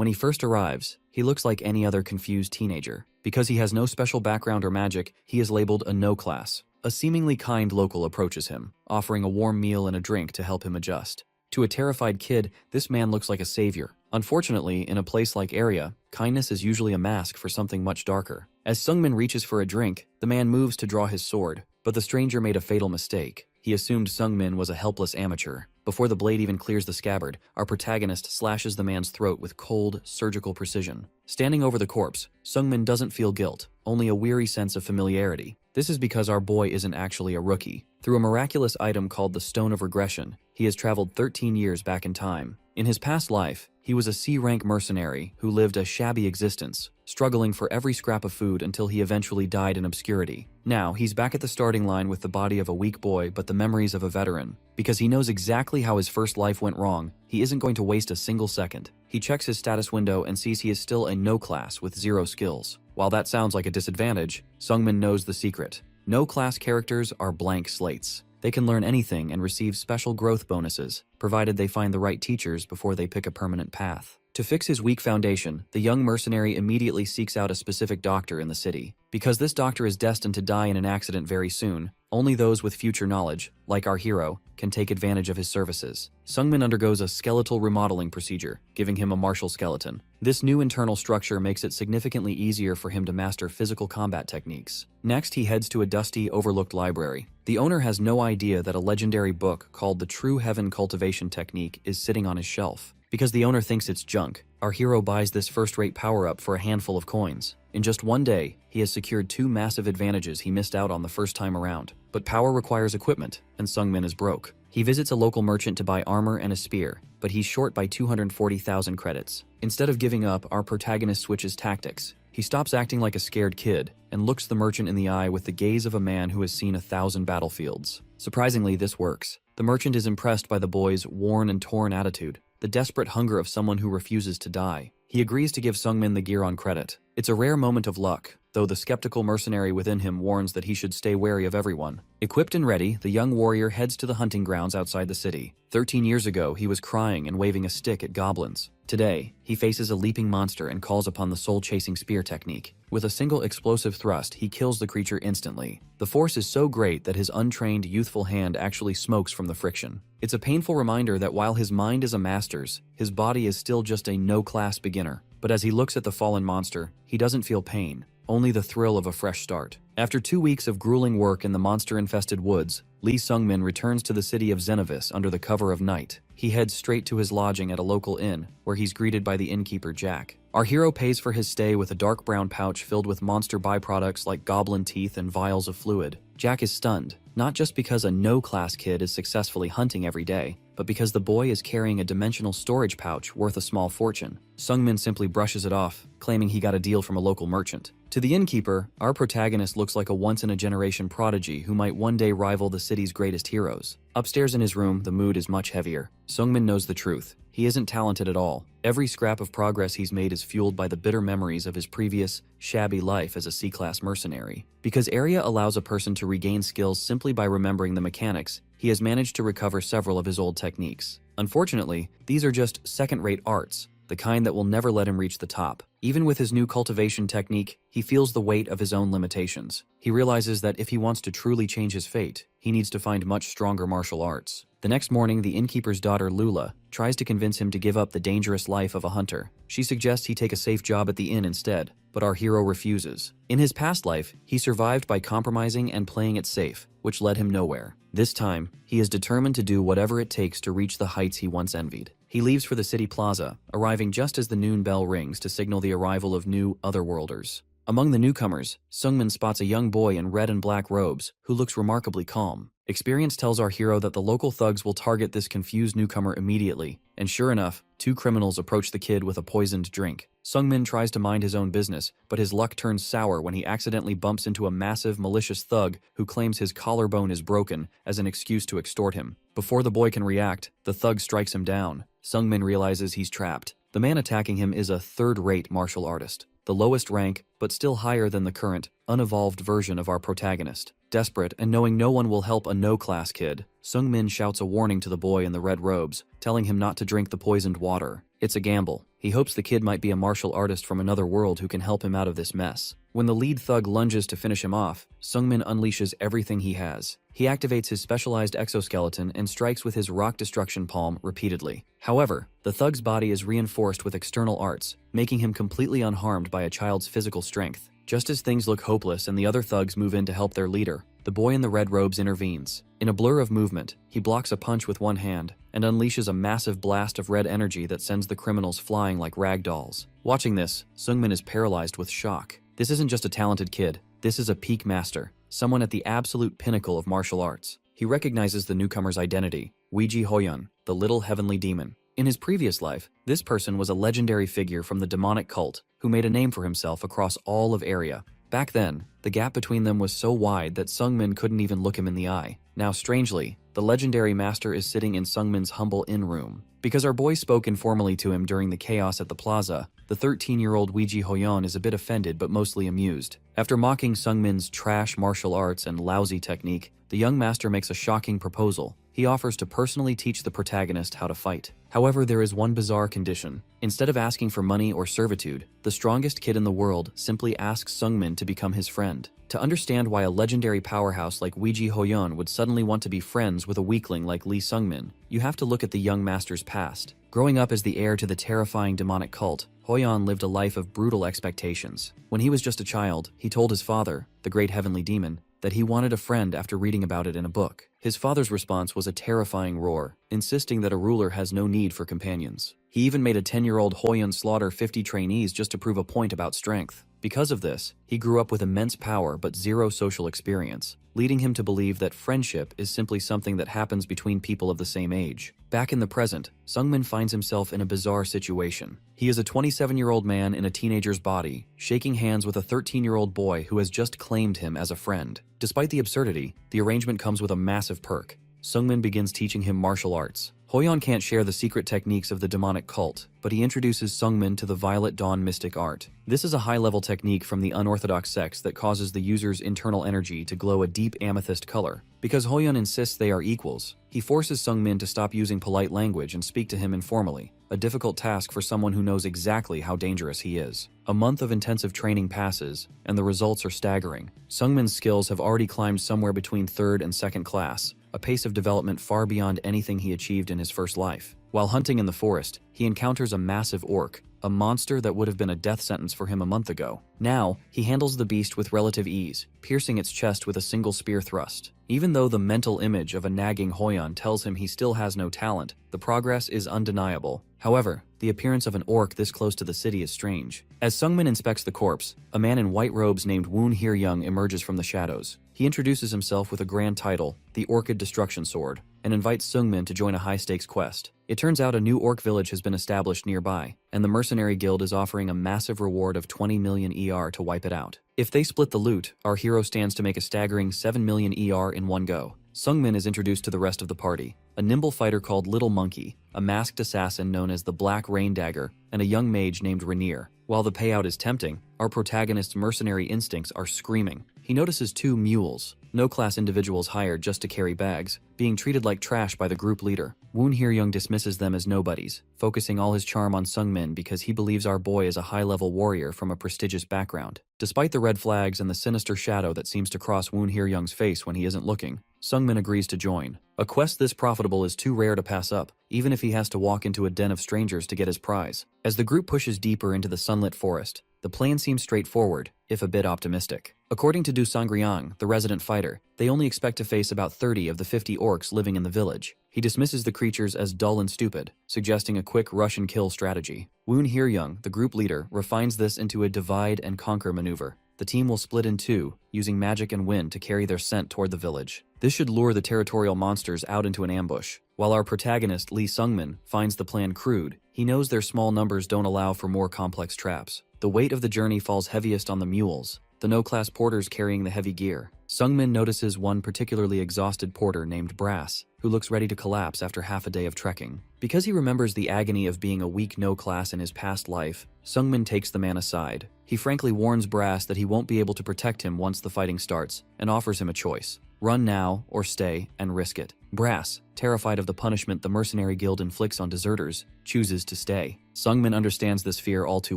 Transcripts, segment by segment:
When he first arrives, he looks like any other confused teenager. Because he has no special background or magic, he is labeled a no class. A seemingly kind local approaches him, offering a warm meal and a drink to help him adjust. To a terrified kid, this man looks like a savior. Unfortunately, in a place like Area, kindness is usually a mask for something much darker. As Sungmin reaches for a drink, the man moves to draw his sword, but the stranger made a fatal mistake. He assumed Sungmin was a helpless amateur. Before the blade even clears the scabbard, our protagonist slashes the man's throat with cold, surgical precision. Standing over the corpse, Sungmin doesn't feel guilt, only a weary sense of familiarity. This is because our boy isn't actually a rookie. Through a miraculous item called the Stone of Regression, he has traveled 13 years back in time. In his past life, he was a C-rank mercenary who lived a shabby existence, struggling for every scrap of food until he eventually died in obscurity. Now, he's back at the starting line with the body of a weak boy but the memories of a veteran. Because he knows exactly how his first life went wrong, he isn't going to waste a single second. He checks his status window and sees he is still a no class with 0 skills. While that sounds like a disadvantage, Sungmin knows the secret. No class characters are blank slates. They can learn anything and receive special growth bonuses, provided they find the right teachers before they pick a permanent path. To fix his weak foundation, the young mercenary immediately seeks out a specific doctor in the city. Because this doctor is destined to die in an accident very soon, only those with future knowledge, like our hero, can take advantage of his services. Sungmin undergoes a skeletal remodeling procedure, giving him a martial skeleton. This new internal structure makes it significantly easier for him to master physical combat techniques. Next, he heads to a dusty, overlooked library. The owner has no idea that a legendary book called the True Heaven Cultivation Technique is sitting on his shelf. Because the owner thinks it's junk, our hero buys this first-rate power-up for a handful of coins. In just one day, he has secured 2 massive advantages he missed out on the first time around. But power requires equipment, and Sungmin is broke. He visits a local merchant to buy armor and a spear, but he's short by 240,000 credits. Instead of giving up, our protagonist switches tactics. He stops acting like a scared kid and looks the merchant in the eye with the gaze of a man who has seen 1,000 battlefields. Surprisingly, this works. The merchant is impressed by the boy's worn and torn attitude, the desperate hunger of someone who refuses to die. He agrees to give Sungmin the gear on credit. It's a rare moment of luck, though the skeptical mercenary within him warns that he should stay wary of everyone. Equipped and ready, the young warrior heads to the hunting grounds outside the city. 13 years ago, he was crying and waving a stick at goblins. Today, he faces a leaping monster and calls upon the soul-chasing spear technique. With a single explosive thrust, he kills the creature instantly. The force is so great that his untrained, youthful hand actually smokes from the friction. It's a painful reminder that while his mind is a master's, his body is still just a no-class beginner. But as he looks at the fallen monster, he doesn't feel pain, only the thrill of a fresh start. After 2 weeks of grueling work in the monster-infested woods, Lee Sungmin returns to the city of Xenovis under the cover of night. He heads straight to his lodging at a local inn, where he's greeted by the innkeeper Jack. Our hero pays for his stay with a dark brown pouch filled with monster byproducts like goblin teeth and vials of fluid. Jack is stunned, not just because a no-class kid is successfully hunting every day, but because the boy is carrying a dimensional storage pouch worth a small fortune. Sungmin simply brushes it off, claiming he got a deal from a local merchant. To the innkeeper, our protagonist looks like a once-in-a-generation prodigy who might one day rival the city's greatest heroes. Upstairs in his room, the mood is much heavier. Sungmin knows the truth. He isn't talented at all. Every scrap of progress he's made is fueled by the bitter memories of his previous, shabby life as a C-class mercenary. Because Area allows a person to regain skills simply by remembering the mechanics, he has managed to recover several of his old techniques. Unfortunately, these are just second-rate arts, the kind that will never let him reach the top. Even with his new cultivation technique, he feels the weight of his own limitations. He realizes that if he wants to truly change his fate, he needs to find much stronger martial arts. The next morning, the innkeeper's daughter, Lula, tries to convince him to give up the dangerous life of a hunter. She suggests he take a safe job at the inn instead, but our hero refuses. In his past life, he survived by compromising and playing it safe, which led him nowhere. This time, he is determined to do whatever it takes to reach the heights he once envied. He leaves for the city plaza, arriving just as the noon bell rings to signal the arrival of new otherworlders. Among the newcomers, Sungmin spots a young boy in red and black robes who looks remarkably calm. Experience tells our hero that the local thugs will target this confused newcomer immediately, and sure enough, 2 criminals approach the kid with a poisoned drink. Sungmin tries to mind his own business, but his luck turns sour when he accidentally bumps into a massive, malicious thug who claims his collarbone is broken as an excuse to extort him. Before the boy can react, the thug strikes him down. Sungmin realizes he's trapped. The man attacking him is a third-rate martial artist, the lowest rank, but still higher than the current, unevolved version of our protagonist. Desperate and knowing no one will help a no-class kid, Sungmin shouts a warning to the boy in the red robes, telling him not to drink the poisoned water. It's a gamble. He hopes the kid might be a martial artist from another world who can help him out of this mess. When the lead thug lunges to finish him off, Sungmin unleashes everything he has. He activates his specialized exoskeleton and strikes with his rock destruction palm repeatedly. However, the thug's body is reinforced with external arts, making him completely unharmed by a child's physical strength. Just as things look hopeless and the other thugs move in to help their leader, the boy in the red robes intervenes. In a blur of movement, he blocks a punch with one hand and unleashes a massive blast of red energy that sends the criminals flying like rag dolls. Watching this, Sungmin is paralyzed with shock. This isn't just a talented kid, this is a peak master, someone at the absolute pinnacle of martial arts. He recognizes the newcomer's identity, Weiji Hoyun, the little heavenly demon. In his previous life, this person was a legendary figure from the demonic cult who made a name for himself across all of Area. Back then, the gap between them was so wide that Sungmin couldn't even look him in the eye. Now strangely, the legendary master is sitting in Sungmin's humble inn room. Because our boy spoke informally to him during the chaos at the plaza, the 13-year-old Weiji Hoyun is a bit offended but mostly amused. After mocking Sungmin's trash martial arts and lousy technique, the young master makes a shocking proposal. He offers to personally teach the protagonist how to fight. However, there is one bizarre condition. Instead of asking for money or servitude, the strongest kid in the world simply asks Sungmin to become his friend. To understand why a legendary powerhouse like Weiji Hoyun would suddenly want to be friends with a weakling like Lee Sungmin, you have to look at the young master's past. Growing up as the heir to the terrifying demonic cult, Hoyun lived a life of brutal expectations. When he was just a child, he told his father, the great heavenly demon, that he wanted a friend after reading about it in a book. His father's response was a terrifying roar, insisting that a ruler has no need for companions. He even made a 10-year-old Hoyun slaughter 50 trainees just to prove a point about strength. Because of this, he grew up with immense power but zero social experience, leading him to believe that friendship is simply something that happens between people of the same age. Back in the present, Sungmin finds himself in a bizarre situation. He is a 27-year-old man in a teenager's body, shaking hands with a 13-year-old boy who has just claimed him as a friend. Despite the absurdity, the arrangement comes with a massive perk. Sungmin begins teaching him martial arts. Hoyun can't share the secret techniques of the demonic cult, but he introduces Sungmin to the Violet Dawn mystic art. This is a high-level technique from the unorthodox sects that causes the user's internal energy to glow a deep amethyst color. Because Hoyun insists they are equals, he forces Sungmin to stop using polite language and speak to him informally, a difficult task for someone who knows exactly how dangerous he is. A month of intensive training passes, and the results are staggering. Sungmin's skills have already climbed somewhere between 3rd and 2nd class, a pace of development far beyond anything he achieved in his first life. While hunting in the forest, he encounters a massive orc, a monster that would have been a death sentence for him a month ago. Now, he handles the beast with relative ease, piercing its chest with a single spear thrust. Even though the mental image of a nagging Hoyun tells him he still has no talent, the progress is undeniable. However, the appearance of an orc this close to the city is strange. As Sungmin inspects the corpse, a man in white robes named Woon Hir-young emerges from the shadows. He introduces himself with a grand title, the Orchid Destruction Sword, and invites Sungmin to join a high-stakes quest. It turns out a new orc village has been established nearby, and the mercenary guild is offering a massive reward of 20 million ER to wipe it out. If they split the loot, our hero stands to make a staggering 7 million ER in one go. Sungmin is introduced to the rest of the party, a nimble fighter called Little Monkey, a masked assassin known as the Black Rain Dagger, and a young mage named Rainier. While the payout is tempting, our protagonist's mercenary instincts are screaming. He notices 2 mules, no-class individuals hired just to carry bags, being treated like trash by the group leader. Woon Hir-young dismisses them as nobodies, focusing all his charm on Sungmin because he believes our boy is a high-level warrior from a prestigious background. Despite the red flags and the sinister shadow that seems to cross Woon Hir-young's face when he isn't looking, Sungmin agrees to join. A quest this profitable is too rare to pass up, even if he has to walk into a den of strangers to get his prize. As the group pushes deeper into the sunlit forest, the plan seems straightforward, if a bit optimistic. According to Du Sangriang, the resident fighter, they only expect to face about 30 of the 50 orcs living in the village. He dismisses the creatures as dull and stupid, suggesting a quick rush-and-kill strategy. Woon Hir-young, the group leader, refines this into a divide-and-conquer maneuver. The team will split in 2, using magic and wind to carry their scent toward the village. This should lure the territorial monsters out into an ambush. While our protagonist, Lee Sungmin, finds the plan crude, he knows their small numbers don't allow for more complex traps. The weight of the journey falls heaviest on the mules, the no-class porters carrying the heavy gear. Sungmin notices one particularly exhausted porter named Brass, who looks ready to collapse after half a day of trekking. Because he remembers the agony of being a weak no-class in his past life, Sungmin takes the man aside. He frankly warns Brass that he won't be able to protect him once the fighting starts, and offers him a choice. Run now, or stay, and risk it. Brass, terrified of the punishment the mercenary guild inflicts on deserters, chooses to stay. Sungmin understands this fear all too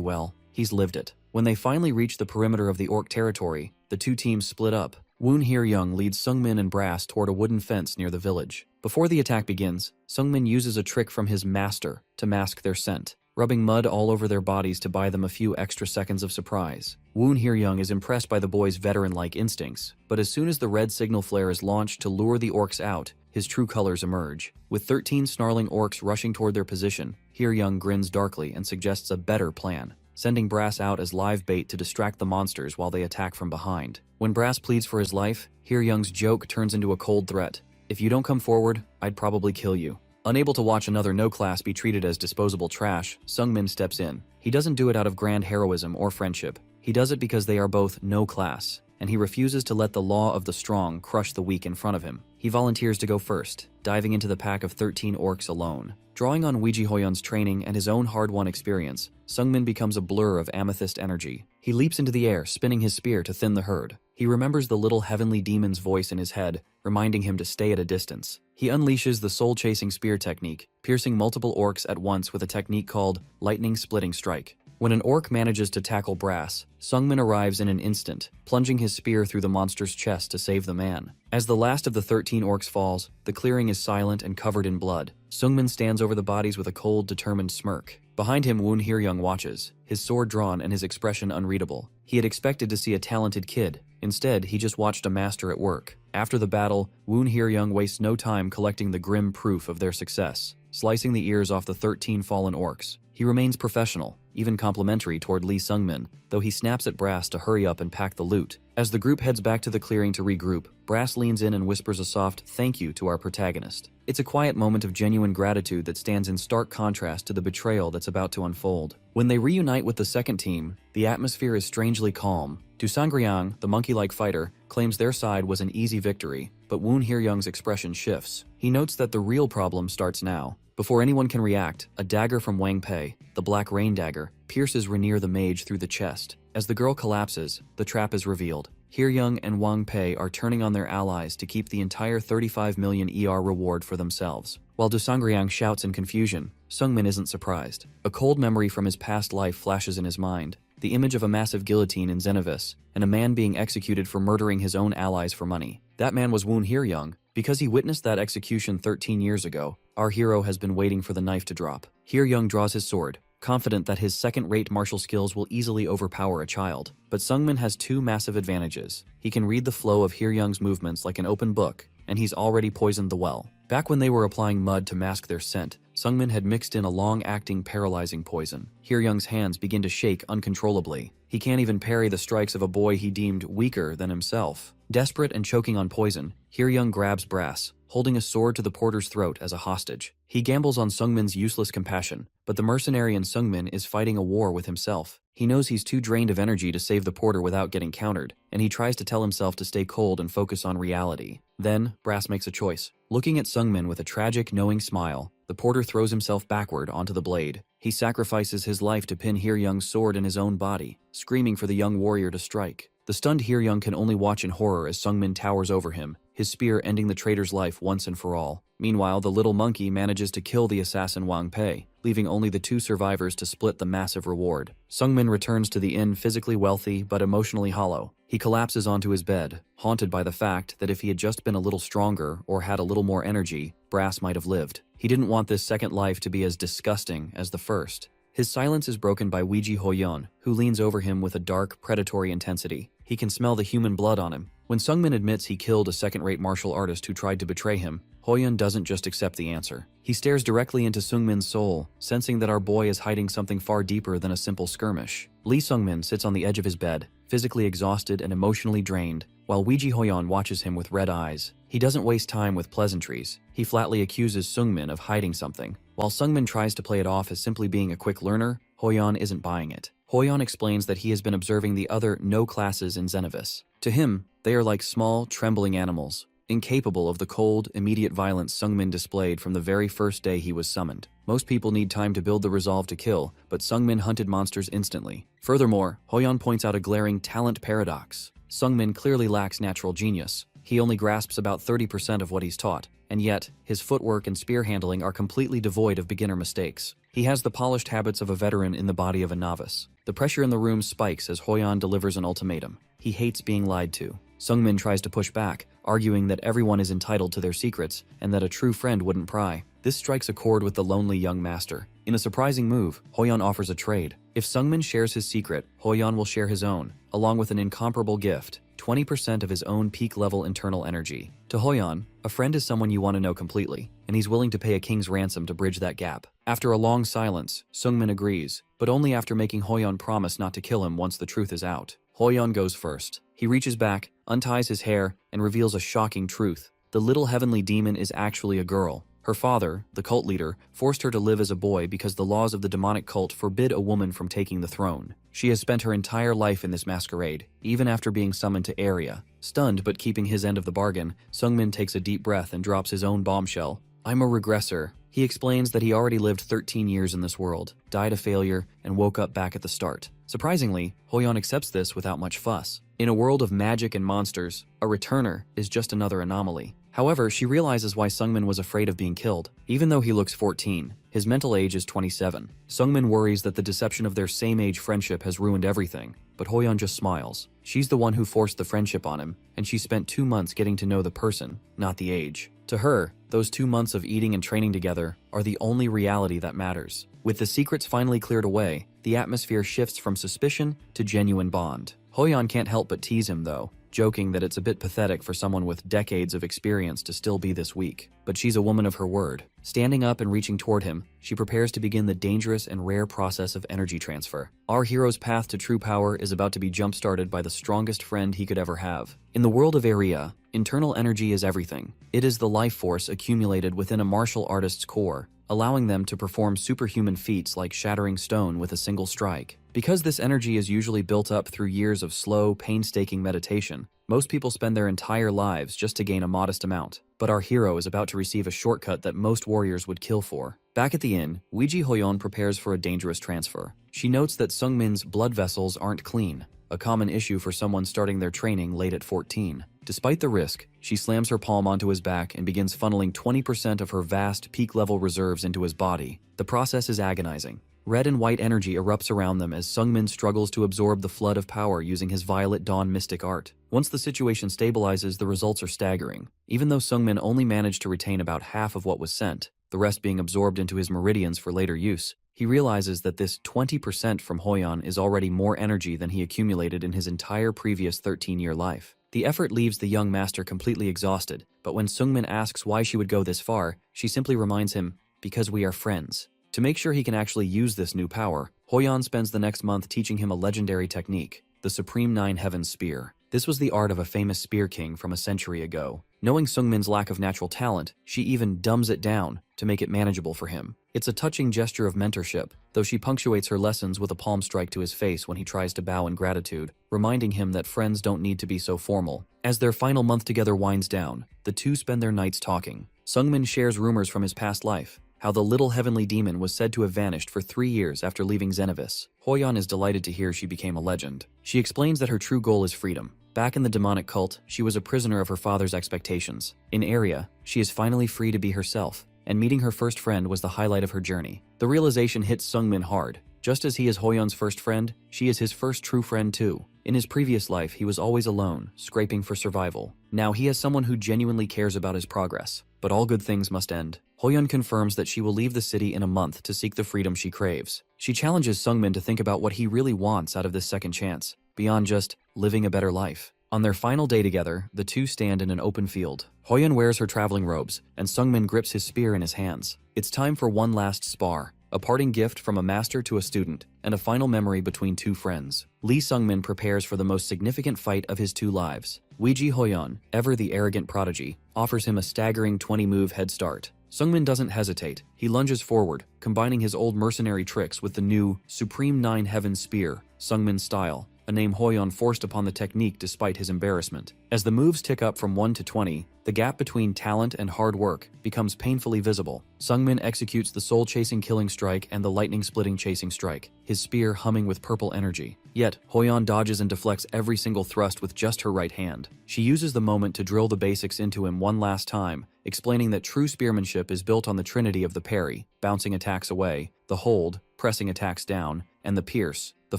well. He's lived it. When they finally reach the perimeter of the orc territory, the two teams split up. Woon Hye-young leads Sungmin and Brass toward a wooden fence near the village. Before the attack begins, Sungmin uses a trick from his master to mask their scent, rubbing mud all over their bodies to buy them a few extra seconds of surprise. Woon Hye-young is impressed by the boy's veteran-like instincts, but as soon as the red signal flare is launched to lure the orcs out, his true colors emerge. With 13 snarling orcs rushing toward their position, Hye-young grins darkly and suggests a better plan, sending Brass out as live bait to distract the monsters while they attack from behind. When Brass pleads for his life, Hye-young's joke turns into a cold threat. "If you don't come forward, I'd probably kill you." Unable to watch another no-class be treated as disposable trash, Sungmin steps in. He doesn't do it out of grand heroism or friendship. He does it because they are both no-class, and he refuses to let the law of the strong crush the weak in front of him. He volunteers to go first, diving into the pack of 13 orcs alone. Drawing on Weiji Hoyun's training and his own hard-won experience, Sungmin becomes a blur of amethyst energy. He leaps into the air, spinning his spear to thin the herd. He remembers the little heavenly demon's voice in his head, reminding him to stay at a distance. He unleashes the soul-chasing spear technique, piercing multiple orcs at once with a technique called lightning splitting strike. When an orc manages to tackle Brass, Sungmin arrives in an instant, plunging his spear through the monster's chest to save the man. As the last of the 13 orcs falls, the clearing is silent and covered in blood. Sungmin stands over the bodies with a cold, determined smirk. Behind him, Woon Hye-young watches, his sword drawn and his expression unreadable. He had expected to see a talented kid. Instead, he just watched a master at work. After the battle, Woon Hye-young wastes no time collecting the grim proof of their success, slicing the ears off the 13 fallen orcs. He remains professional, even complimentary toward Lee Sungmin, though he snaps at Brass to hurry up and pack the loot. As the group heads back to the clearing to regroup, Brass leans in and whispers a soft "thank you" to our protagonist. It's a quiet moment of genuine gratitude that stands in stark contrast to the betrayal that's about to unfold. When they reunite with the second team, the atmosphere is strangely calm. Dusangryang, the monkey-like fighter, claims their side was an easy victory, but Woon Hye-young's expression shifts. He notes that the real problem starts now. Before anyone can react, a dagger from Wang Pei, the Black Rain dagger, pierces Rainier the mage through the chest. As the girl collapses, the trap is revealed. Hye-young and Wang Pei are turning on their allies to keep the entire 35 million ER reward for themselves. While Dusangryang shouts in confusion, Sungmin isn't surprised. A cold memory from his past life flashes in his mind. The image of a massive guillotine in Xenovis, and a man being executed for murdering his own allies for money. That man was Woon Hye-young. Because he witnessed that execution 13 years ago, our hero has been waiting for the knife to drop. Hye-young draws his sword, confident that his second-rate martial skills will easily overpower a child. But Sungmin has two massive advantages. He can read the flow of Hye-young's movements like an open book, and he's already poisoned the well. Back when they were applying mud to mask their scent, Sungmin had mixed in a long-acting paralyzing poison. Hye-young's hands begin to shake uncontrollably. He can't even parry the strikes of a boy he deemed weaker than himself. Desperate and choking on poison, Hye-young grabs Brass, holding a sword to the porter's throat as a hostage. He gambles on Sungmin's useless compassion, but the mercenary in Sungmin is fighting a war with himself. He knows he's too drained of energy to save the porter without getting countered, and he tries to tell himself to stay cold and focus on reality. Then, Brass makes a choice. Looking at Sungmin with a tragic, knowing smile, the porter throws himself backward onto the blade. He sacrifices his life to pin Hye-young's sword in his own body, screaming for the young warrior to strike. The stunned Hye-young can only watch in horror as Sungmin towers over him, his spear ending the traitor's life once and for all. Meanwhile, the little monkey manages to kill the assassin Wang Pei, leaving only the two survivors to split the massive reward. Sungmin returns to the inn physically wealthy but emotionally hollow. He collapses onto his bed, haunted by the fact that if he had just been a little stronger or had a little more energy, Brass might have lived. He didn't want this second life to be as disgusting as the first. His silence is broken by Weiji Hoyun, who leans over him with a dark, predatory intensity. He can smell the human blood on him. When Sungmin admits he killed a second-rate martial artist who tried to betray him, Hoyun doesn't just accept the answer. He stares directly into Sungmin's soul, sensing that our boy is hiding something far deeper than a simple skirmish. Lee Sungmin sits on the edge of his bed, physically exhausted and emotionally drained, while Weiji Hoyun watches him with red eyes. He doesn't waste time with pleasantries. He flatly accuses Sungmin of hiding something. While Sungmin tries to play it off as simply being a quick learner, Hoyun isn't buying it. Hoyun explains that he has been observing the other no classes in Xenovis. To him, they are like small, trembling animals, incapable of the cold, immediate violence Sungmin displayed from the very first day he was summoned. Most people need time to build the resolve to kill, but Sungmin hunted monsters instantly. Furthermore, Hoyun points out a glaring talent paradox. Sungmin clearly lacks natural genius, he only grasps about 30% of what he's taught, and yet, his footwork and spear handling are completely devoid of beginner mistakes. He has the polished habits of a veteran in the body of a novice. The pressure in the room spikes as Hoyon delivers an ultimatum. He hates being lied to. Sungmin tries to push back, arguing that everyone is entitled to their secrets and that a true friend wouldn't pry. This strikes a chord with the lonely young master. In a surprising move, Hoyon offers a trade. If Sungmin shares his secret, Hoyon will share his own, along with an incomparable gift, 20% of his own peak-level internal energy. To Hoyon, a friend is someone you want to know completely, and he's willing to pay a king's ransom to bridge that gap. After a long silence, Sungmin agrees, but only after making Hoyon promise not to kill him once the truth is out. Hoyon goes first. He reaches back, unties his hair, and reveals a shocking truth. The little heavenly demon is actually a girl. Her father, the cult leader, forced her to live as a boy because the laws of the demonic cult forbid a woman from taking the throne. She has spent her entire life in this masquerade, even after being summoned to Area. Stunned but keeping his end of the bargain, Sungmin takes a deep breath and drops his own bombshell. "I'm a regressor." He explains that he already lived 13 years in this world, died a failure, and woke up back at the start. Surprisingly, Hoyon accepts this without much fuss. In a world of magic and monsters, a returner is just another anomaly. However, she realizes why Sungmin was afraid of being killed. Even though he looks 14, his mental age is 27. Sungmin worries that the deception of their same-age friendship has ruined everything, but Hoyon just smiles. She's the one who forced the friendship on him, and she spent 2 months getting to know the person, not the age. To her, those 2 months of eating and training together are the only reality that matters. With the secrets finally cleared away, the atmosphere shifts from suspicion to genuine bond. Hoyon can't help but tease him though, joking that it's a bit pathetic for someone with decades of experience to still be this weak. But she's a woman of her word. Standing up and reaching toward him, she prepares to begin the dangerous and rare process of energy transfer. Our hero's path to true power is about to be jump-started by the strongest friend he could ever have. In the world of Area, internal energy is everything. It is the life force accumulated within a martial artist's core, allowing them to perform superhuman feats like shattering stone with a single strike. Because this energy is usually built up through years of slow, painstaking meditation, most people spend their entire lives just to gain a modest amount. But our hero is about to receive a shortcut that most warriors would kill for. Back at the inn, Weiji Hoyon prepares for a dangerous transfer. She notes that Sungmin's blood vessels aren't clean, a common issue for someone starting their training late at 14. Despite the risk, she slams her palm onto his back and begins funneling 20% of her vast peak-level reserves into his body. The process is agonizing. Red and white energy erupts around them as Sungmin struggles to absorb the flood of power using his Violet Dawn mystic art. Once the situation stabilizes, the results are staggering. Even though Sungmin only managed to retain about half of what was sent, the rest being absorbed into his meridians for later use, he realizes that this 20% from Hoyon is already more energy than he accumulated in his entire previous 13-year life. The effort leaves the young master completely exhausted, but when Sungmin asks why she would go this far, she simply reminds him, "Because we are friends." To make sure he can actually use this new power, Hoyon spends the next month teaching him a legendary technique, the Supreme Nine Heavens Spear. This was the art of a famous spear king from a century ago. Knowing Sungmin's lack of natural talent, she even dumbs it down to make it manageable for him. It's a touching gesture of mentorship, though she punctuates her lessons with a palm strike to his face when he tries to bow in gratitude, reminding him that friends don't need to be so formal. As their final month together winds down, the two spend their nights talking. Sungmin shares rumors from his past life, how the little heavenly demon was said to have vanished for 3 years after leaving Xenovis. Hoyon is delighted to hear she became a legend. She explains that her true goal is freedom. Back in the demonic cult, she was a prisoner of her father's expectations. In Area, she is finally free to be herself, and meeting her first friend was the highlight of her journey. The realization hits Sungmin hard. Just as he is Hoyon's first friend, she is his first true friend too. In his previous life, he was always alone, scraping for survival. Now he has someone who genuinely cares about his progress. But all good things must end. Hoyon confirms that she will leave the city in a month to seek the freedom she craves. She challenges Sungmin to think about what he really wants out of this second chance, beyond just living a better life. On their final day together, the two stand in an open field. Hoyon wears her traveling robes, and Sungmin grips his spear in his hands. It's time for one last spar, a parting gift from a master to a student, and a final memory between two friends. Lee Sungmin prepares for the most significant fight of his 2 lives. Weiji Hoyon, ever the arrogant prodigy, offers him a staggering 20-move head start. Sungmin doesn't hesitate. He lunges forward, combining his old mercenary tricks with the new Supreme Nine Heavens Spear, Sungmin's style. a name Hoyon forced upon the technique despite his embarrassment. As the moves tick up from 1 to 20, the gap between talent and hard work becomes painfully visible. Sungmin executes the soul-chasing killing strike and the lightning-splitting chasing strike, his spear humming with purple energy. Yet, Hoyon dodges and deflects every single thrust with just her right hand. She uses the moment to drill the basics into him one last time, explaining that true spearmanship is built on the trinity of the parry, bouncing attacks away, the hold, pressing attacks down, and the pierce, the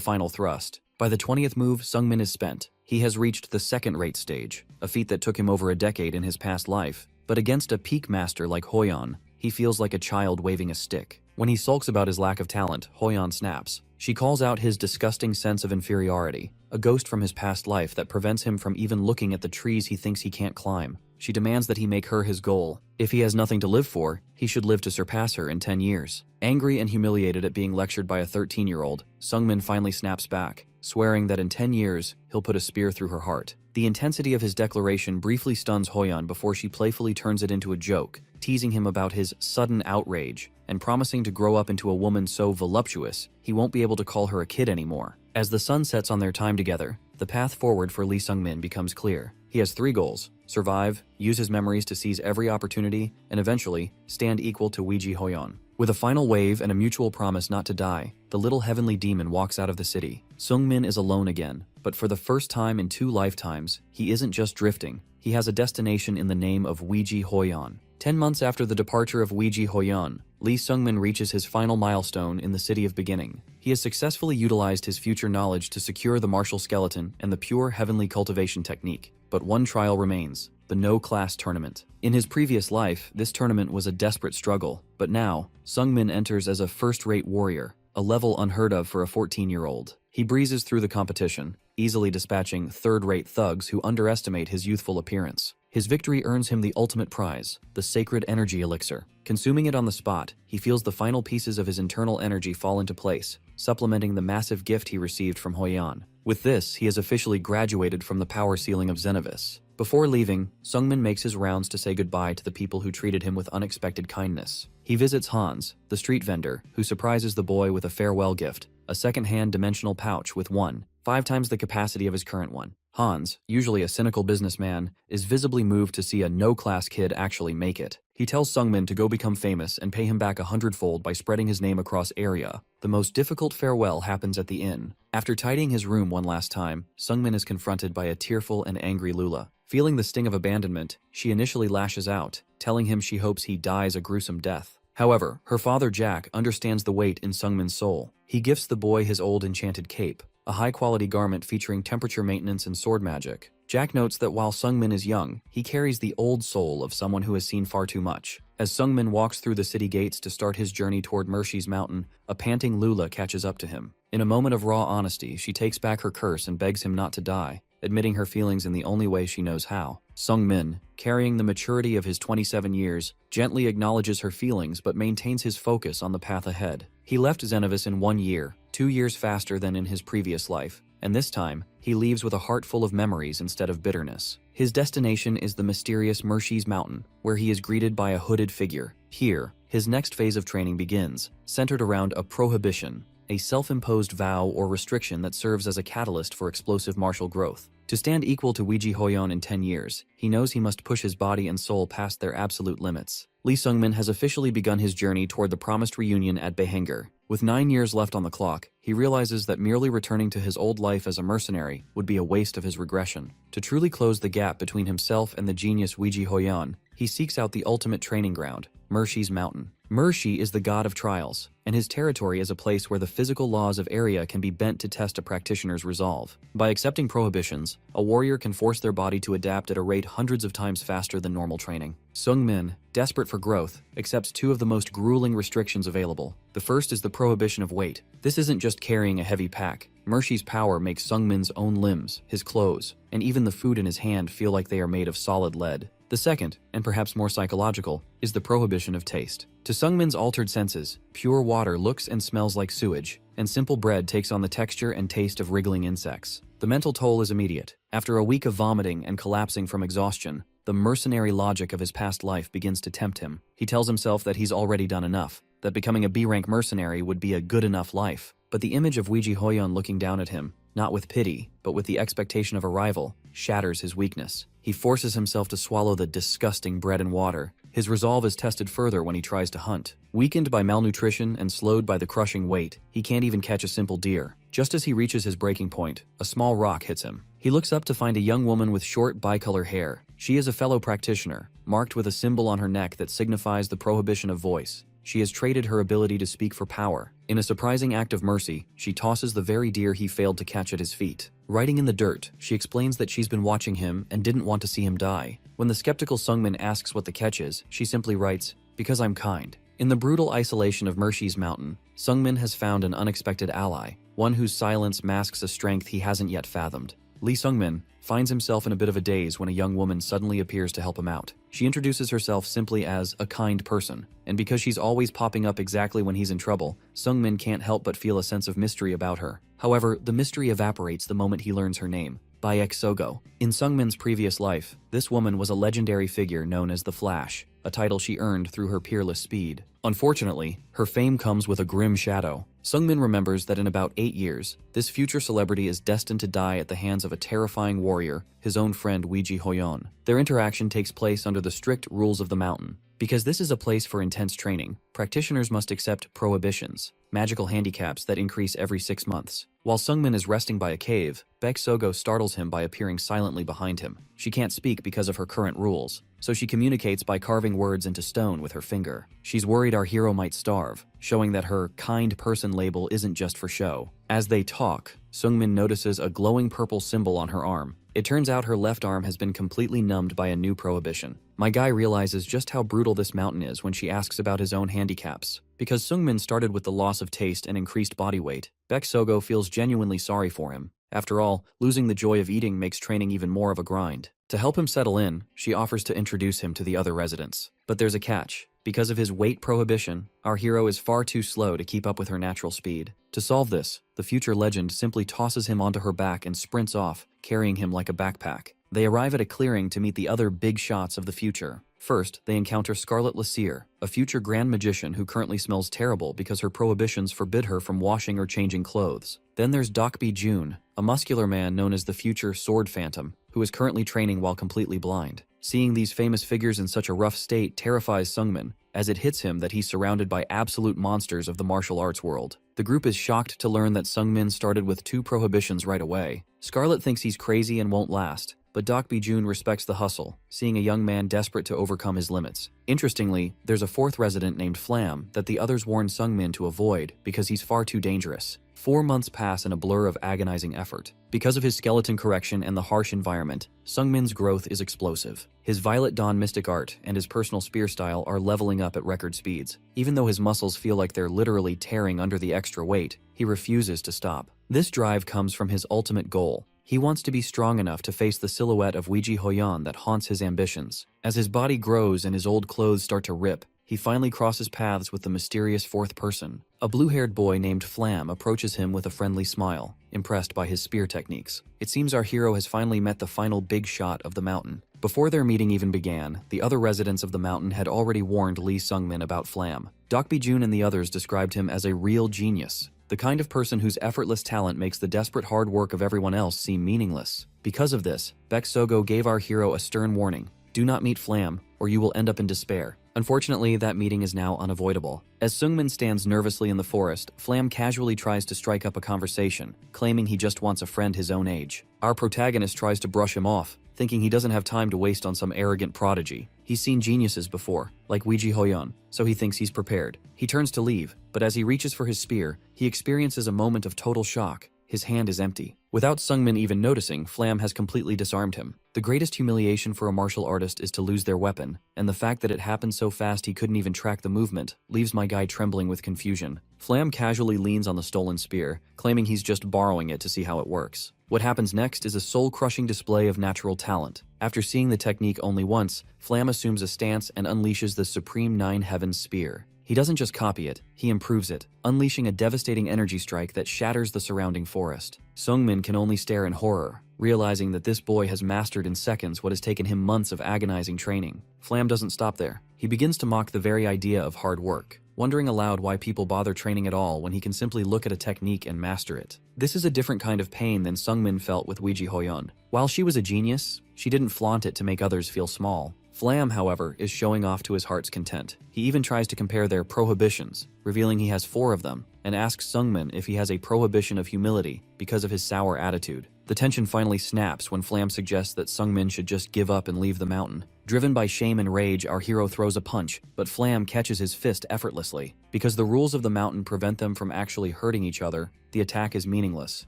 final thrust. By the 20th move, Sungmin is spent. He has reached the second-rate stage, a feat that took him over a decade in his past life. But against a peak master like Hoyon, he feels like a child waving a stick. When he sulks about his lack of talent, Hoyon snaps. She calls out his disgusting sense of inferiority, a ghost from his past life that prevents him from even looking at the trees he thinks he can't climb. She demands that he make her his goal. If he has nothing to live for, he should live to surpass her in 10 years. Angry and humiliated at being lectured by a 13-year-old, Sungmin finally snaps back, swearing that in 10 years, he'll put a spear through her heart. The intensity of his declaration briefly stuns Hoyon before she playfully turns it into a joke, teasing him about his sudden outrage and promising to grow up into a woman so voluptuous he won't be able to call her a kid anymore. As the sun sets on their time together, the path forward for Lee Sungmin becomes clear. He has 3 goals: survive, use his memories to seize every opportunity, and eventually, stand equal to Weiji Hoyon. With a final wave and a mutual promise not to die, the little heavenly demon walks out of the city. Sungmin is alone again, but for the first time in 2 lifetimes, he isn't just drifting. He has a destination in the name of Weiji Hoyon. 10 months after the departure of Weiji Hoyon, Lee Sungmin reaches his final milestone in the City of Beginning. He has successfully utilized his future knowledge to secure the martial skeleton and the pure heavenly cultivation technique. But one trial remains: the no-class tournament. In his previous life, this tournament was a desperate struggle, but now, Sungmin enters as a first-rate warrior, a level unheard of for a 14-year-old. He breezes through the competition, easily dispatching third-rate thugs who underestimate his youthful appearance. His victory earns him the ultimate prize, the sacred energy elixir. Consuming it on the spot, he feels the final pieces of his internal energy fall into place, supplementing the massive gift he received from Hoyon. With this, he has officially graduated from the power ceiling of Xenovis. Before leaving, Sungmin makes his rounds to say goodbye to the people who treated him with unexpected kindness. He visits Hans, the street vendor, who surprises the boy with a farewell gift, a second-hand dimensional pouch with 5 times the capacity of his current one. Hans, usually a cynical businessman, is visibly moved to see a no-class kid actually make it. He tells Sungmin to go become famous and pay him back 100-fold by spreading his name across area. The most difficult farewell happens at the inn. After tidying his room one last time, Sungmin is confronted by a tearful and angry Lula. Feeling the sting of abandonment, she initially lashes out, telling him she hopes he dies a gruesome death. However, her father Jack understands the weight in Sungmin's soul. He gifts the boy his old enchanted cape, a high-quality garment featuring temperature maintenance and sword magic. Jack notes that while Sungmin is young, he carries the old soul of someone who has seen far too much. As Sungmin walks through the city gates to start his journey toward Mershi's mountain, a panting Lula catches up to him. In a moment of raw honesty, she takes back her curse and begs him not to die, admitting her feelings in the only way she knows how. Sungmin, carrying the maturity of his 27 years, gently acknowledges her feelings but maintains his focus on the path ahead. He left Xenovis in 1 year, 2 years faster than in his previous life, and this time, he leaves with a heart full of memories instead of bitterness. His destination is the mysterious Mershi's mountain, where he is greeted by a hooded figure. Here, his next phase of training begins, centered around a prohibition, a self-imposed vow or restriction that serves as a catalyst for explosive martial growth. To stand equal to Weiji Hoyon in 10 years, he knows he must push his body and soul past their absolute limits. Lee Sungmin has officially begun his journey toward the promised reunion at Behanger. With 9 years left on the clock, he realizes that merely returning to his old life as a mercenary would be a waste of his regression. To truly close the gap between himself and the genius Weiji Hoyon, he seeks out the ultimate training ground, Mershi's mountain. Mershi is the god of trials, and his territory is a place where the physical laws of area can be bent to test a practitioner's resolve. By accepting prohibitions, a warrior can force their body to adapt at a rate hundreds of times faster than normal training. Sungmin, desperate for growth, accepts 2 of the most grueling restrictions available. The first is the prohibition of weight. This isn't just carrying a heavy pack. Mershi's power makes Sungmin's own limbs, his clothes, and even the food in his hand feel like they are made of solid lead. The second, and perhaps more psychological, is the prohibition of taste. To Sungmin's altered senses, pure water looks and smells like sewage, and simple bread takes on the texture and taste of wriggling insects. The mental toll is immediate. After a week of vomiting and collapsing from exhaustion, the mercenary logic of his past life begins to tempt him. He tells himself that he's already done enough, that becoming a B-rank mercenary would be a good enough life. But the image of Weiji Hoyon looking down at him, not with pity, but with the expectation of a rival, shatters his weakness. He forces himself to swallow the disgusting bread and water. His resolve is tested further when he tries to hunt. Weakened by malnutrition and slowed by the crushing weight, he can't even catch a simple deer. Just as he reaches his breaking point, a small rock hits him. He looks up to find a young woman with short bicolor hair. She is a fellow practitioner, marked with a symbol on her neck that signifies the prohibition of voice. She has traded her ability to speak for power. In a surprising act of mercy, she tosses the very deer he failed to catch at his feet. Writing in the dirt, she explains that she's been watching him and didn't want to see him die. When the skeptical Sungmin asks what the catch is, she simply writes, "Because I'm kind." In the brutal isolation of Mershi's mountain, Sungmin has found an unexpected ally, one whose silence masks a strength he hasn't yet fathomed. Lee Sungmin finds himself in a bit of a daze when a young woman suddenly appears to help him out. She introduces herself simply as a kind person, and because she's always popping up exactly when he's in trouble, Sungmin can't help but feel a sense of mystery about her. However, the mystery evaporates the moment he learns her name, Baek Sogo. In Sungmin's previous life, this woman was a legendary figure known as the Flash, a title she earned through her peerless speed. Unfortunately, her fame comes with a grim shadow. Sungmin remembers that in about 8 years, this future celebrity is destined to die at the hands of a terrifying warrior, his own friend Weiji Hoyon. Their interaction takes place under the strict rules of the mountain. Because this is a place for intense training, practitioners must accept prohibitions, magical handicaps that increase every 6 months. While Sungmin is resting by a cave, Baek Sogo startles him by appearing silently behind him. She can't speak because of her current rules, so she communicates by carving words into stone with her finger. She's worried our hero might starve, showing that her kind person label isn't just for show. As they talk, Sungmin notices a glowing purple symbol on her arm. It turns out her left arm has been completely numbed by a new prohibition. My guy realizes just how brutal this mountain is when she asks about his own handicaps. Because Sungmin started with the loss of taste and increased body weight, Baek Sogo feels genuinely sorry for him. After all, losing the joy of eating makes training even more of a grind. To help him settle in, she offers to introduce him to the other residents. But there's a catch. Because of his weight prohibition, our hero is far too slow to keep up with her natural speed. To solve this, the future legend simply tosses him onto her back and sprints off, carrying him like a backpack. They arrive at a clearing to meet the other big shots of the future. First, they encounter Scarlet Lassir, a future grand magician who currently smells terrible because her prohibitions forbid her from washing or changing clothes. Then there's Dokbi Jun, a muscular man known as the future Sword Phantom, who is currently training while completely blind. Seeing these famous figures in such a rough state terrifies Sungmin, as it hits him that he's surrounded by absolute monsters of the martial arts world. The group is shocked to learn that Sungmin started with 2 prohibitions right away. Scarlet thinks he's crazy and won't last, but Dokbi Jun respects the hustle, seeing a young man desperate to overcome his limits. Interestingly, there's a 4th resident named Flam that the others warn Sungmin to avoid because he's far too dangerous. 4 months pass in a blur of agonizing effort. Because of his skeleton correction and the harsh environment, Sungmin's growth is explosive. His Violet Dawn mystic art and his personal spear style are leveling up at record speeds. Even though his muscles feel like they're literally tearing under the extra weight, he refuses to stop. This drive comes from his ultimate goal. He wants to be strong enough to face the silhouette of Weiji Hoyon that haunts his ambitions. As his body grows and his old clothes start to rip, he finally crosses paths with the mysterious 4th person. A blue-haired boy named Flam approaches him with a friendly smile, impressed by his spear techniques. It seems our hero has finally met the final big shot of the mountain. Before their meeting even began, the other residents of the mountain had already warned Lee Sungmin about Flam. Dokbi Jun and the others described him as a real genius, the kind of person whose effortless talent makes the desperate hard work of everyone else seem meaningless. Because of this, Baek Sogo gave our hero a stern warning: do not meet Flam, or you will end up in despair. Unfortunately, that meeting is now unavoidable. As Sungmin stands nervously in the forest, Flam casually tries to strike up a conversation, claiming he just wants a friend his own age. Our protagonist tries to brush him off, thinking he doesn't have time to waste on some arrogant prodigy. He's seen geniuses before, like Weiji Hoyon, so he thinks he's prepared. He turns to leave, but as he reaches for his spear, he experiences a moment of total shock. His hand is empty. Without Sungmin even noticing, Flam has completely disarmed him. The greatest humiliation for a martial artist is to lose their weapon, and the fact that it happened so fast he couldn't even track the movement leaves my guy trembling with confusion. Flam casually leans on the stolen spear, claiming he's just borrowing it to see how it works. What happens next is a soul-crushing display of natural talent. After seeing the technique only once, Flam assumes a stance and unleashes the Supreme Nine Heavens Spear. He doesn't just copy it, he improves it, unleashing a devastating energy strike that shatters the surrounding forest. Sungmin can only stare in horror, realizing that this boy has mastered in seconds what has taken him months of agonizing training. Flam doesn't stop there. He begins to mock the very idea of hard work. wondering aloud why people bother training at all when he can simply look at a technique and master it. This is a different kind of pain than Sungmin felt with Weiji Hoyeon. While she was a genius, she didn't flaunt it to make others feel small. Flam, however, is showing off to his heart's content. He even tries to compare their prohibitions, revealing he has 4 of them, and asks Sungmin if he has a prohibition of humility because of his sour attitude. The tension finally snaps when Flam suggests that Sungmin should just give up and leave the mountain. Driven by shame and rage, our hero throws a punch, but Flam catches his fist effortlessly. Because the rules of the mountain prevent them from actually hurting each other, the attack is meaningless.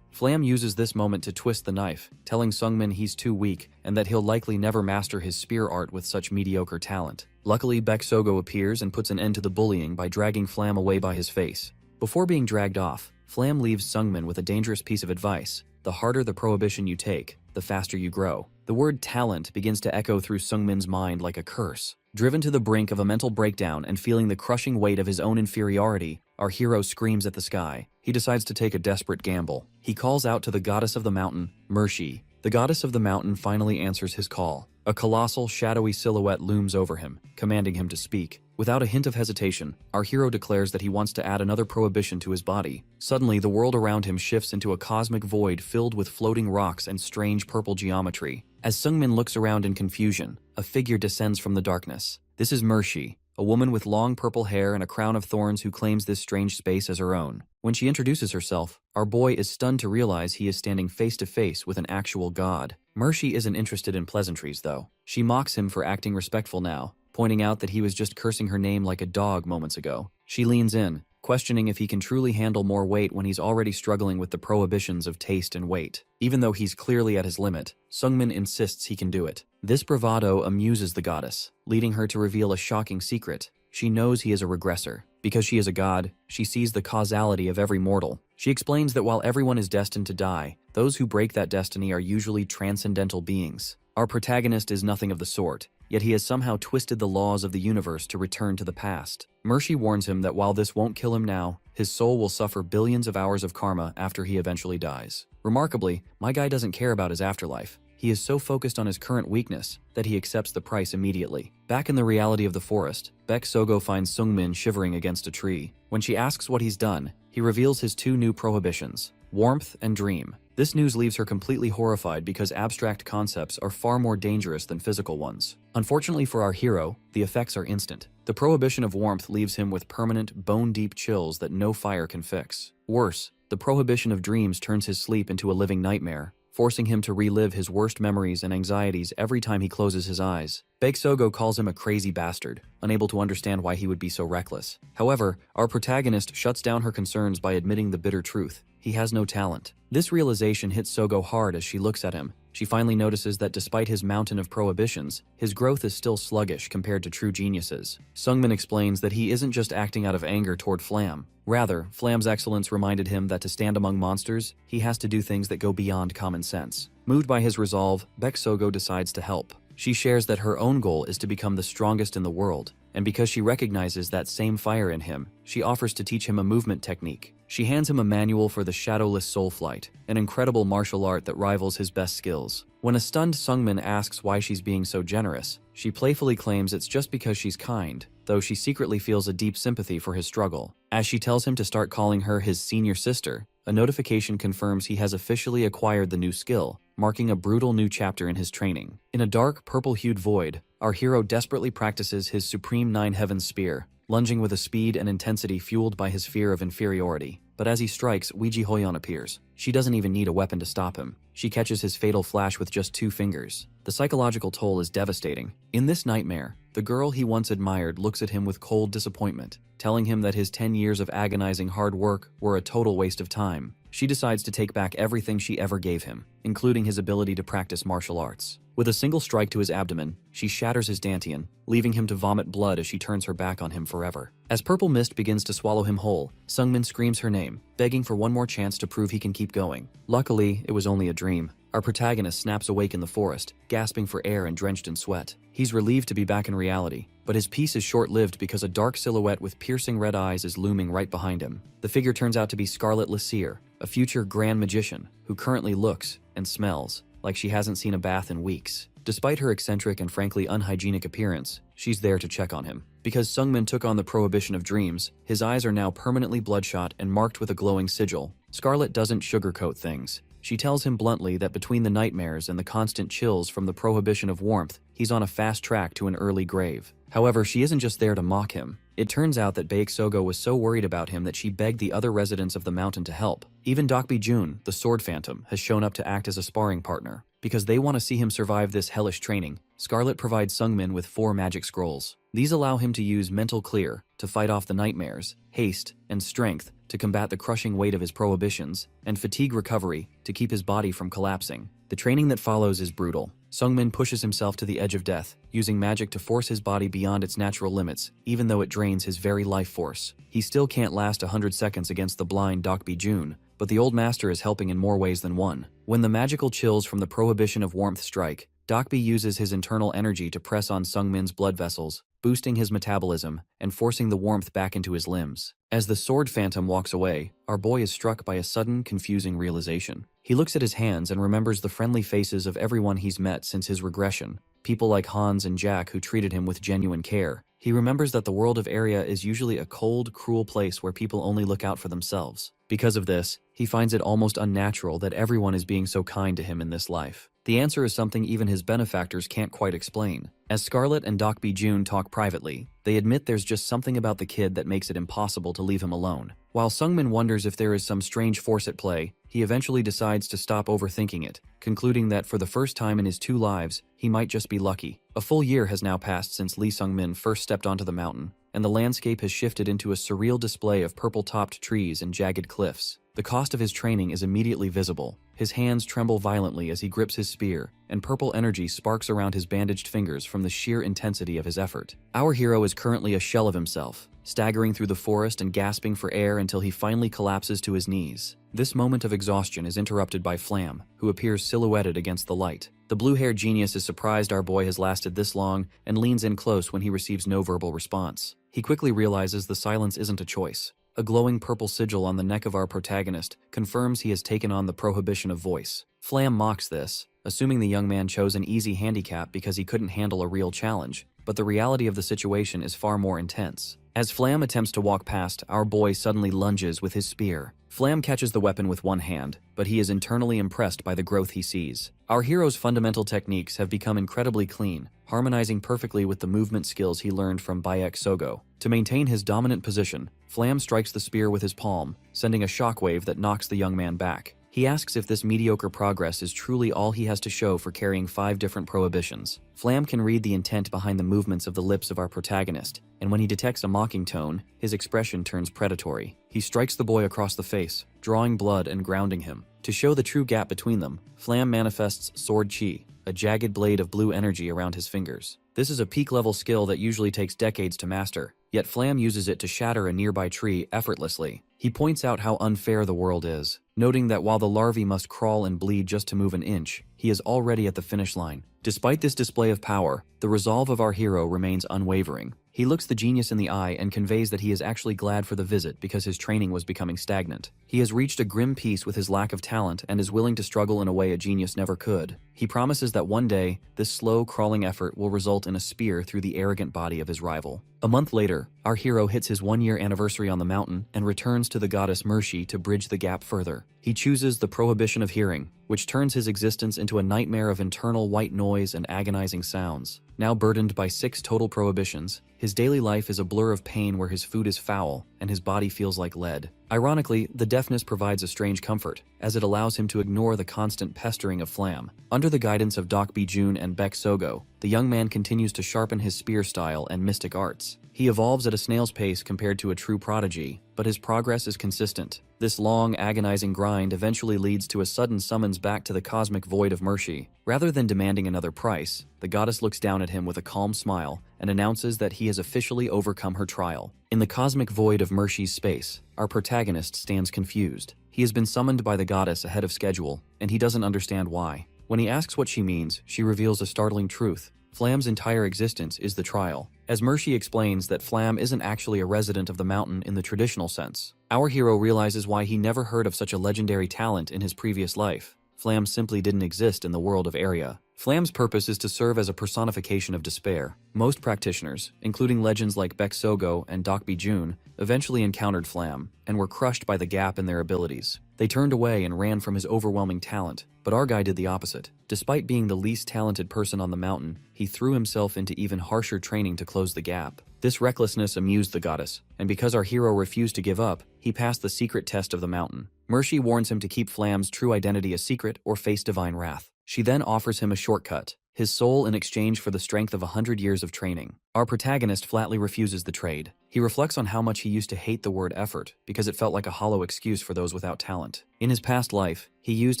Flam uses this moment to twist the knife, telling Sungmin he's too weak and that he'll likely never master his spear art with such mediocre talent. Luckily, Baek Sogo appears and puts an end to the bullying by dragging Flam away by his face. Before being dragged off, Flam leaves Sungmin with a dangerous piece of advice. The harder the prohibition you take, the faster you grow. The word talent begins to echo through Sungmin's mind like a curse. Driven to the brink of a mental breakdown and feeling the crushing weight of his own inferiority, our hero screams at the sky. He decides to take a desperate gamble. He calls out to the goddess of the mountain, Mershi. The goddess of the mountain finally answers his call. A colossal, shadowy silhouette looms over him, commanding him to speak. Without a hint of hesitation, our hero declares that he wants to add another prohibition to his body. Suddenly, the world around him shifts into a cosmic void filled with floating rocks and strange purple geometry. As Sungmin looks around in confusion, a figure descends from the darkness. This is Mershi, a woman with long purple hair and a crown of thorns who claims this strange space as her own. When she introduces herself, our boy is stunned to realize he is standing face to face with an actual god. Mershi isn't interested in pleasantries, though. She mocks him for acting respectful now, pointing out that he was just cursing her name like a dog moments ago. She leans in, questioning if he can truly handle more weight when he's already struggling with the prohibitions of taste and weight. Even though he's clearly at his limit, Sungmin insists he can do it. This bravado amuses the goddess, leading her to reveal a shocking secret. She knows he is a regressor. Because she is a god, she sees the causality of every mortal. She explains that while everyone is destined to die, those who break that destiny are usually transcendental beings. Our protagonist is nothing of the sort, yet he has somehow twisted the laws of the universe to return to the past. Mershi warns him that while this won't kill him now, his soul will suffer billions of hours of karma after he eventually dies. Remarkably, my guy doesn't care about his afterlife. He is so focused on his current weakness that he accepts the price immediately. Back in the reality of the forest, Baek Sogo finds Sungmin shivering against a tree. When she asks what he's done, he reveals his 2 new prohibitions: warmth and dream. This news leaves her completely horrified because abstract concepts are far more dangerous than physical ones. Unfortunately for our hero, the effects are instant. The prohibition of warmth leaves him with permanent, bone-deep chills that no fire can fix. Worse, the prohibition of dreams turns his sleep into a living nightmare, forcing him to relive his worst memories and anxieties every time he closes his eyes. Baek Sogo calls him a crazy bastard, unable to understand why he would be so reckless. However, our protagonist shuts down her concerns by admitting the bitter truth. He has no talent. This realization hits Sogo hard as she looks at him. She finally notices that despite his mountain of prohibitions, his growth is still sluggish compared to true geniuses. Sungmin explains that he isn't just acting out of anger toward Flam. Rather, Flam's excellence reminded him that to stand among monsters, he has to do things that go beyond common sense. Moved by his resolve, Baek Sogo decides to help. She shares that her own goal is to become the strongest in the world, and because she recognizes that same fire in him, she offers to teach him a movement technique. She hands him a manual for the shadowless soul flight, an incredible martial art that rivals his best skills. When a stunned Sungmin asks why she's being so generous, she playfully claims it's just because she's kind, though she secretly feels a deep sympathy for his struggle. As she tells him to start calling her his senior sister, a notification confirms he has officially acquired the new skill, marking a brutal new chapter in his training. In a dark, purple-hued void, our hero desperately practices his supreme Nine Heavens spear, lunging with a speed and intensity fueled by his fear of inferiority. But as he strikes, Weiji Hoyeon appears. She doesn't even need a weapon to stop him. She catches his fatal flash with just 2 fingers. The psychological toll is devastating. In this nightmare, the girl he once admired looks at him with cold disappointment, telling him that his 10 years of agonizing hard work were a total waste of time. She decides to take back everything she ever gave him, including his ability to practice martial arts. With a single strike to his abdomen, she shatters his dantian, leaving him to vomit blood as she turns her back on him forever. As purple mist begins to swallow him whole, Sungmin screams her name, begging for one more chance to prove he can keep going. Luckily, it was only a dream. Our protagonist snaps awake in the forest, gasping for air and drenched in sweat. He's relieved to be back in reality, but his peace is short-lived because a dark silhouette with piercing red eyes is looming right behind him. The figure turns out to be Scarlet Lyseer, a future grand magician who currently looks and smells like she hasn't seen a bath in weeks. Despite her eccentric and frankly unhygienic appearance, she's there to check on him. Because Sungmin took on the prohibition of dreams, his eyes are now permanently bloodshot and marked with a glowing sigil. Scarlet doesn't sugarcoat things. She tells him bluntly that between the nightmares and the constant chills from the prohibition of warmth, he's on a fast track to an early grave. However, she isn't just there to mock him. It turns out that Baeksogo was so worried about him that she begged the other residents of the mountain to help. Even Dokbi-jun, the sword phantom, has shown up to act as a sparring partner. Because they want to see him survive this hellish training, Scarlet provides Sungmin with 4 magic scrolls. These allow him to use Mental Clear to fight off the nightmares, Haste, and Strength to combat the crushing weight of his prohibitions, and Fatigue Recovery to keep his body from collapsing. The training that follows is brutal. Sungmin pushes himself to the edge of death, using magic to force his body beyond its natural limits, even though it drains his very life force. He still can't last 100 seconds against the blind Dokbi-jun, but the old master is helping in more ways than one. When the magical chills from the prohibition of warmth strike, Dokbi uses his internal energy to press on Sungmin's blood vessels, boosting his metabolism and forcing the warmth back into his limbs. As the sword phantom walks away, our boy is struck by a sudden, confusing realization. He looks at his hands and remembers the friendly faces of everyone he's met since his regression, people like Hans and Jack who treated him with genuine care. He remembers that the world of Area is usually a cold, cruel place where people only look out for themselves. Because of this, he finds it almost unnatural that everyone is being so kind to him in this life. The answer is something even his benefactors can't quite explain. As Scarlet and Dokbi-jun talk privately, they admit there's just something about the kid that makes it impossible to leave him alone. While Sungmin wonders if there is some strange force at play, he eventually decides to stop overthinking it, concluding that for the first time in his 2 lives, he might just be lucky. A full year has now passed since Lee Sungmin first stepped onto the mountain, and the landscape has shifted into a surreal display of purple-topped trees and jagged cliffs. The cost of his training is immediately visible. His hands tremble violently as he grips his spear, and purple energy sparks around his bandaged fingers from the sheer intensity of his effort. Our hero is currently a shell of himself, staggering through the forest and gasping for air until he finally collapses to his knees. This moment of exhaustion is interrupted by Flam, who appears silhouetted against the light. The blue-haired genius is surprised our boy has lasted this long and leans in close when he receives no verbal response. He quickly realizes the silence isn't a choice. A glowing purple sigil on the neck of our protagonist confirms he has taken on the prohibition of voice. Flam mocks this, assuming the young man chose an easy handicap because he couldn't handle a real challenge, but the reality of the situation is far more intense. As Flam attempts to walk past, our boy suddenly lunges with his spear. Flam catches the weapon with one hand, but he is internally impressed by the growth he sees. Our hero's fundamental techniques have become incredibly clean, harmonizing perfectly with the movement skills he learned from Baeksogo. To maintain his dominant position, Flam strikes the spear with his palm, sending a shockwave that knocks the young man back. He asks if this mediocre progress is truly all he has to show for carrying 5 different prohibitions. Flam can read the intent behind the movements of the lips of our protagonist, and when he detects a mocking tone, his expression turns predatory. He strikes the boy across the face, drawing blood and grounding him. To show the true gap between them, Flam manifests Sword Chi, a jagged blade of blue energy around his fingers. This is a peak-level skill that usually takes decades to master, yet Flam uses it to shatter a nearby tree effortlessly. He points out how unfair the world is, noting that while the larvae must crawl and bleed just to move an inch, he is already at the finish line. Despite this display of power, the resolve of our hero remains unwavering. He looks the genius in the eye and conveys that he is actually glad for the visit because his training was becoming stagnant. He has reached a grim peace with his lack of talent and is willing to struggle in a way a genius never could. He promises that one day, this slow, crawling effort will result in a spear through the arrogant body of his rival. A month later, our hero hits his 1-year anniversary on the mountain and returns to the goddess Mercy to bridge the gap further. He chooses the prohibition of hearing, which turns his existence into a nightmare of internal white noise and agonizing sounds. Now burdened by 6 total prohibitions, his daily life is a blur of pain where his food is foul and his body feels like lead. Ironically, the deafness provides a strange comfort, as it allows him to ignore the constant pestering of Flam. Under the guidance of Dokbi-jun and Baeksogo, the young man continues to sharpen his spear style and mystic arts. He evolves at a snail's pace compared to a true prodigy, but his progress is consistent. This long, agonizing grind eventually leads to a sudden summons back to the cosmic void of Mercy. Rather than demanding another price, the goddess looks down at him with a calm smile and announces that he has officially overcome her trial. In the cosmic void of Mercy's space, our protagonist stands confused. He has been summoned by the goddess ahead of schedule, and he doesn't understand why. When he asks what she means, she reveals a startling truth. Flam's entire existence is the trial. As Mercy explains that Flam isn't actually a resident of the mountain in the traditional sense, our hero realizes why he never heard of such a legendary talent in his previous life. Flam simply didn't exist in the world of Area. Flam's purpose is to serve as a personification of despair. Most practitioners, including legends like Baek Sogo and Dokbi Jun, eventually encountered Flam and were crushed by the gap in their abilities. They turned away and ran from his overwhelming talent, but our guy did the opposite. Despite being the least talented person on the mountain, he threw himself into even harsher training to close the gap. This recklessness amused the goddess, and because our hero refused to give up, he passed the secret test of the mountain. Mercy warns him to keep Flam's true identity a secret or face divine wrath. She then offers him a shortcut, his soul in exchange for the strength of 100 years of training. Our protagonist flatly refuses the trade. He reflects on how much he used to hate the word effort because it felt like a hollow excuse for those without talent. In his past life, he used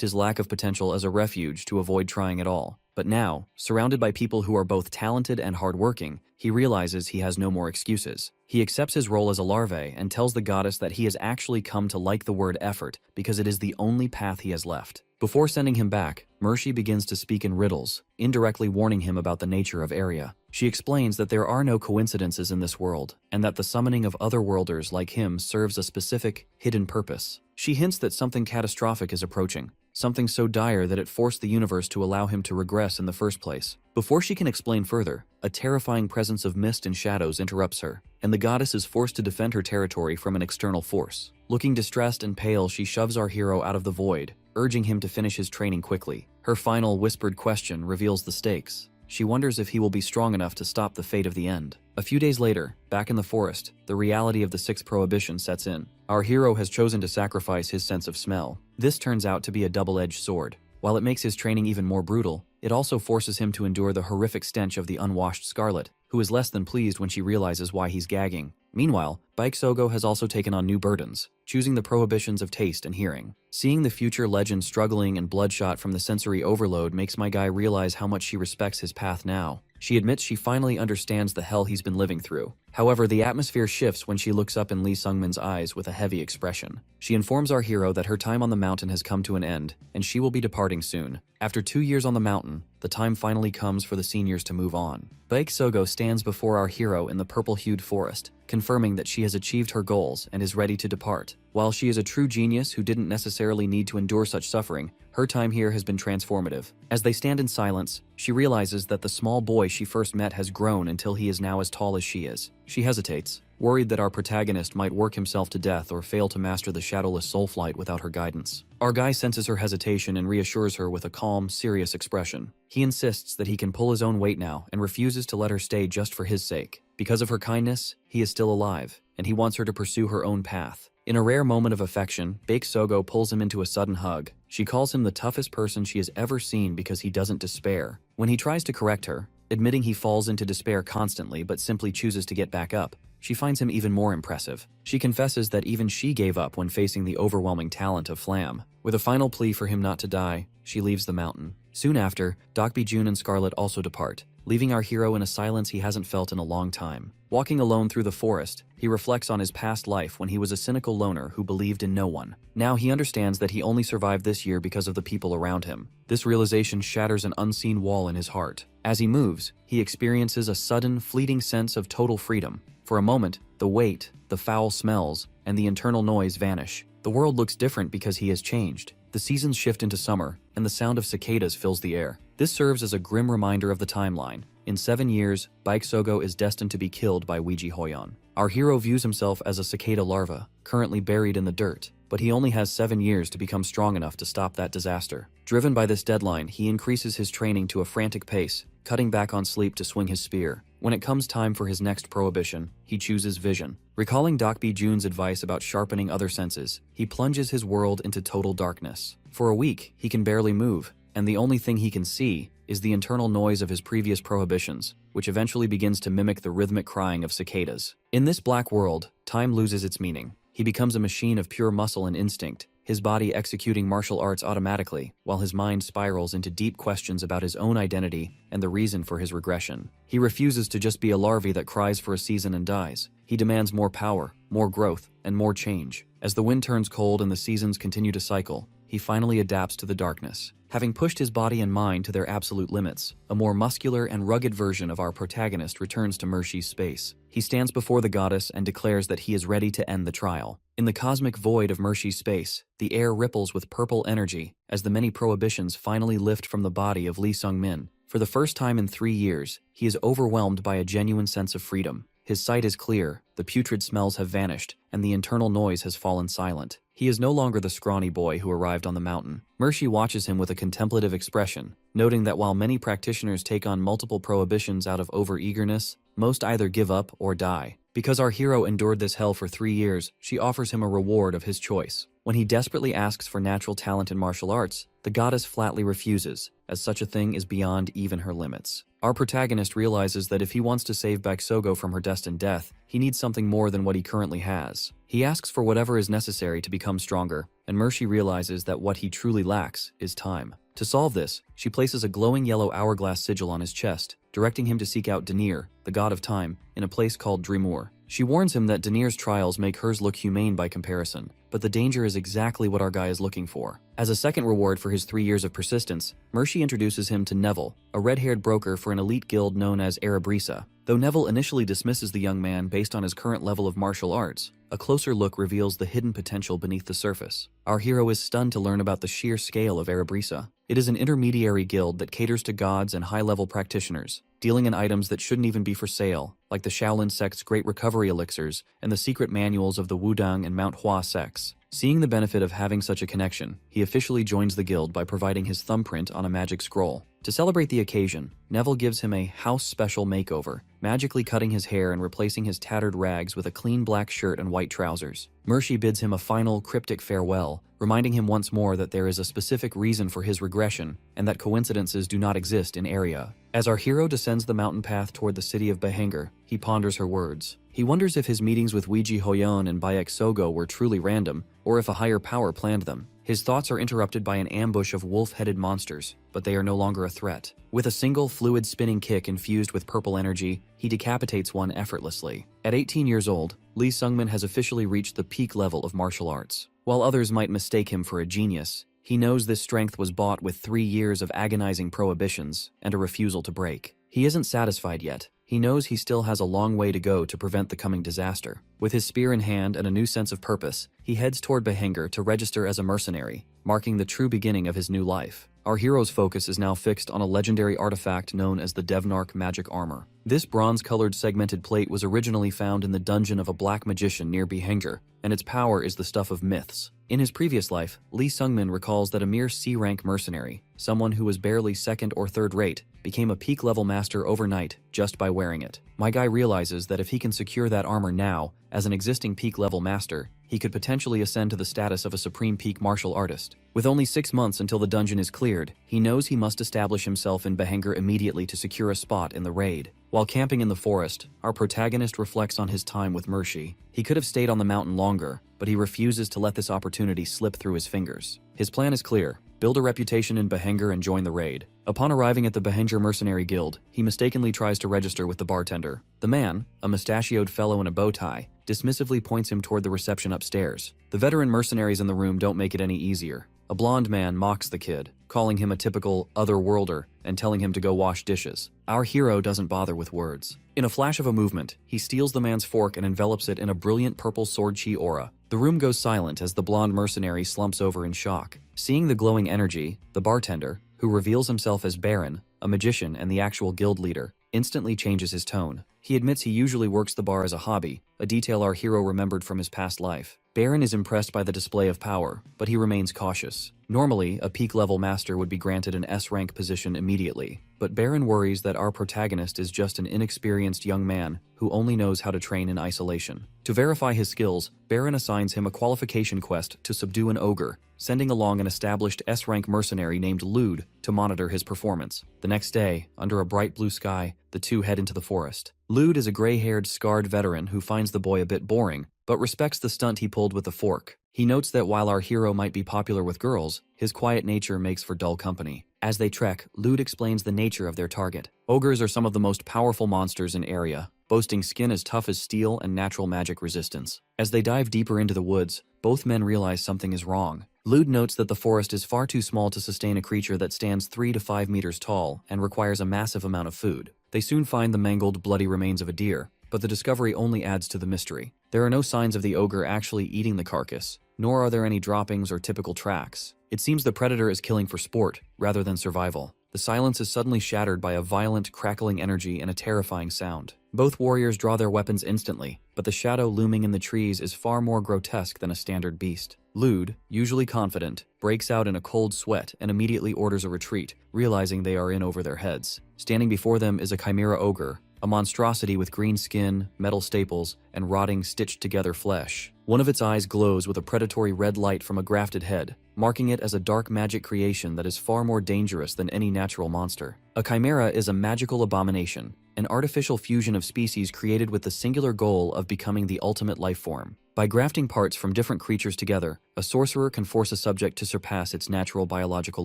his lack of potential as a refuge to avoid trying at all. But now, surrounded by people who are both talented and hardworking, he realizes he has no more excuses. He accepts his role as a larvae and tells the goddess that he has actually come to like the word effort because it is the only path he has left. Before sending him back, Mercy begins to speak in riddles, indirectly warning him about the nature of Area. She explains that there are no coincidences in this world, and that the summoning of otherworlders like him serves a specific, hidden purpose. She hints that something catastrophic is approaching, something so dire that it forced the universe to allow him to regress in the first place. Before she can explain further, a terrifying presence of mist and shadows interrupts her, and the goddess is forced to defend her territory from an external force. Looking distressed and pale, she shoves our hero out of the void, urging him to finish his training quickly. Her final whispered question reveals the stakes. She wonders if he will be strong enough to stop the fate of the end. A few days later, back in the forest, the reality of the sixth prohibition sets in. Our hero has chosen to sacrifice his sense of smell. This turns out to be a double-edged sword. While it makes his training even more brutal, it also forces him to endure the horrific stench of the unwashed Scarlet, who is less than pleased when she realizes why he's gagging. Meanwhile, Baek Sogo has also taken on new burdens, choosing the prohibitions of taste and hearing. Seeing the future legend struggling and bloodshot from the sensory overload makes my guy realize how much she respects his path now. She admits she finally understands the hell he's been living through. However, the atmosphere shifts when she looks up in Lee Sungmin's eyes with a heavy expression. She informs our hero that her time on the mountain has come to an end, and she will be departing soon. After 2 years on the mountain, the time finally comes for the seniors to move on. Baek Sogo stands before our hero in the purple-hued forest, confirming that she has achieved her goals and is ready to depart. While she is a true genius who didn't necessarily need to endure such suffering, her time here has been transformative. As they stand in silence, she realizes that the small boy she first met has grown until he is now as tall as she is. She hesitates, worried that our protagonist might work himself to death or fail to master the shadowless soul flight without her guidance. Our guy senses her hesitation and reassures her with a calm, serious expression. He insists that he can pull his own weight now and refuses to let her stay just for his sake. Because of her kindness, he is still alive, and he wants her to pursue her own path. In a rare moment of affection, Baek Sogo pulls him into a sudden hug. She calls him the toughest person she has ever seen because he doesn't despair. When he tries to correct her, admitting he falls into despair constantly but simply chooses to get back up, she finds him even more impressive. She confesses that even she gave up when facing the overwhelming talent of Flam. With a final plea for him not to die, she leaves the mountain. Soon after, Dokbi Jun and Scarlet also depart, leaving our hero in a silence he hasn't felt in a long time. Walking alone through the forest, he reflects on his past life when he was a cynical loner who believed in no one. Now he understands that he only survived this year because of the people around him. This realization shatters an unseen wall in his heart. As he moves, he experiences a sudden, fleeting sense of total freedom. For a moment, the weight, the foul smells, and the internal noise vanish. The world looks different because he has changed. The seasons shift into summer, and the sound of cicadas fills the air. This serves as a grim reminder of the timeline. In 7 years, Baek Sogo is destined to be killed by Ouiji Hoyon. Our hero views himself as a cicada larva, currently buried in the dirt, but he only has 7 years to become strong enough to stop that disaster. Driven by this deadline, he increases his training to a frantic pace, cutting back on sleep to swing his spear. When it comes time for his next prohibition, he chooses vision. Recalling Dokbi Jun's advice about sharpening other senses, he plunges his world into total darkness. For a week, he can barely move, and the only thing he can see is the internal noise of his previous prohibitions, which eventually begins to mimic the rhythmic crying of cicadas. In this black world, time loses its meaning. He becomes a machine of pure muscle and instinct, his body executing martial arts automatically, while his mind spirals into deep questions about his own identity and the reason for his regression. He refuses to just be a larvae that cries for a season and dies. He demands more power, more growth, and more change. As the wind turns cold and the seasons continue to cycle, he finally adapts to the darkness. Having pushed his body and mind to their absolute limits, a more muscular and rugged version of our protagonist returns to Mercy's space. He stands before the goddess and declares that he is ready to end the trial. In the cosmic void of Mershi's space, the air ripples with purple energy as the many prohibitions finally lift from the body of Lee Sung-min. For the first time in 3 years, he is overwhelmed by a genuine sense of freedom. His sight is clear, the putrid smells have vanished, and the internal noise has fallen silent. He is no longer the scrawny boy who arrived on the mountain. Mershi watches him with a contemplative expression, noting that while many practitioners take on multiple prohibitions out of overeagerness, most either give up or die. Because our hero endured this hell for 3 years, she offers him a reward of his choice. When he desperately asks for natural talent in martial arts, the goddess flatly refuses, as such a thing is beyond even her limits. Our protagonist realizes that if he wants to save Baksogo from her destined death, he needs something more than what he currently has. He asks for whatever is necessary to become stronger, and Mershi realizes that what he truly lacks is time. To solve this, she places a glowing yellow hourglass sigil on his chest, directing him to seek out Denir, the god of time, in a place called Dreamur. She warns him that Denir's trials make hers look humane by comparison, but the danger is exactly what our guy is looking for. As a second reward for his 3 years of persistence, Mershi introduces him to Neville, a red-haired broker for an elite guild known as Erebrisa. Though Neville initially dismisses the young man based on his current level of martial arts, a closer look reveals the hidden potential beneath the surface. Our hero is stunned to learn about the sheer scale of Erebrisa. It is an intermediary guild that caters to gods and high-level practitioners, dealing in items that shouldn't even be for sale, like the Shaolin sect's Great Recovery elixirs and the secret manuals of the Wudang and Manhwa sects. Seeing the benefit of having such a connection, he officially joins the guild by providing his thumbprint on a magic scroll. To celebrate the occasion, Neville gives him a house-special makeover, magically cutting his hair and replacing his tattered rags with a clean black shirt and white trousers. Mershi bids him a final, cryptic farewell, reminding him once more that there is a specific reason for his regression and that coincidences do not exist in Area. As our hero descends the mountain path toward the city of Bahanger, he ponders her words. He wonders if his meetings with Weiji Hoyon and Bayek Sogo were truly random, or if a higher power planned them. His thoughts are interrupted by an ambush of wolf-headed monsters, but they are no longer a threat. With a single fluid spinning kick infused with purple energy, he decapitates one effortlessly. At 18 years old, Lee Sung-min has officially reached the peak level of martial arts. While others might mistake him for a genius, he knows this strength was bought with 3 years of agonizing prohibitions and a refusal to break. He isn't satisfied yet. He knows he still has a long way to go to prevent the coming disaster. With his spear in hand and a new sense of purpose, he heads toward Bahanger to register as a mercenary, marking the true beginning of his new life. Our hero's focus is now fixed on a legendary artifact known as the Devnark Magic Armor. This bronze-colored segmented plate was originally found in the dungeon of a black magician near Bahanger, and its power is the stuff of myths. In his previous life, Lee Sung-min recalls that a mere C-rank mercenary, someone who was barely second or third rate, became a peak-level master overnight just by wearing it. My guy realizes that if he can secure that armor now, as an existing peak-level master, he could potentially ascend to the status of a supreme peak martial artist. With only 6 months until the dungeon is cleared, he knows he must establish himself in Bahanger immediately to secure a spot in the raid. While camping in the forest, our protagonist reflects on his time with Mershi. He could have stayed on the mountain longer, but he refuses to let this opportunity slip through his fingers. His plan is clear: build a reputation in Bahanger and join the raid. Upon arriving at the Bahanger Mercenary Guild, he mistakenly tries to register with the bartender. The man, a mustachioed fellow in a bow tie, dismissively points him toward the reception upstairs. The veteran mercenaries in the room don't make it any easier. A blonde man mocks the kid, calling him a typical otherworlder and telling him to go wash dishes. Our hero doesn't bother with words. In a flash of a movement, he steals the man's fork and envelops it in a brilliant purple sword chi aura. The room goes silent as the blonde mercenary slumps over in shock. Seeing the glowing energy, the bartender, who reveals himself as Baron, a magician and the actual guild leader, instantly changes his tone. He admits he usually works the bar as a hobby, a detail our hero remembered from his past life. Baron is impressed by the display of power, but he remains cautious. Normally, a peak-level master would be granted an S-rank position immediately, but Baron worries that our protagonist is just an inexperienced young man who only knows how to train in isolation. To verify his skills, Baron assigns him a qualification quest to subdue an ogre, sending along an established S-rank mercenary named Lude to monitor his performance. The next day, under a bright blue sky, the two head into the forest. Lude is a gray-haired, scarred veteran who finds the boy a bit boring, but respects the stunt he pulled with the fork. He notes that while our hero might be popular with girls, his quiet nature makes for dull company. As they trek, Lude explains the nature of their target. Ogres are some of the most powerful monsters in Area, boasting skin as tough as steel and natural magic resistance. As they dive deeper into the woods, both men realize something is wrong. Lude notes that the forest is far too small to sustain a creature that stands 3 to 5 meters tall and requires a massive amount of food. They soon find the mangled, bloody remains of a deer, but the discovery only adds to the mystery. There are no signs of the ogre actually eating the carcass, nor are there any droppings or typical tracks. It seems the predator is killing for sport, rather than survival. The silence is suddenly shattered by a violent, crackling energy and a terrifying sound. Both warriors draw their weapons instantly, but the shadow looming in the trees is far more grotesque than a standard beast. Lude, usually confident, breaks out in a cold sweat and immediately orders a retreat, realizing they are in over their heads. Standing before them is a chimera ogre, a monstrosity with green skin, metal staples, and rotting, stitched-together flesh. One of its eyes glows with a predatory red light from a grafted head, marking it as a dark magic creation that is far more dangerous than any natural monster. A chimera is a magical abomination, an artificial fusion of species created with the singular goal of becoming the ultimate life form. By grafting parts from different creatures together, a sorcerer can force a subject to surpass its natural biological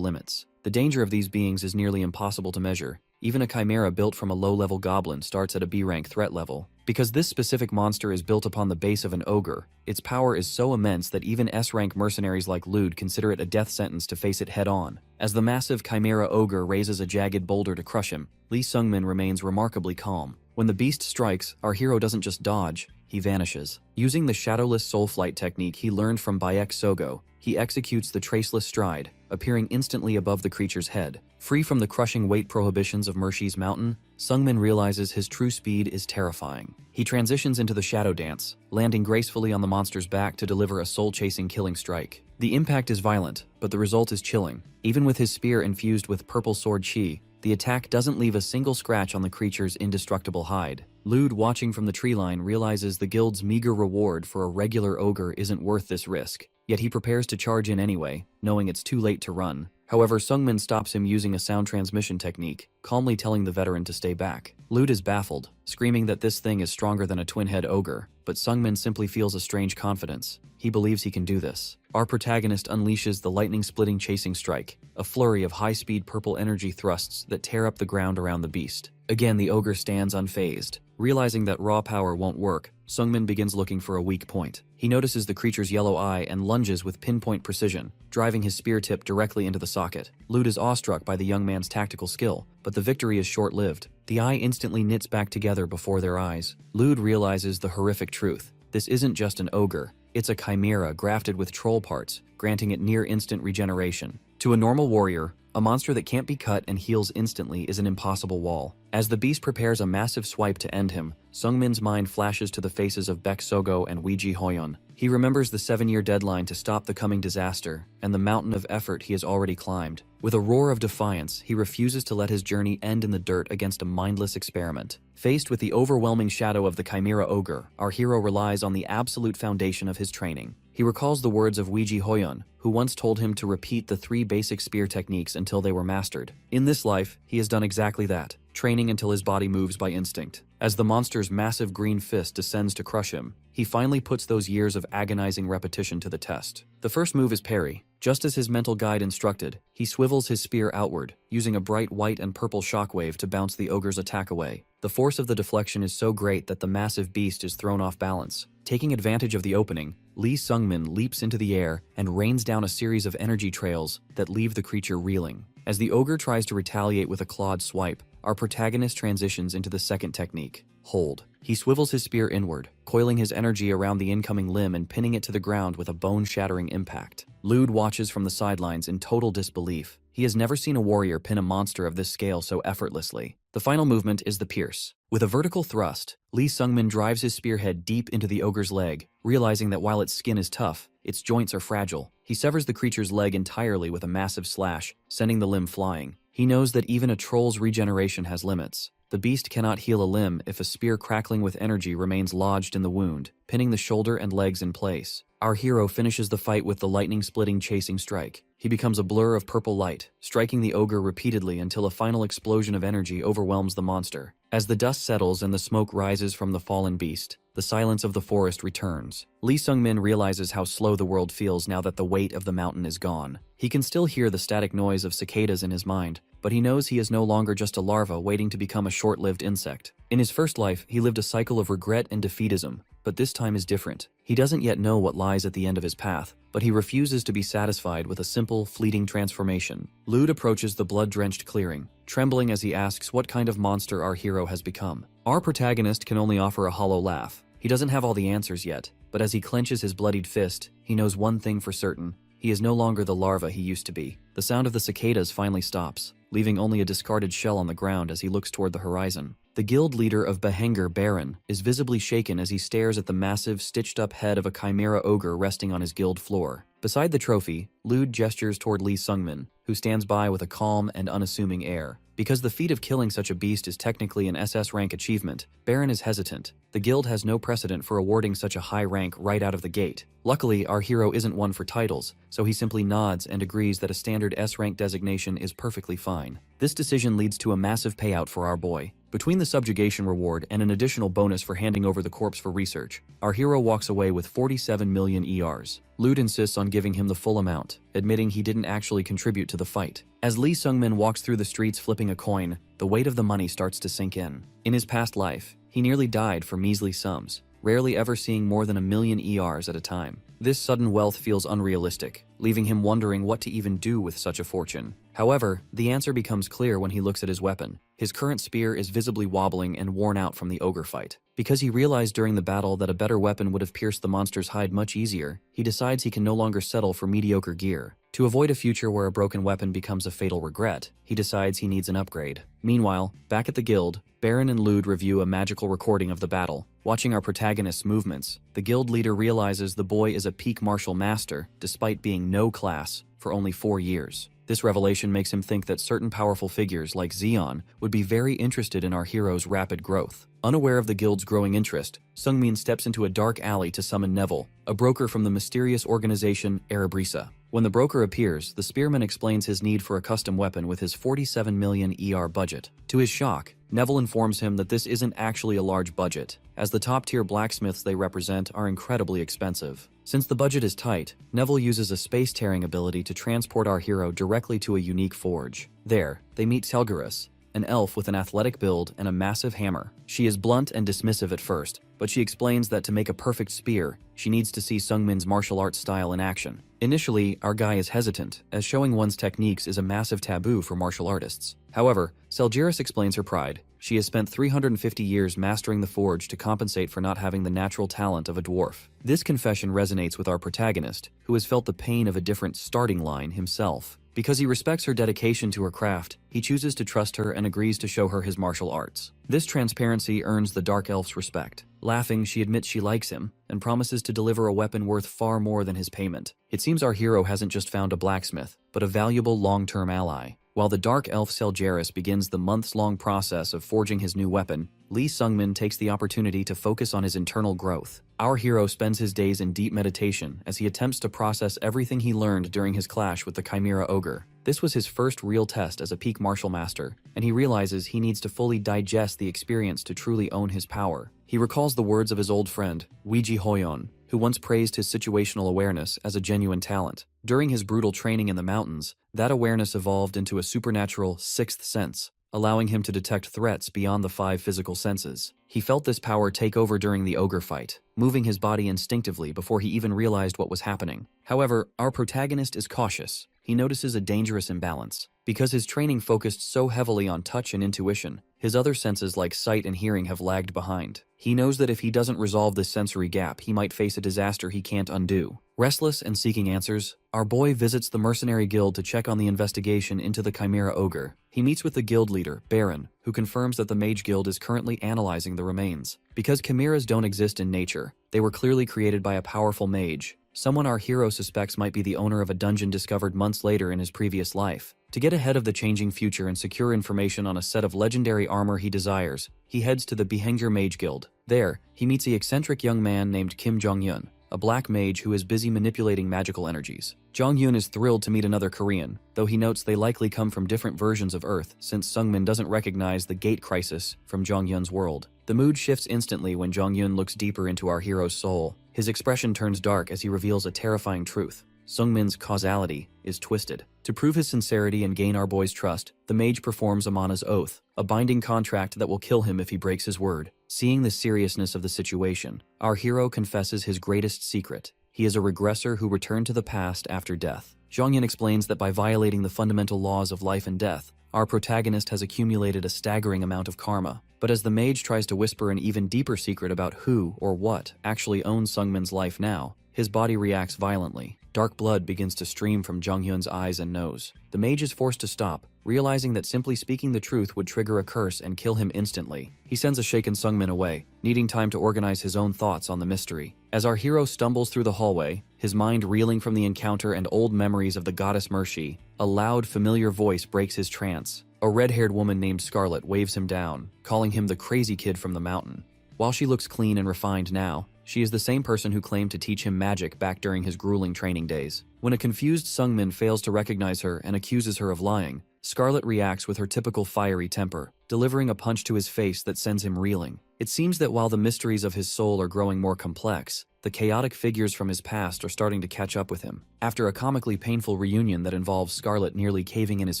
limits. The danger of these beings is nearly impossible to measure. Even a chimera built from a low-level goblin starts at a B-rank threat level. Because this specific monster is built upon the base of an ogre, its power is so immense that even S-rank mercenaries like Lude consider it a death sentence to face it head-on. As the massive chimera ogre raises a jagged boulder to crush him, Lee Sung-min remains remarkably calm. When the beast strikes, our hero doesn't just dodge, he vanishes. Using the shadowless soul flight technique he learned from Bayek Sogo, he executes the traceless stride, appearing instantly above the creature's head. Free from the crushing weight prohibitions of Mershi's mountain, Sung-min realizes his true speed is terrifying. He transitions into the shadow dance, landing gracefully on the monster's back to deliver a soul-chasing killing strike. The impact is violent, but the result is chilling. Even with his spear infused with purple sword chi, the attack doesn't leave a single scratch on the creature's indestructible hide. Lude, watching from the tree line, realizes the guild's meager reward for a regular ogre isn't worth this risk. Yet he prepares to charge in anyway, knowing it's too late to run. However, Sung-min stops him using a sound transmission technique, calmly telling the veteran to stay back. Lude is baffled, screaming that this thing is stronger than a twin-head ogre, but Sung-min simply feels a strange confidence. He believes he can do this. Our protagonist unleashes the lightning-splitting chasing strike, a flurry of high-speed purple energy thrusts that tear up the ground around the beast. Again, the ogre stands unfazed. Realizing that raw power won't work, Sung-min begins looking for a weak point. He notices the creature's yellow eye and lunges with pinpoint precision, driving his spear tip directly into the socket. Lude is awestruck by the young man's tactical skill, but the victory is short-lived. The eye instantly knits back together before their eyes. Lude realizes the horrific truth. This isn't just an ogre. It's a chimera grafted with troll parts, granting it near-instant regeneration. To a normal warrior, a monster that can't be cut and heals instantly is an impossible wall. As the beast prepares a massive swipe to end him, Sung-min's mind flashes to the faces of Baek Sogo and Weiji Hoyeon. He remembers the 7-year deadline to stop the coming disaster, and the mountain of effort he has already climbed. With a roar of defiance, he refuses to let his journey end in the dirt against a mindless experiment. Faced with the overwhelming shadow of the chimera ogre, our hero relies on the absolute foundation of his training. He recalls the words of Weiji Hoyeon, who once told him to repeat the 3 basic spear techniques until they were mastered. In this life, he has done exactly that, training until his body moves by instinct. As the monster's massive green fist descends to crush him, he finally puts those years of agonizing repetition to the test. The first move is parry. Just as his mental guide instructed, he swivels his spear outward, using a bright white and purple shockwave to bounce the ogre's attack away. The force of the deflection is so great that the massive beast is thrown off balance. Taking advantage of the opening, Lee Sung-min leaps into the air and rains down a series of energy trails that leave the creature reeling. As the ogre tries to retaliate with a clawed swipe, our protagonist transitions into the second technique, hold. He swivels his spear inward, coiling his energy around the incoming limb and pinning it to the ground with a bone-shattering impact. Lude watches from the sidelines in total disbelief. He has never seen a warrior pin a monster of this scale so effortlessly. The final movement is the pierce. With a vertical thrust, Lee Sung-min drives his spearhead deep into the ogre's leg, realizing that while its skin is tough, its joints are fragile. He severs the creature's leg entirely with a massive slash, sending the limb flying. He knows that even a troll's regeneration has limits. The beast cannot heal a limb if a spear crackling with energy remains lodged in the wound, pinning the shoulder and legs in place. Our hero finishes the fight with the lightning-splitting chasing strike. He becomes a blur of purple light, striking the ogre repeatedly until a final explosion of energy overwhelms the monster. As the dust settles and the smoke rises from the fallen beast, the silence of the forest returns. Lee Sung-min realizes how slow the world feels now that the weight of the mountain is gone. He can still hear the static noise of cicadas in his mind, but he knows he is no longer just a larva waiting to become a short-lived insect. In his first life, he lived a cycle of regret and defeatism, but this time is different. He doesn't yet know what lies at the end of his path, but he refuses to be satisfied with a simple, fleeting transformation. Lude approaches the blood-drenched clearing, trembling as he asks what kind of monster our hero has become. Our protagonist can only offer a hollow laugh. He doesn't have all the answers yet, but as he clenches his bloodied fist, he knows one thing for certain. He is no longer the larva he used to be. The sound of the cicadas finally stops, leaving only a discarded shell on the ground as he looks toward the horizon. The guild leader of Behenger, Baron, is visibly shaken as he stares at the massive, stitched-up head of a chimera ogre resting on his guild floor. Beside the trophy, Lude gestures toward Lee Sungmin, who stands by with a calm and unassuming air. Because the feat of killing such a beast is technically an SS rank achievement, Baron is hesitant. The guild has no precedent for awarding such a high rank right out of the gate. Luckily, our hero isn't one for titles, so he simply nods and agrees that a standard S-rank designation is perfectly fine. This decision leads to a massive payout for our boy. Between the subjugation reward and an additional bonus for handing over the corpse for research, our hero walks away with 47 million ERs. Lude insists on giving him the full amount, admitting he didn't actually contribute to the fight. As Lee Sungmin walks through the streets flipping a coin, the weight of the money starts to sink in. In his past life, he nearly died for measly sums, rarely ever seeing more than 1 million ERs at a time. This sudden wealth feels unrealistic, leaving him wondering what to even do with such a fortune. However, the answer becomes clear when he looks at his weapon. His current spear is visibly wobbling and worn out from the ogre fight. Because he realized during the battle that a better weapon would have pierced the monster's hide much easier, he decides he can no longer settle for mediocre gear. To avoid a future where a broken weapon becomes a fatal regret, he decides he needs an upgrade. Meanwhile, back at the guild, Baron and Lude review a magical recording of the battle. Watching our protagonist's movements, the guild leader realizes the boy is a peak martial master, despite being no class for only 4 years. This revelation makes him think that certain powerful figures like Zeon would be very interested in our hero's rapid growth. Unaware of the guild's growing interest, Sungmin steps into a dark alley to summon Neville, a broker from the mysterious organization Erebrisa. When the broker appears, the spearman explains his need for a custom weapon with his 47 million ER budget. To his shock, Neville informs him that this isn't actually a large budget, as the top-tier blacksmiths they represent are incredibly expensive. Since the budget is tight, Neville uses a space-tearing ability to transport our hero directly to a unique forge. There, they meet Telgarus, an elf with an athletic build and a massive hammer. She is blunt and dismissive at first, but she explains that to make a perfect spear, she needs to see Sungmin's martial arts style in action. Initially, our guy is hesitant, as showing one's techniques is a massive taboo for martial artists. However, Selgiris explains her pride. She has spent 350 years mastering the forge to compensate for not having the natural talent of a dwarf. This confession resonates with our protagonist, who has felt the pain of a different starting line himself. Because he respects her dedication to her craft, he chooses to trust her and agrees to show her his martial arts. This transparency earns the Dark Elf's respect. Laughing, she admits she likes him, and promises to deliver a weapon worth far more than his payment. It seems our hero hasn't just found a blacksmith, but a valuable long-term ally. While the Dark Elf Selgeris begins the months-long process of forging his new weapon, Lee Sungmin takes the opportunity to focus on his internal growth. Our hero spends his days in deep meditation as he attempts to process everything he learned during his clash with the Chimera Ogre. This was his first real test as a peak martial master, and he realizes he needs to fully digest the experience to truly own his power. He recalls the words of his old friend, Weiji Hoyon, who once praised his situational awareness as a genuine talent. During his brutal training in the mountains, that awareness evolved into a supernatural sixth sense, allowing him to detect threats beyond the 5 physical senses. He felt this power take over during the ogre fight, moving his body instinctively before he even realized what was happening. However, our protagonist is cautious. He notices a dangerous imbalance. Because his training focused so heavily on touch and intuition, his other senses like sight and hearing have lagged behind. He knows that if he doesn't resolve this sensory gap, he might face a disaster he can't undo. Restless and seeking answers, our boy visits the mercenary guild to check on the investigation into the Chimera Ogre. He meets with the guild leader, Baron, who confirms that the Mage Guild is currently analyzing the remains. Because chimeras don't exist in nature, they were clearly created by a powerful mage, someone our hero suspects might be the owner of a dungeon discovered months later in his previous life. To get ahead of the changing future and secure information on a set of legendary armor he desires, he heads to the Behenger Mage Guild. There, he meets the eccentric young man named Kim Jong-yun, a black mage who is busy manipulating magical energies. Jong-yun is thrilled to meet another Korean, though he notes they likely come from different versions of Earth since Sungmin doesn't recognize the gate crisis from Jong-yun's world. The mood shifts instantly when Jong-yun looks deeper into our hero's soul. His expression turns dark as he reveals a terrifying truth. Sungmin's causality is twisted. To prove his sincerity and gain our boy's trust, the mage performs Amana's oath, a binding contract that will kill him if he breaks his word. Seeing the seriousness of the situation, our hero confesses his greatest secret. He is a regressor who returned to the past after death. Zhongyun explains that by violating the fundamental laws of life and death, our protagonist has accumulated a staggering amount of karma. But as the mage tries to whisper an even deeper secret about who or what actually owns Sungmin's life now, his body reacts violently. Dark blood begins to stream from Jonghyun's eyes and nose. The mage is forced to stop, realizing that simply speaking the truth would trigger a curse and kill him instantly. He sends a shaken Sungmin away, needing time to organize his own thoughts on the mystery. As our hero stumbles through the hallway, his mind reeling from the encounter and old memories of the goddess Mercy, a loud, familiar voice breaks his trance. A red-haired woman named Scarlet waves him down, calling him the crazy kid from the mountain. While she looks clean and refined now, she is the same person who claimed to teach him magic back during his grueling training days. When a confused Sungmin fails to recognize her and accuses her of lying, Scarlet reacts with her typical fiery temper, delivering a punch to his face that sends him reeling. It seems that while the mysteries of his soul are growing more complex, the chaotic figures from his past are starting to catch up with him. After a comically painful reunion that involves Scarlet nearly caving in his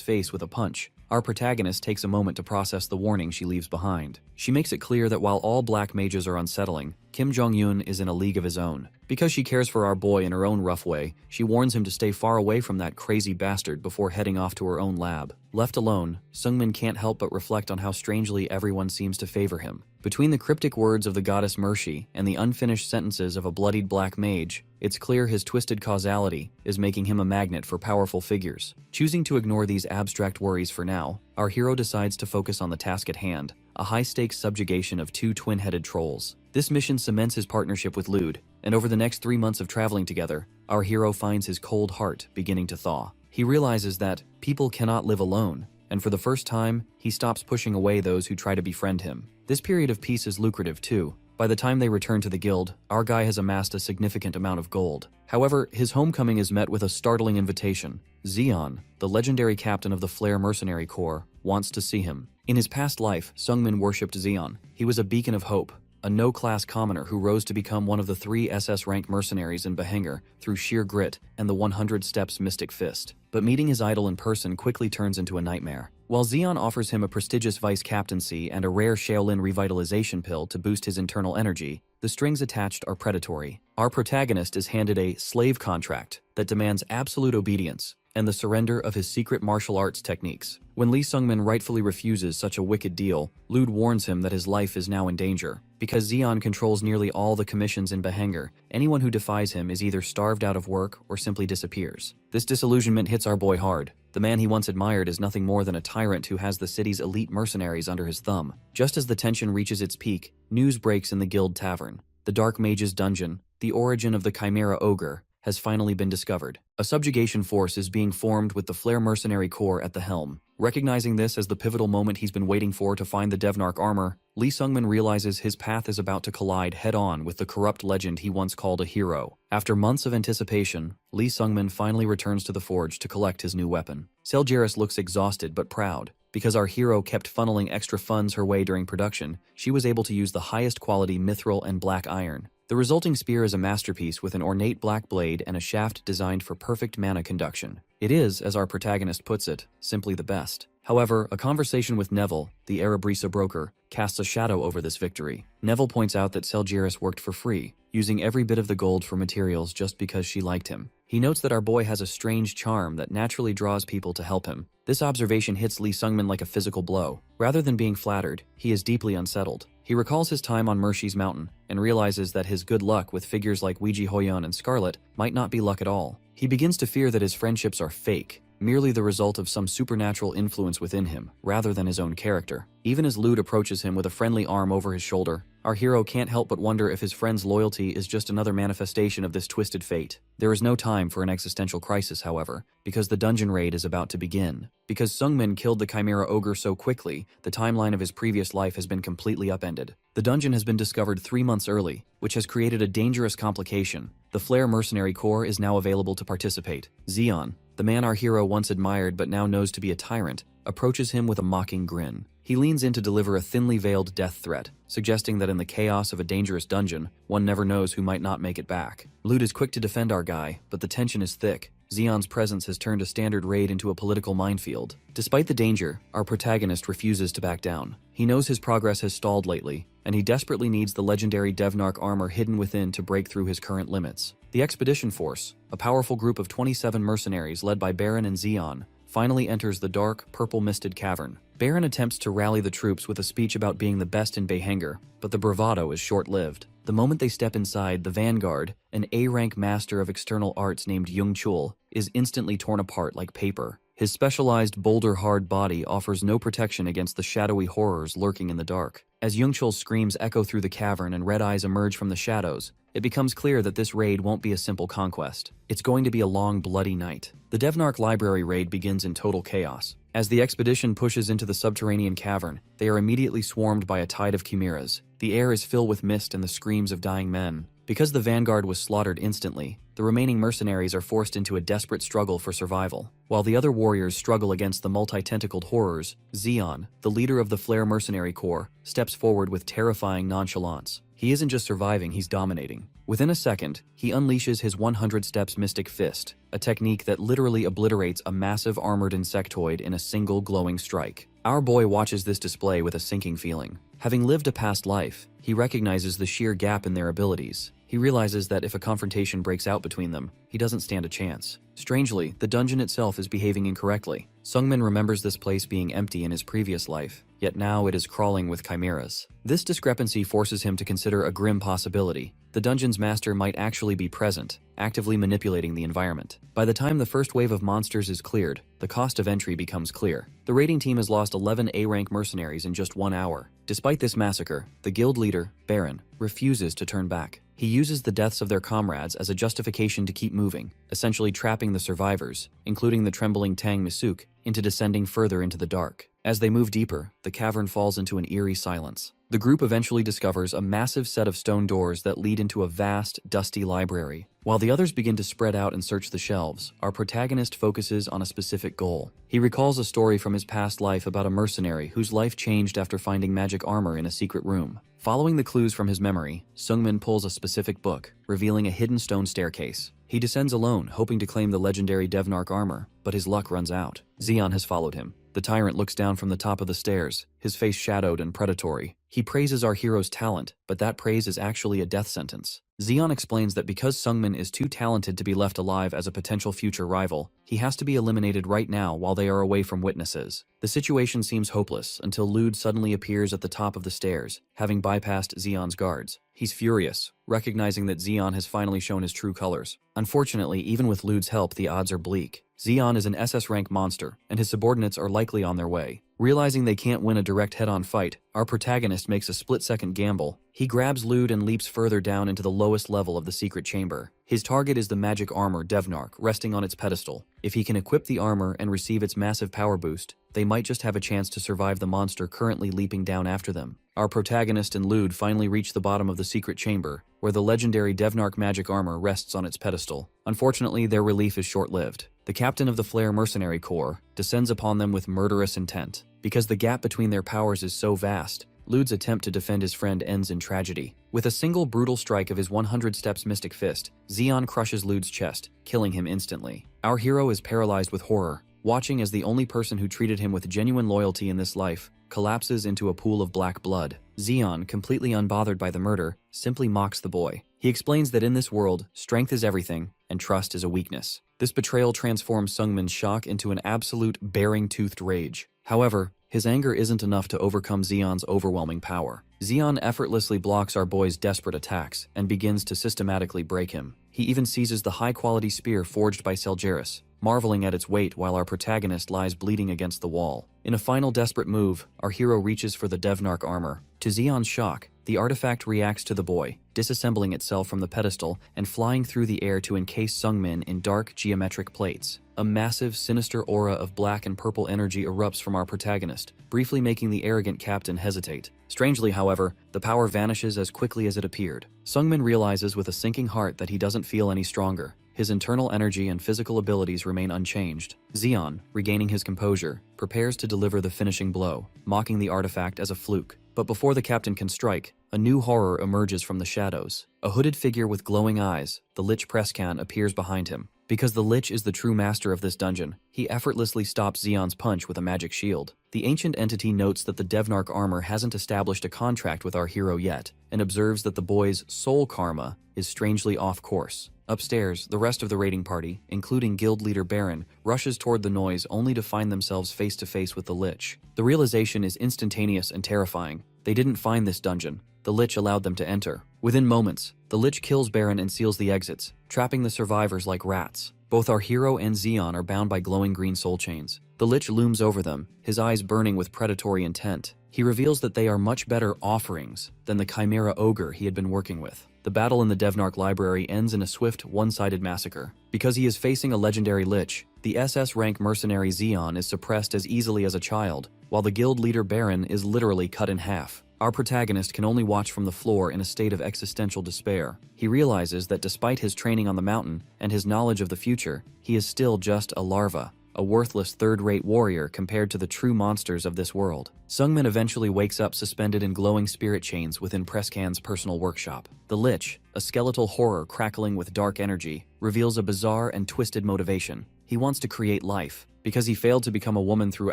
face with a punch, our protagonist takes a moment to process the warning she leaves behind. She makes it clear that while all black mages are unsettling, Kim Jong-un is in a league of his own. Because she cares for our boy in her own rough way, she warns him to stay far away from that crazy bastard before heading off to her own lab. Left alone, Sungmin can't help but reflect on how strangely everyone seems to favor him. Between the cryptic words of the goddess Mercy and the unfinished sentences of a bloodied black mage, it's clear his twisted causality is making him a magnet for powerful figures. Choosing to ignore these abstract worries for now, our hero decides to focus on the task at hand, a high-stakes subjugation of two twin-headed trolls. This mission cements his partnership with Lude, and over the next 3 months of traveling together, our hero finds his cold heart beginning to thaw. He realizes that people cannot live alone, and for the first time, he stops pushing away those who try to befriend him. This period of peace is lucrative too. By the time they return to the guild, our guy has amassed a significant amount of gold. However, his homecoming is met with a startling invitation. Zeon, the legendary captain of the Flare Mercenary Corps, wants to see him. In his past life, Sungmin worshipped Zeon. He was a beacon of hope, a no-class commoner who rose to become one of the 3 SS-rank mercenaries in Bahanger through sheer grit and the 100 Steps Mystic Fist. But meeting his idol in person quickly turns into a nightmare. While Zeon offers him a prestigious vice captaincy and a rare Shaolin revitalization pill to boost his internal energy, the strings attached are predatory. Our protagonist is handed a slave contract that demands absolute obedience and the surrender of his secret martial arts techniques. When Lee Sungmin rightfully refuses such a wicked deal, Lude warns him that his life is now in danger. Because Zeon controls nearly all the commissions in Bahanger, anyone who defies him is either starved out of work or simply disappears. This disillusionment hits our boy hard. The man he once admired is nothing more than a tyrant who has the city's elite mercenaries under his thumb. Just as the tension reaches its peak, news breaks in the guild tavern. The Dark Mage's dungeon, the origin of the Chimera Ogre, has finally been discovered. A subjugation force is being formed with the Flare Mercenary Corps at the helm. Recognizing this as the pivotal moment he's been waiting for to find the Devnarch armor, Lee Sungmin realizes his path is about to collide head-on with the corrupt legend he once called a hero. After months of anticipation, Lee Sungmin finally returns to the forge to collect his new weapon. Seljaris looks exhausted but proud. Because our hero kept funneling extra funds her way during production, she was able to use the highest quality mithril and black iron. The resulting spear is a masterpiece with an ornate black blade and a shaft designed for perfect mana conduction. It is, as our protagonist puts it, simply the best. However, a conversation with Neville, the Arabrisa broker, casts a shadow over this victory. Neville points out that Seljaris worked for free, using every bit of the gold for materials just because she liked him. He notes that our boy has a strange charm that naturally draws people to help him. This observation hits Lee Sungmin like a physical blow. Rather than being flattered, he is deeply unsettled. He recalls his time on Mercy's Mountain and realizes that his good luck with figures like Weiji Hoyon and Scarlet might not be luck at all. He begins to fear that his friendships are fake, merely the result of some supernatural influence within him, rather than his own character. Even as Lude approaches him with a friendly arm over his shoulder, our hero can't help but wonder if his friend's loyalty is just another manifestation of this twisted fate. There is no time for an existential crisis, however, because the dungeon raid is about to begin. Because Sungmin killed the Chimera Ogre so quickly, the timeline of his previous life has been completely upended. The dungeon has been discovered 3 months early, which has created a dangerous complication. The Flare Mercenary Corps is now available to participate. Zeon, the man our hero once admired but now knows to be a tyrant, approaches him with a mocking grin. He leans in to deliver a thinly veiled death threat, suggesting that in the chaos of a dangerous dungeon, one never knows who might not make it back. Lude is quick to defend our guy, but the tension is thick. Zeon's presence has turned a standard raid into a political minefield. Despite the danger, our protagonist refuses to back down. He knows his progress has stalled lately, and he desperately needs the legendary Devnarch armor hidden within to break through his current limits. The Expedition Force, a powerful group of 27 mercenaries led by Baron and Zeon, finally enters the dark, purple-misted cavern. Baron attempts to rally the troops with a speech about being the best in Behanger, but the bravado is short-lived. The moment they step inside, the Vanguard, an A-rank master of external arts named Jung Chul, is instantly torn apart like paper. His specialized boulder-hard body offers no protection against the shadowy horrors lurking in the dark. As Jung Chul's screams echo through the cavern and red eyes emerge from the shadows, it becomes clear that this raid won't be a simple conquest. It's going to be a long, bloody night. The Devnark Library raid begins in total chaos. As the expedition pushes into the subterranean cavern, they are immediately swarmed by a tide of chimeras. The air is filled with mist and the screams of dying men. Because the Vanguard was slaughtered instantly, the remaining mercenaries are forced into a desperate struggle for survival. While the other warriors struggle against the multi-tentacled horrors, Zeon, the leader of the Flare Mercenary Corps, steps forward with terrifying nonchalance. He isn't just surviving, he's dominating. Within a second, he unleashes his 100 Steps Mystic Fist, a technique that literally obliterates a massive armored insectoid in a single glowing strike. Our boy watches this display with a sinking feeling. Having lived a past life, he recognizes the sheer gap in their abilities. He realizes that if a confrontation breaks out between them, he doesn't stand a chance. Strangely, the dungeon itself is behaving incorrectly. Sungmin remembers this place being empty in his previous life, yet now it is crawling with chimeras. This discrepancy forces him to consider a grim possibility. The dungeon's master might actually be present, actively manipulating the environment. By the time the first wave of monsters is cleared, the cost of entry becomes clear. The raiding team has lost 11 A-rank mercenaries in just 1 hour. Despite this massacre, the guild leader, Baron, refuses to turn back. He uses the deaths of their comrades as a justification to keep moving, essentially trapping the survivors, including the trembling Tang Misuk, into descending further into the dark. As they move deeper, the cavern falls into an eerie silence. The group eventually discovers a massive set of stone doors that lead into a vast, dusty library. While the others begin to spread out and search the shelves, our protagonist focuses on a specific goal. He recalls a story from his past life about a mercenary whose life changed after finding magic armor in a secret room. Following the clues from his memory, Sungmin pulls a specific book, revealing a hidden stone staircase. He descends alone, hoping to claim the legendary Devnark armor, but his luck runs out. Zeon has followed him. The tyrant looks down from the top of the stairs, his face shadowed and predatory. He praises our hero's talent, but that praise is actually a death sentence. Zeon explains that because Sungmin is too talented to be left alive as a potential future rival, he has to be eliminated right now while they are away from witnesses. The situation seems hopeless until Lude suddenly appears at the top of the stairs, having bypassed Zeon's guards. He's furious, recognizing that Zeon has finally shown his true colors. Unfortunately, even with Lude's help, the odds are bleak. Zeon is an SS rank monster, and his subordinates are likely on their way. Realizing they can't win a direct head-on fight, our protagonist makes a split-second gamble. He grabs Lude and leaps further down into the lowest level of the secret chamber. His target is the magic armor Devnark, resting on its pedestal. If he can equip the armor and receive its massive power boost, they might just have a chance to survive the monster currently leaping down after them. Our protagonist and Lude finally reach the bottom of the secret chamber, where the legendary Devnark magic armor rests on its pedestal. Unfortunately, their relief is short-lived. The captain of the Flare Mercenary Corps descends upon them with murderous intent. Because the gap between their powers is so vast, Lude's attempt to defend his friend ends in tragedy. With a single brutal strike of his 100 Steps Mystic Fist, Zeon crushes Lude's chest, killing him instantly. Our hero is paralyzed with horror, watching as the only person who treated him with genuine loyalty in this life collapses into a pool of black blood. Zeon, completely unbothered by the murder, simply mocks the boy. He explains that in this world, strength is everything, and trust is a weakness. This betrayal transforms Sungmin's shock into an absolute baring-toothed rage. However, his anger isn't enough to overcome Zeon's overwhelming power. Zeon effortlessly blocks our boy's desperate attacks and begins to systematically break him. He even seizes the high-quality spear forged by Selgeris, marveling at its weight while our protagonist lies bleeding against the wall. In a final desperate move, our hero reaches for the Devnark armor. To Zeon's shock, the artifact reacts to the boy, disassembling itself from the pedestal and flying through the air to encase Sungmin in dark geometric plates. A massive, sinister aura of black and purple energy erupts from our protagonist, briefly making the arrogant captain hesitate. Strangely, however, the power vanishes as quickly as it appeared. Sungmin realizes with a sinking heart that he doesn't feel any stronger. His internal energy and physical abilities remain unchanged. Zeon, regaining his composure, prepares to deliver the finishing blow, mocking the artifact as a fluke. But before the captain can strike, a new horror emerges from the shadows. A hooded figure with glowing eyes, the Lich Presscan, appears behind him. Because the Lich is the true master of this dungeon, he effortlessly stops Zeon's punch with a magic shield. The ancient entity notes that the Devnarch armor hasn't established a contract with our hero yet, and observes that the boy's soul karma is strangely off course. Upstairs, the rest of the raiding party, including guild leader Baron, rushes toward the noise only to find themselves face to face with the Lich. The realization is instantaneous and terrifying. They didn't find this dungeon. The Lich allowed them to enter. Within moments, the Lich kills Baron and seals the exits, trapping the survivors like rats. Both our hero and Zeon are bound by glowing green soul chains. The Lich looms over them, his eyes burning with predatory intent. He reveals that they are much better offerings than the Chimera Ogre he had been working with. The battle in the Devnarch library ends in a swift, one-sided massacre. Because he is facing a legendary Lich, the SS rank mercenary Zeon is suppressed as easily as a child, while the guild leader Baron is literally cut in half. Our protagonist can only watch from the floor in a state of existential despair. He realizes that despite his training on the mountain and his knowledge of the future, he is still just a larva, a worthless third-rate warrior compared to the true monsters of this world. Sungmin eventually wakes up suspended in glowing spirit chains within Prescan's personal workshop. The Lich, a skeletal horror crackling with dark energy, reveals a bizarre and twisted motivation. He wants to create life. Because he failed to become a woman through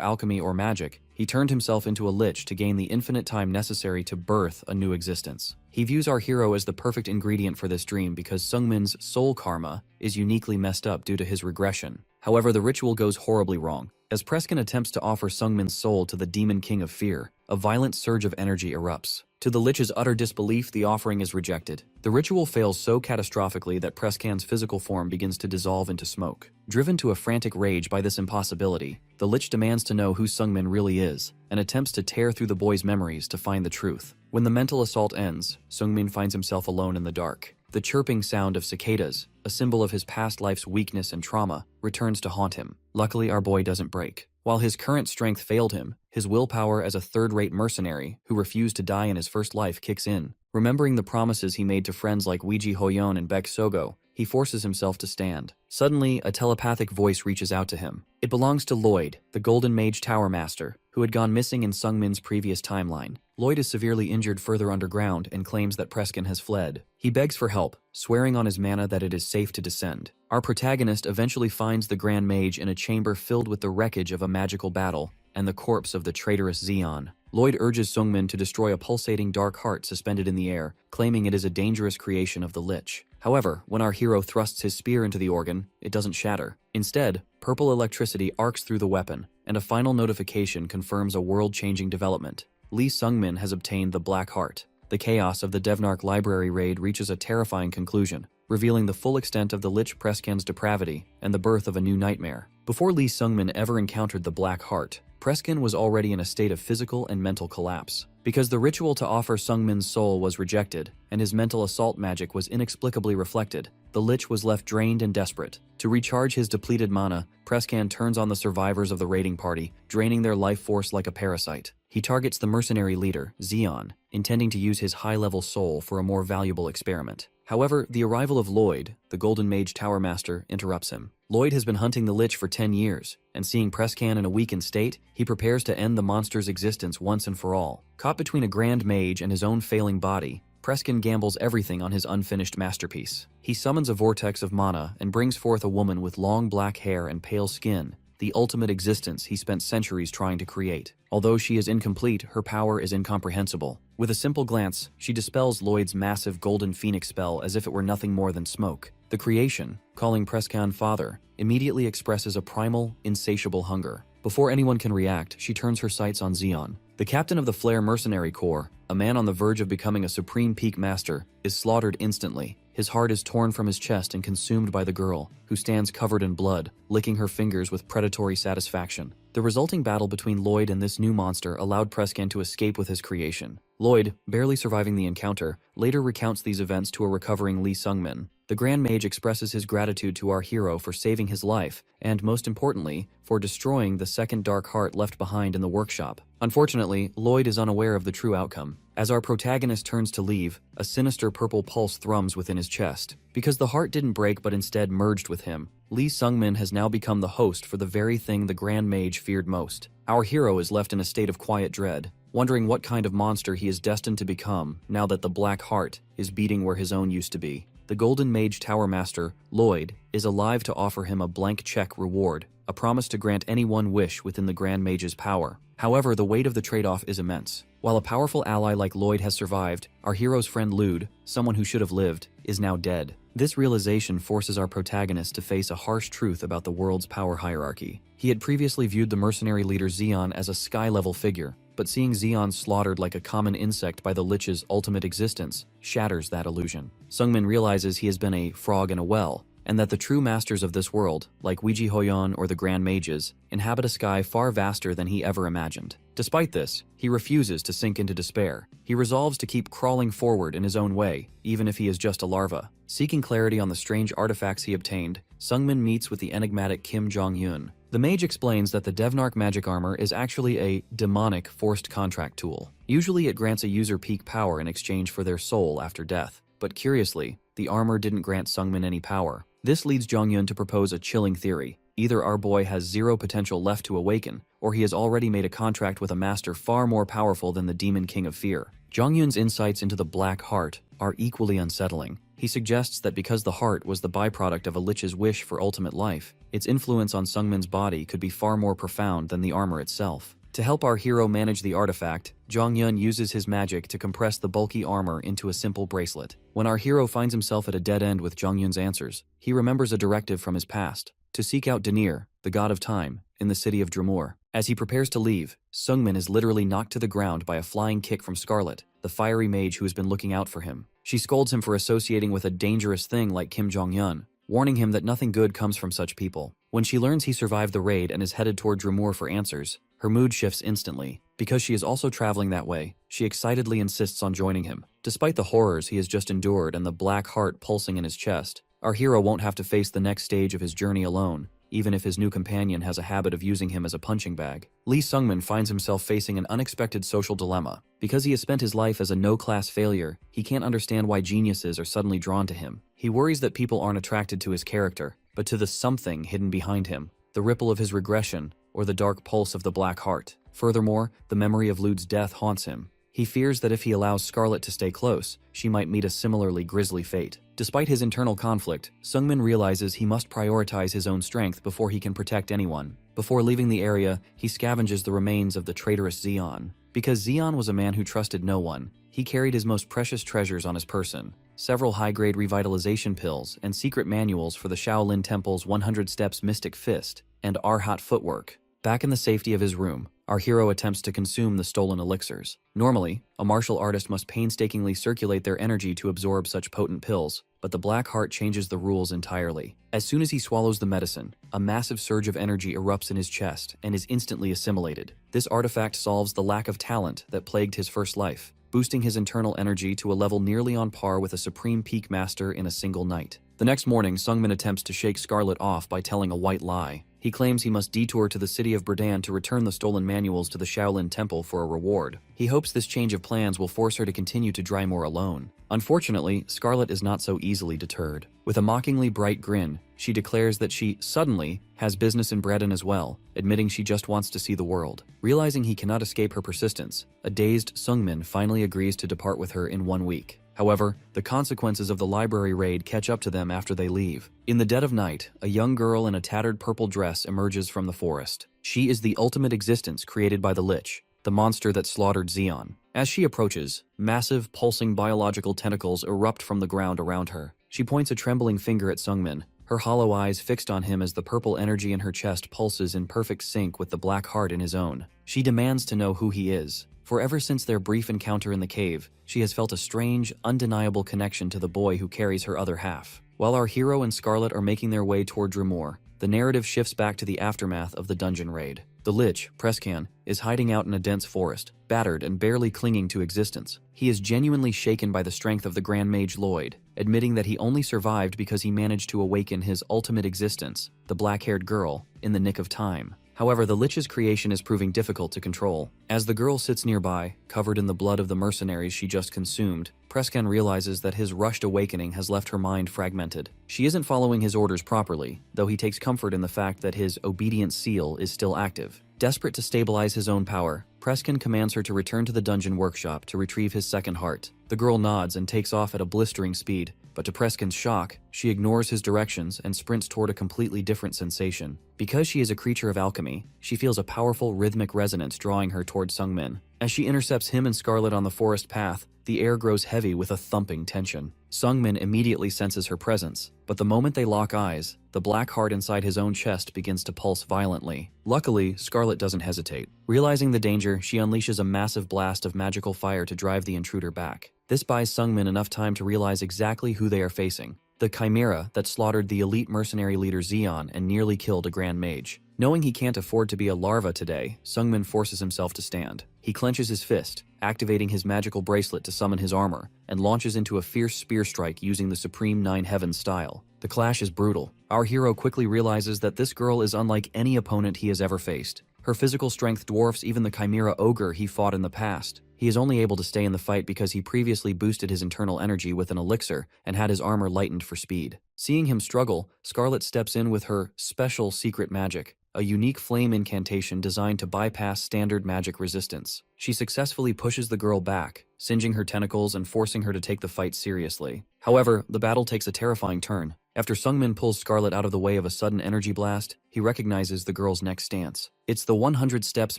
alchemy or magic, he turned himself into a Lich to gain the infinite time necessary to birth a new existence. He views our hero as the perfect ingredient for this dream because Sungmin's soul karma is uniquely messed up due to his regression. However, the ritual goes horribly wrong. As Prescan attempts to offer Sungmin's soul to the Demon King of Fear, a violent surge of energy erupts. To the Lich's utter disbelief, the offering is rejected. The ritual fails so catastrophically that Prescan's physical form begins to dissolve into smoke. Driven to a frantic rage by this impossibility, the Lich demands to know who Sungmin really is, and attempts to tear through the boy's memories to find the truth. When the mental assault ends, Sungmin finds himself alone in the dark. The chirping sound of cicadas, a symbol of his past life's weakness and trauma, returns to haunt him. Luckily, our boy doesn't break. While his current strength failed him, his willpower as a third-rate mercenary who refused to die in his first life kicks in. Remembering the promises he made to friends like Weiji Hoyon and Beck Sogo, he forces himself to stand. Suddenly, a telepathic voice reaches out to him. It belongs to Lloyd, the Golden Mage Tower Master, who had gone missing in Sungmin's previous timeline. Lloyd is severely injured further underground and claims that Prescan has fled. He begs for help, swearing on his mana that it is safe to descend. Our protagonist eventually finds the Grand Mage in a chamber filled with the wreckage of a magical battle and the corpse of the traitorous Zeon. Lloyd urges Sungmin to destroy a pulsating dark heart suspended in the air, claiming it is a dangerous creation of the Lich. However, when our hero thrusts his spear into the organ, it doesn't shatter. Instead, purple electricity arcs through the weapon, and a final notification confirms a world-changing development. Lee Sungmin has obtained the Black Heart. The chaos of the Devnarch library raid reaches a terrifying conclusion, revealing the full extent of the Lich Prescan's depravity and the birth of a new nightmare. Before Lee Sungmin ever encountered the Black Heart, Prescan was already in a state of physical and mental collapse. Because the ritual to offer Sungmin's soul was rejected, and his mental assault magic was inexplicably reflected, the Lich was left drained and desperate. To recharge his depleted mana, Prescan turns on the survivors of the raiding party, draining their life force like a parasite. He targets the mercenary leader, Zeon, intending to use his high-level soul for a more valuable experiment. However, the arrival of Lloyd, the Golden Mage Tower Master, interrupts him. Lloyd has been hunting the Lich for 10 years, and seeing Prescan in a weakened state, he prepares to end the monster's existence once and for all. Caught between a Grand Mage and his own failing body, Prescan gambles everything on his unfinished masterpiece. He summons a vortex of mana and brings forth a woman with long black hair and pale skin, the ultimate existence he spent centuries trying to create. Although she is incomplete, her power is incomprehensible. With a simple glance, she dispels Lloyd's massive golden phoenix spell as if it were nothing more than smoke. The creation, calling Prescan father, immediately expresses a primal, insatiable hunger. Before anyone can react, she turns her sights on Zeon. The captain of the Flare Mercenary Corps, a man on the verge of becoming a supreme peak master, is slaughtered instantly. His heart is torn from his chest and consumed by the girl, who stands covered in blood, licking her fingers with predatory satisfaction. The resulting battle between Lloyd and this new monster allowed Prescan to escape with his creation. Lloyd, barely surviving the encounter, later recounts these events to a recovering Lee Sungmin. The Grand Mage expresses his gratitude to our hero for saving his life, and most importantly, for destroying the second dark heart left behind in the workshop. Unfortunately, Lloyd is unaware of the true outcome. As our protagonist turns to leave, a sinister purple pulse thrums within his chest. Because the heart didn't break but instead merged with him, Lee Sungmin has now become the host for the very thing the Grand Mage feared most. Our hero is left in a state of quiet dread, wondering what kind of monster he is destined to become now that the Black Heart is beating where his own used to be. the Golden Mage Tower Master, Lloyd, is alive to offer him a blank check reward, a promise to grant any one wish within the Grand Mage's power. However, the weight of the trade-off is immense. While a powerful ally like Lloyd has survived, our hero's friend Lude, someone who should have lived, is now dead. This realization forces our protagonist to face a harsh truth about the world's power hierarchy. He had previously viewed the mercenary leader Zeon as a sky-level figure, but seeing Zeon slaughtered like a common insect by the Lich's ultimate existence shatters that illusion. Sungmin realizes he has been a frog in a well, and that the true masters of this world, like Weiji Hoyon or the Grand Mages, inhabit a sky far vaster than he ever imagined. Despite this, he refuses to sink into despair. He resolves to keep crawling forward in his own way, even if he is just a larva. Seeking clarity on the strange artifacts he obtained, Sungmin meets with the enigmatic Kim Jong-un. The mage explains that the Devnark magic armor is actually a demonic forced contract tool. Usually it grants a user peak power in exchange for their soul after death. But curiously, the armor didn't grant Sungmin any power. This leads Jong-un to propose a chilling theory. Either our boy has zero potential left to awaken, or he has already made a contract with a master far more powerful than the Demon King of Fear. Jong-un's insights into the Black Heart are equally unsettling. He suggests that because the heart was the byproduct of a Lich's wish for ultimate life, its influence on Sungmin's body could be far more profound than the armor itself. To help our hero manage the artifact, Jong-un uses his magic to compress the bulky armor into a simple bracelet. When our hero finds himself at a dead end with Jong-un's answers, he remembers a directive from his past, to seek out Denir, the god of time, in the city of Dremur. As he prepares to leave, Sungmin is literally knocked to the ground by a flying kick from Scarlet, the fiery mage who has been looking out for him. She scolds him for associating with a dangerous thing like Kim Jong-un, warning him that nothing good comes from such people. When she learns he survived the raid and is headed toward Dremur for answers, her mood shifts instantly. Because she is also traveling that way, she excitedly insists on joining him. Despite the horrors he has just endured and the black heart pulsing in his chest, our hero won't have to face the next stage of his journey alone, even if his new companion has a habit of using him as a punching bag. Lee Sungmin finds himself facing an unexpected social dilemma. Because he has spent his life as a no-class failure, he can't understand why geniuses are suddenly drawn to him. He worries that people aren't attracted to his character, but to the something hidden behind him, the ripple of his regression, or the dark pulse of the Black Heart. Furthermore, the memory of Lude's death haunts him. He fears that if he allows Scarlet to stay close, she might meet a similarly grisly fate. Despite his internal conflict, Sungmin realizes he must prioritize his own strength before he can protect anyone. Before leaving the area, he scavenges the remains of the traitorous Zeon. Because Zeon was a man who trusted no one, he carried his most precious treasures on his person: several high-grade revitalization pills and secret manuals for the Shaolin Temple's 100 Steps Mystic Fist and Arhat footwork. Back in the safety of his room, our hero attempts to consume the stolen elixirs. Normally, a martial artist must painstakingly circulate their energy to absorb such potent pills, but the Black Heart changes the rules entirely. As soon as he swallows the medicine, a massive surge of energy erupts in his chest and is instantly assimilated. This artifact solves the lack of talent that plagued his first life, boosting his internal energy to a level nearly on par with a Supreme Peak Master in a single night. The next morning, Sungmin attempts to shake Scarlet off by telling a white lie. He claims he must detour to the city of Berdan to return the stolen manuals to the Shaolin Temple for a reward. He hopes this change of plans will force her to continue to Dremur alone. Unfortunately, Scarlet is not so easily deterred. With a mockingly bright grin, she declares that she, suddenly, has business in Bredan as well, admitting she just wants to see the world. Realizing he cannot escape her persistence, a dazed Sungmin finally agrees to depart with her in 1 week. However, the consequences of the library raid catch up to them after they leave. In the dead of night, a young girl in a tattered purple dress emerges from the forest. She is the ultimate existence created by the Lich, the monster that slaughtered Zeon. As she approaches, massive, pulsing biological tentacles erupt from the ground around her. She points a trembling finger at Sungmin, her hollow eyes fixed on him as the purple energy in her chest pulses in perfect sync with the Black Heart in his own. She demands to know who he is. For ever since their brief encounter in the cave, she has felt a strange, undeniable connection to the boy who carries her other half. While our hero and Scarlet are making their way toward Dremur, the narrative shifts back to the aftermath of the dungeon raid. The Lich, Prescan, is hiding out in a dense forest, battered and barely clinging to existence. He is genuinely shaken by the strength of the Grand Mage Lloyd, admitting that he only survived because he managed to awaken his ultimate existence, the black-haired girl, in the nick of time. However, the Lich's creation is proving difficult to control. As the girl sits nearby, covered in the blood of the mercenaries she just consumed, Prescan realizes that his rushed awakening has left her mind fragmented. She isn't following his orders properly, though he takes comfort in the fact that his obedient seal is still active. Desperate to stabilize his own power, Prescan commands her to return to the dungeon workshop to retrieve his second heart. The girl nods and takes off at a blistering speed, But to Preskin's shock, she ignores his directions and sprints toward a completely different sensation. Because she is a creature of alchemy, she feels a powerful rhythmic resonance drawing her toward Sungmin. As she intercepts him and Scarlet on the forest path, the air grows heavy with a thumping tension. Sungmin immediately senses her presence, but the moment they lock eyes, the black heart inside his own chest begins to pulse violently. Luckily, Scarlet doesn't hesitate. Realizing the danger, she unleashes a massive blast of magical fire to drive the intruder back. This buys Sungmin enough time to realize exactly who they are facing: the chimera that slaughtered the elite mercenary leader Zeon and nearly killed a grand mage. Knowing he can't afford to be a larva today, Sungmin forces himself to stand. He clenches his fist, activating his magical bracelet to summon his armor, and launches into a fierce spear strike using the Supreme Nine Heavens style. The clash is brutal. Our hero quickly realizes that this girl is unlike any opponent he has ever faced. Her physical strength dwarfs even the chimera ogre he fought in the past. He is only able to stay in the fight because he previously boosted his internal energy with an elixir and had his armor lightened for speed. Seeing him struggle, Scarlet steps in with her special secret magic, a unique flame incantation designed to bypass standard magic resistance. She successfully pushes the girl back, singeing her tentacles and forcing her to take the fight seriously. However, the battle takes a terrifying turn. After Sungmin pulls Scarlet out of the way of a sudden energy blast, he recognizes the girl's next stance. It's the 100 Steps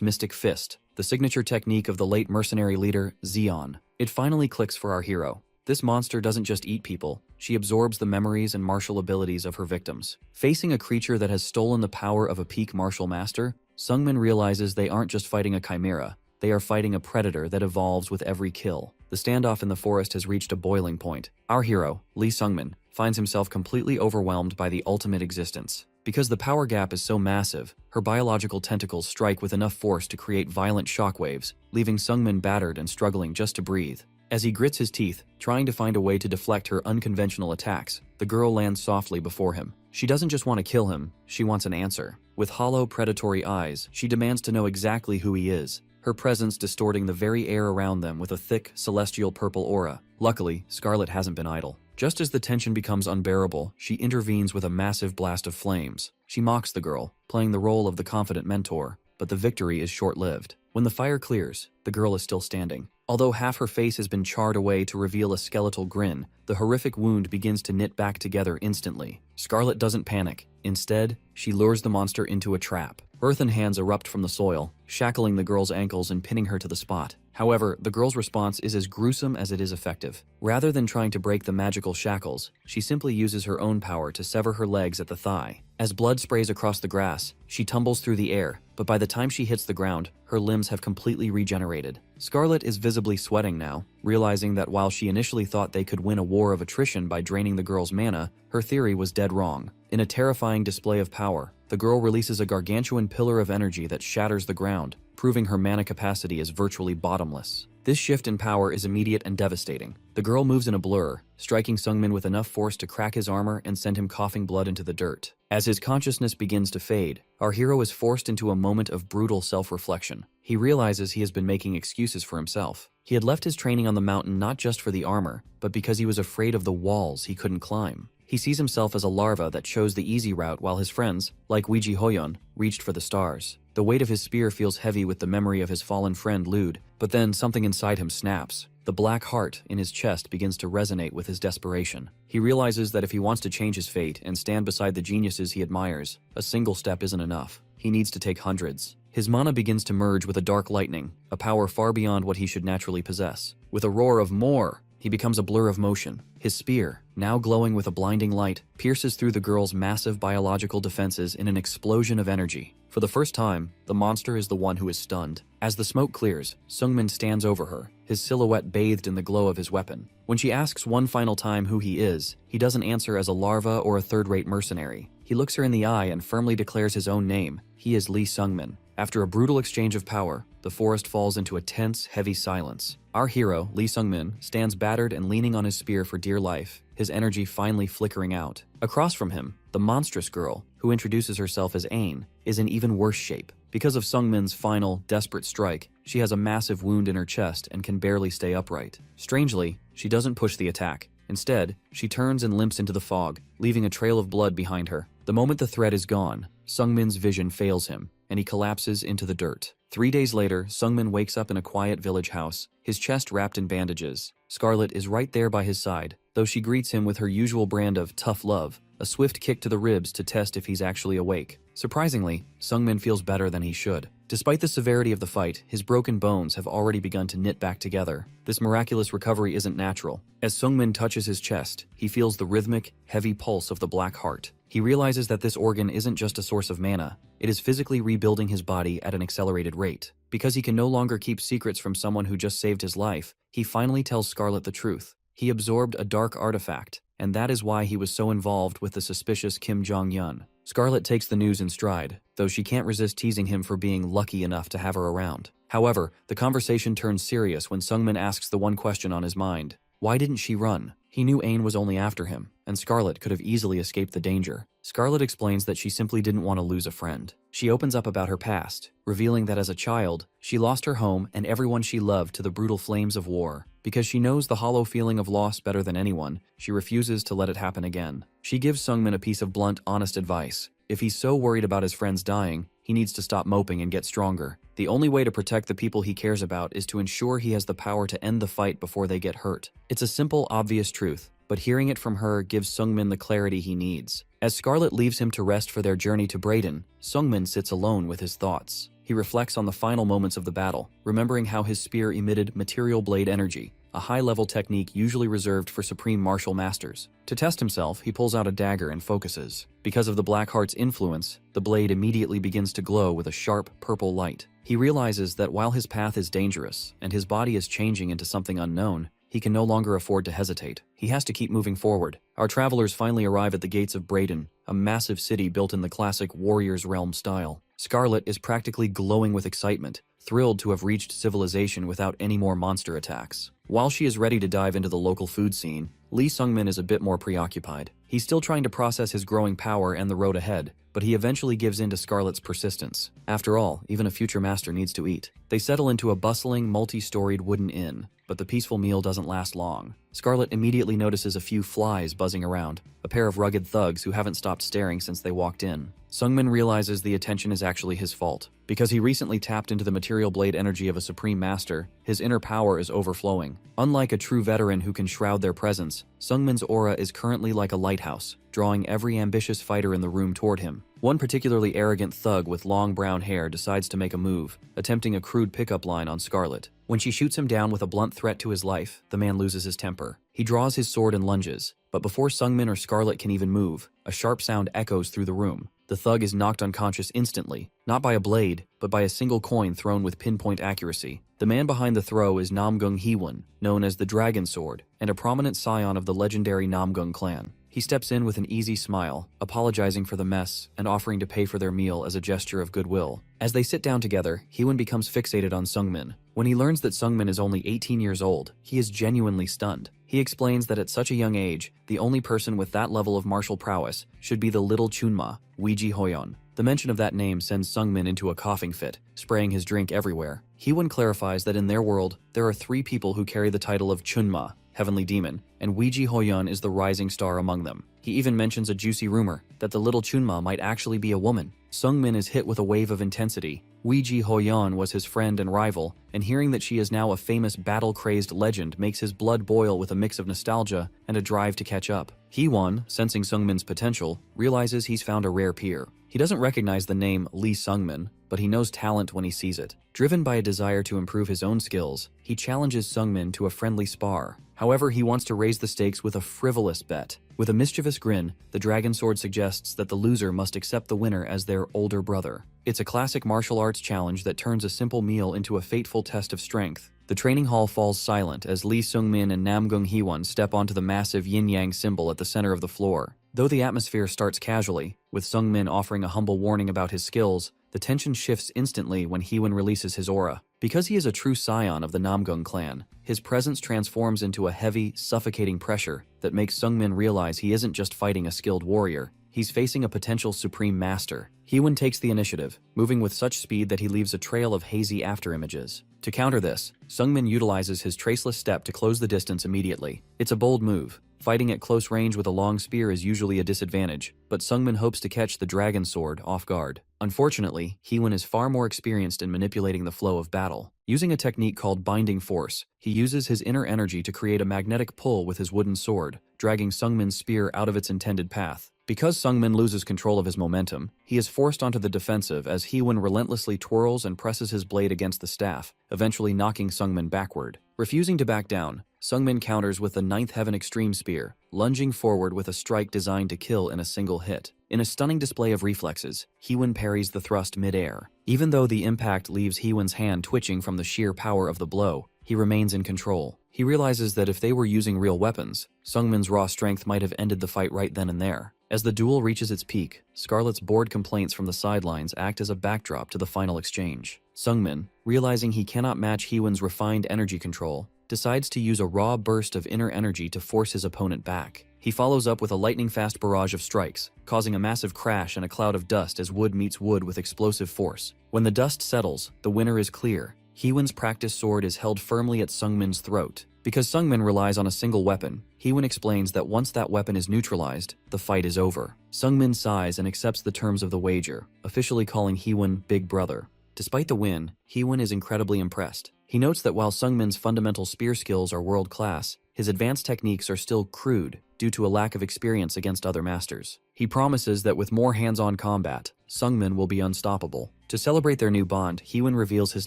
Mystic Fist, the signature technique of the late mercenary leader, Zeon. It finally clicks for our hero. This monster doesn't just eat people, she absorbs the memories and martial abilities of her victims. Facing a creature that has stolen the power of a peak martial master, Sungmin realizes they aren't just fighting a chimera, they are fighting a predator that evolves with every kill. The standoff in the forest has reached a boiling point. Our hero, Lee Sungmin, finds himself completely overwhelmed by the ultimate existence. Because the power gap is so massive, her biological tentacles strike with enough force to create violent shockwaves, leaving Sungmin battered and struggling just to breathe. As he grits his teeth, trying to find a way to deflect her unconventional attacks, the girl lands softly before him. She doesn't just want to kill him, she wants an answer. With hollow, predatory eyes, she demands to know exactly who he is, her presence distorting the very air around them with a thick, celestial purple aura. Luckily, Scarlet hasn't been idle. Just as the tension becomes unbearable, she intervenes with a massive blast of flames. She mocks the girl, playing the role of the confident mentor, but the victory is short-lived. When the fire clears, the girl is still standing. Although half her face has been charred away to reveal a skeletal grin, the horrific wound begins to knit back together instantly. Scarlet doesn't panic. Instead, she lures the monster into a trap. Earthen hands erupt from the soil, shackling the girl's ankles and pinning her to the spot. However, the girl's response is as gruesome as it is effective. Rather than trying to break the magical shackles, she simply uses her own power to sever her legs at the thigh. As blood sprays across the grass, she tumbles through the air, but by the time she hits the ground, her limbs have completely regenerated. Scarlet is visibly sweating now, realizing that while she initially thought they could win a war of attrition by draining the girl's mana, her theory was dead wrong. In a terrifying display of power, the girl releases a gargantuan pillar of energy that shatters the ground, proving her mana capacity is virtually bottomless. This shift in power is immediate and devastating. The girl moves in a blur, striking Sungmin with enough force to crack his armor and send him coughing blood into the dirt. As his consciousness begins to fade, our hero is forced into a moment of brutal self-reflection. He realizes he has been making excuses for himself. He had left his training on the mountain not just for the armor, but because he was afraid of the walls he couldn't climb. He sees himself as a larva that chose the easy route while his friends, like Weiji Hoyon, reached for the stars. The weight of his spear feels heavy with the memory of his fallen friend Lude, but then something inside him snaps. The black heart in his chest begins to resonate with his desperation. He realizes that if he wants to change his fate and stand beside the geniuses he admires, a single step isn't enough. He needs to take hundreds. His mana begins to merge with a dark lightning, a power far beyond what he should naturally possess. With a roar of "more!" he becomes a blur of motion. His spear, now glowing with a blinding light, pierces through the girl's massive biological defenses in an explosion of energy. For the first time, the monster is the one who is stunned. As the smoke clears, Sungmin stands over her, his silhouette bathed in the glow of his weapon. When she asks one final time who he is, he doesn't answer as a larva or a third-rate mercenary. He looks her in the eye and firmly declares his own name. He is Lee Sungmin. After a brutal exchange of power, the forest falls into a tense, heavy silence. Our hero, Lee Sungmin, stands battered and leaning on his spear for dear life, his energy finally flickering out. Across from him, the monstrous girl, who introduces herself as Ain, is in even worse shape. Because of Sungmin's final, desperate strike, she has a massive wound in her chest and can barely stay upright. Strangely, she doesn't push the attack. Instead, she turns and limps into the fog, leaving a trail of blood behind her. The moment the threat is gone, Sungmin's vision fails him, and he collapses into the dirt. 3 days later, Sungmin wakes up in a quiet village house, his chest wrapped in bandages. Scarlet is right there by his side, though she greets him with her usual brand of tough love, a swift kick to the ribs to test if he's actually awake. Surprisingly, Sungmin feels better than he should. Despite the severity of the fight, his broken bones have already begun to knit back together. This miraculous recovery isn't natural. As Sungmin touches his chest, he feels the rhythmic, heavy pulse of the black heart. He realizes that this organ isn't just a source of mana, it is physically rebuilding his body at an accelerated rate. Because he can no longer keep secrets from someone who just saved his life, he finally tells Scarlet the truth. He absorbed a dark artifact, and that is why he was so involved with the suspicious Kim Jong-un. Scarlet takes the news in stride, though she can't resist teasing him for being lucky enough to have her around. However, the conversation turns serious when Sungmin asks the one question on his mind. Why didn't she run? He knew Ain was only after him, and Scarlet could have easily escaped the danger. Scarlet explains that she simply didn't want to lose a friend. She opens up about her past, revealing that as a child, she lost her home and everyone she loved to the brutal flames of war. Because she knows the hollow feeling of loss better than anyone, she refuses to let it happen again. She gives Sungmin a piece of blunt, honest advice. If he's so worried about his friends dying, he needs to stop moping and get stronger. The only way to protect the people he cares about is to ensure he has the power to end the fight before they get hurt. It's a simple, obvious truth, but hearing it from her gives Sungmin the clarity he needs. As Scarlet leaves him to rest for their journey to Brayden, Sungmin sits alone with his thoughts. He reflects on the final moments of the battle, remembering how his spear emitted material blade energy, a high-level technique usually reserved for supreme martial masters. To test himself, he pulls out a dagger and focuses. Because of the Blackheart's influence, the blade immediately begins to glow with a sharp, purple light. He realizes that while his path is dangerous, and his body is changing into something unknown, he can no longer afford to hesitate. He has to keep moving forward. Our travelers finally arrive at the gates of Brayden, a massive city built in the classic Warrior's Realm style. Scarlet is practically glowing with excitement, thrilled to have reached civilization without any more monster attacks. While she is ready to dive into the local food scene, Lee Sungmin is a bit more preoccupied. He's still trying to process his growing power and the road ahead, but he eventually gives in to Scarlet's persistence. After all, even a future master needs to eat. They settle into a bustling, multi-storied wooden inn, but the peaceful meal doesn't last long. Scarlet immediately notices a few flies buzzing around, a pair of rugged thugs who haven't stopped staring since they walked in. Sungmin realizes the attention is actually his fault. Because he recently tapped into the material blade energy of a supreme master, his inner power is overflowing. Unlike a true veteran who can shroud their presence, Sungmin's aura is currently like a lighthouse, drawing every ambitious fighter in the room toward him. One particularly arrogant thug with long brown hair decides to make a move, attempting a crude pickup line on Scarlet. When she shoots him down with a blunt threat to his life, the man loses his temper. He draws his sword and lunges, but before Sungmin or Scarlet can even move, a sharp sound echoes through the room. The thug is knocked unconscious instantly, not by a blade, but by a single coin thrown with pinpoint accuracy. The man behind the throw is Namgung Heewon, known as the Dragon Sword, and a prominent scion of the legendary Namgung clan. He steps in with an easy smile, apologizing for the mess and offering to pay for their meal as a gesture of goodwill. As they sit down together, Heewon becomes fixated on Sungmin. When he learns that Sungmin is only 18 years old, he is genuinely stunned. He explains that at such a young age, the only person with that level of martial prowess should be the little Chunma, Weiji Hoyon. The mention of that name sends Sungmin into a coughing fit, spraying his drink everywhere. Heewon clarifies that in their world, there are 3 people who carry the title of Chunma, Heavenly Demon, and Weiji Hoyon is the rising star among them. He even mentions a juicy rumor that the little Chunma might actually be a woman. Sungmin is hit with a wave of intensity. Weiji Hoyon was his friend and rival, and hearing that she is now a famous battle-crazed legend makes his blood boil with a mix of nostalgia and a drive to catch up. Heewon, sensing Sungmin's potential, realizes he's found a rare peer. He doesn't recognize the name Lee Sungmin, but he knows talent when he sees it. Driven by a desire to improve his own skills, he challenges Sungmin to a friendly spar. However, he wants to raise the stakes with a frivolous bet. With a mischievous grin, the Dragon Sword suggests that the loser must accept the winner as their older brother. It's a classic martial arts challenge that turns a simple meal into a fateful test of strength. The training hall falls silent as Lee Sungmin and Namgung Heewon step onto the massive yin-yang symbol at the center of the floor. Though the atmosphere starts casually, with Sungmin offering a humble warning about his skills, the tension shifts instantly when Heewon releases his aura. Because he is a true scion of the Namgung clan, his presence transforms into a heavy, suffocating pressure that makes Sungmin realize he isn't just fighting a skilled warrior, he's facing a potential supreme master. Heewon takes the initiative, moving with such speed that he leaves a trail of hazy afterimages. To counter this, Sungmin utilizes his traceless step to close the distance immediately. It's a bold move. Fighting at close range with a long spear is usually a disadvantage, but Sungmin hopes to catch the Dragon Sword off guard. Unfortunately, Heewon is far more experienced in manipulating the flow of battle. Using a technique called binding force, he uses his inner energy to create a magnetic pull with his wooden sword, dragging Sungmin's spear out of its intended path. Because Sungmin loses control of his momentum, he is forced onto the defensive as Heewon relentlessly twirls and presses his blade against the staff, eventually knocking Sungmin backward. Refusing to back down, Sungmin counters with the Ninth Heaven Extreme Spear, lunging forward with a strike designed to kill in a single hit. In a stunning display of reflexes, Heewon parries the thrust mid-air. Even though the impact leaves Heewon's hand twitching from the sheer power of the blow, he remains in control. He realizes that if they were using real weapons, Sungmin's raw strength might have ended the fight right then and there. As the duel reaches its peak, Scarlet's bored complaints from the sidelines act as a backdrop to the final exchange. Sungmin, realizing he cannot match Heewon's refined energy control, decides to use a raw burst of inner energy to force his opponent back. He follows up with a lightning-fast barrage of strikes, causing a massive crash and a cloud of dust as wood meets wood with explosive force. When the dust settles, the winner is clear. Heewon's practice sword is held firmly at Sungmin's throat. Because Sungmin relies on a single weapon, Heewon explains that once that weapon is neutralized, the fight is over. Sungmin sighs and accepts the terms of the wager, officially calling Heewon Big Brother. Despite the win, Heewon is incredibly impressed. He notes that while Sungmin's fundamental spear skills are world-class, his advanced techniques are still crude due to a lack of experience against other masters. He promises that with more hands-on combat, Sungmin will be unstoppable. To celebrate their new bond, Heewon reveals his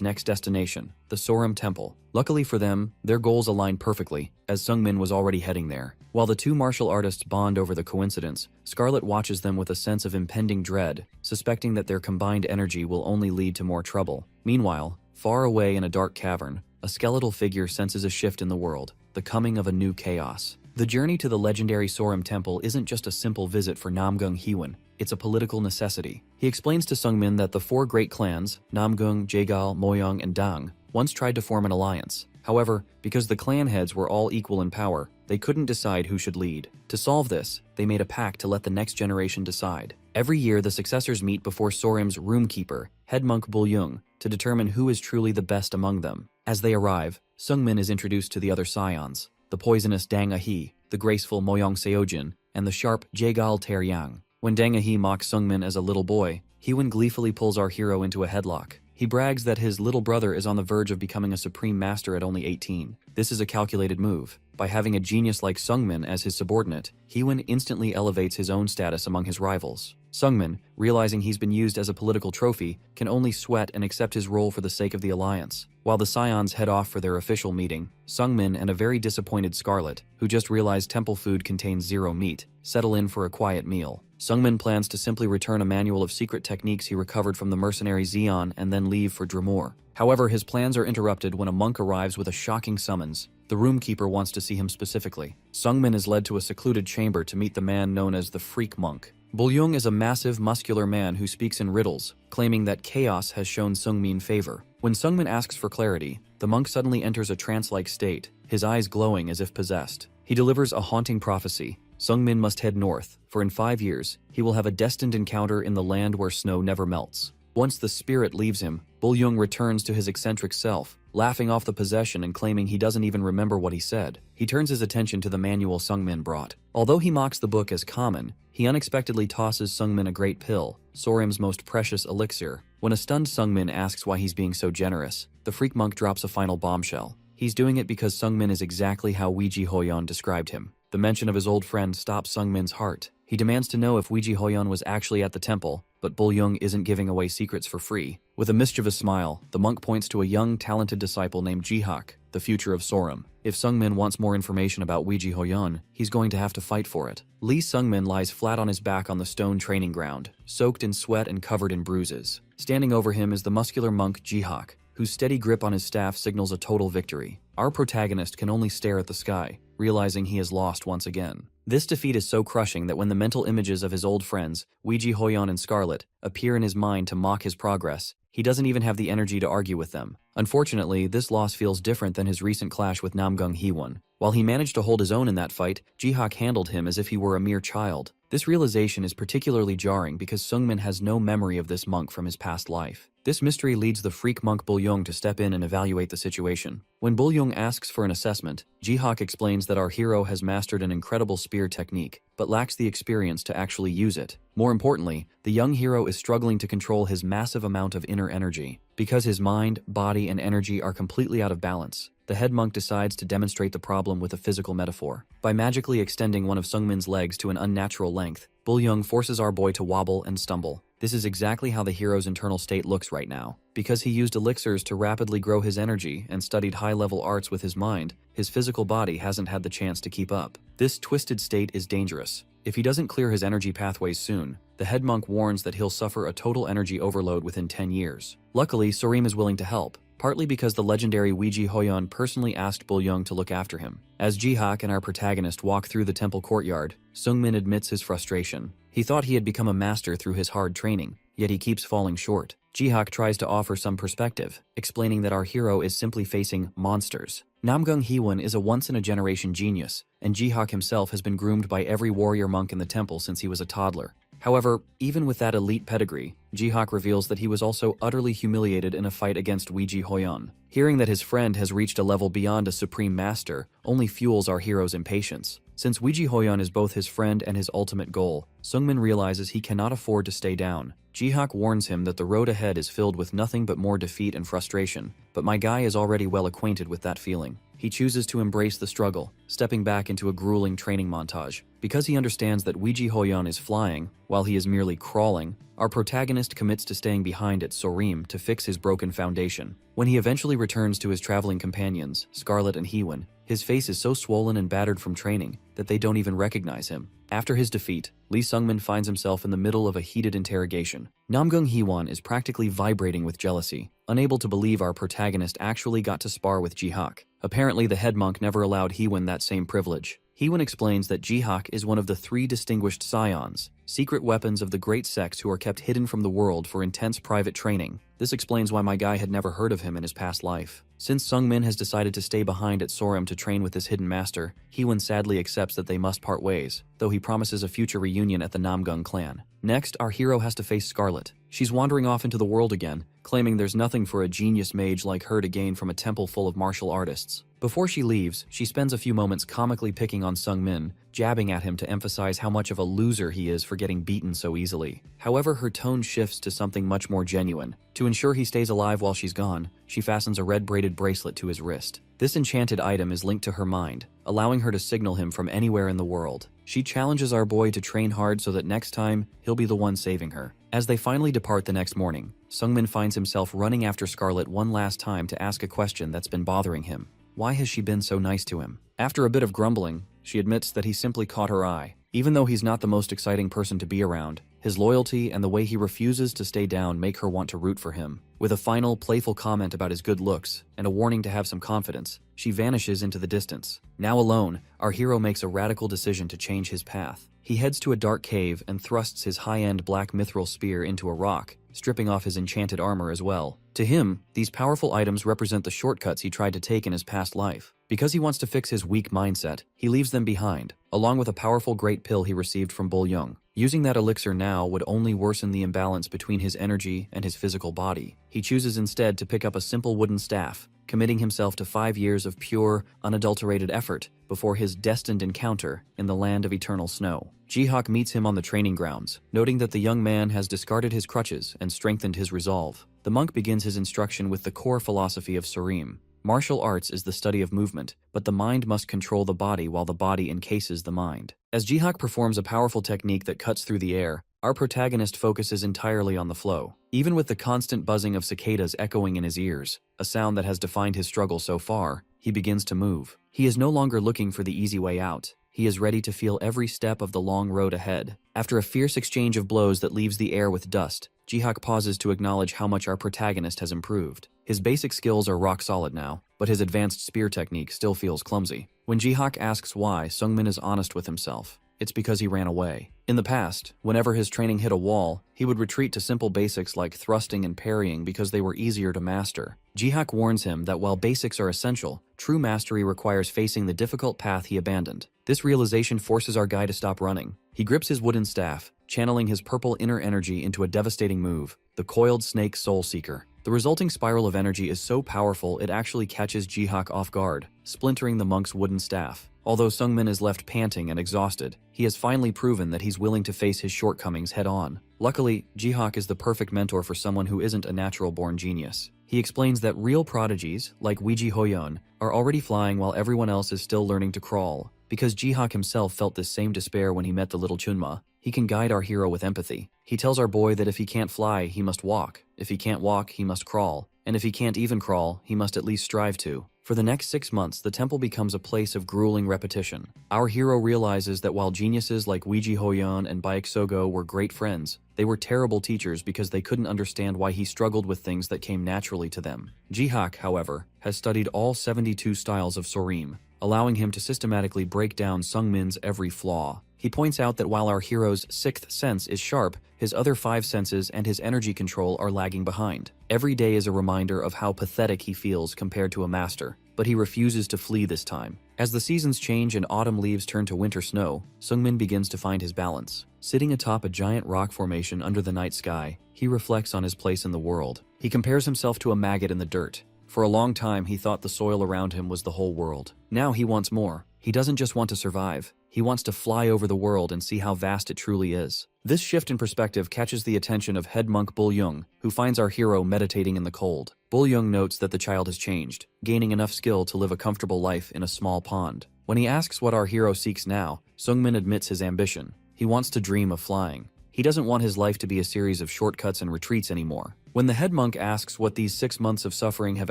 next destination, the Sorum Temple. Luckily for them, their goals align perfectly, as Sungmin was already heading there. While the two martial artists bond over the coincidence, Scarlet watches them with a sense of impending dread, suspecting that their combined energy will only lead to more trouble. Meanwhile, far away in a dark cavern, a skeletal figure senses a shift in the world, the coming of a new chaos. The journey to the legendary Sorum Temple isn't just a simple visit for Namgung Heewon, it's a political necessity. He explains to Sungmin that the four great clans, Namgung, Jaegal, Moyang, and Dang, once tried to form an alliance. However, because the clan heads were all equal in power, they couldn't decide who should lead. To solve this, they made a pact to let the next generation decide. Every year, the successors meet before Sorum's roomkeeper, head monk Bulyung, to determine who is truly the best among them. As they arrive, Sungmin is introduced to the other scions, the poisonous Dang Ahi, the graceful Moyang Seojin, and the sharp Jaegal Taeryang. When Dang Ahi mocks Sungmin as a little boy, Heewon gleefully pulls our hero into a headlock. He brags that his little brother is on the verge of becoming a supreme master at only 18. This is a calculated move. By having a genius like Sungmin as his subordinate, Heewon instantly elevates his own status among his rivals. Sungmin, realizing he's been used as a political trophy, can only sweat and accept his role for the sake of the alliance. While the scions head off for their official meeting, Sungmin and a very disappointed Scarlet, who just realized temple food contains zero meat, settle in for a quiet meal. Sungmin plans to simply return a manual of secret techniques he recovered from the mercenary Zeon and then leave for Dremor. However, his plans are interrupted when a monk arrives with a shocking summons. The roomkeeper wants to see him specifically. Sungmin is led to a secluded chamber to meet the man known as the Freak Monk. Bulyung is a massive, muscular man who speaks in riddles, claiming that chaos has shown Sungmin favor. When Sungmin asks for clarity, the monk suddenly enters a trance-like state, his eyes glowing as if possessed. He delivers a haunting prophecy. Sungmin must head north, for in 5 years, he will have a destined encounter in the land where snow never melts. Once the spirit leaves him, Bulyung returns to his eccentric self, laughing off the possession and claiming he doesn't even remember what he said. He turns his attention to the manual Sungmin brought. Although he mocks the book as common, he unexpectedly tosses Sungmin a great pill, Sorum's most precious elixir. When a stunned Sungmin asks why he's being so generous, the freak monk drops a final bombshell. He's doing it because Sungmin is exactly how Weiji Hoyon described him. The mention of his old friend stops Sungmin's heart. He demands to know if Weiji Hoyon was actually at the temple, but Bulyung isn't giving away secrets for free. With a mischievous smile, the monk points to a young, talented disciple named Jihak, the future of Sorum. If Sungmin wants more information about Weiji Hoyon, he's going to have to fight for it. Lee Sungmin lies flat on his back on the stone training ground, soaked in sweat and covered in bruises. Standing over him is the muscular monk Jihak, whose steady grip on his staff signals a total victory. Our protagonist can only stare at the sky, realizing he has lost once again. This defeat is so crushing that when the mental images of his old friends, Weiji Hoyon and Scarlet, appear in his mind to mock his progress, he doesn't even have the energy to argue with them. Unfortunately, this loss feels different than his recent clash with Namgung Heewon. While he managed to hold his own in that fight, Jihak handled him as if he were a mere child. This realization is particularly jarring because Sungmin has no memory of this monk from his past life. This mystery leads the freak monk Bulyung to step in and evaluate the situation. When Bull-young asks for an assessment, Jihak explains that our hero has mastered an incredible spear technique, but lacks the experience to actually use it. More importantly, the young hero is struggling to control his massive amount of inner energy. Because his mind, body, and energy are completely out of balance, the head monk decides to demonstrate the problem with a physical metaphor. By magically extending one of Sungmin's legs to an unnatural length, Bull-young forces our boy to wobble and stumble. This is exactly how the hero's internal state looks right now. Because he used elixirs to rapidly grow his energy and studied high-level arts with his mind, his physical body hasn't had the chance to keep up. This twisted state is dangerous. If he doesn't clear his energy pathways soon, the head monk warns that he'll suffer a total energy overload within 10 years. Luckily, Sorim is willing to help, partly because the legendary Weiji Hoyon personally asked Bull-young to look after him. As Jihak and our protagonist walk through the temple courtyard, Sungmin admits his frustration. He thought he had become a master through his hard training, yet he keeps falling short. Jihak tries to offer some perspective, explaining that our hero is simply facing monsters. Namgung Hiwon is a once-in-a-generation genius, and Jihak himself has been groomed by every warrior monk in the temple since he was a toddler. However, even with that elite pedigree, Jihak reveals that he was also utterly humiliated in a fight against Weiji Hoyon. Hearing that his friend has reached a level beyond a supreme master only fuels our hero's impatience. Since Weiji Hoyon is both his friend and his ultimate goal, Sungmin realizes he cannot afford to stay down. Jihak warns him that the road ahead is filled with nothing but more defeat and frustration, but my guy is already well acquainted with that feeling. He chooses to embrace the struggle, stepping back into a grueling training montage. Because he understands that Weiji Hoyon is flying, while he is merely crawling, our protagonist commits to staying behind at Sorim to fix his broken foundation. When he eventually returns to his traveling companions, Scarlet and Heewon, his face is so swollen and battered from training that they don't even recognize him. After his defeat, Lee Sungmin finds himself in the middle of a heated interrogation. Namgung Hiwon is practically vibrating with jealousy, unable to believe our protagonist actually got to spar with Jihak. Apparently, the head monk never allowed Heewon that same privilege. Heewon explains that Jihak is one of the 3 distinguished scions, secret weapons of the great sects who are kept hidden from the world for intense private training. This explains why my guy had never heard of him in his past life. Since Sungmin has decided to stay behind at Sorim to train with this hidden master, Heewon sadly accepts that they must part ways, though he promises a future reunion at the Namgung clan. Next, our hero has to face Scarlet. She's wandering off into the world again, claiming there's nothing for a genius mage like her to gain from a temple full of martial artists. Before she leaves, she spends a few moments comically picking on Sungmin, jabbing at him to emphasize how much of a loser he is for getting beaten so easily. However, her tone shifts to something much more genuine. To ensure he stays alive while she's gone, she fastens a red braided bracelet to his wrist. This enchanted item is linked to her mind, allowing her to signal him from anywhere in the world. She challenges our boy to train hard so that next time, he'll be the one saving her. As they finally depart the next morning, Sungmin finds himself running after Scarlet one last time to ask a question that's been bothering him. Why has she been so nice to him? After a bit of grumbling, she admits that he simply caught her eye. Even though he's not the most exciting person to be around, his loyalty and the way he refuses to stay down make her want to root for him. With a final, playful comment about his good looks and a warning to have some confidence, she vanishes into the distance. Now alone, our hero makes a radical decision to change his path. He heads to a dark cave and thrusts his high-end black mithril spear into a rock, stripping off his enchanted armor as well. To him, these powerful items represent the shortcuts he tried to take in his past life. Because he wants to fix his weak mindset, he leaves them behind, along with a powerful great pill he received from Bull-young. Using that elixir now would only worsen the imbalance between his energy and his physical body. He chooses instead to pick up a simple wooden staff, committing himself to 5 years of pure, unadulterated effort before his destined encounter in the land of eternal snow. Jihak meets him on the training grounds, noting that the young man has discarded his crutches and strengthened his resolve. The monk begins his instruction with the core philosophy of Sorim. Martial arts is the study of movement, but the mind must control the body while the body encases the mind. As Jihak performs a powerful technique that cuts through the air, our protagonist focuses entirely on the flow. Even with the constant buzzing of cicadas echoing in his ears, a sound that has defined his struggle so far, he begins to move. He is no longer looking for the easy way out. He is ready to feel every step of the long road ahead. After a fierce exchange of blows that leaves the air with dust, Jihak pauses to acknowledge how much our protagonist has improved. His basic skills are rock solid now, but his advanced spear technique still feels clumsy. When Jihak asks why, Sungmin is honest with himself. It's because he ran away. In the past, whenever his training hit a wall, he would retreat to simple basics like thrusting and parrying because they were easier to master. Jihak warns him that while basics are essential, true mastery requires facing the difficult path he abandoned. This realization forces our guy to stop running. He grips his wooden staff, channeling his purple inner energy into a devastating move, the Coiled Snake Soul Seeker. The resulting spiral of energy is so powerful it actually catches Jihak off guard, splintering the monk's wooden staff. Although Sungmin is left panting and exhausted, he has finally proven that he's willing to face his shortcomings head-on. Luckily, Jihak is the perfect mentor for someone who isn't a natural-born genius. He explains that real prodigies, like Weiji Hoyeon, are already flying while everyone else is still learning to crawl. Because Jihak himself felt this same despair when he met the little Chunma, he can guide our hero with empathy. He tells our boy that if he can't fly, he must walk. If he can't walk, he must crawl. And if he can't even crawl, he must at least strive to. For the next 6 months, the temple becomes a place of grueling repetition. Our hero realizes that while geniuses like Weiji Hoyeon and Baek Sogo were great friends, they were terrible teachers because they couldn't understand why he struggled with things that came naturally to them. Jihak, however, has studied all 72 styles of Sorim, allowing him to systematically break down Sungmin's every flaw. He points out that while our hero's 6th sense is sharp, his other 5 senses and his energy control are lagging behind. Every day is a reminder of how pathetic he feels compared to a master, but he refuses to flee this time. As the seasons change and autumn leaves turn to winter snow, Sungmin begins to find his balance. Sitting atop a giant rock formation under the night sky, he reflects on his place in the world. He compares himself to a maggot in the dirt. For a long time, he thought the soil around him was the whole world. Now he wants more. He doesn't just want to survive. He wants to fly over the world and see how vast it truly is. This shift in perspective catches the attention of head monk Bull-young, who finds our hero meditating in the cold. Bull-young notes that the child has changed, gaining enough skill to live a comfortable life in a small pond. When he asks what our hero seeks now, Sungmin admits his ambition. He wants to dream of flying. He doesn't want his life to be a series of shortcuts and retreats anymore. When the head monk asks what these 6 months of suffering have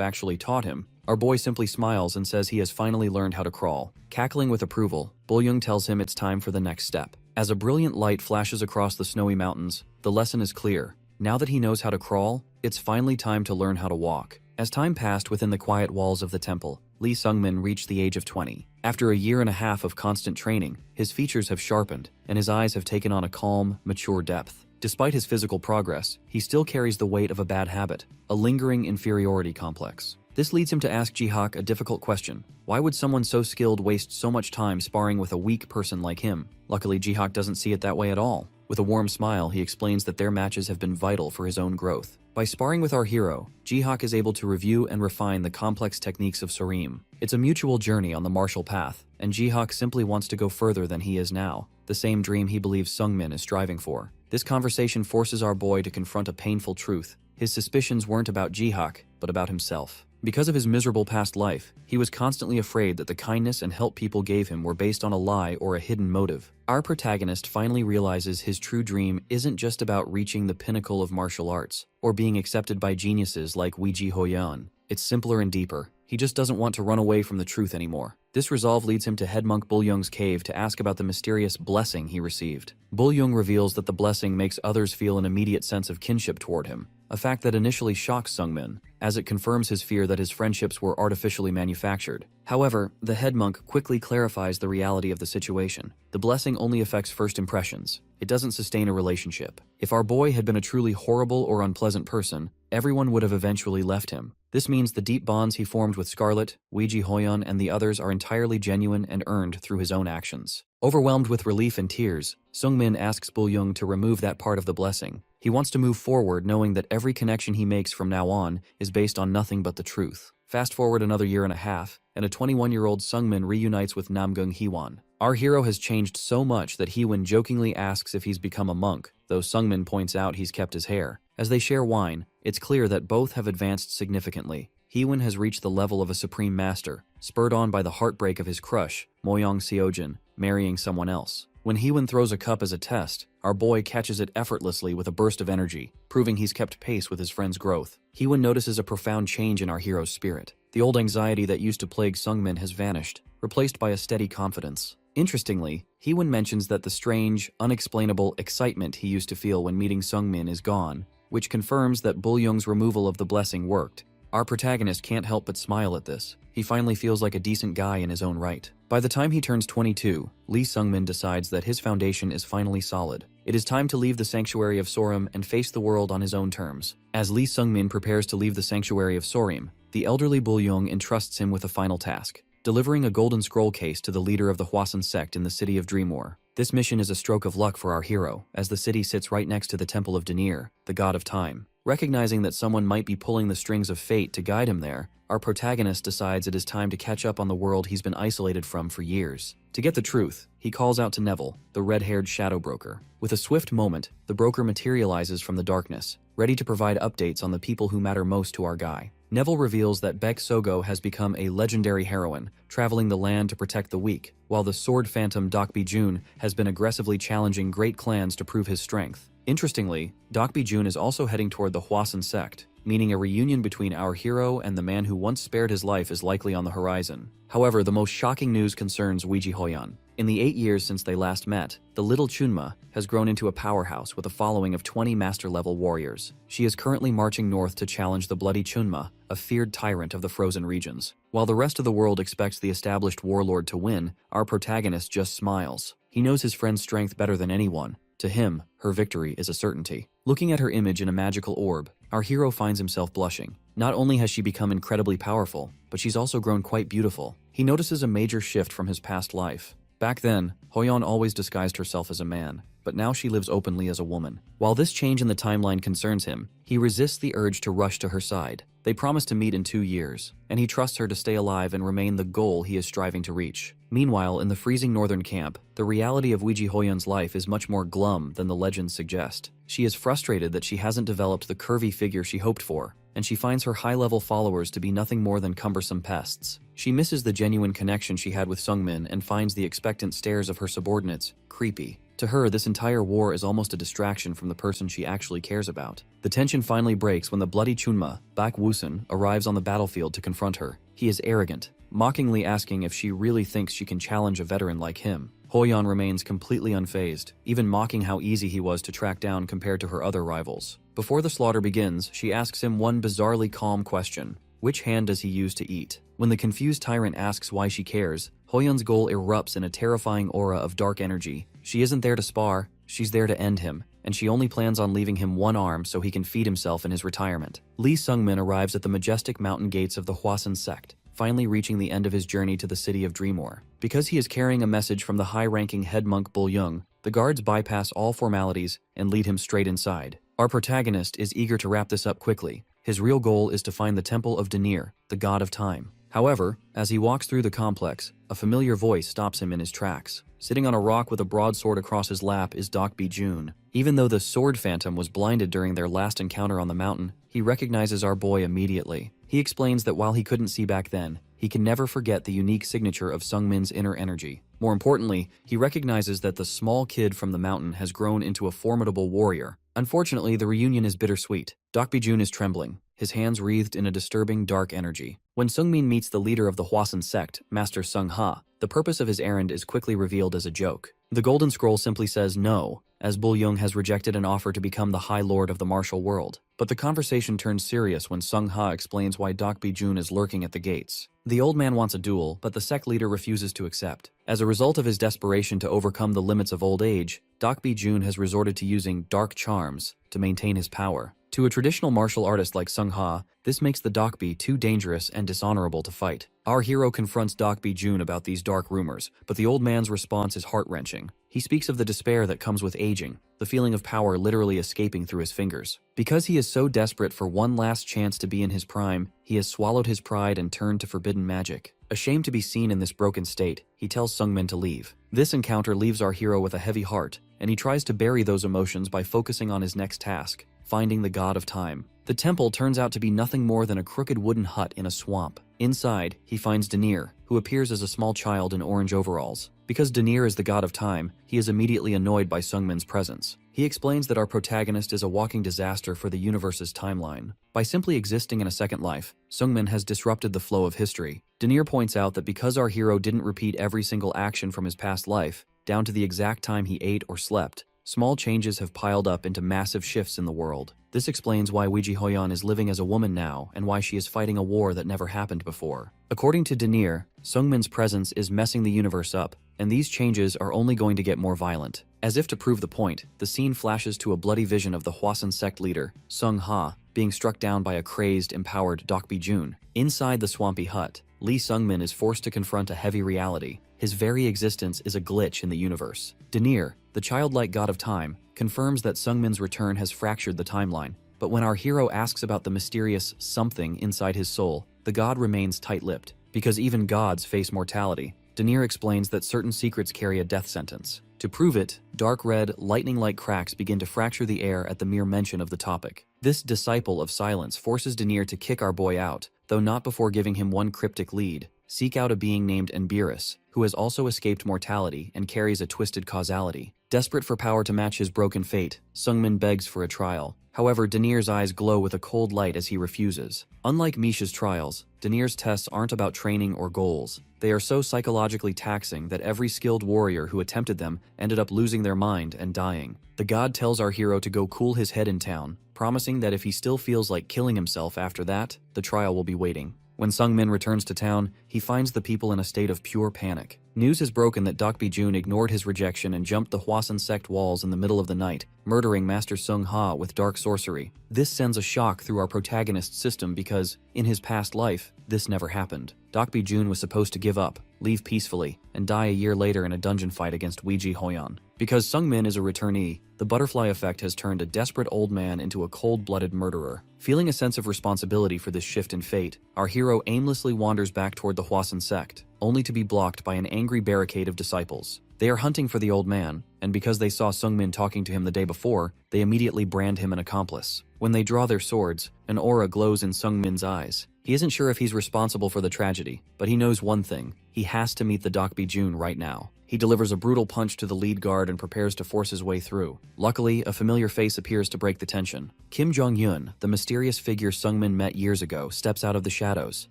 actually taught him, our boy simply smiles and says he has finally learned how to crawl. Cackling with approval, Bull-young tells him it's time for the next step. As a brilliant light flashes across the snowy mountains, the lesson is clear. Now that he knows how to crawl, it's finally time to learn how to walk. As time passed within the quiet walls of the temple, Lee Sungmin reached the age of 20. After a year and a half of constant training, his features have sharpened, and his eyes have taken on a calm, mature depth. Despite his physical progress, he still carries the weight of a bad habit, a lingering inferiority complex. This leads him to ask Jihak a difficult question. Why would someone so skilled waste so much time sparring with a weak person like him? Luckily, Jihak doesn't see it that way at all. With a warm smile, he explains that their matches have been vital for his own growth. By sparring with our hero, Jihak is able to review and refine the complex techniques of Sorim. It's a mutual journey on the martial path, and Jihak simply wants to go further than he is now, the same dream he believes Sungmin is striving for. This conversation forces our boy to confront a painful truth. His suspicions weren't about Jihak, but about himself. Because of his miserable past life, he was constantly afraid that the kindness and help people gave him were based on a lie or a hidden motive. Our protagonist finally realizes his true dream isn't just about reaching the pinnacle of martial arts, or being accepted by geniuses like Weiji Hoyeon. It's simpler and deeper. He just doesn't want to run away from the truth anymore. This resolve leads him to head monk Bull-young's cave to ask about the mysterious blessing he received. Bull-young reveals that the blessing makes others feel an immediate sense of kinship toward him, a fact that initially shocks Sungmin, as it confirms his fear that his friendships were artificially manufactured. However, the head monk quickly clarifies the reality of the situation. The blessing only affects first impressions. It doesn't sustain a relationship. If our boy had been a truly horrible or unpleasant person, everyone would have eventually left him. This means the deep bonds he formed with Scarlet, Weiji Hoyeon, and the others are entirely genuine and earned through his own actions. Overwhelmed with relief and tears, Sungmin asks Bull-young to remove that part of the blessing. He wants to move forward knowing that every connection he makes from now on is based on nothing but the truth. Fast forward another year and a half, and a 21-year-old Sungmin reunites with Namgung Hwon. Our hero has changed so much that Hwon jokingly asks if he's become a monk, though Sungmin points out he's kept his hair. As they share wine, it's clear that both have advanced significantly. Hwon has reached the level of a supreme master, spurred on by the heartbreak of his crush, Moyoung Seojin, marrying someone else. When Hwon throws a cup as a test, our boy catches it effortlessly with a burst of energy, proving he's kept pace with his friend's growth. Hwon notices a profound change in our hero's spirit. The old anxiety that used to plague Sungmin has vanished, replaced by a steady confidence. Interestingly, Hwon mentions that the strange, unexplainable excitement he used to feel when meeting Sungmin is gone, which confirms that Bull-young's removal of the blessing worked. Our protagonist can't help but smile at this. He finally feels like a decent guy in his own right. By the time he turns 22, Lee Sungmin decides that his foundation is finally solid. It is time to leave the sanctuary of Sorim and face the world on his own terms. As Lee Sungmin prepares to leave the sanctuary of Sorim, the elderly Bull-young entrusts him with a final task: delivering a golden scroll case to the leader of the Hwasun sect in the city of Dreamwar. This mission is a stroke of luck for our hero, as the city sits right next to the temple of Denir, the god of time. Recognizing that someone might be pulling the strings of fate to guide him there, our protagonist decides it is time to catch up on the world he's been isolated from for years. To get the truth, he calls out to Neville, the red-haired shadow broker. With a swift moment, the broker materializes from the darkness, ready to provide updates on the people who matter most to our guy. Neville reveals that Baek Sogo has become a legendary heroine, traveling the land to protect the weak, while the sword phantom Dokbi Jun has been aggressively challenging great clans to prove his strength. Interestingly, Dokbi Jun is also heading toward the Hwasun sect, meaning a reunion between our hero and the man who once spared his life is likely on the horizon. However, the most shocking news concerns Weiji Hoyan. In the 8 years since they last met, the little Chunma has grown into a powerhouse with a following of 20 master-level warriors. She is currently marching north to challenge the bloody Chunma, a feared tyrant of the frozen regions. While the rest of the world expects the established warlord to win, our protagonist just smiles. He knows his friend's strength better than anyone. To him, her victory is a certainty. Looking at her image in a magical orb, our hero finds himself blushing. Not only has she become incredibly powerful, but she's also grown quite beautiful. He notices a major shift from his past life. Back then, Hoyan always disguised herself as a man, but now she lives openly as a woman. While this change in the timeline concerns him, he resists the urge to rush to her side. They promise to meet in 2 years, and he trusts her to stay alive and remain the goal he is striving to reach. Meanwhile, in the freezing northern camp, the reality of Weiji Hoyan's life is much more glum than the legends suggest. She is frustrated that she hasn't developed the curvy figure she hoped for, and she finds her high-level followers to be nothing more than cumbersome pests. She misses the genuine connection she had with Sungmin and finds the expectant stares of her subordinates creepy. To her, this entire war is almost a distraction from the person she actually cares about. The tension finally breaks when the bloody Chunma, Baek Woosun, arrives on the battlefield to confront her. He is arrogant, mockingly asking if she really thinks she can challenge a veteran like him. Hoyan remains completely unfazed, even mocking how easy he was to track down compared to her other rivals. Before the slaughter begins, she asks him one bizarrely calm question. Which hand does he use to eat? When the confused tyrant asks why she cares, Hoyan's goal erupts in a terrifying aura of dark energy. She isn't there to spar, she's there to end him, and she only plans on leaving him one arm so he can feed himself in his retirement. Lee Sungmin arrives at the majestic mountain gates of the Hwasun sect, finally reaching the end of his journey to the city of Dreamore. Because he is carrying a message from the high-ranking head monk Bul Young, the guards bypass all formalities and lead him straight inside. Our protagonist is eager to wrap this up quickly. His real goal is to find the temple of Denir, the god of time. However, as he walks through the complex, a familiar voice stops him in his tracks. Sitting on a rock with a broadsword across his lap is Dokbi Jun. Even though the sword phantom was blinded during their last encounter on the mountain, he recognizes our boy immediately. He explains that while he couldn't see back then, he can never forget the unique signature of Sungmin's inner energy. More importantly, he recognizes that the small kid from the mountain has grown into a formidable warrior. Unfortunately, the reunion is bittersweet. Dokbi Jun is trembling, his hands wreathed in a disturbing dark energy. When Sungmin meets the leader of the Hwasun sect, Master Sung Ha, the purpose of his errand is quickly revealed as a joke. The Golden Scroll simply says no, as Bul Young has rejected an offer to become the High Lord of the martial world. But the conversation turns serious when Sung Ha explains why Dokbi Jun is lurking at the gates. The old man wants a duel, but the sect leader refuses to accept. As a result of his desperation to overcome the limits of old age, Dokbi Jun has resorted to using dark charms to maintain his power. To a traditional martial artist like Sung Ha, this makes the Dokbi too dangerous and dishonorable to fight. Our hero confronts Dokbi Jun about these dark rumors, but the old man's response is heart-wrenching. He speaks of the despair that comes with aging, the feeling of power literally escaping through his fingers. Because he is so desperate for one last chance to be in his prime, he has swallowed his pride and turned to forbidden magic. Ashamed to be seen in this broken state, he tells Sungmin to leave. This encounter leaves our hero with a heavy heart, and he tries to bury those emotions by focusing on his next task, finding the god of time. The temple turns out to be nothing more than a crooked wooden hut in a swamp. Inside, he finds Denir, who appears as a small child in orange overalls. Because Denir is the god of time, he is immediately annoyed by Sungmin's presence. He explains that our protagonist is a walking disaster for the universe's timeline. By simply existing in a second life, Sungmin has disrupted the flow of history. Denir points out that because our hero didn't repeat every single action from his past life, down to the exact time he ate or slept, small changes have piled up into massive shifts in the world. This explains why Weiji Hoyan is living as a woman now and why she is fighting a war that never happened before. According to Denir, Sungmin's presence is messing the universe up, and these changes are only going to get more violent. As if to prove the point, the scene flashes to a bloody vision of the Hwasun sect leader, Sung Ha, being struck down by a crazed, empowered Dokbi Jun. Inside the swampy hut, Lee Sungmin is forced to confront a heavy reality. His very existence is a glitch in the universe. Denir, the childlike god of time, confirms that Sungmin's return has fractured the timeline. But when our hero asks about the mysterious something inside his soul, the god remains tight-lipped. Because even gods face mortality, Dronzer explains that certain secrets carry a death sentence. To prove it, dark red, lightning-like cracks begin to fracture the air at the mere mention of the topic. This disciple of silence forces Dronzer to kick our boy out, though not before giving him one cryptic lead: seek out a being named Enberus, who has also escaped mortality and carries a twisted causality. Desperate for power to match his broken fate, Sungmin begs for a trial. However, Dronzer's eyes glow with a cold light as he refuses. Unlike Misha's trials, Dronzer's tests aren't about training or goals. They are so psychologically taxing that every skilled warrior who attempted them ended up losing their mind and dying. The god tells our hero to go cool his head in town, promising that if he still feels like killing himself after that, the trial will be waiting. When Sungmin returns to town, he finds the people in a state of pure panic. News has broken that Dokbi-jun ignored his rejection and jumped the Hwasun sect walls in the middle of the night, murdering Master Sung Ha with dark sorcery. This sends a shock through our protagonist's system because, in his past life, this never happened. Dokbi-jun was supposed to give up, leave peacefully, and die a year later in a dungeon fight against Weiji Hoyon. Because Sungmin is a returnee, the butterfly effect has turned a desperate old man into a cold-blooded murderer. Feeling a sense of responsibility for this shift in fate, our hero aimlessly wanders back toward the Hwasun sect, only to be blocked by an angry barricade of disciples. They are hunting for the old man, and because they saw Sungmin talking to him the day before, they immediately brand him an accomplice. When they draw their swords, an aura glows in Sungmin's eyes. He isn't sure if he's responsible for the tragedy, but he knows one thing: he has to meet the Dokbi-jun right now. He delivers a brutal punch to the lead guard and prepares to force his way through. Luckily, a familiar face appears to break the tension. Kim Jong-un, the mysterious figure Sungmin met years ago, steps out of the shadows.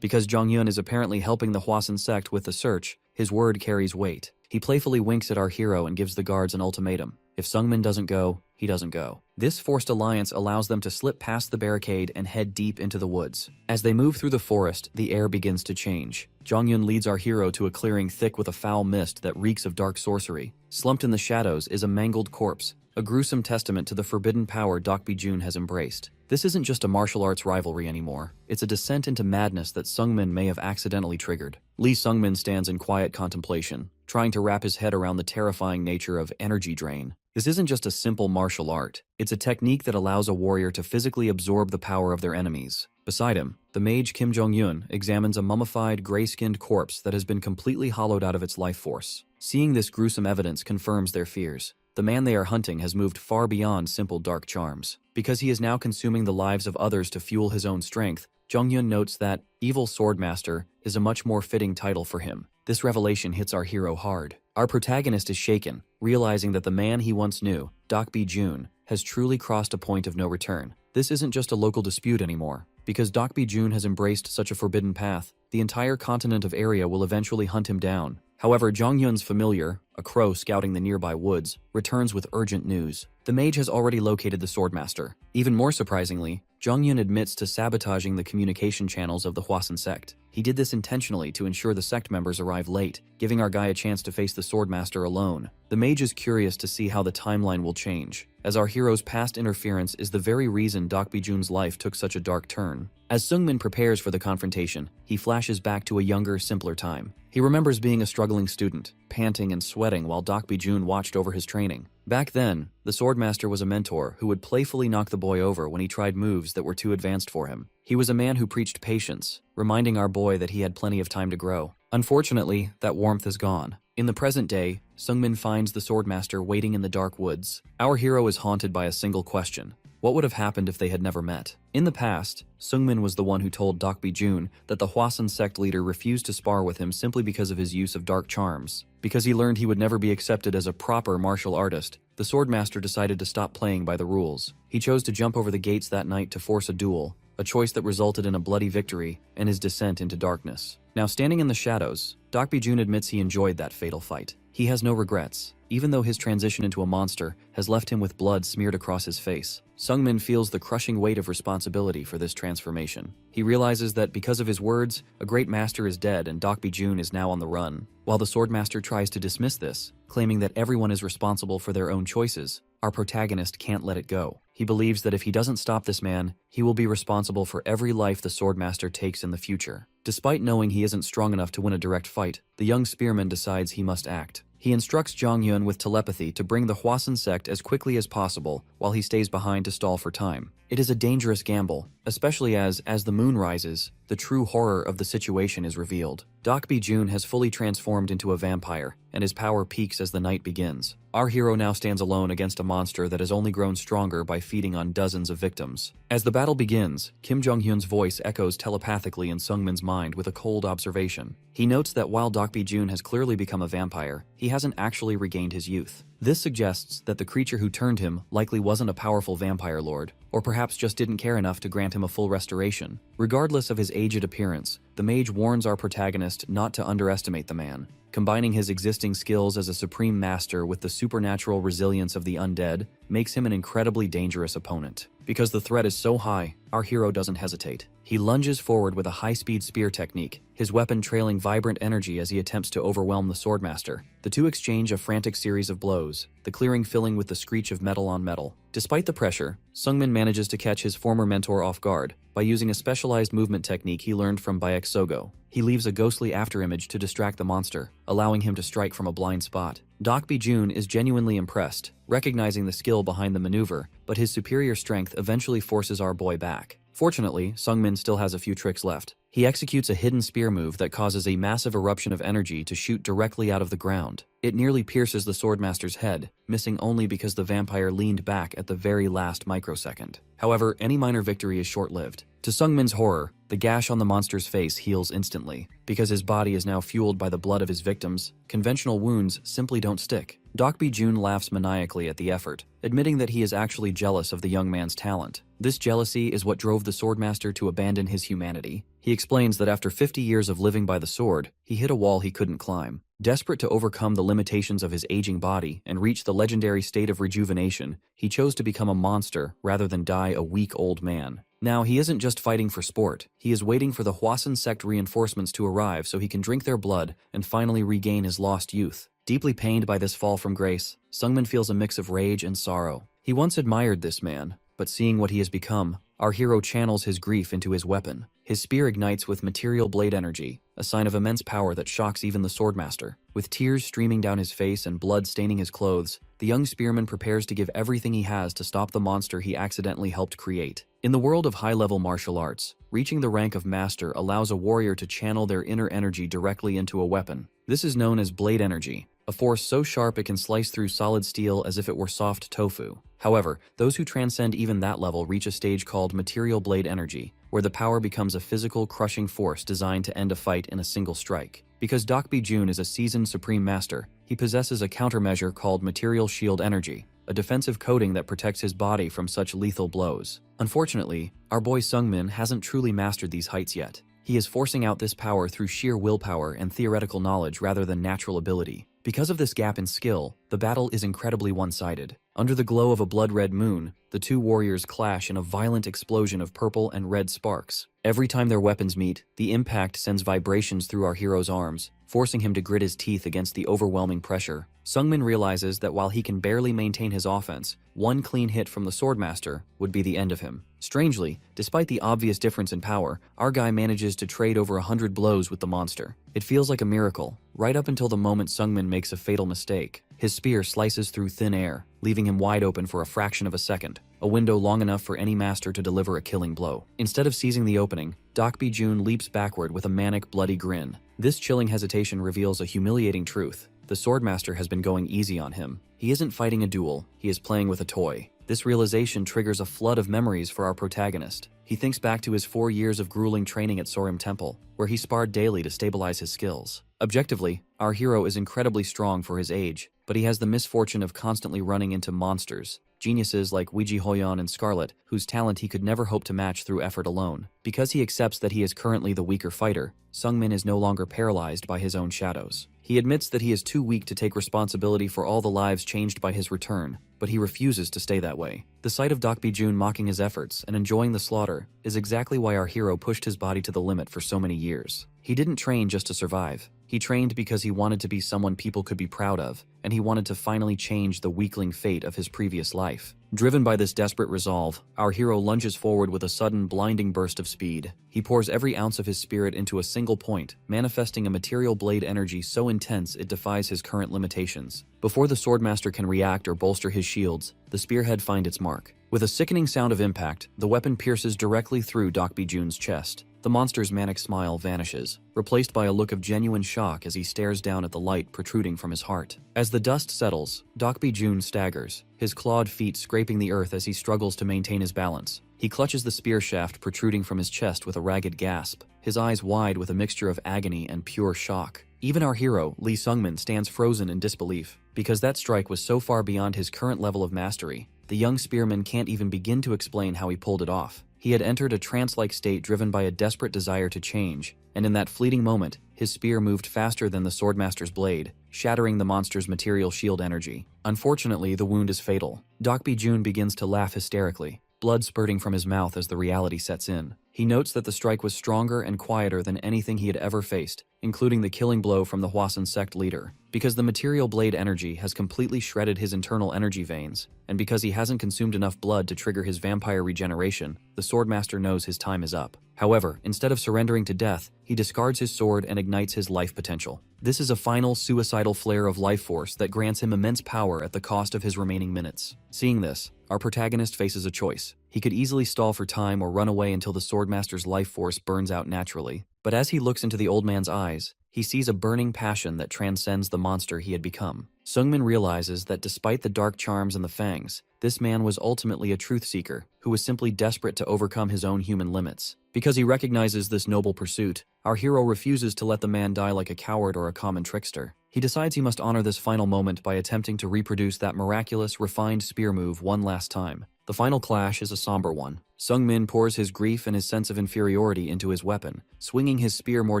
Because Jong-un is apparently helping the Hwasun sect with the search, his word carries weight. He playfully winks at our hero and gives the guards an ultimatum. If Sungmin doesn't go, he doesn't go. This forced alliance allows them to slip past the barricade and head deep into the woods. As they move through the forest, the air begins to change. Jong-un leads our hero to a clearing thick with a foul mist that reeks of dark sorcery. Slumped in the shadows is a mangled corpse, a gruesome testament to the forbidden power Dokbi-jun has embraced. This isn't just a martial arts rivalry anymore. It's a descent into madness that Sungmin may have accidentally triggered. Lee Sungmin stands in quiet contemplation, trying to wrap his head around the terrifying nature of energy drain. This isn't just a simple martial art. It's a technique that allows a warrior to physically absorb the power of their enemies. Beside him, the mage Kim Jong-un examines a mummified, gray-skinned corpse that has been completely hollowed out of its life force. Seeing this gruesome evidence confirms their fears. The man they are hunting has moved far beyond simple dark charms. Because he is now consuming the lives of others to fuel his own strength, Jong-un notes that Evil Swordmaster is a much more fitting title for him. This revelation hits our hero hard. Our protagonist is shaken, realizing that the man he once knew, Dokbi-jun, has truly crossed a point of no return. This isn't just a local dispute anymore. Because Dokbi-jun has embraced such a forbidden path, the entire continent of Area will eventually hunt him down. However, Jong-un's familiar, a crow scouting the nearby woods, returns with urgent news. The mage has already located the Swordmaster. Even more surprisingly, Jong-un admits to sabotaging the communication channels of the Hwasun sect. He did this intentionally to ensure the sect members arrive late, giving our guy a chance to face the Swordmaster alone. The mage is curious to see how the timeline will change, as our hero's past interference is the very reason Dokbi-jun's life took such a dark turn. As Sungmin prepares for the confrontation, he flashes back to a younger, simpler time. He remembers being a struggling student, panting and sweating while Dokbi-jun watched over his training. Back then, the Swordmaster was a mentor who would playfully knock the boy over when he tried moves that were too advanced for him. He was a man who preached patience, reminding our boy that he had plenty of time to grow. Unfortunately, that warmth is gone. In the present day, Sungmin finds the Swordmaster waiting in the dark woods. Our hero is haunted by a single question: what would have happened if they had never met? In the past, Sungmin was the one who told Dokbi-jun that the Hwasun sect leader refused to spar with him simply because of his use of dark charms. Because he learned he would never be accepted as a proper martial artist, the Swordmaster decided to stop playing by the rules. He chose to jump over the gates that night to force a duel, a choice that resulted in a bloody victory and his descent into darkness. Now standing in the shadows, Dokbi-jun admits he enjoyed that fatal fight. He has no regrets, even though his transition into a monster has left him with blood smeared across his face. Sungmin feels the crushing weight of responsibility for this transformation. He realizes that because of his words, a great master is dead and Dokbi-jun is now on the run. While the Swordmaster tries to dismiss this, claiming that everyone is responsible for their own choices, our protagonist can't let it go. He believes that if he doesn't stop this man, he will be responsible for every life the Swordmaster takes in the future. Despite knowing he isn't strong enough to win a direct fight, the young spearman decides he must act. He instructs Jong-un with telepathy to bring the Hwasun sect as quickly as possible while he stays behind to stall for time. It is a dangerous gamble, especially as the moon rises, the true horror of the situation is revealed. Dokbi Jun has fully transformed into a vampire, and his power peaks as the night begins. Our hero now stands alone against a monster that has only grown stronger by feeding on dozens of victims. As the battle begins, Kim Jong-hyun's voice echoes telepathically in Sungmin's mind with a cold observation. He notes that while Dokbi Jun has clearly become a vampire, he hasn't actually regained his youth. This suggests that the creature who turned him likely wasn't a powerful vampire lord, or perhaps just didn't care enough to grant him a full restoration. Regardless of his aged appearance, the mage warns our protagonist not to underestimate the man. Combining his existing skills as a supreme master with the supernatural resilience of the undead makes him an incredibly dangerous opponent. Because the threat is so high, our hero doesn't hesitate. He lunges forward with a high-speed spear technique, his weapon trailing vibrant energy as he attempts to overwhelm the swordmaster. The two exchange a frantic series of blows, the clearing filling with the screech of metal on metal. Despite the pressure, Sungmin manages to catch his former mentor off guard by using a specialized movement technique he learned from Baek Sogo. He leaves a ghostly afterimage to distract the monster, allowing him to strike from a blind spot. Dokbi Jun is genuinely impressed, recognizing the skill behind the maneuver, but his superior strength eventually forces our boy back. Fortunately, Sungmin still has a few tricks left. He executes a hidden spear move that causes a massive eruption of energy to shoot directly out of the ground. It nearly pierces the swordmaster's head, missing only because the vampire leaned back at the very last microsecond. However, any minor victory is short-lived. To Sungmin's horror, the gash on the monster's face heals instantly. Because his body is now fueled by the blood of his victims, conventional wounds simply don't stick. Dokbi Jun laughs maniacally at the effort, admitting that he is actually jealous of the young man's talent. This jealousy is what drove the swordmaster to abandon his humanity. He explains that after 50 years of living by the sword, he hit a wall he couldn't climb. Desperate to overcome the limitations of his aging body and reach the legendary state of rejuvenation, he chose to become a monster rather than die a weak old man. Now, he isn't just fighting for sport, he is waiting for the Hwasun sect reinforcements to arrive so he can drink their blood and finally regain his lost youth. Deeply pained by this fall from grace, Sungmin feels a mix of rage and sorrow. He once admired this man, but seeing what he has become, our hero channels his grief into his weapon. His spear ignites with material blade energy, a sign of immense power that shocks even the swordmaster. With tears streaming down his face and blood staining his clothes, the young spearman prepares to give everything he has to stop the monster he accidentally helped create. In the world of high-level martial arts, reaching the rank of master allows a warrior to channel their inner energy directly into a weapon. This is known as blade energy, a force so sharp it can slice through solid steel as if it were soft tofu. However, those who transcend even that level reach a stage called material blade energy, where the power becomes a physical, crushing force designed to end a fight in a single strike. Because Dokbi Jun is a seasoned supreme master, he possesses a countermeasure called material shield energy, a defensive coating that protects his body from such lethal blows. Unfortunately, our boy Sungmin hasn't truly mastered these heights yet. He is forcing out this power through sheer willpower and theoretical knowledge rather than natural ability. Because of this gap in skill, the battle is incredibly one-sided. Under the glow of a blood-red moon, the two warriors clash in a violent explosion of purple and red sparks. Every time their weapons meet, the impact sends vibrations through our hero's arms, forcing him to grit his teeth against the overwhelming pressure. Sungmin realizes that while he can barely maintain his offense, one clean hit from the swordmaster would be the end of him. Strangely, despite the obvious difference in power, our guy manages to trade over 100 blows with the monster. It feels like a miracle, right up until the moment Sungmin makes a fatal mistake. His spear slices through thin air, leaving him wide open for a fraction of a second, a window long enough for any master to deliver a killing blow. Instead of seizing the opening, Dokbi Jun leaps backward with a manic, bloody grin. This chilling hesitation reveals a humiliating truth. The swordmaster has been going easy on him. He isn't fighting a duel, he is playing with a toy. This realization triggers a flood of memories for our protagonist. He thinks back to his 4 years of grueling training at Sorim Temple, where he sparred daily to stabilize his skills. Objectively, our hero is incredibly strong for his age, but he has the misfortune of constantly running into monsters, geniuses like Weiji Hoyon and Scarlet, whose talent he could never hope to match through effort alone. Because he accepts that he is currently the weaker fighter, Sungmin is no longer paralyzed by his own shadows. He admits that he is too weak to take responsibility for all the lives changed by his return, but he refuses to stay that way. The sight of Dokbi Jun mocking his efforts and enjoying the slaughter is exactly why our hero pushed his body to the limit for so many years. He didn't train just to survive. He trained because he wanted to be someone people could be proud of, and he wanted to finally change the weakling fate of his previous life. Driven by this desperate resolve, our hero lunges forward with a sudden, blinding burst of speed. He pours every ounce of his spirit into a single point, manifesting a material blade energy so intense it defies his current limitations. Before the swordmaster can react or bolster his shields, the spearhead finds its mark. With a sickening sound of impact, the weapon pierces directly through Dokbi-jun's chest. The monster's manic smile vanishes, replaced by a look of genuine shock as he stares down at the light protruding from his heart. As the dust settles, Dokbi-jun staggers, his clawed feet scraping the earth as he struggles to maintain his balance. He clutches the spear shaft protruding from his chest with a ragged gasp, his eyes wide with a mixture of agony and pure shock. Even our hero, Lee Sungmin, stands frozen in disbelief, because that strike was so far beyond his current level of mastery. The young spearman can't even begin to explain how he pulled it off. He had entered a trance-like state driven by a desperate desire to change, and in that fleeting moment, his spear moved faster than the swordmaster's blade, shattering the monster's material shield energy. Unfortunately, the wound is fatal. Dokbi-jun begins to laugh hysterically, blood spurting from his mouth as the reality sets in. He notes that the strike was stronger and quieter than anything he had ever faced, including the killing blow from the Hwasun sect leader. Because the material blade energy has completely shredded his internal energy veins, and because he hasn't consumed enough blood to trigger his vampire regeneration, the swordmaster knows his time is up. However, instead of surrendering to death, he discards his sword and ignites his life potential. This is a final suicidal flare of life force that grants him immense power at the cost of his remaining minutes. Seeing this, our protagonist faces a choice. He could easily stall for time or run away until the swordmaster's life force burns out naturally. But as he looks into the old man's eyes, he sees a burning passion that transcends the monster he had become. Sungmin realizes that despite the dark charms and the fangs, this man was ultimately a truth seeker who was simply desperate to overcome his own human limits. Because he recognizes this noble pursuit, our hero refuses to let the man die like a coward or a common trickster. He decides he must honor this final moment by attempting to reproduce that miraculous, refined spear move one last time. The final clash is a somber one. Sungmin pours his grief and his sense of inferiority into his weapon, swinging his spear more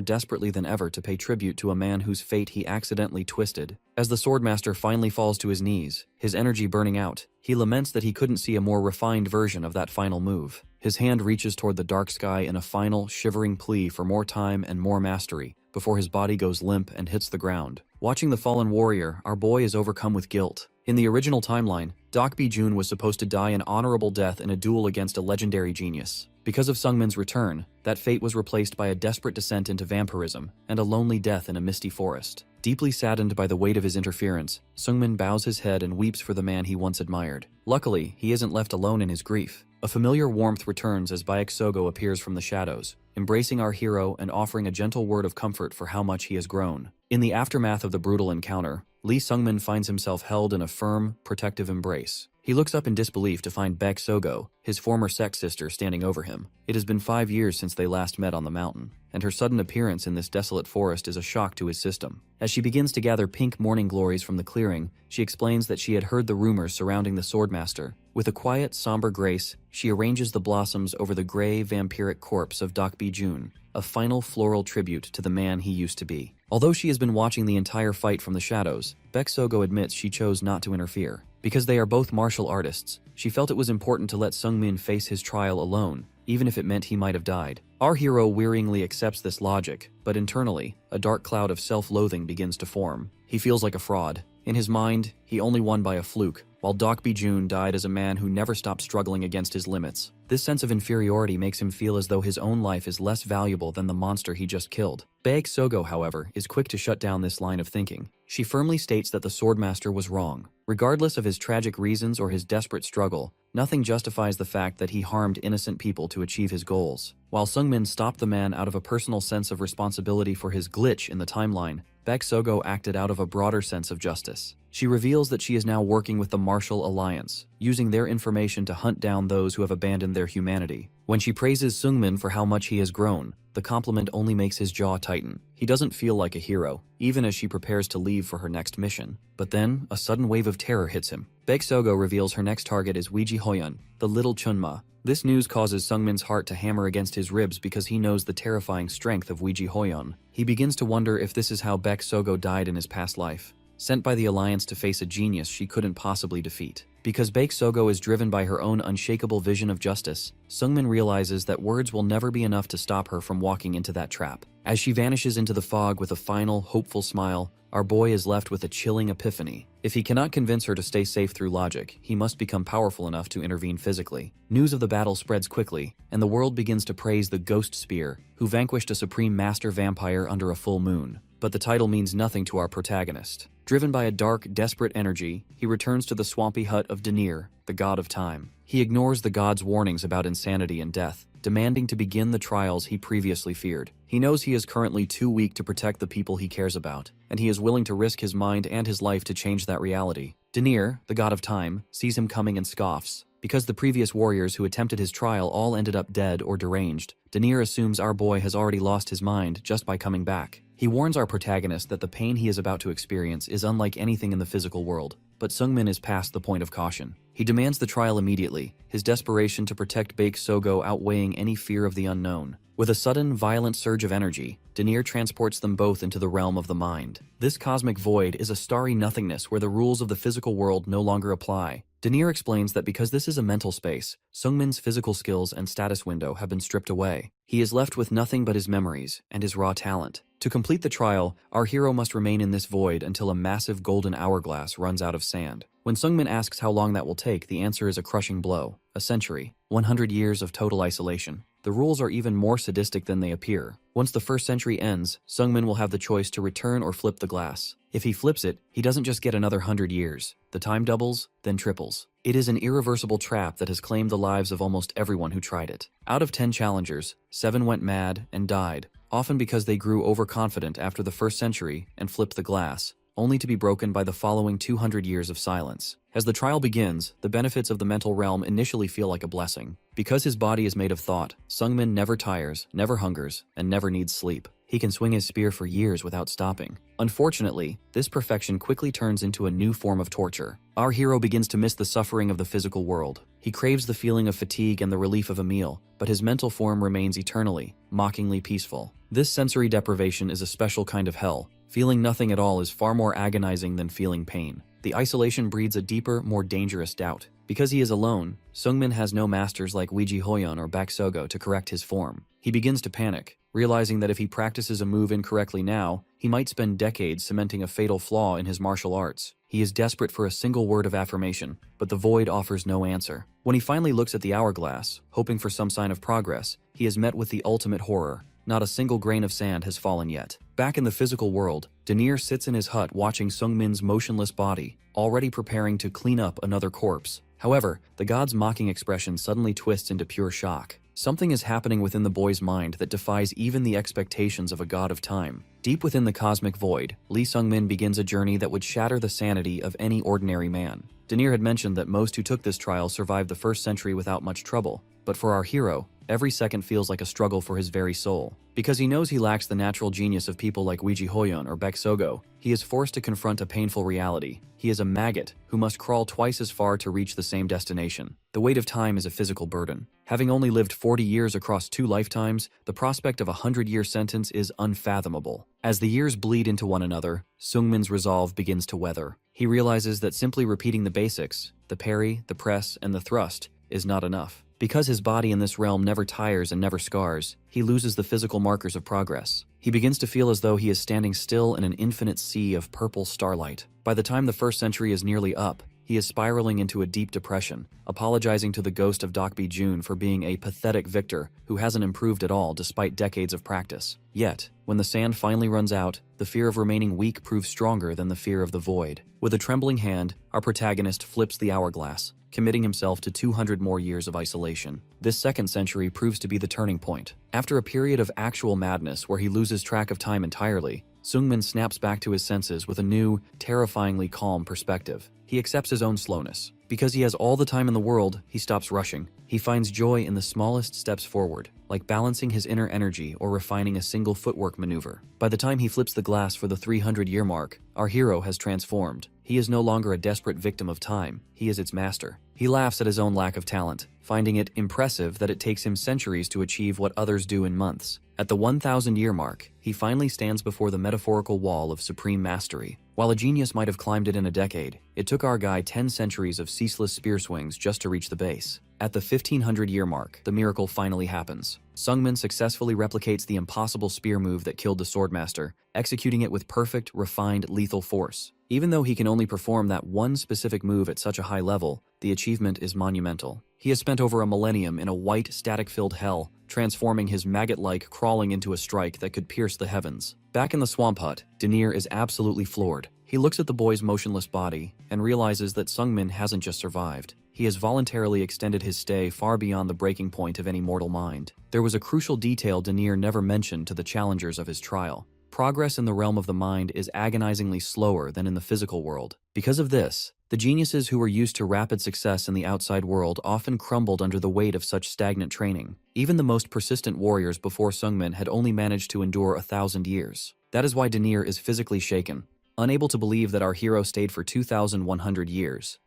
desperately than ever to pay tribute to a man whose fate he accidentally twisted. As the swordmaster finally falls to his knees, his energy burning out, he laments that he couldn't see a more refined version of that final move. His hand reaches toward the dark sky in a final, shivering plea for more time and more mastery, before his body goes limp and hits the ground. Watching the fallen warrior, our boy is overcome with guilt. In the original timeline, Dokbi-jun was supposed to die an honorable death in a duel against a legendary genius. Because of Sungmin's return, that fate was replaced by a desperate descent into vampirism and a lonely death in a misty forest. Deeply saddened by the weight of his interference, Sungmin bows his head and weeps for the man he once admired. Luckily, he isn't left alone in his grief. A familiar warmth returns as Baek Sogo appears from the shadows, embracing our hero and offering a gentle word of comfort for how much he has grown. In the aftermath of the brutal encounter, Lee Sungmin finds himself held in a firm, protective embrace. He looks up in disbelief to find Baek Sogo, his former sex sister, standing over him. It has been 5 years since they last met on the mountain, and her sudden appearance in this desolate forest is a shock to his system. As she begins to gather pink morning glories from the clearing, she explains that she had heard the rumors surrounding the swordmaster. With a quiet, somber grace, she arranges the blossoms over the gray, vampiric corpse of Dokbi-jun, a final floral tribute to the man he used to be. Although she has been watching the entire fight from the shadows, Baek Sogo admits she chose not to interfere. Because they are both martial artists, she felt it was important to let Sungmin face his trial alone, even if it meant he might have died. Our hero wearingly accepts this logic, but internally, a dark cloud of self-loathing begins to form. He feels like a fraud. In his mind, he only won by a fluke, while Dokbi-jun died as a man who never stopped struggling against his limits. This sense of inferiority makes him feel as though his own life is less valuable than the monster he just killed. Baek Sogo, however, is quick to shut down this line of thinking. She firmly states that the swordmaster was wrong. Regardless of his tragic reasons or his desperate struggle, nothing justifies the fact that he harmed innocent people to achieve his goals. While Sungmin stopped the man out of a personal sense of responsibility for his glitch in the timeline, Baek Sogo acted out of a broader sense of justice. She reveals that she is now working with the Martial Alliance, using their information to hunt down those who have abandoned their humanity. When she praises Sungmin for how much he has grown, the compliment only makes his jaw tighten. He doesn't feel like a hero, even as she prepares to leave for her next mission. But then, a sudden wave of terror hits him. Baek Sogo reveals her next target is Weiji Hoyeon, the little Chunma. This news causes Sungmin's heart to hammer against his ribs because he knows the terrifying strength of Weiji Hoyeon. He begins to wonder if this is how Baek Sogo died in his past life, sent by the Alliance to face a genius she couldn't possibly defeat. Because Baek Sogo is driven by her own unshakable vision of justice, Sungmin realizes that words will never be enough to stop her from walking into that trap. As she vanishes into the fog with a final, hopeful smile, our boy is left with a chilling epiphany. If he cannot convince her to stay safe through logic, he must become powerful enough to intervene physically. News of the battle spreads quickly, and the world begins to praise the Ghost Spear, who vanquished a supreme master vampire under a full moon. But the title means nothing to our protagonist. Driven by a dark, desperate energy, he returns to the swampy hut of Dronzer, the god of time. He ignores the god's warnings about insanity and death, demanding to begin the trials he previously feared. He knows he is currently too weak to protect the people he cares about, and he is willing to risk his mind and his life to change that reality. Dronzer, the god of time, sees him coming and scoffs. Because the previous warriors who attempted his trial all ended up dead or deranged, Dronzer assumes our boy has already lost his mind just by coming back. He warns our protagonist that the pain he is about to experience is unlike anything in the physical world, but Seungmin is past the point of caution. He demands the trial immediately, his desperation to protect Baek Sogo outweighing any fear of the unknown. With a sudden, violent surge of energy, Dronzer transports them both into the realm of the mind. This cosmic void is a starry nothingness where the rules of the physical world no longer apply. Dronzer explains that because this is a mental space, Seungmin's physical skills and status window have been stripped away. He is left with nothing but his memories and his raw talent. To complete the trial, our hero must remain in this void until a massive golden hourglass runs out of sand. When Seungmin asks how long that will take, the answer is a crushing blow. A century. 100 years of total isolation. The rules are even more sadistic than they appear. Once the first century ends, Seungmin will have the choice to return or flip the glass. If he flips it, he doesn't just get another 100 years. The time doubles, then triples. It is an irreversible trap that has claimed the lives of almost everyone who tried it. Out of 10 challengers, 7 went mad and died, often because they grew overconfident after the first century and flipped the glass, only to be broken by the following 200 years of silence. As the trial begins, the benefits of the mental realm initially feel like a blessing. Because his body is made of thought, Seungmin never tires, never hungers, and never needs sleep. He can swing his spear for years without stopping. Unfortunately, this perfection quickly turns into a new form of torture. Our hero begins to miss the suffering of the physical world. He craves the feeling of fatigue and the relief of a meal, but his mental form remains eternally, mockingly peaceful. This sensory deprivation is a special kind of hell. Feeling nothing at all is far more agonizing than feeling pain. The isolation breeds a deeper, more dangerous doubt. Because he is alone, Seungmin has no masters like Weiji Hoyeon or Baek Sogo to correct his form. He begins to panic, realizing that if he practices a move incorrectly now, he might spend decades cementing a fatal flaw in his martial arts. He is desperate for a single word of affirmation, but the void offers no answer. When he finally looks at the hourglass, hoping for some sign of progress, he is met with the ultimate horror. Not a single grain of sand has fallen yet. Back in the physical world, Dronzer sits in his hut watching Seungmin's motionless body, already preparing to clean up another corpse. However, the god's mocking expression suddenly twists into pure shock. Something is happening within the boy's mind that defies even the expectations of a god of time. Deep within the cosmic void, Lee Seungmin begins a journey that would shatter the sanity of any ordinary man. Dronzer had mentioned that most who took this trial survived the first century without much trouble, but for our hero, every second feels like a struggle for his very soul. Because he knows he lacks the natural genius of people like Weiji Hoyeon or Baek Sogo, he is forced to confront a painful reality. He is a maggot who must crawl twice as far to reach the same destination. The weight of time is a physical burden. Having only lived 40 years across 2 lifetimes, the prospect of a 100-year sentence is unfathomable. As the years bleed into one another, Seungmin's resolve begins to weather. He realizes that simply repeating the basics, the parry, the press, and the thrust, is not enough. Because his body in this realm never tires and never scars, he loses the physical markers of progress. He begins to feel as though he is standing still in an infinite sea of purple starlight. By the time the first century is nearly up, he is spiraling into a deep depression, apologizing to the ghost of Dokbi Jun for being a pathetic victor who hasn't improved at all despite decades of practice. Yet, when the sand finally runs out, the fear of remaining weak proves stronger than the fear of the void. With a trembling hand, our protagonist flips the hourglass, committing himself to 200 more years of isolation. This second century proves to be the turning point. After a period of actual madness where he loses track of time entirely, Seungmin snaps back to his senses with a new, terrifyingly calm perspective. He accepts his own slowness. Because he has all the time in the world, he stops rushing. He finds joy in the smallest steps forward, like balancing his inner energy or refining a single footwork maneuver. By the time he flips the glass for the 300-year mark, our hero has transformed. He is no longer a desperate victim of time, he is its master. He laughs at his own lack of talent, finding it impressive that it takes him centuries to achieve what others do in months. At the 1,000-year mark, he finally stands before the metaphorical wall of supreme mastery. While a genius might have climbed it in a decade, it took our guy 10 centuries of ceaseless spear swings just to reach the base. At the 1,500-year mark, the miracle finally happens. Seungmin successfully replicates the impossible spear move that killed the Swordmaster, executing it with perfect, refined, lethal force. Even though he can only perform that one specific move at such a high level, the achievement is monumental. He has spent over a millennium in a white, static-filled hell, transforming his maggot-like crawling into a strike that could pierce the heavens. Back in the swamp hut, Dronzer is absolutely floored. He looks at the boy's motionless body and realizes that Sungmin hasn't just survived. He has voluntarily extended his stay far beyond the breaking point of any mortal mind. There was a crucial detail Denier never mentioned to the challengers of his trial. Progress in the realm of the mind is agonizingly slower than in the physical world. Because of this, the geniuses who were used to rapid success in the outside world often crumbled under the weight of such stagnant training. Even the most persistent warriors before Sungmin had only managed to endure 1,000 years. That is why Denier is physically shaken, unable to believe that our hero stayed for 2,100 years.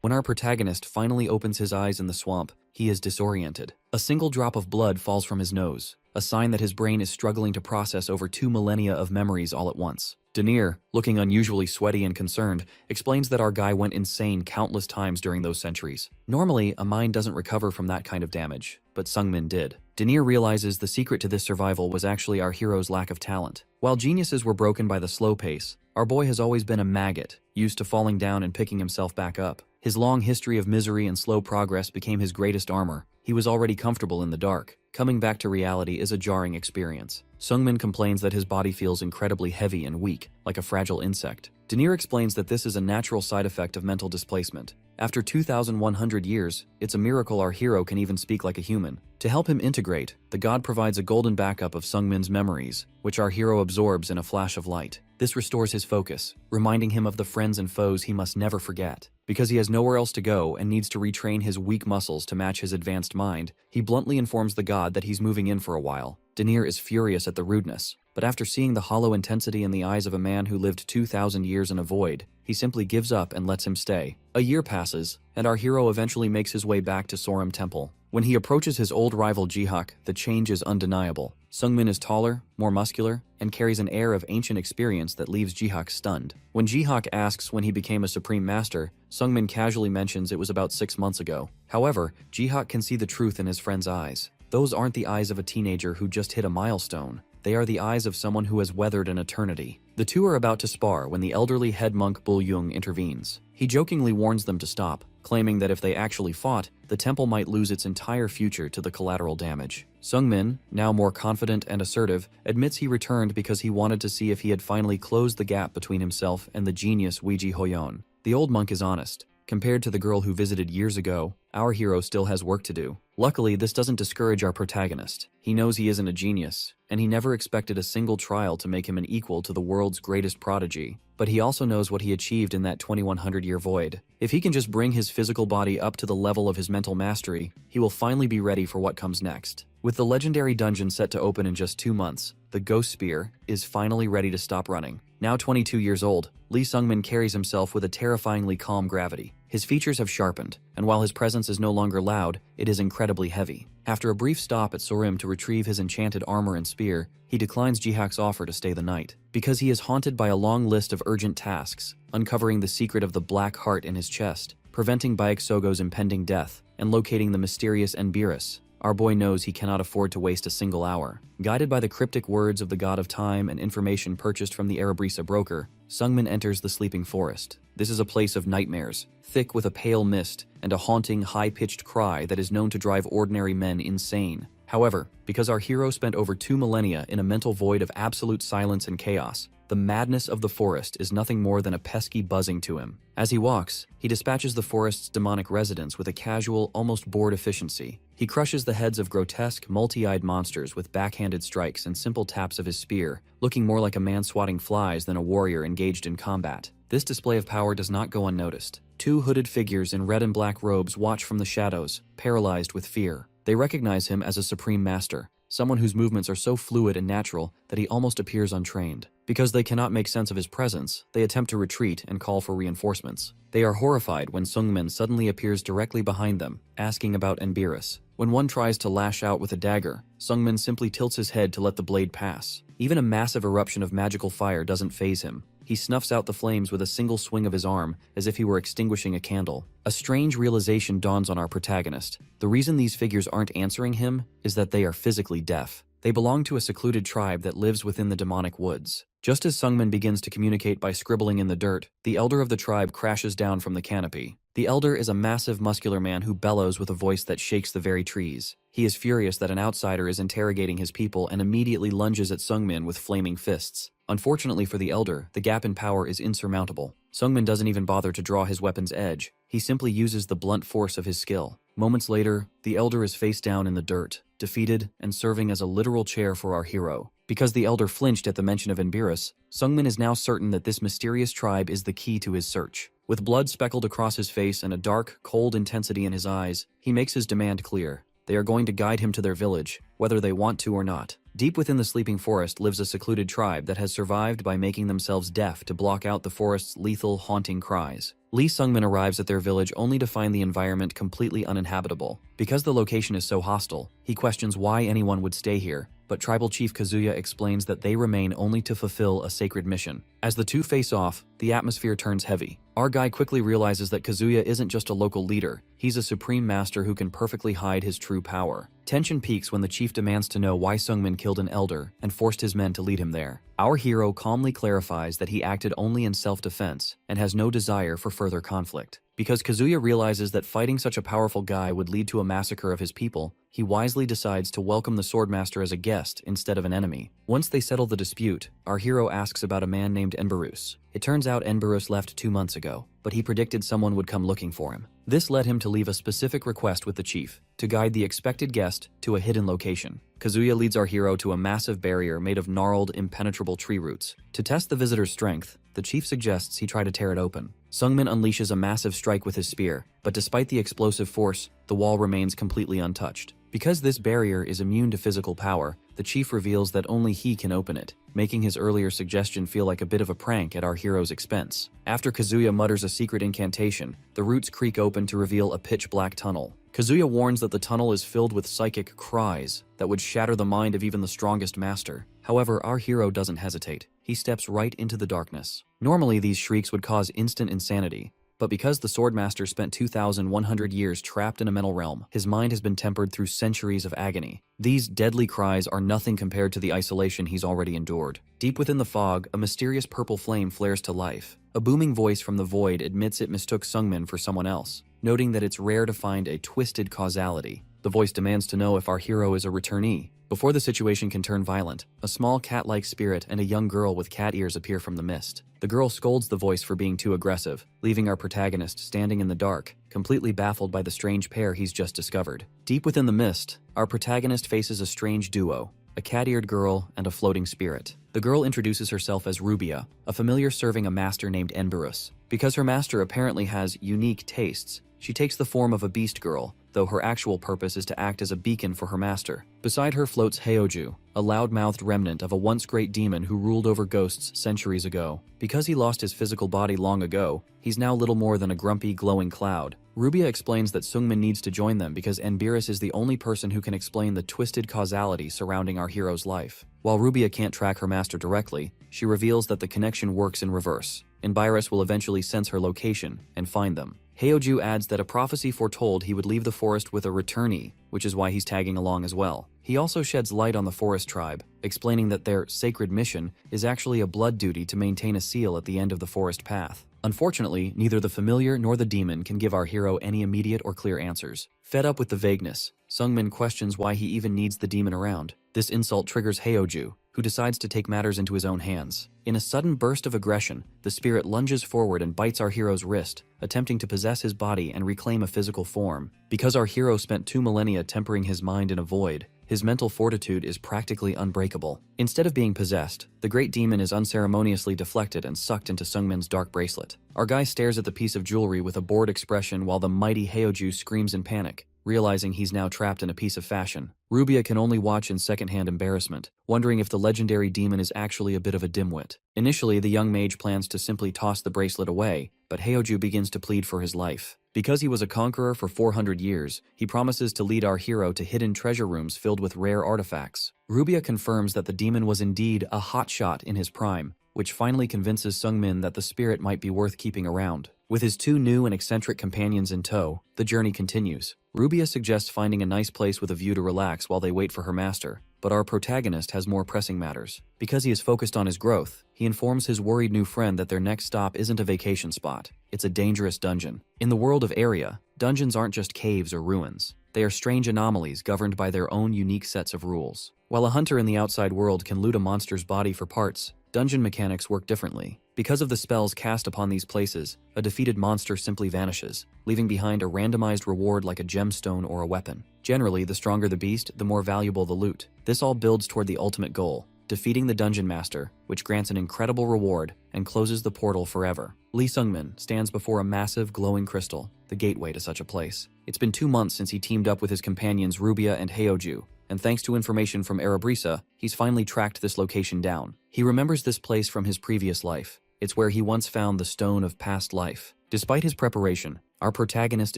When our protagonist finally opens his eyes in the swamp, he is disoriented. A single drop of blood falls from his nose, a sign that his brain is struggling to process over 2 millennia of memories all at once. Denier, looking unusually sweaty and concerned, explains that our guy went insane countless times during those centuries. Normally, a mind doesn't recover from that kind of damage, but Sungmin did. Denier realizes the secret to this survival was actually our hero's lack of talent. While geniuses were broken by the slow pace, our boy has always been a maggot, used to falling down and picking himself back up. His long history of misery and slow progress became his greatest armor. He was already comfortable in the dark. Coming back to reality is a jarring experience. Sungmin complains that his body feels incredibly heavy and weak, like a fragile insect. Denier explains that this is a natural side effect of mental displacement. After 2,100 years, it's a miracle our hero can even speak like a human. To help him integrate, the god provides a golden backup of Sungmin's memories, which our hero absorbs in a flash of light. This restores his focus, reminding him of the friends and foes he must never forget. Because he has nowhere else to go and needs to retrain his weak muscles to match his advanced mind, he bluntly informs the god that he's moving in for a while. Denier is furious at the rudeness, but after seeing the hollow intensity in the eyes of a man who lived 2,000 years in a void, he simply gives up and lets him stay. A year passes, and our hero eventually makes his way back to Sorum Temple. When he approaches his old rival Jihak, the change is undeniable. Sungmin is taller, more muscular, and carries an air of ancient experience that leaves Jihak stunned. When Jihak asks when he became a Supreme Master, Sungmin casually mentions it was about 6 months ago. However, Jihak can see the truth in his friend's eyes. Those aren't the eyes of a teenager who just hit a milestone. They are the eyes of someone who has weathered an eternity. The two are about to spar when the elderly head monk Bul Yung intervenes. He jokingly warns them to stop, claiming that if they actually fought, the temple might lose its entire future to the collateral damage. Sungmin, now more confident and assertive, admits he returned because he wanted to see if he had finally closed the gap between himself and the genius Weiji Hoyon. The old monk is honest. Compared to the girl who visited years ago, our hero still has work to do. Luckily, this doesn't discourage our protagonist. He knows he isn't a genius, and he never expected a single trial to make him an equal to the world's greatest prodigy. But he also knows what he achieved in that 2,100-year void. If he can just bring his physical body up to the level of his mental mastery, he will finally be ready for what comes next. With the legendary dungeon set to open in just 2 months, the Ghost Spear is finally ready to stop running. Now 22 years old, Lee Sungmin carries himself with a terrifyingly calm gravity. His features have sharpened, and while his presence is no longer loud, it is incredibly heavy. After a brief stop at Sorim to retrieve his enchanted armor and spear, he declines Jihak's offer to stay the night. Because he is haunted by a long list of urgent tasks, uncovering the secret of the black heart in his chest, preventing Baeksogo's impending death, and locating the mysterious Enbirus, our boy knows he cannot afford to waste a single hour. Guided by the cryptic words of the god of time and information purchased from the Erebrisa broker, Sungmin enters the sleeping forest. This is a place of nightmares, thick with a pale mist and a haunting, high-pitched cry that is known to drive ordinary men insane. However, because our hero spent over 2 millennia in a mental void of absolute silence and chaos, the madness of the forest is nothing more than a pesky buzzing to him. As he walks, he dispatches the forest's demonic residents with a casual, almost bored efficiency. He crushes the heads of grotesque, multi-eyed monsters with backhanded strikes and simple taps of his spear, looking more like a man swatting flies than a warrior engaged in combat. This display of power does not go unnoticed. 2 hooded figures in red and black robes watch from the shadows, paralyzed with fear. They recognize him as a supreme master, someone whose movements are so fluid and natural that he almost appears untrained. Because they cannot make sense of his presence, they attempt to retreat and call for reinforcements. They are horrified when Sungmin suddenly appears directly behind them, asking about Enbirus. When one tries to lash out with a dagger, Sungmin simply tilts his head to let the blade pass. Even a massive eruption of magical fire doesn't faze him. He snuffs out the flames with a single swing of his arm, as if he were extinguishing a candle. A strange realization dawns on our protagonist. The reason these figures aren't answering him is that they are physically deaf. They belong to a secluded tribe that lives within the demonic woods. Just as Sungmin begins to communicate by scribbling in the dirt, the elder of the tribe crashes down from the canopy. The elder is a massive muscular man who bellows with a voice that shakes the very trees. He is furious that an outsider is interrogating his people and immediately lunges at Sungmin with flaming fists. Unfortunately for the elder, the gap in power is insurmountable. Sungmin doesn't even bother to draw his weapon's edge. He simply uses the blunt force of his skill. Moments later, the elder is face down in the dirt, defeated and serving as a literal chair for our hero. Because the elder flinched at the mention of Enbirus, Sungmin is now certain that this mysterious tribe is the key to his search. With blood speckled across his face and a dark, cold intensity in his eyes, he makes his demand clear. They are going to guide him to their village, whether they want to or not. Deep within the sleeping forest lives a secluded tribe that has survived by making themselves deaf to block out the forest's lethal, haunting cries. Lee Sungmin arrives at their village only to find the environment completely uninhabitable. Because the location is so hostile, he questions why anyone would stay here, but Tribal Chief Kazuya explains that they remain only to fulfill a sacred mission. As the two face off, the atmosphere turns heavy. Our guy quickly realizes that Kazuya isn't just a local leader, he's a supreme master who can perfectly hide his true power. Tension peaks when the chief demands to know why Sungmin killed an elder and forced his men to lead him there. Our hero calmly clarifies that he acted only in self-defense and has no desire for further conflict. Because Kazuya realizes that fighting such a powerful guy would lead to a massacre of his people, he wisely decides to welcome the Swordmaster as a guest instead of an enemy. Once they settle the dispute, our hero asks about a man named Enbirus. It turns out Enbirus left 2 months ago, but he predicted someone would come looking for him. This led him to leave a specific request with the chief, to guide the expected guest to a hidden location. Kazuya leads our hero to a massive barrier made of gnarled, impenetrable tree roots. To test the visitor's strength, the chief suggests he try to tear it open. Sungmin unleashes a massive strike with his spear, but despite the explosive force, the wall remains completely untouched. Because this barrier is immune to physical power, the chief reveals that only he can open it, making his earlier suggestion feel like a bit of a prank at our hero's expense. After Kazuya mutters a secret incantation, the roots creak open to reveal a pitch-black tunnel. Kazuya warns that the tunnel is filled with psychic cries that would shatter the mind of even the strongest master. However, our hero doesn't hesitate. He steps right into the darkness. Normally, these shrieks would cause instant insanity, but because the Swordmaster spent 2,100 years trapped in a mental realm, his mind has been tempered through centuries of agony. These deadly cries are nothing compared to the isolation he's already endured. Deep within the fog, a mysterious purple flame flares to life. A booming voice from the void admits it mistook Sungmin for someone else, noting that it's rare to find a twisted causality. The voice demands to know if our hero is a returnee. Before the situation can turn violent, a small cat-like spirit and a young girl with cat ears appear from the mist. The girl scolds the voice for being too aggressive, leaving our protagonist standing in the dark, completely baffled by the strange pair he's just discovered. Deep within the mist, our protagonist faces a strange duo, a cat-eared girl and a floating spirit. The girl introduces herself as Rubia, a familiar serving a master named Enbirus. Because her master apparently has unique tastes, she takes the form of a beast girl, though her actual purpose is to act as a beacon for her master. Beside her floats Heoju, a loud-mouthed remnant of a once great demon who ruled over ghosts centuries ago. Because he lost his physical body long ago, he's now little more than a grumpy, glowing cloud. Rubia explains that Sungmin needs to join them because Enbirus is the only person who can explain the twisted causality surrounding our hero's life. While Rubia can't track her master directly, she reveals that the connection works in reverse. Enbirus will eventually sense her location and find them. Heoju adds that a prophecy foretold he would leave the forest with a returnee, which is why he's tagging along as well. He also sheds light on the forest tribe, explaining that their sacred mission is actually a blood duty to maintain a seal at the end of the forest path. Unfortunately, neither the familiar nor the demon can give our hero any immediate or clear answers. Fed up with the vagueness, Sungmin questions why he even needs the demon around. This insult triggers Heoju, who decides to take matters into his own hands. In a sudden burst of aggression, the spirit lunges forward and bites our hero's wrist, attempting to possess his body and reclaim a physical form. Because our hero spent 2 millennia tempering his mind in a void, his mental fortitude is practically unbreakable. Instead of being possessed, the great demon is unceremoniously deflected and sucked into Sungmin's dark bracelet. Our guy stares at the piece of jewelry with a bored expression while the mighty Heoju screams in panic, realizing he's now trapped in a piece of fashion. Rubia can only watch in secondhand embarrassment, wondering if the legendary demon is actually a bit of a dimwit. Initially, the young mage plans to simply toss the bracelet away, but Heoju begins to plead for his life. Because he was a conqueror for 400 years, he promises to lead our hero to hidden treasure rooms filled with rare artifacts. Rubia confirms that the demon was indeed a hotshot in his prime, which finally convinces Sungmin that the spirit might be worth keeping around. With his 2 new and eccentric companions in tow, the journey continues. Rubia suggests finding a nice place with a view to relax while they wait for her master, but our protagonist has more pressing matters. Because he is focused on his growth, he informs his worried new friend that their next stop isn't a vacation spot, it's a dangerous dungeon. In the world of Area, dungeons aren't just caves or ruins. They are strange anomalies governed by their own unique sets of rules. While a hunter in the outside world can loot a monster's body for parts, dungeon mechanics work differently. Because of the spells cast upon these places, a defeated monster simply vanishes, leaving behind a randomized reward like a gemstone or a weapon. Generally, the stronger the beast, the more valuable the loot. This all builds toward the ultimate goal, defeating the dungeon master, which grants an incredible reward and closes the portal forever. Lee Sungmin stands before a massive glowing crystal, the gateway to such a place. It's been 2 months since he teamed up with his companions Rubia and Heoju, and thanks to information from Erebrisa, he's finally tracked this location down. He remembers this place from his previous life. It's where he once found the Stone of Past Life. Despite his preparation, our protagonist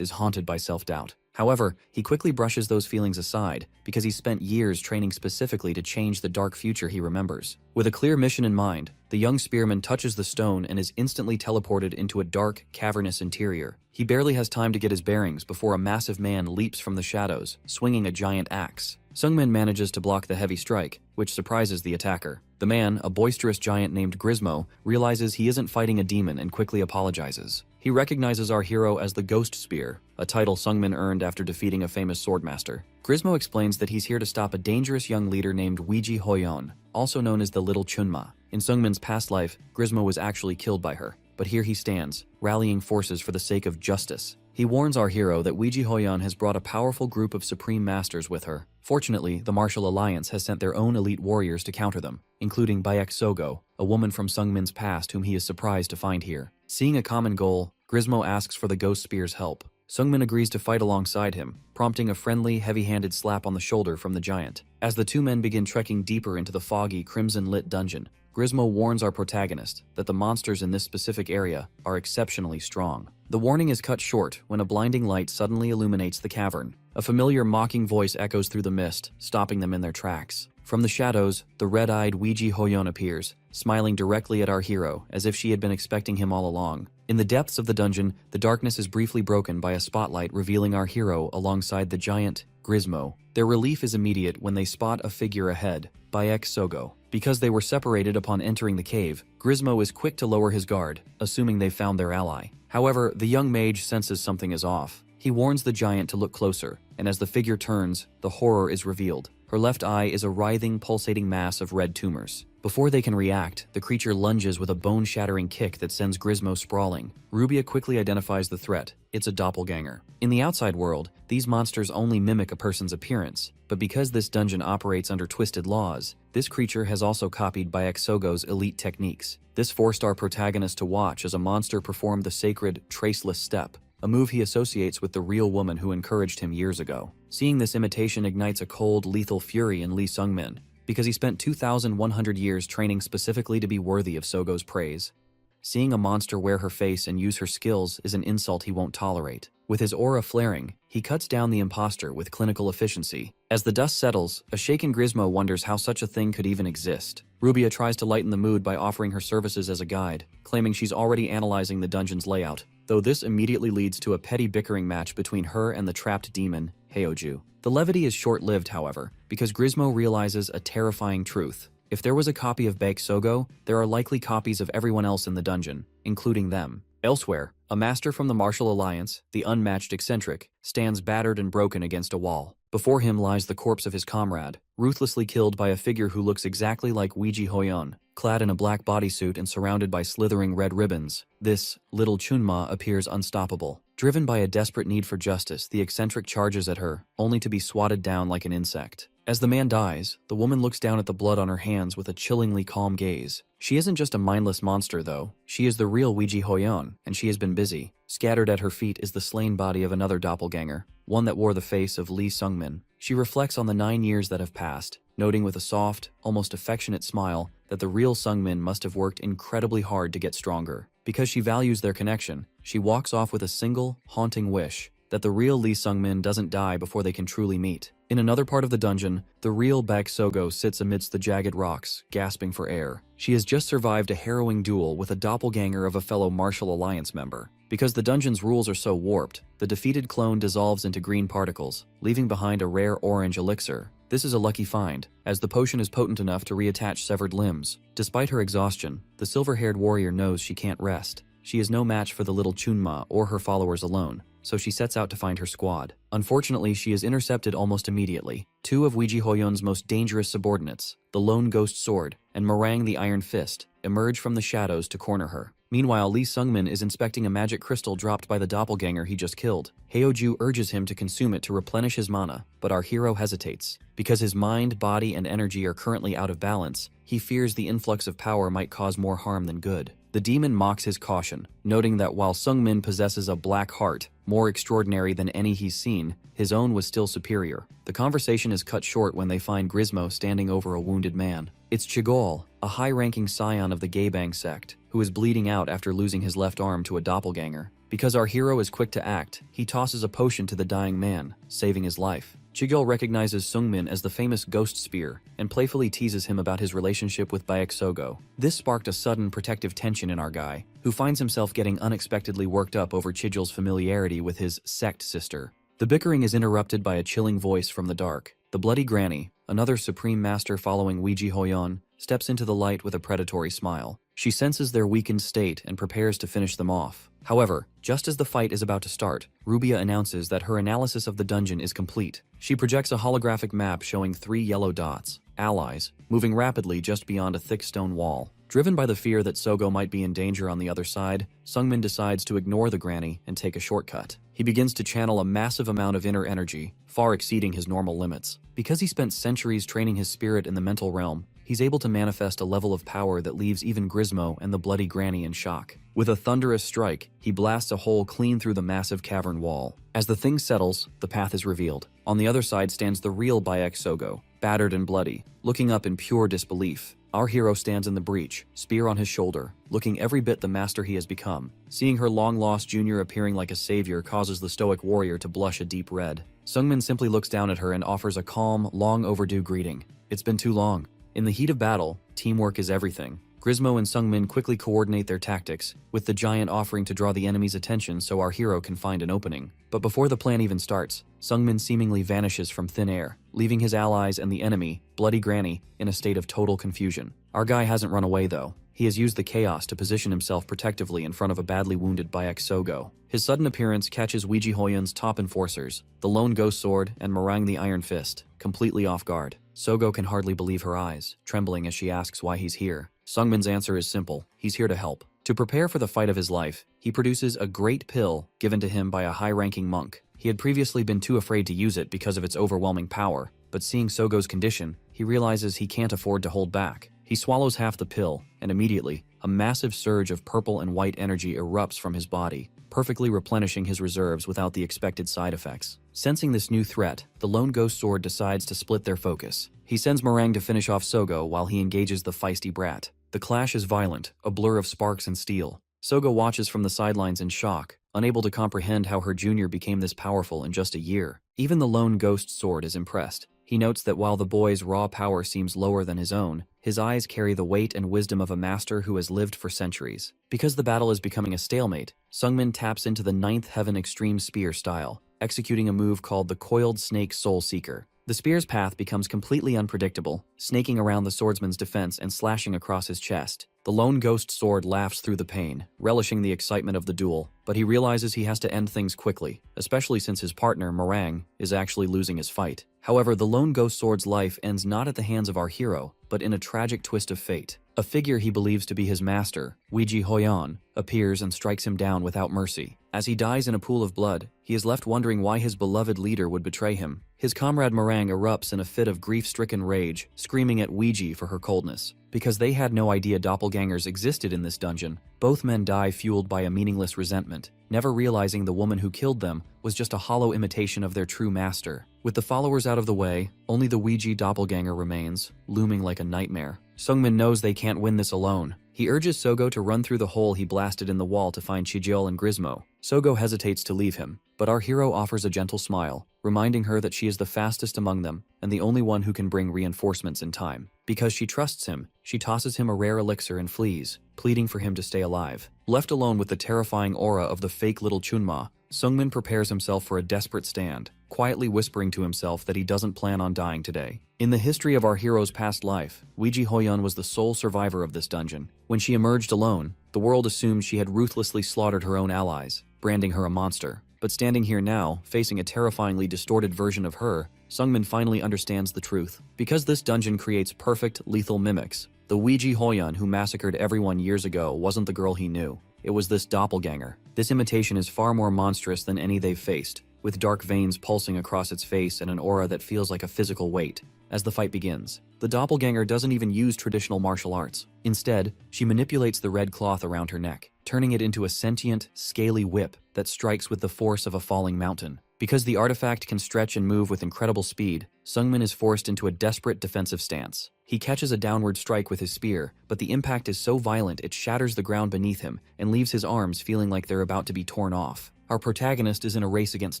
is haunted by self-doubt. However, he quickly brushes those feelings aside because he spent years training specifically to change the dark future he remembers. With a clear mission in mind, the young spearman touches the stone and is instantly teleported into a dark, cavernous interior. He barely has time to get his bearings before a massive man leaps from the shadows, swinging a giant axe. Sungmin manages to block the heavy strike, which surprises the attacker. The man, a boisterous giant named Grismo, realizes he isn't fighting a demon and quickly apologizes. He recognizes our hero as the Ghost Spear, a title Sungmin earned after defeating a famous swordmaster. Grismo explains that he's here to stop a dangerous young leader named Weiji Hoyon, also known as the Little Chunma. In Sungmin's past life, Grismo was actually killed by her, but here he stands, rallying forces for the sake of justice. He warns our hero that Weiji Hoyon has brought a powerful group of supreme masters with her. Fortunately, the Martial Alliance has sent their own elite warriors to counter them, including Bayek Sogo, a woman from Sungmin's past whom he is surprised to find here. Seeing a common goal, Grismo asks for the Ghost Spear's help. Sungmin agrees to fight alongside him, prompting a friendly, heavy-handed slap on the shoulder from the giant. As the two men begin trekking deeper into the foggy, crimson-lit dungeon, Grismo warns our protagonist that the monsters in this specific area are exceptionally strong. The warning is cut short when a blinding light suddenly illuminates the cavern. A familiar mocking voice echoes through the mist, stopping them in their tracks. From the shadows, the red-eyed Weiji Hoyon appears, smiling directly at our hero, as if she had been expecting him all along. In the depths of the dungeon, the darkness is briefly broken by a spotlight revealing our hero alongside the giant, Grismo. Their relief is immediate when they spot a figure ahead, Bayek Sogo. Because they were separated upon entering the cave, Grismo is quick to lower his guard, assuming they've found their ally. However, the young mage senses something is off. He warns the giant to look closer, and as the figure turns, the horror is revealed. Her left eye is a writhing, pulsating mass of red tumors. Before they can react, the creature lunges with a bone-shattering kick that sends Grismo sprawling. Rubia quickly identifies the threat. It's a doppelganger. In the outside world, these monsters only mimic a person's appearance, but because this dungeon operates under twisted laws, this creature has also copied Bayek Sogo's elite techniques. This forced our protagonist to watch as a monster performed the sacred, traceless step, a move he associates with the real woman who encouraged him years ago. Seeing this imitation ignites a cold, lethal fury in Lee Sungmin, because he spent 2,100 years training specifically to be worthy of Sogo's praise. Seeing a monster wear her face and use her skills is an insult he won't tolerate. With his aura flaring, he cuts down the imposter with clinical efficiency. As the dust settles, a shaken Grismo wonders how such a thing could even exist. Rubia tries to lighten the mood by offering her services as a guide, claiming she's already analyzing the dungeon's layout, though this immediately leads to a petty bickering match between her and the trapped demon, Heoju. The levity is short-lived, however, because Grismo realizes a terrifying truth. If there was a copy of Bayek Sogo, there are likely copies of everyone else in the dungeon, including them. Elsewhere, a master from the Martial Alliance, the unmatched eccentric, stands battered and broken against a wall. Before him lies the corpse of his comrade, ruthlessly killed by a figure who looks exactly like Weiji Hoyon, clad in a black bodysuit and surrounded by slithering red ribbons. This Little Chunma appears unstoppable. Driven by a desperate need for justice, the eccentric charges at her, only to be swatted down like an insect. As the man dies, the woman looks down at the blood on her hands with a chillingly calm gaze. She isn't just a mindless monster, though. She is the real Weiji Hoyon, and she has been busy. Scattered at her feet is the slain body of another doppelganger, one that wore the face of Lee Sungmin. She reflects on the 9 years that have passed, noting with a soft, almost affectionate smile that the real Sungmin must have worked incredibly hard to get stronger. Because she values their connection, she walks off with a single, haunting wish, that the real Lee Sungmin doesn't die before they can truly meet. In another part of the dungeon, the real Bayek Sogo sits amidst the jagged rocks, gasping for air. She has just survived a harrowing duel with a doppelganger of a fellow Martial Alliance member. Because the dungeon's rules are so warped, the defeated clone dissolves into green particles, leaving behind a rare orange elixir. This is a lucky find, as the potion is potent enough to reattach severed limbs. Despite her exhaustion, the silver-haired warrior knows she can't rest. she is no match for the little Chunma or her followers alone, so she sets out to find her squad. Unfortunately, she is intercepted almost immediately. Two of Weiji Hoyon's most dangerous subordinates, the Lone Ghost Sword and Meringue the Iron Fist, emerge from the shadows to corner her. Meanwhile, Lee Sungmin is inspecting a magic crystal dropped by the doppelganger he just killed. Heoju urges him to consume it to replenish his mana, but our hero hesitates. Because his mind, body, and energy are currently out of balance, he fears the influx of power might cause more harm than good. The demon mocks his caution, noting that while Sungmin possesses a black heart, more extraordinary than any he's seen, his own was still superior. The conversation is cut short when they find Grismo standing over a wounded man. It's Chigol, a high-ranking scion of the Gaebang sect, who is bleeding out after losing his left arm to a doppelganger. Because our hero is quick to act, he tosses a potion to the dying man, saving his life. Chigol recognizes Sungmin as the famous Ghost Spear and playfully teases him about his relationship with Baek Sogo. This sparked a sudden protective tension in our guy, who finds himself getting unexpectedly worked up over Chigol's familiarity with his sect sister. The bickering is interrupted by a chilling voice from the dark. The Bloody Granny, another supreme master following Weiji Hoyon, steps into the light with a predatory smile. She senses their weakened state and prepares to finish them off. However, just as the fight is about to start, Rubia announces that her analysis of the dungeon is complete. She projects a holographic map showing 3 yellow dots, allies, moving rapidly just beyond a thick stone wall. Driven by the fear that Sogo might be in danger on the other side, Sungmin decides to ignore the granny and take a shortcut. He begins to channel a massive amount of inner energy, far exceeding his normal limits. Because he spent centuries training his spirit in the mental realm, he's able to manifest a level of power that leaves even Grismo and the Bloody Granny in shock. With a thunderous strike, he blasts a hole clean through the massive cavern wall. As the thing settles, the path is revealed. On the other side stands the real Baek Sogo, battered and bloody, looking up in pure disbelief. Our hero stands in the breach, spear on his shoulder, looking every bit the master he has become. Seeing her long-lost junior appearing like a savior causes the stoic warrior to blush a deep red. Sungmin simply looks down at her and offers a calm, long-overdue greeting. It's been too long. In the heat of battle, teamwork is everything. Grismo and Sungmin quickly coordinate their tactics, with the giant offering to draw the enemy's attention so our hero can find an opening. But before the plan even starts, Sungmin seemingly vanishes from thin air, leaving his allies and the enemy, Bloody Granny, in a state of total confusion. Our guy hasn't run away though. He has used the chaos to position himself protectively in front of a badly wounded Baek Sogo. His sudden appearance catches Weiji Hoyon's top enforcers, the Lone Ghost Sword and Meringue the Iron Fist, completely off guard. Sogo can hardly believe her eyes, trembling as she asks why he's here. Sungmin's answer is simple: he's here to help. To prepare for the fight of his life, he produces a great pill given to him by a high-ranking monk. He had previously been too afraid to use it because of its overwhelming power, but seeing Sogo's condition, he realizes he can't afford to hold back. He swallows half the pill, and immediately, a massive surge of purple and white energy erupts from his body, perfectly replenishing his reserves without the expected side effects. Sensing this new threat, the Lone Ghost Sword decides to split their focus. He sends Meringue to finish off Sogo while he engages the feisty brat. The clash is violent, a blur of sparks and steel. Sogo watches from the sidelines in shock, unable to comprehend how her junior became this powerful in just a year. Even the Lone Ghost Sword is impressed. He notes that while the boy's raw power seems lower than his own, his eyes carry the weight and wisdom of a master who has lived for centuries. Because the battle is becoming a stalemate, Sungmin taps into the Ninth Heaven Extreme Spear style, executing a move called the Coiled Snake Soul Seeker. The spear's path becomes completely unpredictable, snaking around the swordsman's defense and slashing across his chest. The Lone Ghost Sword laughs through the pain, relishing the excitement of the duel, but he realizes he has to end things quickly, especially since his partner, Meringue, is actually losing his fight. However, the Lone Ghost Sword's life ends not at the hands of our hero, but in a tragic twist of fate. A figure he believes to be his master, Weiji Hoyon, appears and strikes him down without mercy. As he dies in a pool of blood, he is left wondering why his beloved leader would betray him. His comrade Meringue erupts in a fit of grief-stricken rage, screaming at Weiji for her coldness. Because they had no idea doppelgangers existed in this dungeon, both men die fueled by a meaningless resentment, never realizing the woman who killed them was just a hollow imitation of their true master. With the followers out of the way, only the Weiji doppelganger remains, looming like a nightmare. Sungmin knows they can't win this alone. He urges Sogo to run through the hole he blasted in the wall to find Chijol and Grismo. Sogo hesitates to leave him, but our hero offers a gentle smile, reminding her that she is the fastest among them and the only one who can bring reinforcements in time. Because she trusts him, she tosses him a rare elixir and flees, pleading for him to stay alive. Left alone with the terrifying aura of the fake little Chunma, Sungmin prepares himself for a desperate stand. quietly whispering to himself that he doesn't plan on dying today. In the history of our hero's past life, Weiji Hoyun was the sole survivor of this dungeon. When she emerged alone, the world assumed she had ruthlessly slaughtered her own allies, branding her a monster. But standing here now, facing a terrifyingly distorted version of her, Sungmin finally understands the truth. Because this dungeon creates perfect, lethal mimics, the Weiji Hoyun who massacred everyone years ago wasn't the girl he knew. It was this doppelganger. This imitation is far more monstrous than any they've faced, with dark veins pulsing across its face and an aura that feels like a physical weight. As the fight begins, the doppelganger doesn't even use traditional martial arts. Instead, she manipulates the red cloth around her neck, turning it into a sentient, scaly whip that strikes with the force of a falling mountain. Because the artifact can stretch and move with incredible speed, Sungmin is forced into a desperate defensive stance. He catches a downward strike with his spear, but the impact is so violent it shatters the ground beneath him and leaves his arms feeling like they're about to be torn off. Our protagonist is in a race against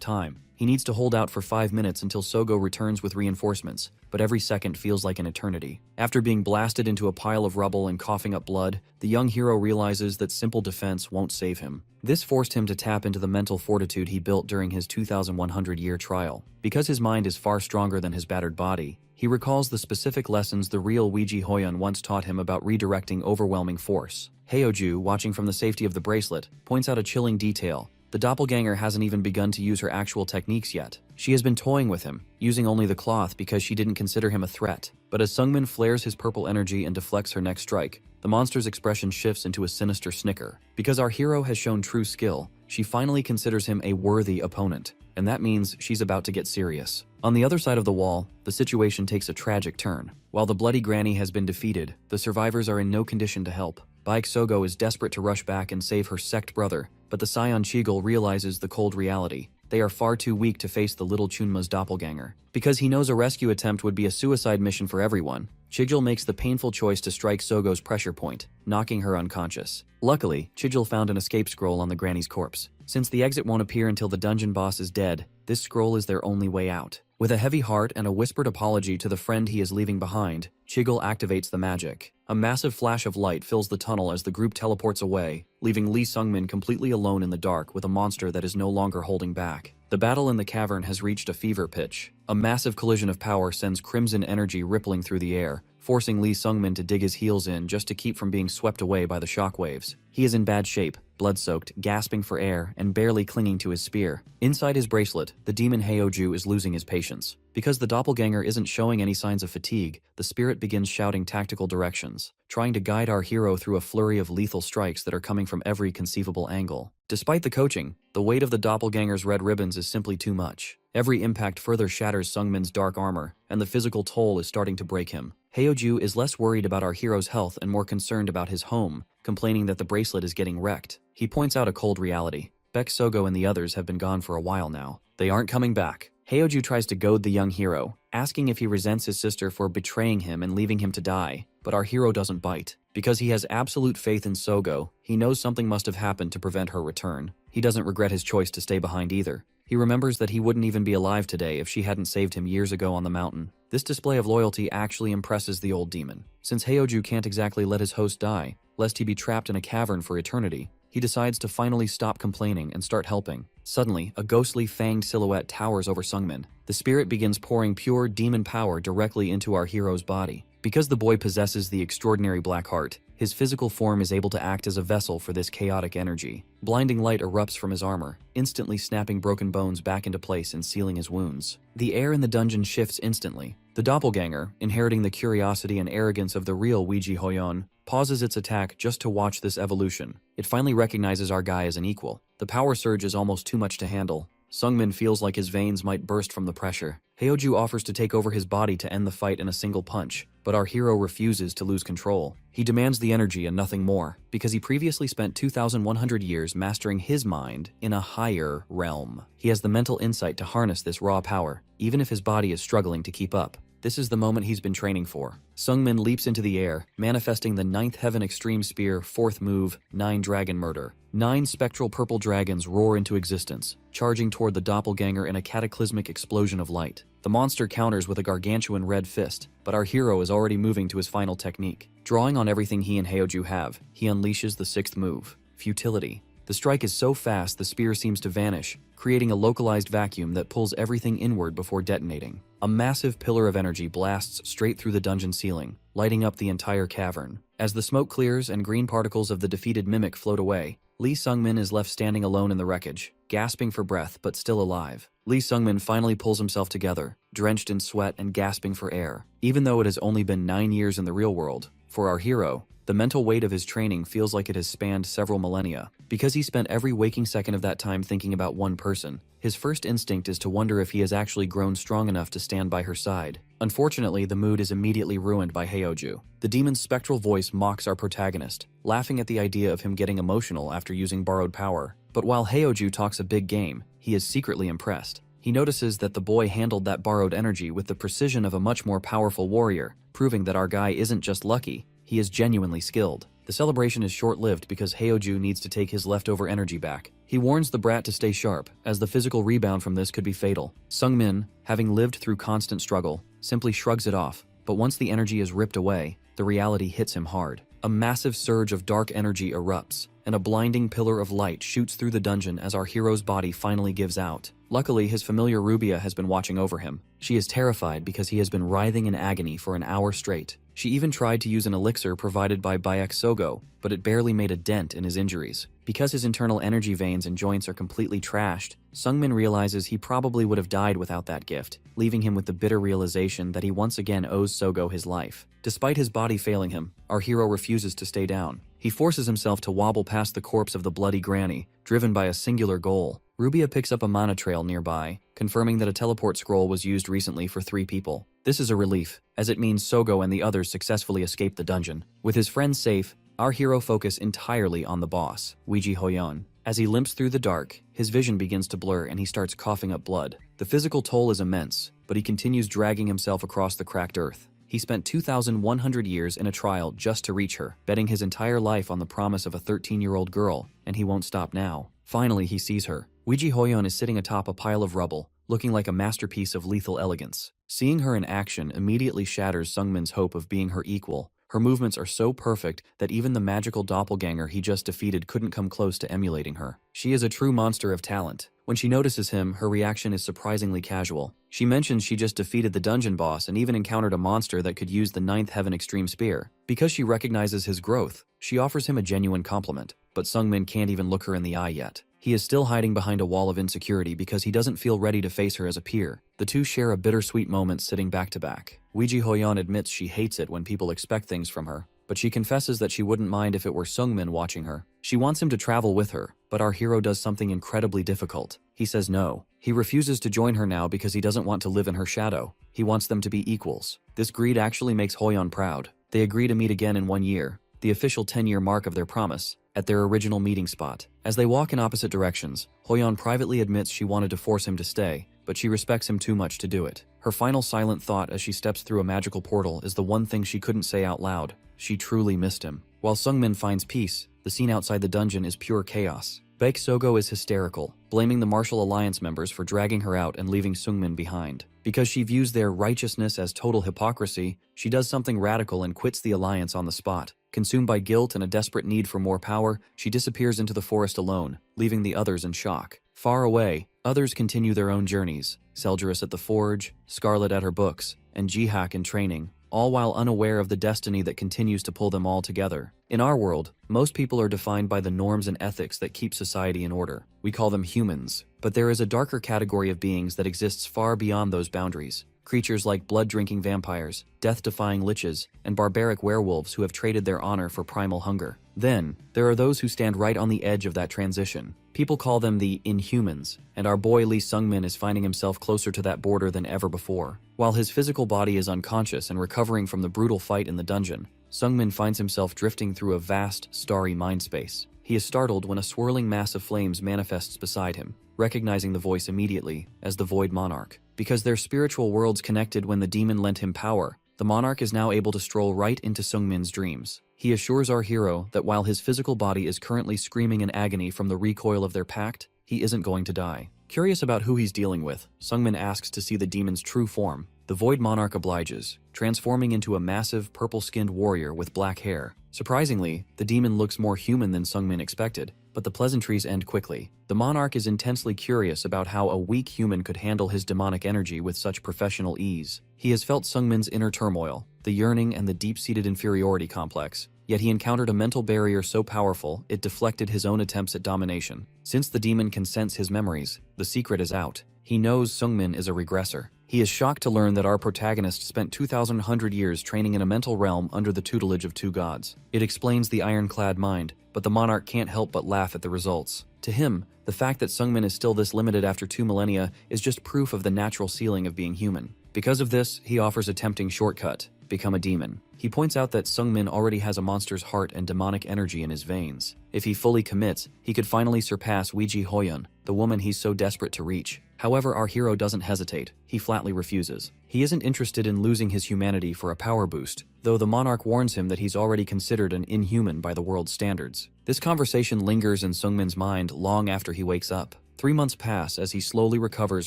time. He needs to hold out for 5 minutes until Sogo returns with reinforcements, but every second feels like an eternity. After being blasted into a pile of rubble and coughing up blood, the young hero realizes that simple defense won't save him. This forced him to tap into the mental fortitude he built during his 2,100-year trial. Because his mind is far stronger than his battered body, he recalls the specific lessons the real Weiji Hoyun once taught him about redirecting overwhelming force. Heoju, watching from the safety of the bracelet, points out a chilling detail. The doppelganger hasn't even begun to use her actual techniques yet. She has been toying with him, using only the cloth because she didn't consider him a threat. But as Sungmin flares his purple energy and deflects her next strike, the monster's expression shifts into a sinister snicker. Because our hero has shown true skill, she finally considers him a worthy opponent, and that means she's about to get serious. On the other side of the wall, the situation takes a tragic turn. While the bloody granny has been defeated, the survivors are in no condition to help. Baek Sogo is desperate to rush back and save her sect brother, but the Scion Chigil realizes the cold reality. They are far too weak to face the little Chunma's doppelganger. Because he knows a rescue attempt would be a suicide mission for everyone, Chigil makes the painful choice to strike Sogo's pressure point, knocking her unconscious. Luckily, Chigil found an escape scroll on the granny's corpse. Since the exit won't appear until the dungeon boss is dead, this scroll is their only way out. With a heavy heart and a whispered apology to the friend he is leaving behind, Chigil activates the magic. A massive flash of light fills the tunnel as the group teleports away, leaving Lee Sungmin completely alone in the dark with a monster that is no longer holding back. The battle in the cavern has reached a fever pitch. A massive collision of power sends crimson energy rippling through the air, forcing Lee Sungmin to dig his heels in just to keep from being swept away by the shockwaves. He is in bad shape, blood-soaked, gasping for air, and barely clinging to his spear. Inside his bracelet, the demon Heoju is losing his patience. Because the doppelganger isn't showing any signs of fatigue, the spirit begins shouting tactical directions, trying to guide our hero through a flurry of lethal strikes that are coming from every conceivable angle. Despite the coaching, the weight of the doppelganger's red ribbons is simply too much. Every impact further shatters Sungmin's dark armor, and the physical toll is starting to break him. Heoju is less worried about our hero's health and more concerned about his home, complaining that the bracelet is getting wrecked. He points out a cold reality. Baek Sogo and the others have been gone for a while now. They aren't coming back. Heoju tries to goad the young hero, asking if he resents his sister for betraying him and leaving him to die, but our hero doesn't bite. Because he has absolute faith in Sogo, he knows something must have happened to prevent her return. He doesn't regret his choice to stay behind either. He remembers that he wouldn't even be alive today if she hadn't saved him years ago on the mountain. This display of loyalty actually impresses the old demon. Since Heoju can't exactly let his host die, lest he be trapped in a cavern for eternity, he decides to finally stop complaining and start helping. Suddenly, a ghostly fanged silhouette towers over Sungmin. The spirit begins pouring pure demon power directly into our hero's body. Because the boy possesses the extraordinary black heart, his physical form is able to act as a vessel for this chaotic energy. Blinding light erupts from his armor, instantly snapping broken bones back into place and sealing his wounds. The air in the dungeon shifts instantly. The doppelganger, inheriting the curiosity and arrogance of the real Weiji Hoyun, pauses its attack just to watch this evolution. It finally recognizes our guy as an equal. The power surge is almost too much to handle. Sungmin feels like his veins might burst from the pressure. Heoju offers to take over his body to end the fight in a single punch, but our hero refuses to lose control. He demands the energy and nothing more, because he previously spent 2,100 years mastering his mind in a higher realm. He has the mental insight to harness this raw power, even if his body is struggling to keep up. This is the moment he's been training for. Sungmin leaps into the air, manifesting the 9th Heaven Extreme Spear 4th move, 9 Dragon Murder. 9 spectral purple dragons roar into existence, charging toward the doppelganger in a cataclysmic explosion of light. The monster counters with a gargantuan red fist, but our hero is already moving to his final technique. Drawing on everything he and Heoju have, he unleashes the 6th move, Futility. The strike is so fast the spear seems to vanish, creating a localized vacuum that pulls everything inward before detonating. A massive pillar of energy blasts straight through the dungeon ceiling, lighting up the entire cavern. As the smoke clears and green particles of the defeated mimic float away, Lee Sungmin is left standing alone in the wreckage, gasping for breath but still alive. Lee Sungmin finally pulls himself together, drenched in sweat and gasping for air. Even though it has only been 9 years in the real world, for our hero, the mental weight of his training feels like it has spanned several millennia. Because he spent every waking second of that time thinking about one person, his first instinct is to wonder if he has actually grown strong enough to stand by her side. Unfortunately, the mood is immediately ruined by Heoju. The demon's spectral voice mocks our protagonist, laughing at the idea of him getting emotional after using borrowed power. But while Heoju talks a big game, he is secretly impressed. He notices that the boy handled that borrowed energy with the precision of a much more powerful warrior, proving that our guy isn't just lucky, he is genuinely skilled. The celebration is short-lived because Heoju needs to take his leftover energy back. He warns the brat to stay sharp, as the physical rebound from this could be fatal. Sungmin, having lived through constant struggle, simply shrugs it off, but once the energy is ripped away, the reality hits him hard. A massive surge of dark energy erupts, and a blinding pillar of light shoots through the dungeon as our hero's body finally gives out. Luckily, his familiar Rubia has been watching over him. She is terrified because he has been writhing in agony for an hour straight. She even tried to use an elixir provided by Bayek Sogo, but it barely made a dent in his injuries. Because his internal energy veins and joints are completely trashed, Sungmin realizes he probably would have died without that gift, leaving him with the bitter realization that he once again owes Sogo his life. Despite his body failing him, our hero refuses to stay down. He forces himself to wobble past the corpse of the bloody granny, driven by a singular goal. Rubia picks up a mana trail nearby, confirming that a teleport scroll was used recently for 3 people. This is a relief, as it means Sogo and the others successfully escaped the dungeon. With his friends safe, our hero focus entirely on the boss, Weiji Hoyon. As he limps through the dark, his vision begins to blur and he starts coughing up blood. The physical toll is immense, but he continues dragging himself across the cracked earth. He spent 2,100 years in a trial just to reach her, betting his entire life on the promise of a 13-year-old girl, and he won't stop now. Finally, he sees her. Weiji Hoyon is sitting atop a pile of rubble, looking like a masterpiece of lethal elegance. Seeing her in action immediately shatters Sungmin's hope of being her equal. Her movements are so perfect that even the magical doppelganger he just defeated couldn't come close to emulating her. She is a true monster of talent. When she notices him, her reaction is surprisingly casual. She mentions she just defeated the dungeon boss and even encountered a monster that could use the 9th Heaven Extreme Spear. Because she recognizes his growth, she offers him a genuine compliment, but Sungmin can't even look her in the eye yet. He is still hiding behind a wall of insecurity because he doesn't feel ready to face her as a peer. The two share a bittersweet moment sitting back to back. Weiji Hoyon admits she hates it when people expect things from her, but she confesses that she wouldn't mind if it were Sungmin watching her. She wants him to travel with her, but our hero does something incredibly difficult. He says no. He refuses to join her now because he doesn't want to live in her shadow. He wants them to be equals. This greed actually makes Hoyon proud. They agree to meet again in 1 year, the official 10-year mark of their promise, at their original meeting spot. As they walk in opposite directions, Hoyon privately admits she wanted to force him to stay, but she respects him too much to do it. Her final silent thought as she steps through a magical portal is the one thing she couldn't say out loud. She truly missed him. While Sungmin finds peace, the scene outside the dungeon is pure chaos. Baek Sogo is hysterical, blaming the Martial Alliance members for dragging her out and leaving Sungmin behind. Because she views their righteousness as total hypocrisy, she does something radical and quits the alliance on the spot. Consumed by guilt and a desperate need for more power, she disappears into the forest alone, leaving the others in shock. Far away, others continue their own journeys. Selgerus at the forge, Scarlet at her books, and Jihak in training, all while unaware of the destiny that continues to pull them all together. In our world, most people are defined by the norms and ethics that keep society in order. We call them humans, but there is a darker category of beings that exists far beyond those boundaries. Creatures like blood-drinking vampires, death-defying liches, and barbaric werewolves who have traded their honor for primal hunger. Then, there are those who stand right on the edge of that transition. People call them the Inhumans, and our boy Lee Sungmin is finding himself closer to that border than ever before. While his physical body is unconscious and recovering from the brutal fight in the dungeon, Sungmin finds himself drifting through a vast, starry mindspace. He is startled when a swirling mass of flames manifests beside him, recognizing the voice immediately as the Void Monarch. Because their spiritual worlds connected when the demon lent him power, the monarch is now able to stroll right into Sungmin's dreams. He assures our hero that while his physical body is currently screaming in agony from the recoil of their pact, he isn't going to die. Curious about who he's dealing with, Sungmin asks to see the demon's true form. The Void Monarch obliges, transforming into a massive, purple-skinned warrior with black hair. Surprisingly, the demon looks more human than Sungmin expected, but the pleasantries end quickly. The monarch is intensely curious about how a weak human could handle his demonic energy with such professional ease. He has felt Sungmin's inner turmoil, the yearning and the deep-seated inferiority complex, yet he encountered a mental barrier so powerful it deflected his own attempts at domination. Since the demon can sense his memories, the secret is out. He knows Sungmin is a regressor. He is shocked to learn that our protagonist spent 2,100 years training in a mental realm under the tutelage of two gods. It explains the ironclad mind, but the monarch can't help but laugh at the results. To him, the fact that Sungmin is still this limited after 2 millennia is just proof of the natural ceiling of being human. Because of this, he offers a tempting shortcut: become a demon. He points out that Sungmin already has a monster's heart and demonic energy in his veins. If he fully commits, he could finally surpass Weiji Hoyun, the woman he's so desperate to reach. However, our hero doesn't hesitate. He flatly refuses. He isn't interested in losing his humanity for a power boost, though the monarch warns him that he's already considered an inhuman by the world's standards. This conversation lingers in Sungmin's mind long after he wakes up. 3 months pass as he slowly recovers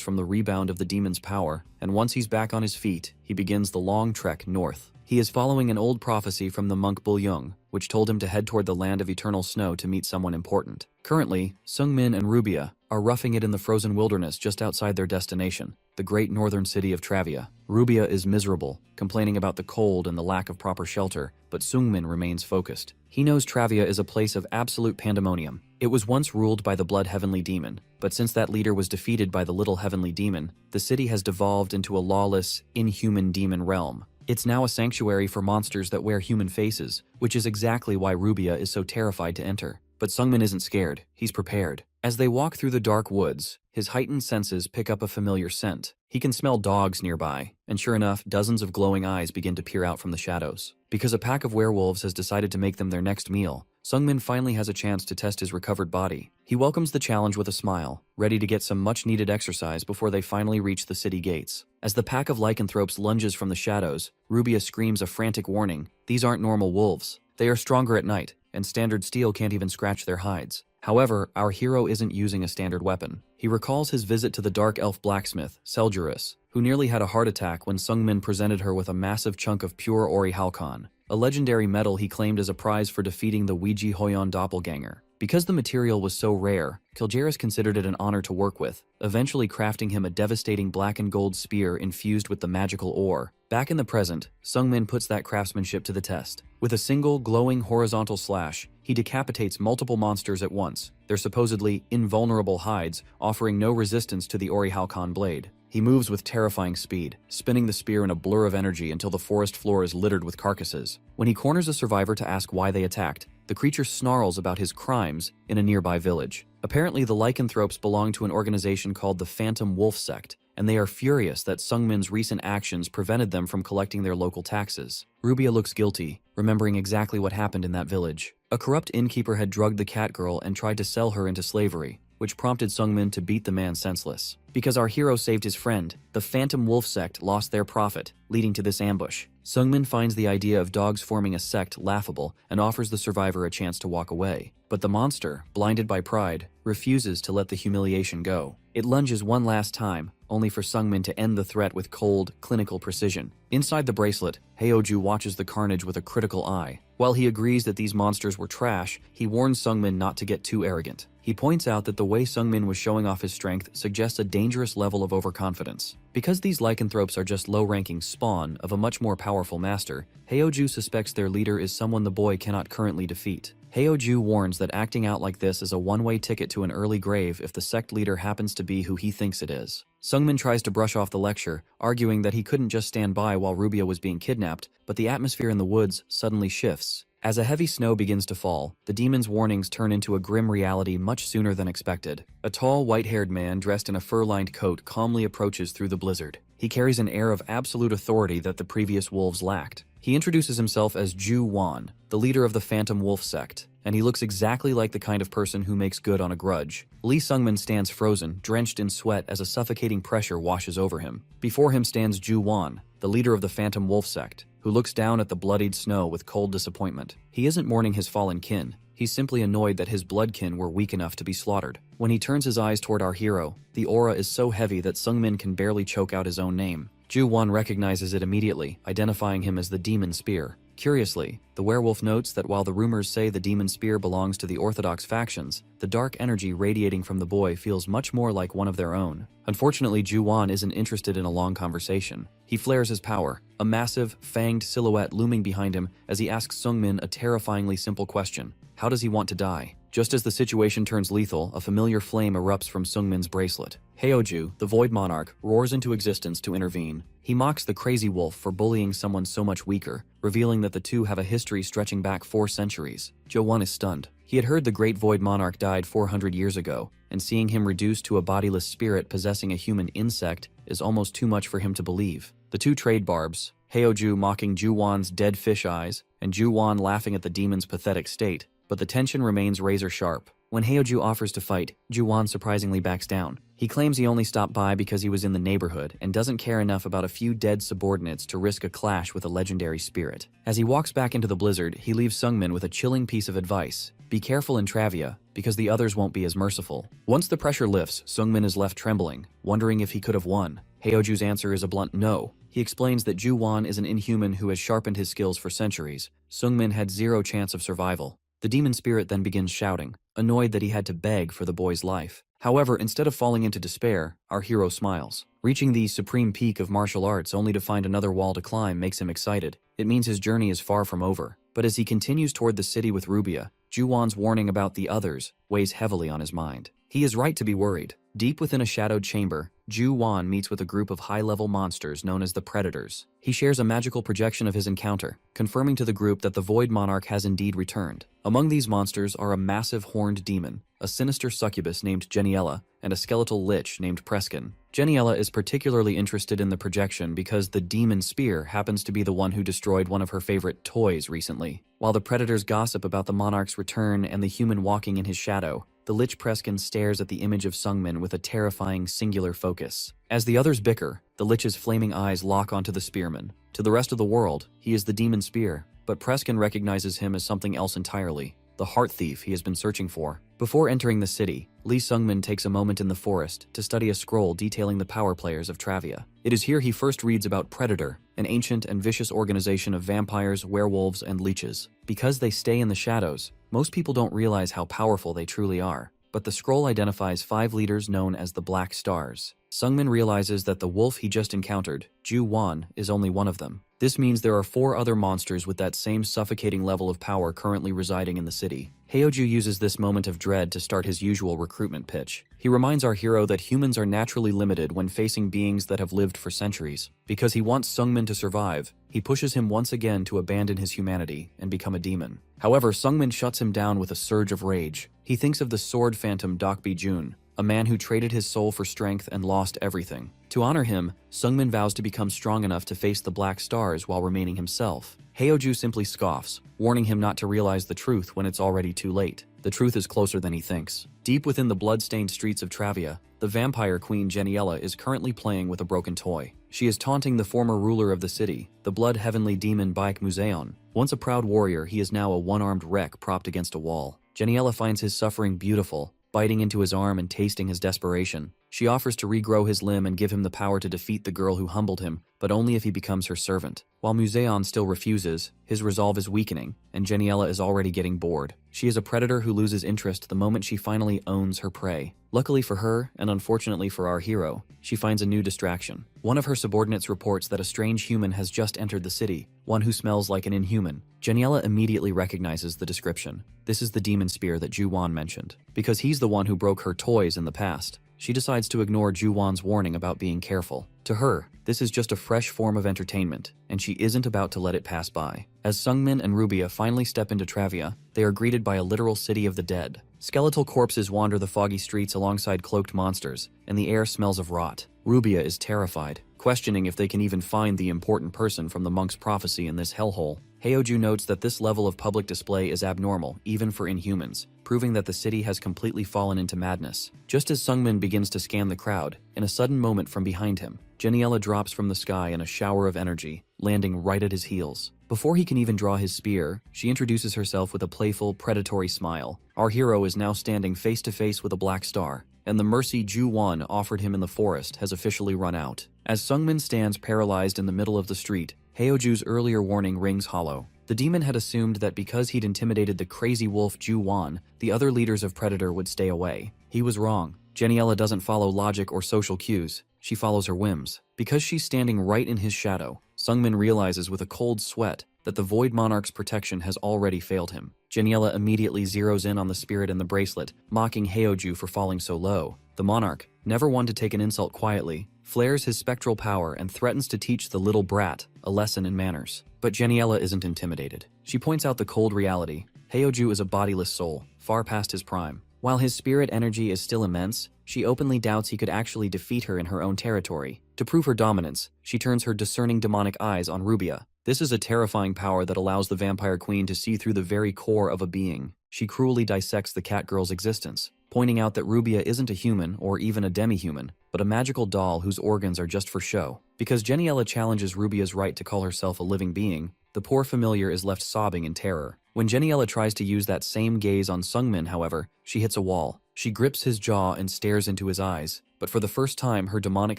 from the rebound of the demon's power, and once he's back on his feet, he begins the long trek north. He is following an old prophecy from the monk Bulyung, which told him to head toward the land of eternal snow to meet someone important. Currently, Sungmin and Rubia are roughing it in the frozen wilderness just outside their destination, the great northern city of Travia. Rubia is miserable, complaining about the cold and the lack of proper shelter, but Sungmin remains focused. He knows Travia is a place of absolute pandemonium. It was once ruled by the Blood Heavenly Demon, but since that leader was defeated by the Little Heavenly Demon, the city has devolved into a lawless, inhuman demon realm. It's now a sanctuary for monsters that wear human faces, which is exactly why Rubia is so terrified to enter. But Sungmin isn't scared, he's prepared. As they walk through the dark woods, his heightened senses pick up a familiar scent. He can smell dogs nearby, and sure enough, dozens of glowing eyes begin to peer out from the shadows. Because a pack of werewolves has decided to make them their next meal, Sungmin finally has a chance to test his recovered body. He welcomes the challenge with a smile, ready to get some much-needed exercise before they finally reach the city gates. As the pack of lycanthropes lunges from the shadows, Rubia screams a frantic warning. These aren't normal wolves. They are stronger at night, and standard steel can't even scratch their hides. However, our hero isn't using a standard weapon. He recalls his visit to the dark elf blacksmith, Seljurus, who nearly had a heart attack when Sungmin presented her with a massive chunk of pure Ori Halcon, a legendary metal he claimed as a prize for defeating the Weiji Hoyun doppelganger. Because the material was so rare, Kiljaris considered it an honor to work with, eventually crafting him a devastating black and gold spear infused with the magical ore. Back in the present, Sungmin puts that craftsmanship to the test. With a single, glowing horizontal slash, he decapitates multiple monsters at once, their supposedly invulnerable hides offering no resistance to the Ori Halcon blade. He moves with terrifying speed, spinning the spear in a blur of energy until the forest floor is littered with carcasses. When he corners a survivor to ask why they attacked, the creature snarls about his crimes in a nearby village. Apparently, the lycanthropes belong to an organization called the Phantom Wolf Sect, and they are furious that Sungmin's recent actions prevented them from collecting their local taxes. Rubia looks guilty, remembering exactly what happened in that village. A corrupt innkeeper had drugged the cat girl and tried to sell her into slavery, which prompted Sungmin to beat the man senseless. Because our hero saved his friend, the Phantom Wolf Sect lost their profit, leading to this ambush. Sungmin finds the idea of dogs forming a sect laughable and offers the survivor a chance to walk away. But the monster, blinded by pride, refuses to let the humiliation go. It lunges one last time, only for Sungmin to end the threat with cold, clinical precision. Inside the bracelet, Heoju watches the carnage with a critical eye. While he agrees that these monsters were trash, he warns Sungmin not to get too arrogant. He points out that the way Sungmin was showing off his strength suggests a dangerous level of overconfidence. Because these lycanthropes are just low-ranking spawn of a much more powerful master, Heoju suspects their leader is someone the boy cannot currently defeat. Heoju warns that acting out like this is a one-way ticket to an early grave if the sect leader happens to be who he thinks it is. Sungmin tries to brush off the lecture, arguing that he couldn't just stand by while Rubia was being kidnapped, but the atmosphere in the woods suddenly shifts. As a heavy snow begins to fall, the demon's warnings turn into a grim reality much sooner than expected. A tall, white-haired man dressed in a fur-lined coat calmly approaches through the blizzard. He carries an air of absolute authority that the previous wolves lacked. He introduces himself as Ju Wan, the leader of the Phantom Wolf Sect, and he looks exactly like the kind of person who makes good on a grudge. Lee Sungmin stands frozen, drenched in sweat as a suffocating pressure washes over him. Before him stands Ju Wan, the leader of the Phantom Wolf Sect, who looks down at the bloodied snow with cold disappointment. He isn't mourning his fallen kin. He's simply annoyed that his bloodkin were weak enough to be slaughtered. When he turns his eyes toward our hero, the aura is so heavy that Sungmin can barely choke out his own name. Ju Wan recognizes it immediately, identifying him as the Demon Spear. Curiously, the werewolf notes that while the rumors say the demon spear belongs to the orthodox factions, the dark energy radiating from the boy feels much more like one of their own. Unfortunately, Ju-won isn't interested in a long conversation. He flares his power, a massive, fanged silhouette looming behind him as he asks Sungmin a terrifyingly simple question. How does he want to die? Just as the situation turns lethal, a familiar flame erupts from Sungmin's bracelet. Heoju, the Void Monarch, roars into existence to intervene. He mocks the crazy wolf for bullying someone so much weaker, revealing that the two have a history stretching back 4 centuries. Jo-won is stunned. He had heard the Great Void Monarch died 400 years ago, and seeing him reduced to a bodiless spirit possessing a human insect is almost too much for him to believe. The two trade barbs, Heoju mocking Ju-won's dead fish eyes, and Ju-won laughing at the demon's pathetic state. But the tension remains razor sharp. When Heoju offers to fight, Ju-won surprisingly backs down. He claims he only stopped by because he was in the neighborhood and doesn't care enough about a few dead subordinates to risk a clash with a legendary spirit. As he walks back into the blizzard, he leaves Sungmin with a chilling piece of advice. Be careful in Travia, because the others won't be as merciful. Once the pressure lifts, Sungmin is left trembling, wondering if he could have won. Heoju's answer is a blunt no. He explains that Ju-won is an inhuman who has sharpened his skills for centuries. Sungmin had 0 chance of survival. The demon spirit then begins shouting, annoyed that he had to beg for the boy's life. However, instead of falling into despair, our hero smiles. Reaching the supreme peak of martial arts only to find another wall to climb makes him excited. It means his journey is far from over. But as he continues toward the city with Rubia, Ju-won's warning about the others weighs heavily on his mind. He is right to be worried. Deep within a shadowed chamber, Ju-won meets with a group of high-level monsters known as the Predators. He shares a magical projection of his encounter, confirming to the group that the Void Monarch has indeed returned. Among these monsters are a massive horned demon, a sinister succubus named Yahello, and a skeletal lich named Preskin. Yahello is particularly interested in the projection because the demon spear happens to be the one who destroyed one of her favorite toys recently. While the Predators gossip about the Monarch's return and the human walking in his shadow, the Lich Preskin stares at the image of Sungmin with a terrifying, singular focus. As the others bicker, the Lich's flaming eyes lock onto the spearman. To the rest of the world, he is the demon spear, but Preskin recognizes him as something else entirely, the heart thief he has been searching for. Before entering the city, Lee Sungmin takes a moment in the forest to study a scroll detailing the power players of Travia. It is here he first reads about Predator, an ancient and vicious organization of vampires, werewolves, and leeches. Because they stay in the shadows, most people don't realize how powerful they truly are, but the scroll identifies 5 leaders known as the Black Stars. Sungmin realizes that the wolf he just encountered, Ju-won, is only one of them. This means there are 4 other monsters with that same suffocating level of power currently residing in the city. Heoju uses this moment of dread to start his usual recruitment pitch. He reminds our hero that humans are naturally limited when facing beings that have lived for centuries. Because he wants Sungmin to survive, he pushes him once again to abandon his humanity and become a demon. However, Sungmin shuts him down with a surge of rage. He thinks of the sword phantom Dokbi-jun, a man who traded his soul for strength and lost everything. To honor him, Sungmin vows to become strong enough to face the Black Stars while remaining himself. Heoju simply scoffs, warning him not to realize the truth when it's already too late. The truth is closer than he thinks. Deep within the blood-stained streets of Travia, the vampire queen Yahello is currently playing with a broken toy. She is taunting the former ruler of the city, the blood-heavenly demon Baek Museon. Once a proud warrior, he is now a one-armed wreck propped against a wall. Yahello finds his suffering beautiful, biting into his arm and tasting his desperation. She offers to regrow his limb and give him the power to defeat the girl who humbled him, but only if he becomes her servant. While Museon still refuses, his resolve is weakening, and Yahello is already getting bored. She is a predator who loses interest the moment she finally owns her prey. Luckily for her, and unfortunately for our hero, she finds a new distraction. One of her subordinates reports that a strange human has just entered the city, one who smells like an inhuman. Yahello immediately recognizes the description. This is the demon spear that Ju-won mentioned. Because he's the one who broke her toys in the past, she decides to ignore Ju-won's warning about being careful. To her, this is just a fresh form of entertainment, and she isn't about to let it pass by. As Sungmin and Rubia finally step into Travia, they are greeted by a literal city of the dead. Skeletal corpses wander the foggy streets alongside cloaked monsters, and the air smells of rot. Rubia is terrified, questioning if they can even find the important person from the monk's prophecy in this hellhole. Heoju notes that this level of public display is abnormal, even for inhumans, proving that the city has completely fallen into madness. Just as Sungmin begins to scan the crowd, in a sudden moment from behind him, Yahello drops from the sky in a shower of energy, landing right at his heels. Before he can even draw his spear, she introduces herself with a playful, predatory smile. Our hero is now standing face to face with a Black Star, and the mercy Ju-won offered him in the forest has officially run out. As Sungmin stands paralyzed in the middle of the street, Heoju's earlier warning rings hollow. The demon had assumed that because he'd intimidated the crazy wolf Ju Wan, the other leaders of Predator would stay away. He was wrong. Jenniella doesn't follow logic or social cues. She follows her whims. Because she's standing right in his shadow, Sungmin realizes with a cold sweat that the Void Monarch's protection has already failed him. Jenniella immediately zeroes in on the spirit in the bracelet, mocking Heoju for falling so low. The Monarch, never one to take an insult quietly, flares his spectral power and threatens to teach the little brat a lesson in manners. But Jenniella isn't intimidated. She points out the cold reality. Heoju is a bodiless soul, far past his prime. While his spirit energy is still immense, she openly doubts he could actually defeat her in her own territory. To prove her dominance, she turns her discerning demonic eyes on Rubia. This is a terrifying power that allows the vampire queen to see through the very core of a being. She cruelly dissects the cat girl's existence, pointing out that Rubia isn't a human or even a demi-human, but a magical doll whose organs are just for show. Because Jenniella challenges Rubia's right to call herself a living being, the poor familiar is left sobbing in terror. When Jenniella tries to use that same gaze on Sungmin, however, she hits a wall. She grips his jaw and stares into his eyes, but for the first time her demonic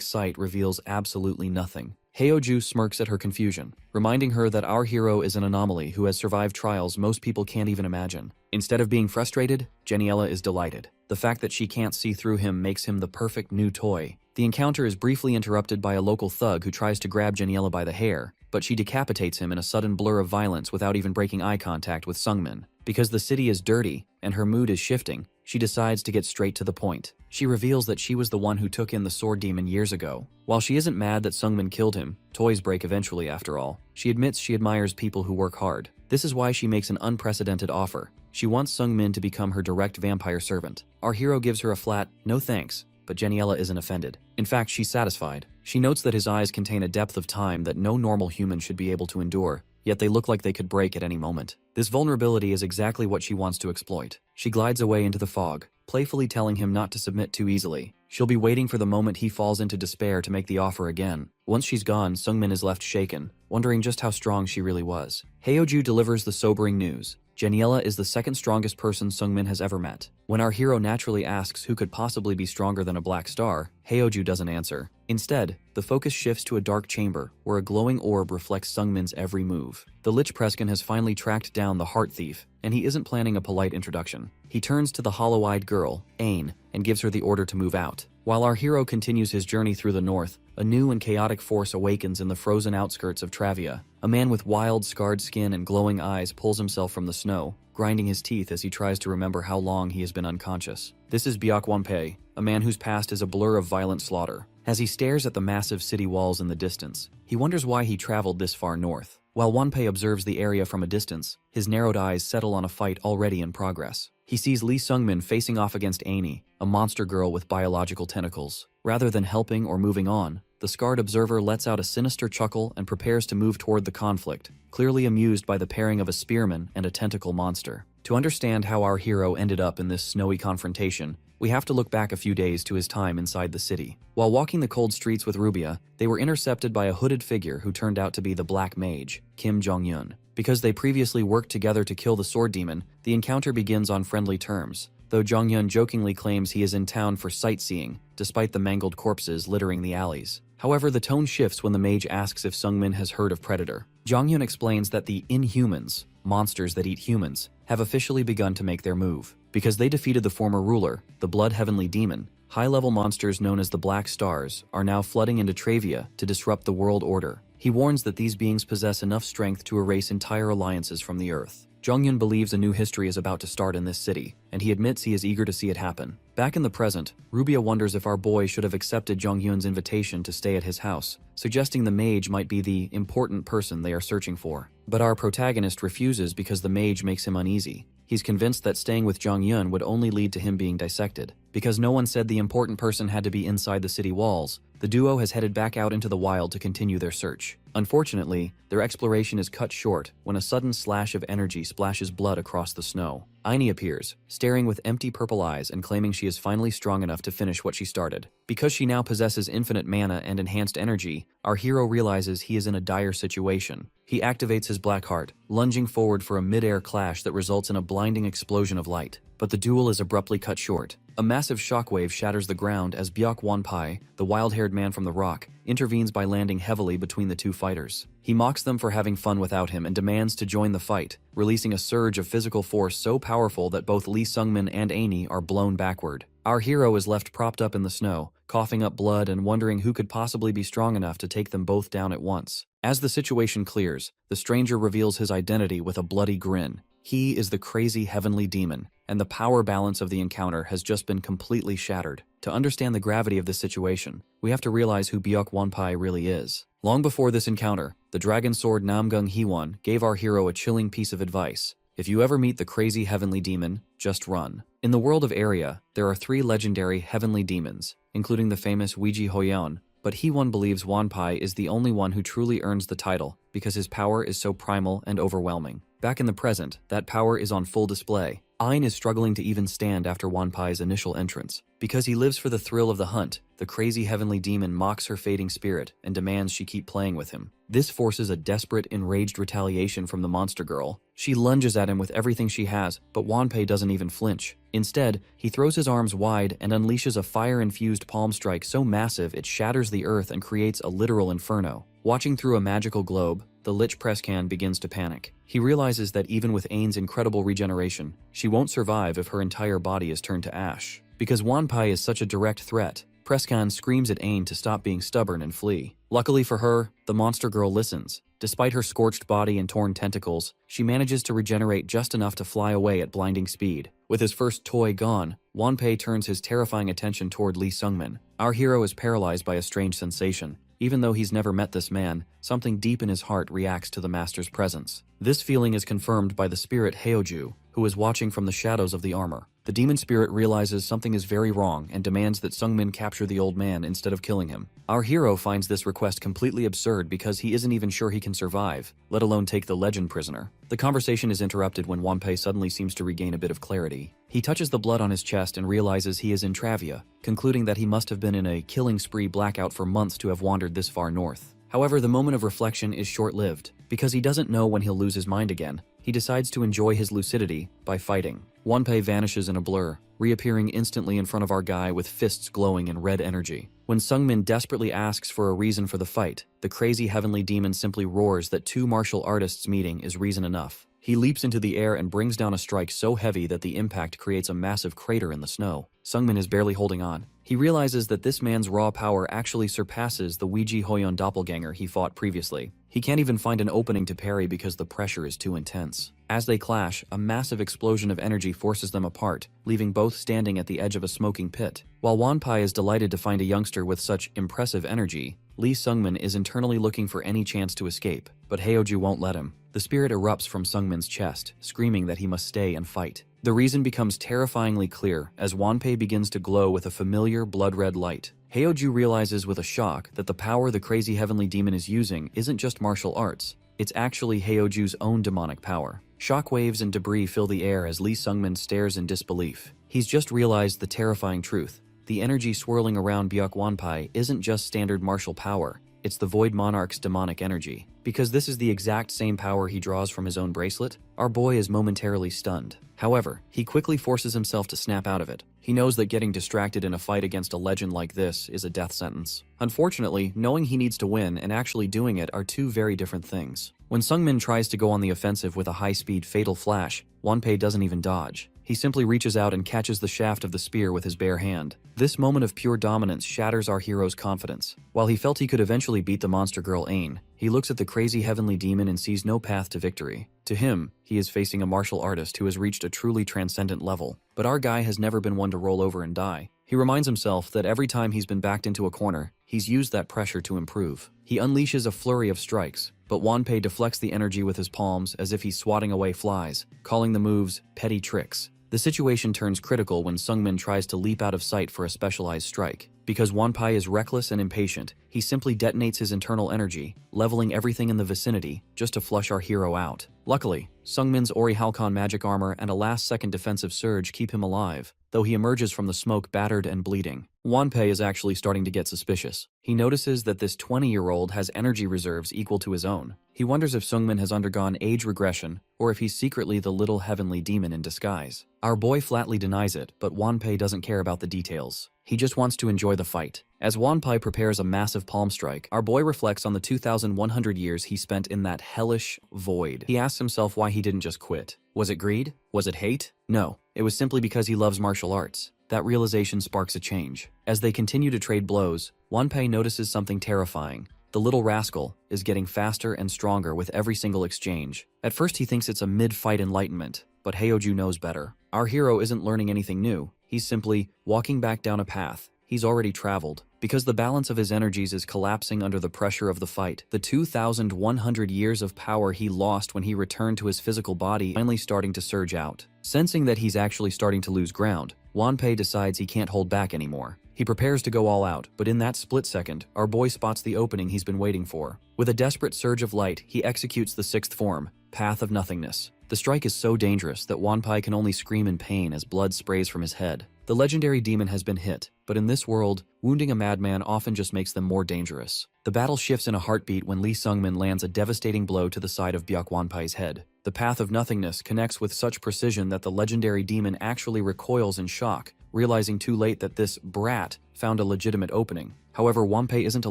sight reveals absolutely nothing. Heoju smirks at her confusion, reminding her that our hero is an anomaly who has survived trials most people can't even imagine. Instead of being frustrated, Jenniella is delighted. The fact that she can't see through him makes him the perfect new toy. The encounter is briefly interrupted by a local thug who tries to grab Jenniella by the hair, but she decapitates him in a sudden blur of violence without even breaking eye contact with Sungmin. Because the city is dirty and her mood is shifting, she decides to get straight to the point. She reveals that she was the one who took in the sword demon years ago. While she isn't mad that Sungmin killed him, toys break eventually after all, she admits she admires people who work hard. This is why she makes an unprecedented offer. She wants Sungmin to become her direct vampire servant. Our hero gives her a flat, no thanks, but Jenniella isn't offended. In fact, she's satisfied. She notes that his eyes contain a depth of time that no normal human should be able to endure, yet they look like they could break at any moment. This vulnerability is exactly what she wants to exploit. She glides away into the fog, playfully telling him not to submit too easily. She'll be waiting for the moment he falls into despair to make the offer again. Once she's gone, Sungmin is left shaken, wondering just how strong she really was. Heoju delivers the sobering news. Jenniella is the second strongest person Sungmin has ever met. When our hero naturally asks who could possibly be stronger than a black star, Heoju doesn't answer. Instead, the focus shifts to a dark chamber where a glowing orb reflects Sungmin's every move. The Lich Preskin has finally tracked down the Heart Thief, and he isn't planning a polite introduction. He turns to the hollow-eyed girl, Ain, and gives her the order to move out. While our hero continues his journey through the north, a new and chaotic force awakens in the frozen outskirts of Travia. A man with wild, scarred skin and glowing eyes pulls himself from the snow, grinding his teeth as he tries to remember how long he has been unconscious. This is Byok Wanpei, a man whose past is a blur of violent slaughter. As he stares at the massive city walls in the distance, he wonders why he traveled this far north. While Wanpei observes the area from a distance, his narrowed eyes settle on a fight already in progress. He sees Lee Sungmin facing off against Annie, a monster girl with biological tentacles. Rather than helping or moving on, the scarred observer lets out a sinister chuckle and prepares to move toward the conflict, clearly amused by the pairing of a spearman and a tentacle monster. To understand how our hero ended up in this snowy confrontation, we have to look back a few days to his time inside the city. While walking the cold streets with Rubia, they were intercepted by a hooded figure who turned out to be the Black Mage, Kim Jong-un. Because they previously worked together to kill the sword demon, the encounter begins on friendly terms, though Jong-un jokingly claims he is in town for sightseeing, despite the mangled corpses littering the alleys. However, the tone shifts when the mage asks if Sungmin has heard of Predator. Jong-un explains that the Inhumans, monsters that eat humans, have officially begun to make their move. Because they defeated the former ruler, the Blood Heavenly Demon, high-level monsters known as the Black Stars are now flooding into Travia to disrupt the world order. He warns that these beings possess enough strength to erase entire alliances from the earth. Jong-un believes a new history is about to start in this city, and he admits he is eager to see it happen. Back in the present, Rubia wonders if our boy should have accepted Jong-un's invitation to stay at his house, suggesting the mage might be the important person they are searching for. But our protagonist refuses because the mage makes him uneasy. He's convinced that staying with Jong-un would only lead to him being dissected. Because no one said the important person had to be inside the city walls, the duo has headed back out into the wild to continue their search. Unfortunately, their exploration is cut short when a sudden slash of energy splashes blood across the snow. Aini appears, staring with empty purple eyes and claiming she is finally strong enough to finish what she started. Because she now possesses infinite mana and enhanced energy, our hero realizes he is in a dire situation. He activates his black heart, lunging forward for a mid-air clash that results in a blinding explosion of light. But the duel is abruptly cut short. A massive shockwave shatters the ground as Byuk Wanpai, the wild-haired man from the rock, intervenes by landing heavily between the two fighters. He mocks them for having fun without him and demands to join the fight, releasing a surge of physical force so powerful that both Lee Sungmin and Ani are blown backward. Our hero is left propped up in the snow, coughing up blood and wondering who could possibly be strong enough to take them both down at once. As the situation clears, the stranger reveals his identity with a bloody grin. He is the crazy heavenly demon, and the power balance of the encounter has just been completely shattered. To understand the gravity of this situation, we have to realize who Byuk Wanpai really is. Long before this encounter, the dragon sword Namgung Hwon gave our hero a chilling piece of advice. If you ever meet the crazy heavenly demon, just run. In the world of Area, there are 3 legendary heavenly demons, including the famous Wiji Hoyeon, but Hwon believes Wanpai is the only one who truly earns the title because his power is so primal and overwhelming. Back in the present, that power is on full display. Ain is struggling to even stand after Wanpai's initial entrance. Because he lives for the thrill of the hunt, the crazy heavenly demon mocks her fading spirit and demands she keep playing with him. This forces a desperate, enraged retaliation from the monster girl. She lunges at him with everything she has, but Wanpai doesn't even flinch. Instead, he throws his arms wide and unleashes a fire-infused palm strike so massive it shatters the earth and creates a literal inferno. Watching through a magical globe, the Lich Prescan begins to panic. He realizes that even with Ain's incredible regeneration, she won't survive if her entire body is turned to ash. Because Wanpai is such a direct threat, Prescan screams at Ain to stop being stubborn and flee. Luckily for her, the monster girl listens. Despite her scorched body and torn tentacles, she manages to regenerate just enough to fly away at blinding speed. With his first toy gone, Wanpai turns his terrifying attention toward Lee Sungmin. Our hero is paralyzed by a strange sensation. Even though he's never met this man, something deep in his heart reacts to the master's presence. This feeling is confirmed by the spirit Haeoju, who is watching from the shadows of the armor. The demon spirit realizes something is very wrong and demands that Sungmin capture the old man instead of killing him. Our hero finds this request completely absurd because he isn't even sure he can survive, let alone take the legend prisoner. The conversation is interrupted when Wanpai suddenly seems to regain a bit of clarity. He touches the blood on his chest and realizes he is in Travia, concluding that he must have been in a killing spree blackout for months to have wandered this far north. However, the moment of reflection is short-lived. Because he doesn't know when he'll lose his mind again, he decides to enjoy his lucidity by fighting. Wanpai vanishes in a blur, reappearing instantly in front of our guy with fists glowing in red energy. When Sungmin desperately asks for a reason for the fight, the crazy heavenly demon simply roars that 2 martial artists meeting is reason enough. He leaps into the air and brings down a strike so heavy that the impact creates a massive crater in the snow. Sungmin is barely holding on. He realizes that this man's raw power actually surpasses the Wiji Hoyeon doppelganger he fought previously. He can't even find an opening to parry because the pressure is too intense. As they clash, a massive explosion of energy forces them apart, leaving both standing at the edge of a smoking pit. While Wanpai is delighted to find a youngster with such impressive energy, Lee Sungmin is internally looking for any chance to escape, but Haeoju won't let him. The spirit erupts from Sungmin's chest, screaming that he must stay and fight. The reason becomes terrifyingly clear as Wanpai begins to glow with a familiar blood-red light. Haeoju realizes with a shock that the power the crazy heavenly demon is using isn't just martial arts, it's actually Haeoju's own demonic power. Shockwaves and debris fill the air as Lee Sungmin stares in disbelief. He's just realized the terrifying truth. The energy swirling around Byuk Wanpai isn't just standard martial power, it's the Void Monarch's demonic energy. Because this is the exact same power he draws from his own bracelet, our boy is momentarily stunned. However, he quickly forces himself to snap out of it. He knows that getting distracted in a fight against a legend like this is a death sentence. Unfortunately, knowing he needs to win and actually doing it are 2 very different things. When Sungmin tries to go on the offensive with a high-speed fatal flash, Wanpai doesn't even dodge. He simply reaches out and catches the shaft of the spear with his bare hand. This moment of pure dominance shatters our hero's confidence. While he felt he could eventually beat the monster girl Ain, he looks at the crazy heavenly demon and sees no path to victory. To him, he is facing a martial artist who has reached a truly transcendent level. But our guy has never been one to roll over and die. He reminds himself that every time he's been backed into a corner, he's used that pressure to improve. He unleashes a flurry of strikes, but Wanpai deflects the energy with his palms as if he's swatting away flies, calling the moves petty tricks. The situation turns critical when Sungmin tries to leap out of sight for a specialized strike. Because Wanpai is reckless and impatient, he simply detonates his internal energy, leveling everything in the vicinity just to flush our hero out. Luckily, Sungmin's Ori Halcon magic armor and a last-second defensive surge keep him alive. though he emerges from the smoke battered and bleeding. Wanpei is actually starting to get suspicious. He notices that this 20-year-old has energy reserves equal to his own. He wonders if Seungmin has undergone age regression or if he's secretly the little heavenly demon in disguise. Our boy flatly denies it, but Wanpei doesn't care about the details. He just wants to enjoy the fight. As Wanpei prepares a massive palm strike, our boy reflects on the 2,100 years he spent in that hellish void. He asks himself why he didn't just quit. Was it greed? Was it hate? No, it was simply because he loves martial arts. That realization sparks a change. As they continue to trade blows, Wanpei notices something terrifying. The little rascal is getting faster and stronger with every single exchange. At first he thinks it's a mid-fight enlightenment, but Heyoju knows better. Our hero isn't learning anything new. He's simply walking back down a path he's already traveled. Because the balance of his energies is collapsing under the pressure of the fight, the 2,100 years of power he lost when he returned to his physical body finally starting to surge out. Sensing that he's actually starting to lose ground, Wanpei decides he can't hold back anymore. He prepares to go all out, but in that split second, our boy spots the opening he's been waiting for. With a desperate surge of light, he executes the sixth form, Path of Nothingness. The strike is so dangerous that Wanpei can only scream in pain as blood sprays from his head. The legendary demon has been hit, but in this world, wounding a madman often just makes them more dangerous. The battle shifts in a heartbeat when Lee Seungmin lands a devastating blow to the side of Byuk Wanpei's head. The Path of Nothingness connects with such precision that the legendary demon actually recoils in shock, realizing too late that this brat found a legitimate opening. However, Wanpei isn't a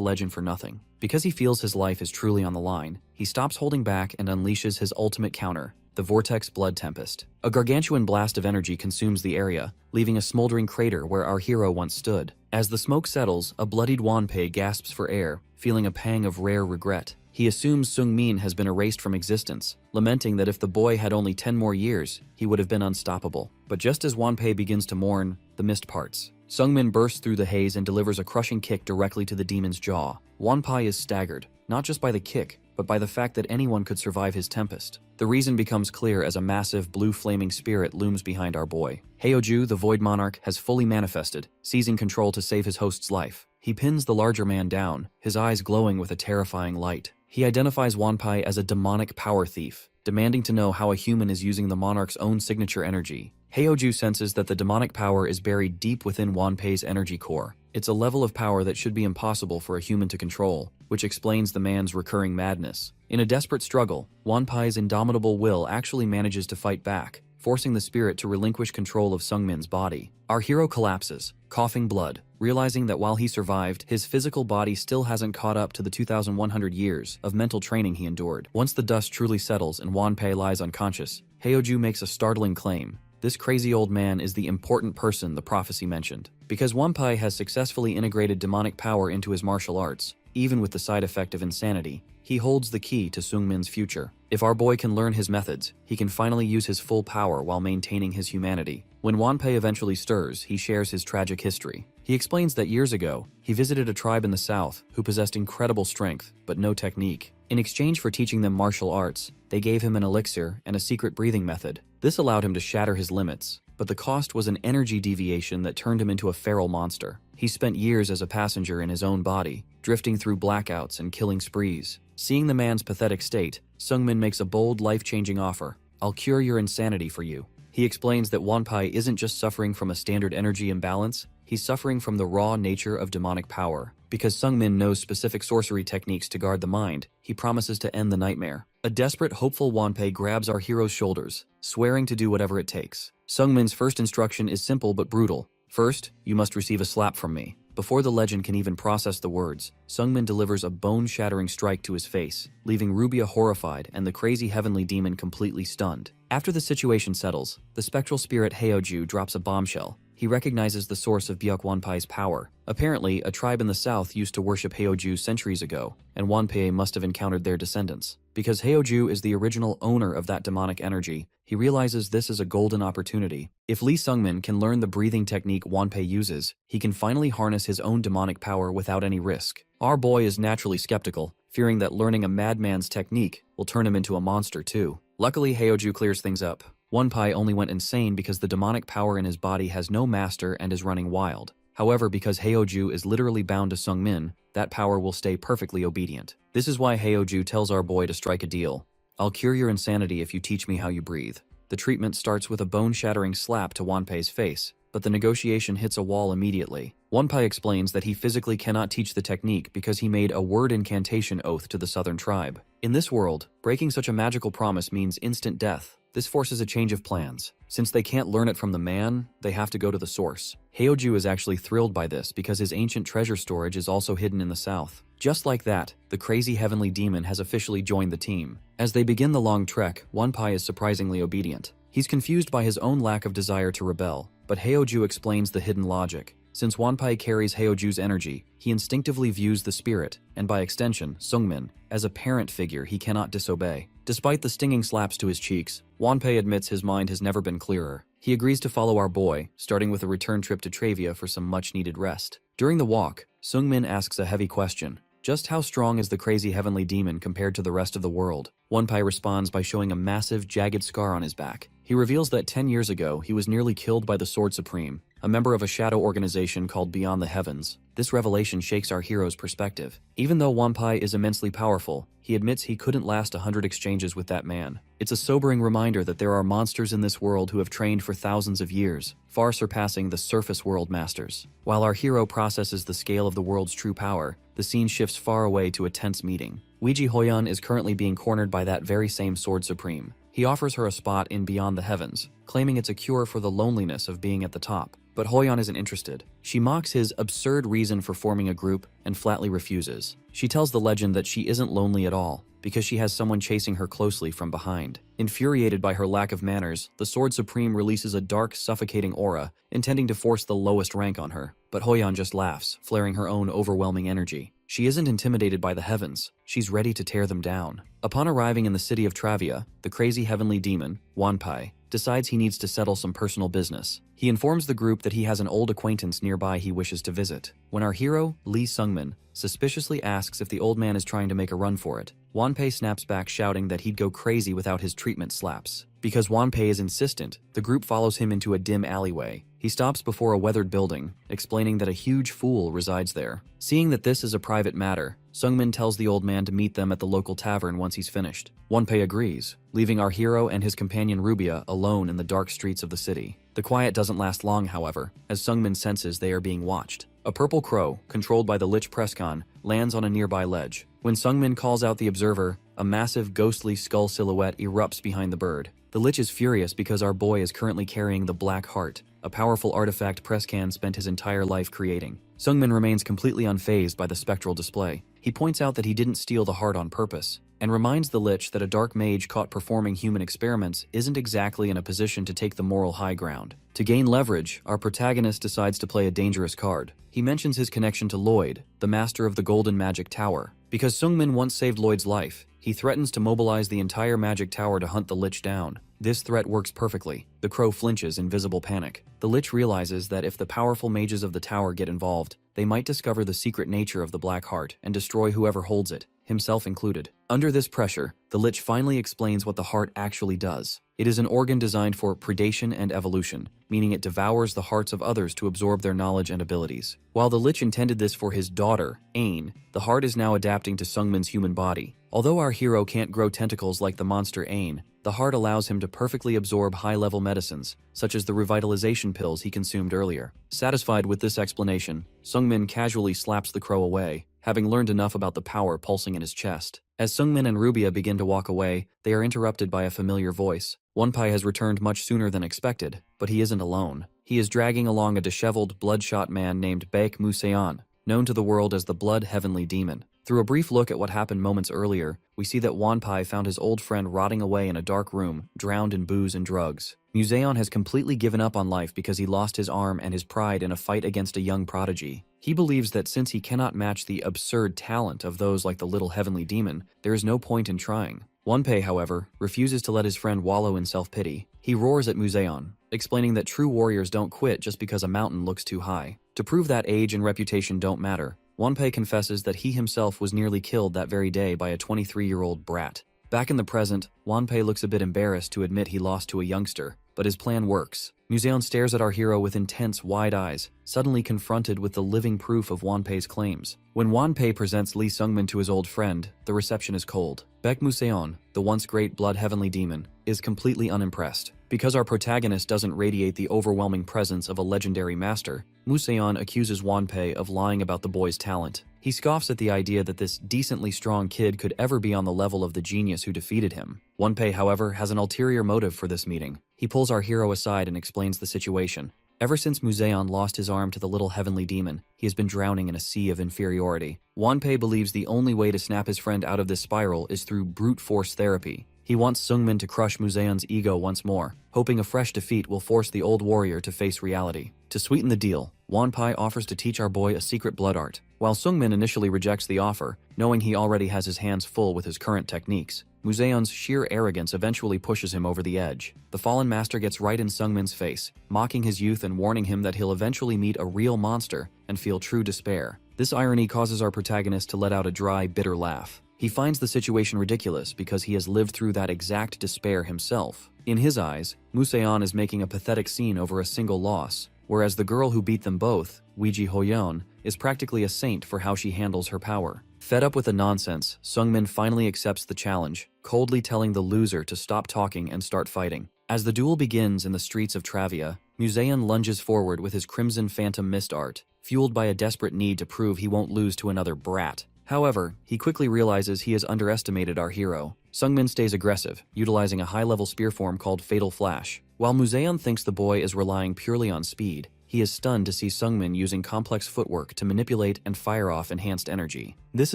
legend for nothing. Because he feels his life is truly on the line, he stops holding back and unleashes his ultimate counter, the Vortex Blood Tempest. A gargantuan blast of energy consumes the area, leaving a smoldering crater where our hero once stood. As the smoke settles, a bloodied Wanpei gasps for air, feeling a pang of rare regret. He assumes Seungmin has been erased from existence, lamenting that if the boy had only 10 more years, he would have been unstoppable. But just as Wanpei begins to mourn, the mist parts. Seungmin bursts through the haze and delivers a crushing kick directly to the demon's jaw. Wanpei is staggered, not just by the kick, but by the fact that anyone could survive his tempest. The reason becomes clear as a massive blue flaming spirit looms behind our boy. Heyoju, the Void Monarch, has fully manifested, seizing control to save his host's life. He pins the larger man down, his eyes glowing with a terrifying light. He identifies Wanpei as a demonic power thief, demanding to know how a human is using the monarch's own signature energy. Heyoju senses that the demonic power is buried deep within Wanpei's energy core. It's a level of power that should be impossible for a human to control, which explains the man's recurring madness. In a desperate struggle, Wanpei's indomitable will actually manages to fight back, forcing the spirit to relinquish control of Seungmin's body. Our hero collapses, coughing blood, realizing that while he survived, his physical body still hasn't caught up to the 2,100 years of mental training he endured. Once the dust truly settles and Wanpei lies unconscious, Heyoju makes a startling claim. This crazy old man is the important person the prophecy mentioned. Because Wanpei has successfully integrated demonic power into his martial arts, even with the side effect of insanity, he holds the key to Seungmin's future. If our boy can learn his methods, he can finally use his full power while maintaining his humanity. When Wanpei eventually stirs, he shares his tragic history. He explains that years ago, he visited a tribe in the south who possessed incredible strength, but no technique. In exchange for teaching them martial arts, they gave him an elixir and a secret breathing method. This allowed him to shatter his limits, but the cost was an energy deviation that turned him into a feral monster. He spent years as a passenger in his own body, drifting through blackouts and killing sprees. Seeing the man's pathetic state, Seungmin makes a bold, life-changing offer. "I'll cure your insanity for you." He explains that Wanpei isn't just suffering from a standard energy imbalance, he's suffering from the raw nature of demonic power. Because Seungmin knows specific sorcery techniques to guard the mind, he promises to end the nightmare. A desperate, hopeful Wanpei grabs our hero's shoulders, swearing to do whatever it takes. Seungmin's first instruction is simple but brutal. "First, you must receive a slap from me." Before the legend can even process the words, Seungmin delivers a bone-shattering strike to his face, leaving Rubia horrified and the crazy heavenly demon completely stunned. After the situation settles, the spectral spirit Heyoju drops a bombshell. He recognizes the source of Byuk Wanpei's power. Apparently, a tribe in the south used to worship Heyoju centuries ago, and Wanpei must have encountered their descendants. Because Heyoju is the original owner of that demonic energy, he realizes this is a golden opportunity. If Lee Seungmin can learn the breathing technique Wanpei uses, he can finally harness his own demonic power without any risk. Our boy is naturally skeptical, fearing that learning a madman's technique will turn him into a monster too. Luckily, Heyoju clears things up. Wanpei only went insane because the demonic power in his body has no master and is running wild. However, because Heyoju is literally bound to Seungmin, that power will stay perfectly obedient. This is why Heyoju tells our boy to strike a deal. "I'll cure your insanity if you teach me how you breathe." The treatment starts with a bone-shattering slap to Wanpei's face, but the negotiation hits a wall immediately. Wanpai explains that he physically cannot teach the technique because he made a word incantation oath to the southern tribe. In this world, breaking such a magical promise means instant death. This forces a change of plans. Since they can't learn it from the man, they have to go to the source. Heoju is actually thrilled by this because his ancient treasure storage is also hidden in the south. Just like that, the crazy heavenly demon has officially joined the team. As they begin the long trek, Wanpai is surprisingly obedient. He's confused by his own lack of desire to rebel, but Heoju explains the hidden logic. Since Wanpai carries Heoju's energy, he instinctively views the spirit, and by extension, Sungmin, as a parent figure he cannot disobey. Despite the stinging slaps to his cheeks, Wanpai admits his mind has never been clearer. He agrees to follow our boy, starting with a return trip to Travia for some much-needed rest. During the walk, Sungmin asks a heavy question. Just how strong is the crazy heavenly demon compared to the rest of the world? Wanpai responds by showing a massive, jagged scar on his back. He reveals that 10 years ago, he was nearly killed by the Sword Supreme, a member of a shadow organization called Beyond the Heavens. This revelation shakes our hero's perspective. Even though Wanpai is immensely powerful, he admits he couldn't last 100 exchanges with that man. It's a sobering reminder that there are monsters in this world who have trained for thousands of years, far surpassing the surface world masters. While our hero processes the scale of the world's true power, the scene shifts far away to a tense meeting. Weiji Hoyan is currently being cornered by that very same Sword Supreme. He offers her a spot in Beyond the Heavens, claiming it's a cure for the loneliness of being at the top. But Hoyan isn't interested. She mocks his absurd reason for forming a group and flatly refuses. She tells the legend that she isn't lonely at all, because she has someone chasing her closely from behind. Infuriated by her lack of manners, the Sword Supreme releases a dark, suffocating aura, intending to force the lowest rank on her. But Hoyan just laughs, flaring her own overwhelming energy. She isn't intimidated by the heavens. She's ready to tear them down. Upon arriving in the city of Travia, the crazy heavenly demon, Wanpai, decides he needs to settle some personal business. He informs the group that he has an old acquaintance nearby he wishes to visit. When our hero, Lee Sungmin, suspiciously asks if the old man is trying to make a run for it, Wanpai snaps back shouting that he'd go crazy without his treatment slaps. Because Wanpai is insistent, the group follows him into a dim alleyway. He stops before a weathered building, explaining that a huge fool resides there. Seeing that this is a private matter, Sungmin tells the old man to meet them at the local tavern once he's finished. Wanpai agrees, leaving our hero and his companion Rubia alone in the dark streets of the city. The quiet doesn't last long, however, as Sungmin senses they are being watched. A purple crow, controlled by the Lich Prescon, lands on a nearby ledge. When Sungmin calls out the observer, a massive ghostly skull silhouette erupts behind the bird. The Lich is furious because our boy is currently carrying the Black Heart, a powerful artifact Prescan spent his entire life creating. Sungmin remains completely unfazed by the spectral display. He points out that he didn't steal the heart on purpose, and reminds the Lich that a dark mage caught performing human experiments isn't exactly in a position to take the moral high ground. To gain leverage, our protagonist decides to play a dangerous card. He mentions his connection to Lloyd, the master of the Golden Magic Tower. Because Sungmin once saved Lloyd's life, he threatens to mobilize the entire Magic Tower to hunt the Lich down. This threat works perfectly. The crow flinches in visible panic. The Lich realizes that if the powerful mages of the tower get involved, they might discover the secret nature of the Black Heart and destroy whoever holds it, himself included. Under this pressure, the Lich finally explains what the heart actually does. It is an organ designed for predation and evolution, meaning it devours the hearts of others to absorb their knowledge and abilities. While the Lich intended this for his daughter, Ain, the heart is now adapting to Sungmin's human body. Although our hero can't grow tentacles like the monster Ain, the heart allows him to perfectly absorb high-level medicines, such as the revitalization pills he consumed earlier. Satisfied with this explanation, Sungmin casually slaps the crow away, having learned enough about the power pulsing in his chest. As Sungmin and Rubia begin to walk away, they are interrupted by a familiar voice. Wanpai has returned much sooner than expected, but he isn't alone. He is dragging along a disheveled, bloodshot man named Baek Museon, known to the world as the Blood Heavenly Demon. Through a brief look at what happened moments earlier, we see that Wanpai found his old friend rotting away in a dark room, drowned in booze and drugs. Museon has completely given up on life because he lost his arm and his pride in a fight against a young prodigy. He believes that since he cannot match the absurd talent of those like the little heavenly demon, there is no point in trying. Wanpai, however, refuses to let his friend wallow in self-pity. He roars at Museon, explaining that true warriors don't quit just because a mountain looks too high. To prove that age and reputation don't matter, Wanpai confesses that he himself was nearly killed that very day by a 23-year-old brat. Back in the present, Wanpai looks a bit embarrassed to admit he lost to a youngster, but his plan works. Museon stares at our hero with intense, wide eyes, suddenly confronted with the living proof of Wanpai's claims. When Wanpai presents Lee Sungmin to his old friend, the reception is cold. Baek Museon, the once great Blood Heavenly Demon, is completely unimpressed. because our protagonist doesn't radiate the overwhelming presence of a legendary master, Musaeon accuses Wanpei of lying about the boy's talent. He scoffs at the idea that this decently strong kid could ever be on the level of the genius who defeated him. Wanpei, however, has an ulterior motive for this meeting. He pulls our hero aside and explains the situation. Ever since Musaeon lost his arm to the little heavenly demon, he has been drowning in a sea of inferiority. Wanpei believes the only way to snap his friend out of this spiral is through brute force therapy. He wants Seungmin to crush Musaeon's ego once more, hoping a fresh defeat will force the old warrior to face reality. To sweeten the deal, Wanpei offers to teach our boy a secret blood art. While Seungmin initially rejects the offer, knowing he already has his hands full with his current techniques, Musaeon's sheer arrogance eventually pushes him over the edge. The fallen master gets right in Seungmin's face, mocking his youth and warning him that he'll eventually meet a real monster and feel true despair. This irony causes our protagonist to let out a dry, bitter laugh. He finds the situation ridiculous because he has lived through that exact despair himself. In his eyes, Musaeon is making a pathetic scene over a single loss, whereas the girl who beat them both, Weiji Hoyeon, is practically a saint for how she handles her power. Fed up with the nonsense, Seungmin finally accepts the challenge, coldly telling the loser to stop talking and start fighting. As the duel begins in the streets of Travia, Musaeon lunges forward with his Crimson Phantom Mist art, fueled by a desperate need to prove he won't lose to another brat. However, he quickly realizes he has underestimated our hero. Seungmin stays aggressive, utilizing a high-level spear form called Fatal Flash. While Musaeon thinks the boy is relying purely on speed, he is stunned to see Seungmin using complex footwork to manipulate and fire off enhanced energy. This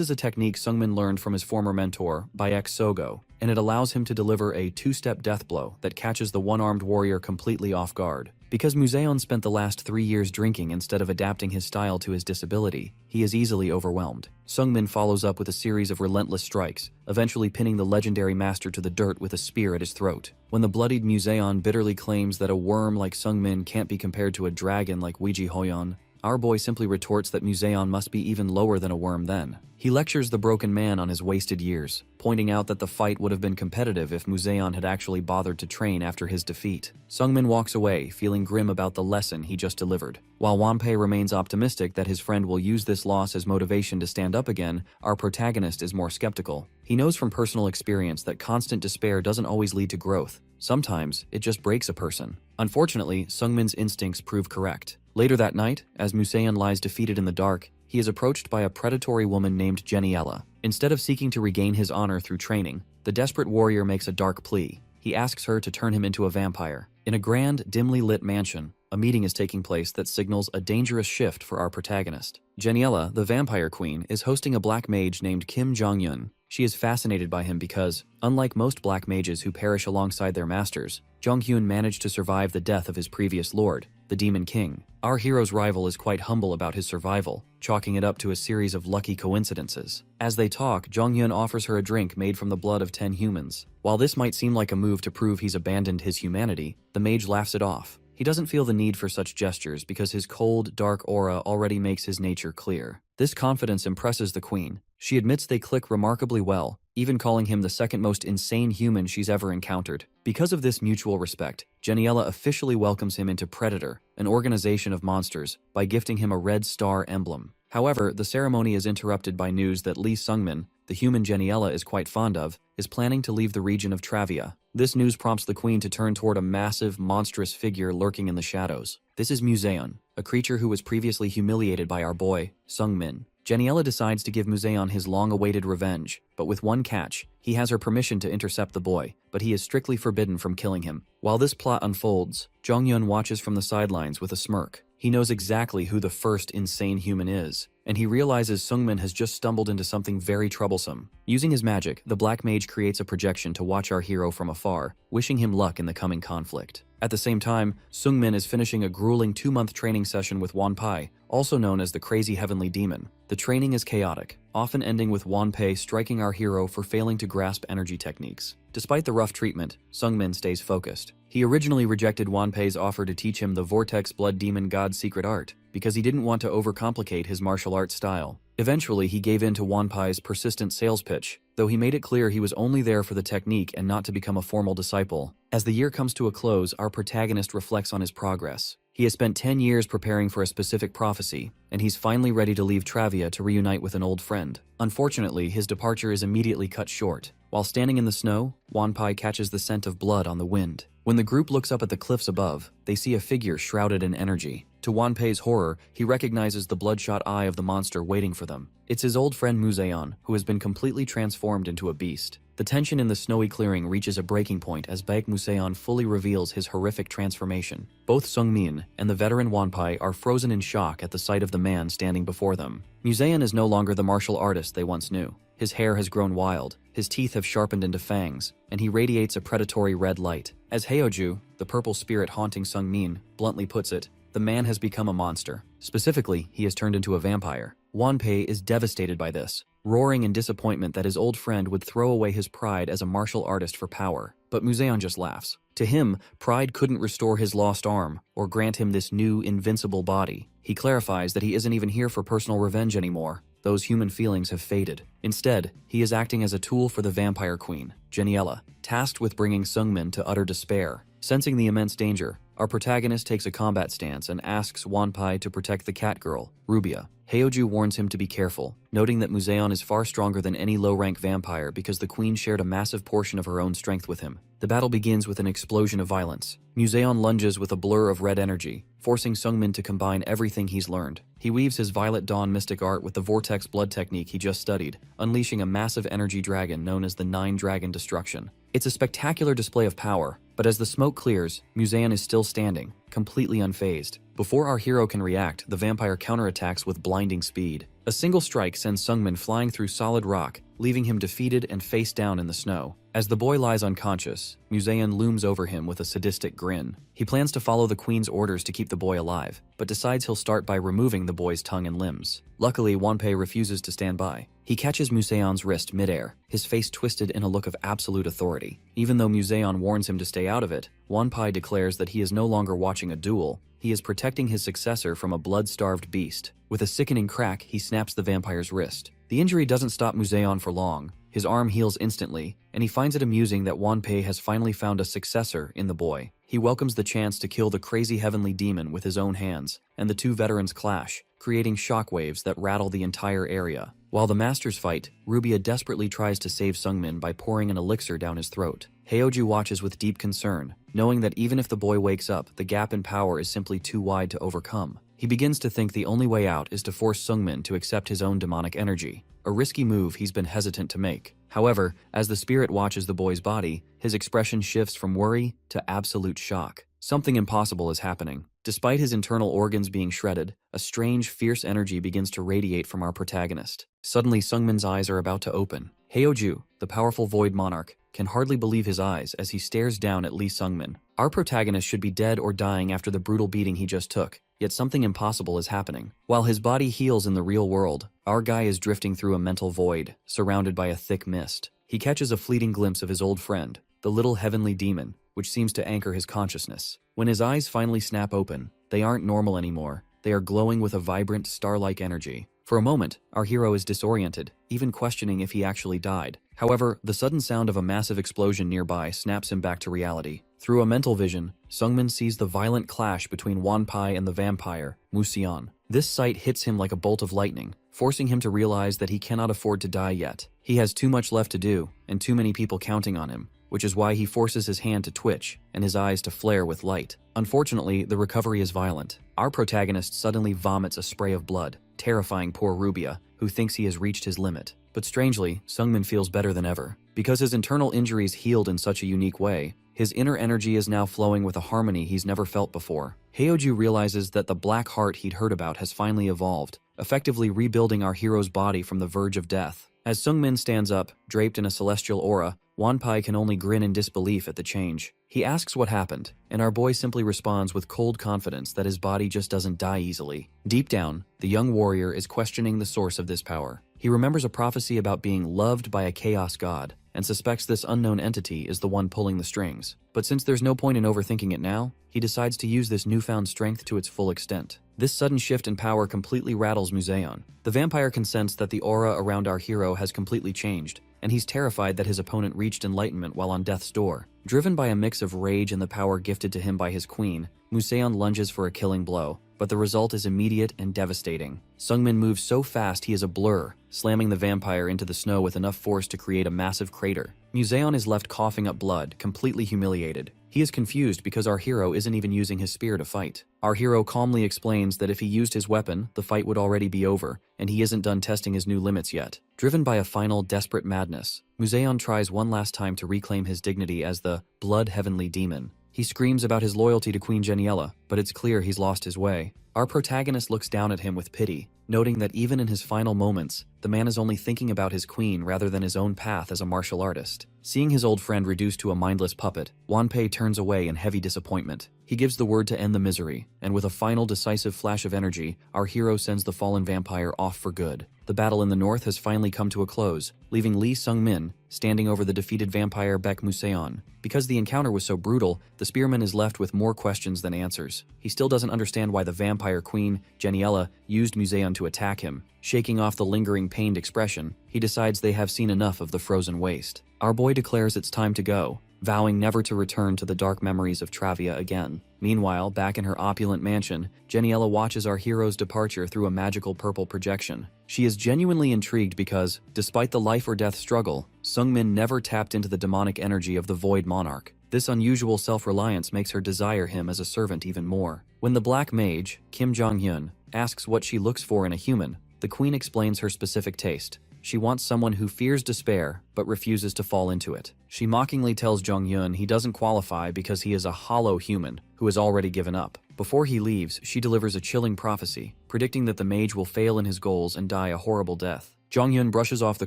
is a technique Seungmin learned from his former mentor, Bayek Sogo, and it allows him to deliver a two-step death blow that catches the one-armed warrior completely off guard. Because Musaeon spent the last 3 years drinking instead of adapting his style to his disability, he is easily overwhelmed. Seungmin follows up with a series of relentless strikes, eventually pinning the legendary master to the dirt with a spear at his throat. When the bloodied Musaeon bitterly claims that a worm like Seungmin can't be compared to a dragon like Weiji Hoyeon, our boy simply retorts that Musaeon must be even lower than a worm then. He lectures the broken man on his wasted years, pointing out that the fight would have been competitive if Musaeon had actually bothered to train after his defeat. Seungmin walks away, feeling grim about the lesson he just delivered. While Wanpei remains optimistic that his friend will use this loss as motivation to stand up again, our protagonist is more skeptical. He knows from personal experience that constant despair doesn't always lead to growth. Sometimes, it just breaks a person. Unfortunately, Seungmin's instincts prove correct. Later that night, as Musaeon lies defeated in the dark, he is approached by a predatory woman named Yahello. Instead of seeking to regain his honor through training, the desperate warrior makes a dark plea. He asks her to turn him into a vampire. In a grand, dimly lit mansion, a meeting is taking place that signals a dangerous shift for our protagonist. Yahello, the vampire queen, is hosting a black mage named Kim Jong-yun. She is fascinated by him because, unlike most black mages who perish alongside their masters, Jong-hyun managed to survive the death of his previous lord, the Demon King. Our hero's rival is quite humble about his survival, chalking it up to a series of lucky coincidences. As they talk, Jong-hyun offers her a drink made from the blood of 10 humans. While this might seem like a move to prove he's abandoned his humanity, the mage laughs it off. He doesn't feel the need for such gestures because his cold, dark aura already makes his nature clear. This confidence impresses the queen. She admits they click remarkably well, even calling him the second most insane human she's ever encountered. Because of this mutual respect, Yahello officially welcomes him into Predator, an organization of monsters, by gifting him a red star emblem. However, the ceremony is interrupted by news that Lee Seungmin, the human Yahello is quite fond of, is planning to leave the region of Travia. This news prompts the queen to turn toward a massive, monstrous figure lurking in the shadows. This is Musaeon, a creature who was previously humiliated by our boy, Seungmin. Yahello decides to give Musaeon his long-awaited revenge, but with one catch. He has her permission to intercept the boy, but he is strictly forbidden from killing him. While this plot unfolds, Jong-hyun watches from the sidelines with a smirk. He knows exactly who the first insane human is, and he realizes Seungmin has just stumbled into something very troublesome. Using his magic, the black mage creates a projection to watch our hero from afar, wishing him luck in the coming conflict. At the same time, Seungmin is finishing a grueling 2-month training session with Wanpei, also known as the Crazy Heavenly Demon. The training is chaotic, often ending with Wanpei striking our hero for failing to grasp energy techniques. Despite the rough treatment, Seungmin stays focused. He originally rejected Wanpei's offer to teach him the Vortex Blood Demon God's secret art, because he didn't want to overcomplicate his martial arts style. Eventually, he gave in to Wanpei's persistent sales pitch, though he made it clear he was only there for the technique and not to become a formal disciple. As the year comes to a close, our protagonist reflects on his progress. He has spent 10 years preparing for a specific prophecy, and he's finally ready to leave Travia to reunite with an old friend. Unfortunately, his departure is immediately cut short. While standing in the snow, Wanpai catches the scent of blood on the wind. When the group looks up at the cliffs above, they see a figure shrouded in energy. To Wanpei's horror, he recognizes the bloodshot eye of the monster waiting for them. It's his old friend Museon, who has been completely transformed into a beast. The tension in the snowy clearing reaches a breaking point as Baek Museon fully reveals his horrific transformation. Both Sungmin and the veteran Wanpai are frozen in shock at the sight of the man standing before them. Museon is no longer the martial artist they once knew. His hair has grown wild, his teeth have sharpened into fangs, and he radiates a predatory red light. As Heoju, the purple spirit haunting Sungmin, bluntly puts it, the man has become a monster. Specifically, he has turned into a vampire. Wanpei is devastated by this, roaring in disappointment that his old friend would throw away his pride as a martial artist for power. But Museon just laughs. To him, pride couldn't restore his lost arm or grant him this new, invincible body. He clarifies that he isn't even here for personal revenge anymore. Those human feelings have faded. Instead, he is acting as a tool for the vampire queen, Yahello, tasked with bringing Sungmin to utter despair. Sensing the immense danger, our protagonist takes a combat stance and asks Wanpai to protect the cat girl, Rubia. Heoju warns him to be careful, noting that Museon is far stronger than any low-rank vampire because the queen shared a massive portion of her own strength with him. The battle begins with an explosion of violence. Museon lunges with a blur of red energy, forcing Sungmin to combine everything he's learned. He weaves his Violet Dawn mystic art with the Vortex Blood technique he just studied, unleashing a massive energy dragon known as the Nine Dragon Destruction. It's a spectacular display of power, but as the smoke clears, Museon is still standing, completely unfazed. Before our hero can react, the vampire counterattacks with blinding speed. A single strike sends Sungmin flying through solid rock, leaving him defeated and face down in the snow. As the boy lies unconscious, Museon looms over him with a sadistic grin. He plans to follow the queen's orders to keep the boy alive, but decides he'll start by removing the boy's tongue and limbs. Luckily, Wanpei refuses to stand by. He catches Museon's wrist midair, his face twisted in a look of absolute authority. Even though Museon warns him to stay out of it, Wanpai declares that he is no longer watching a duel. He is protecting his successor from a blood-starved beast. With a sickening crack, he snaps the vampire's wrist. The injury doesn't stop Museon for long. His arm heals instantly, and he finds it amusing that Wanpei has finally found a successor in the boy. He welcomes the chance to kill the crazy heavenly demon with his own hands, and the two veterans clash, creating shockwaves that rattle the entire area. While the masters fight, Rubia desperately tries to save Sungmin by pouring an elixir down his throat. Heoju watches with deep concern, knowing that even if the boy wakes up, the gap in power is simply too wide to overcome. He begins to think the only way out is to force Sungmin to accept his own demonic energy, a risky move he's been hesitant to make. However, as the spirit watches the boy's body, his expression shifts from worry to absolute shock. Something impossible is happening. Despite his internal organs being shredded, a strange, fierce energy begins to radiate from our protagonist. Suddenly, Sungmin's eyes are about to open. Heoju, the powerful Void Monarch, can hardly believe his eyes as he stares down at Lee Sungmin. Our protagonist should be dead or dying after the brutal beating he just took, yet something impossible is happening. While his body heals in the real world, our guy is drifting through a mental void, surrounded by a thick mist. He catches a fleeting glimpse of his old friend, the little heavenly demon, which seems to anchor his consciousness. When his eyes finally snap open, they aren't normal anymore. They are glowing with a vibrant, star-like energy. For a moment, our hero is disoriented, even questioning if he actually died. However, the sudden sound of a massive explosion nearby snaps him back to reality. Through a mental vision, Sungmin sees the violent clash between Wanpai and the vampire, Museon. This sight hits him like a bolt of lightning, forcing him to realize that he cannot afford to die yet. He has too much left to do, and too many people counting on him, which is why he forces his hand to twitch and his eyes to flare with light. Unfortunately, the recovery is violent. Our protagonist suddenly vomits a spray of blood, terrifying poor Rubia, who thinks he has reached his limit. But strangely, Sungmin feels better than ever. Because his internal injuries healed in such a unique way, his inner energy is now flowing with a harmony he's never felt before. Heoju realizes that the black heart he'd heard about has finally evolved, effectively rebuilding our hero's body from the verge of death. As Sungmin stands up, draped in a celestial aura, Wanpai can only grin in disbelief at the change. He asks what happened, and our boy simply responds with cold confidence that his body just doesn't die easily. Deep down, the young warrior is questioning the source of this power. He remembers a prophecy about being loved by a chaos god, and suspects this unknown entity is the one pulling the strings. But since there's no point in overthinking it now, he decides to use this newfound strength to its full extent. This sudden shift in power completely rattles Museon. The vampire can sense that the aura around our hero has completely changed, and he's terrified that his opponent reached enlightenment while on death's door. Driven by a mix of rage and the power gifted to him by his queen, Museon lunges for a killing blow, but the result is immediate and devastating. Sungmin moves so fast he is a blur, slamming the vampire into the snow with enough force to create a massive crater. Museon is left coughing up blood, completely humiliated. He is confused because our hero isn't even using his spear to fight. Our hero calmly explains that if he used his weapon, the fight would already be over, and he isn't done testing his new limits yet. Driven by a final, desperate madness, Museon tries one last time to reclaim his dignity as the Blood Heavenly Demon. He screams about his loyalty to Queen Yahello, but it's clear he's lost his way. Our protagonist looks down at him with pity, noting that even in his final moments, the man is only thinking about his queen rather than his own path as a martial artist. Seeing his old friend reduced to a mindless puppet, Wanpei turns away in heavy disappointment. He gives the word to end the misery, and with a final decisive flash of energy, our hero sends the fallen vampire off for good. The battle in the north has finally come to a close, leaving Lee Sung-min standing over the defeated vampire Baek Museon. Because the encounter was so brutal, the spearman is left with more questions than answers. He still doesn't understand why the vampire queen, Yahello, used Museon to attack him. Shaking off the lingering pained expression, he decides they have seen enough of the frozen waste. Our boy declares it's time to go, vowing never to return to the dark memories of Travia again. Meanwhile, back in her opulent mansion, Yahello watches our hero's departure through a magical purple projection. She is genuinely intrigued because, despite the life-or-death struggle, Sungmin never tapped into the demonic energy of the Void Monarch. This unusual self-reliance makes her desire him as a servant even more. When the Black Mage, Kim Jong-hyun, asks what she looks for in a human, the queen explains her specific taste. She wants someone who fears despair, but refuses to fall into it. She mockingly tells Jong-hyun he doesn't qualify because he is a hollow human who has already given up. Before he leaves, she delivers a chilling prophecy, predicting that the mage will fail in his goals and die a horrible death. Jong-hyun brushes off the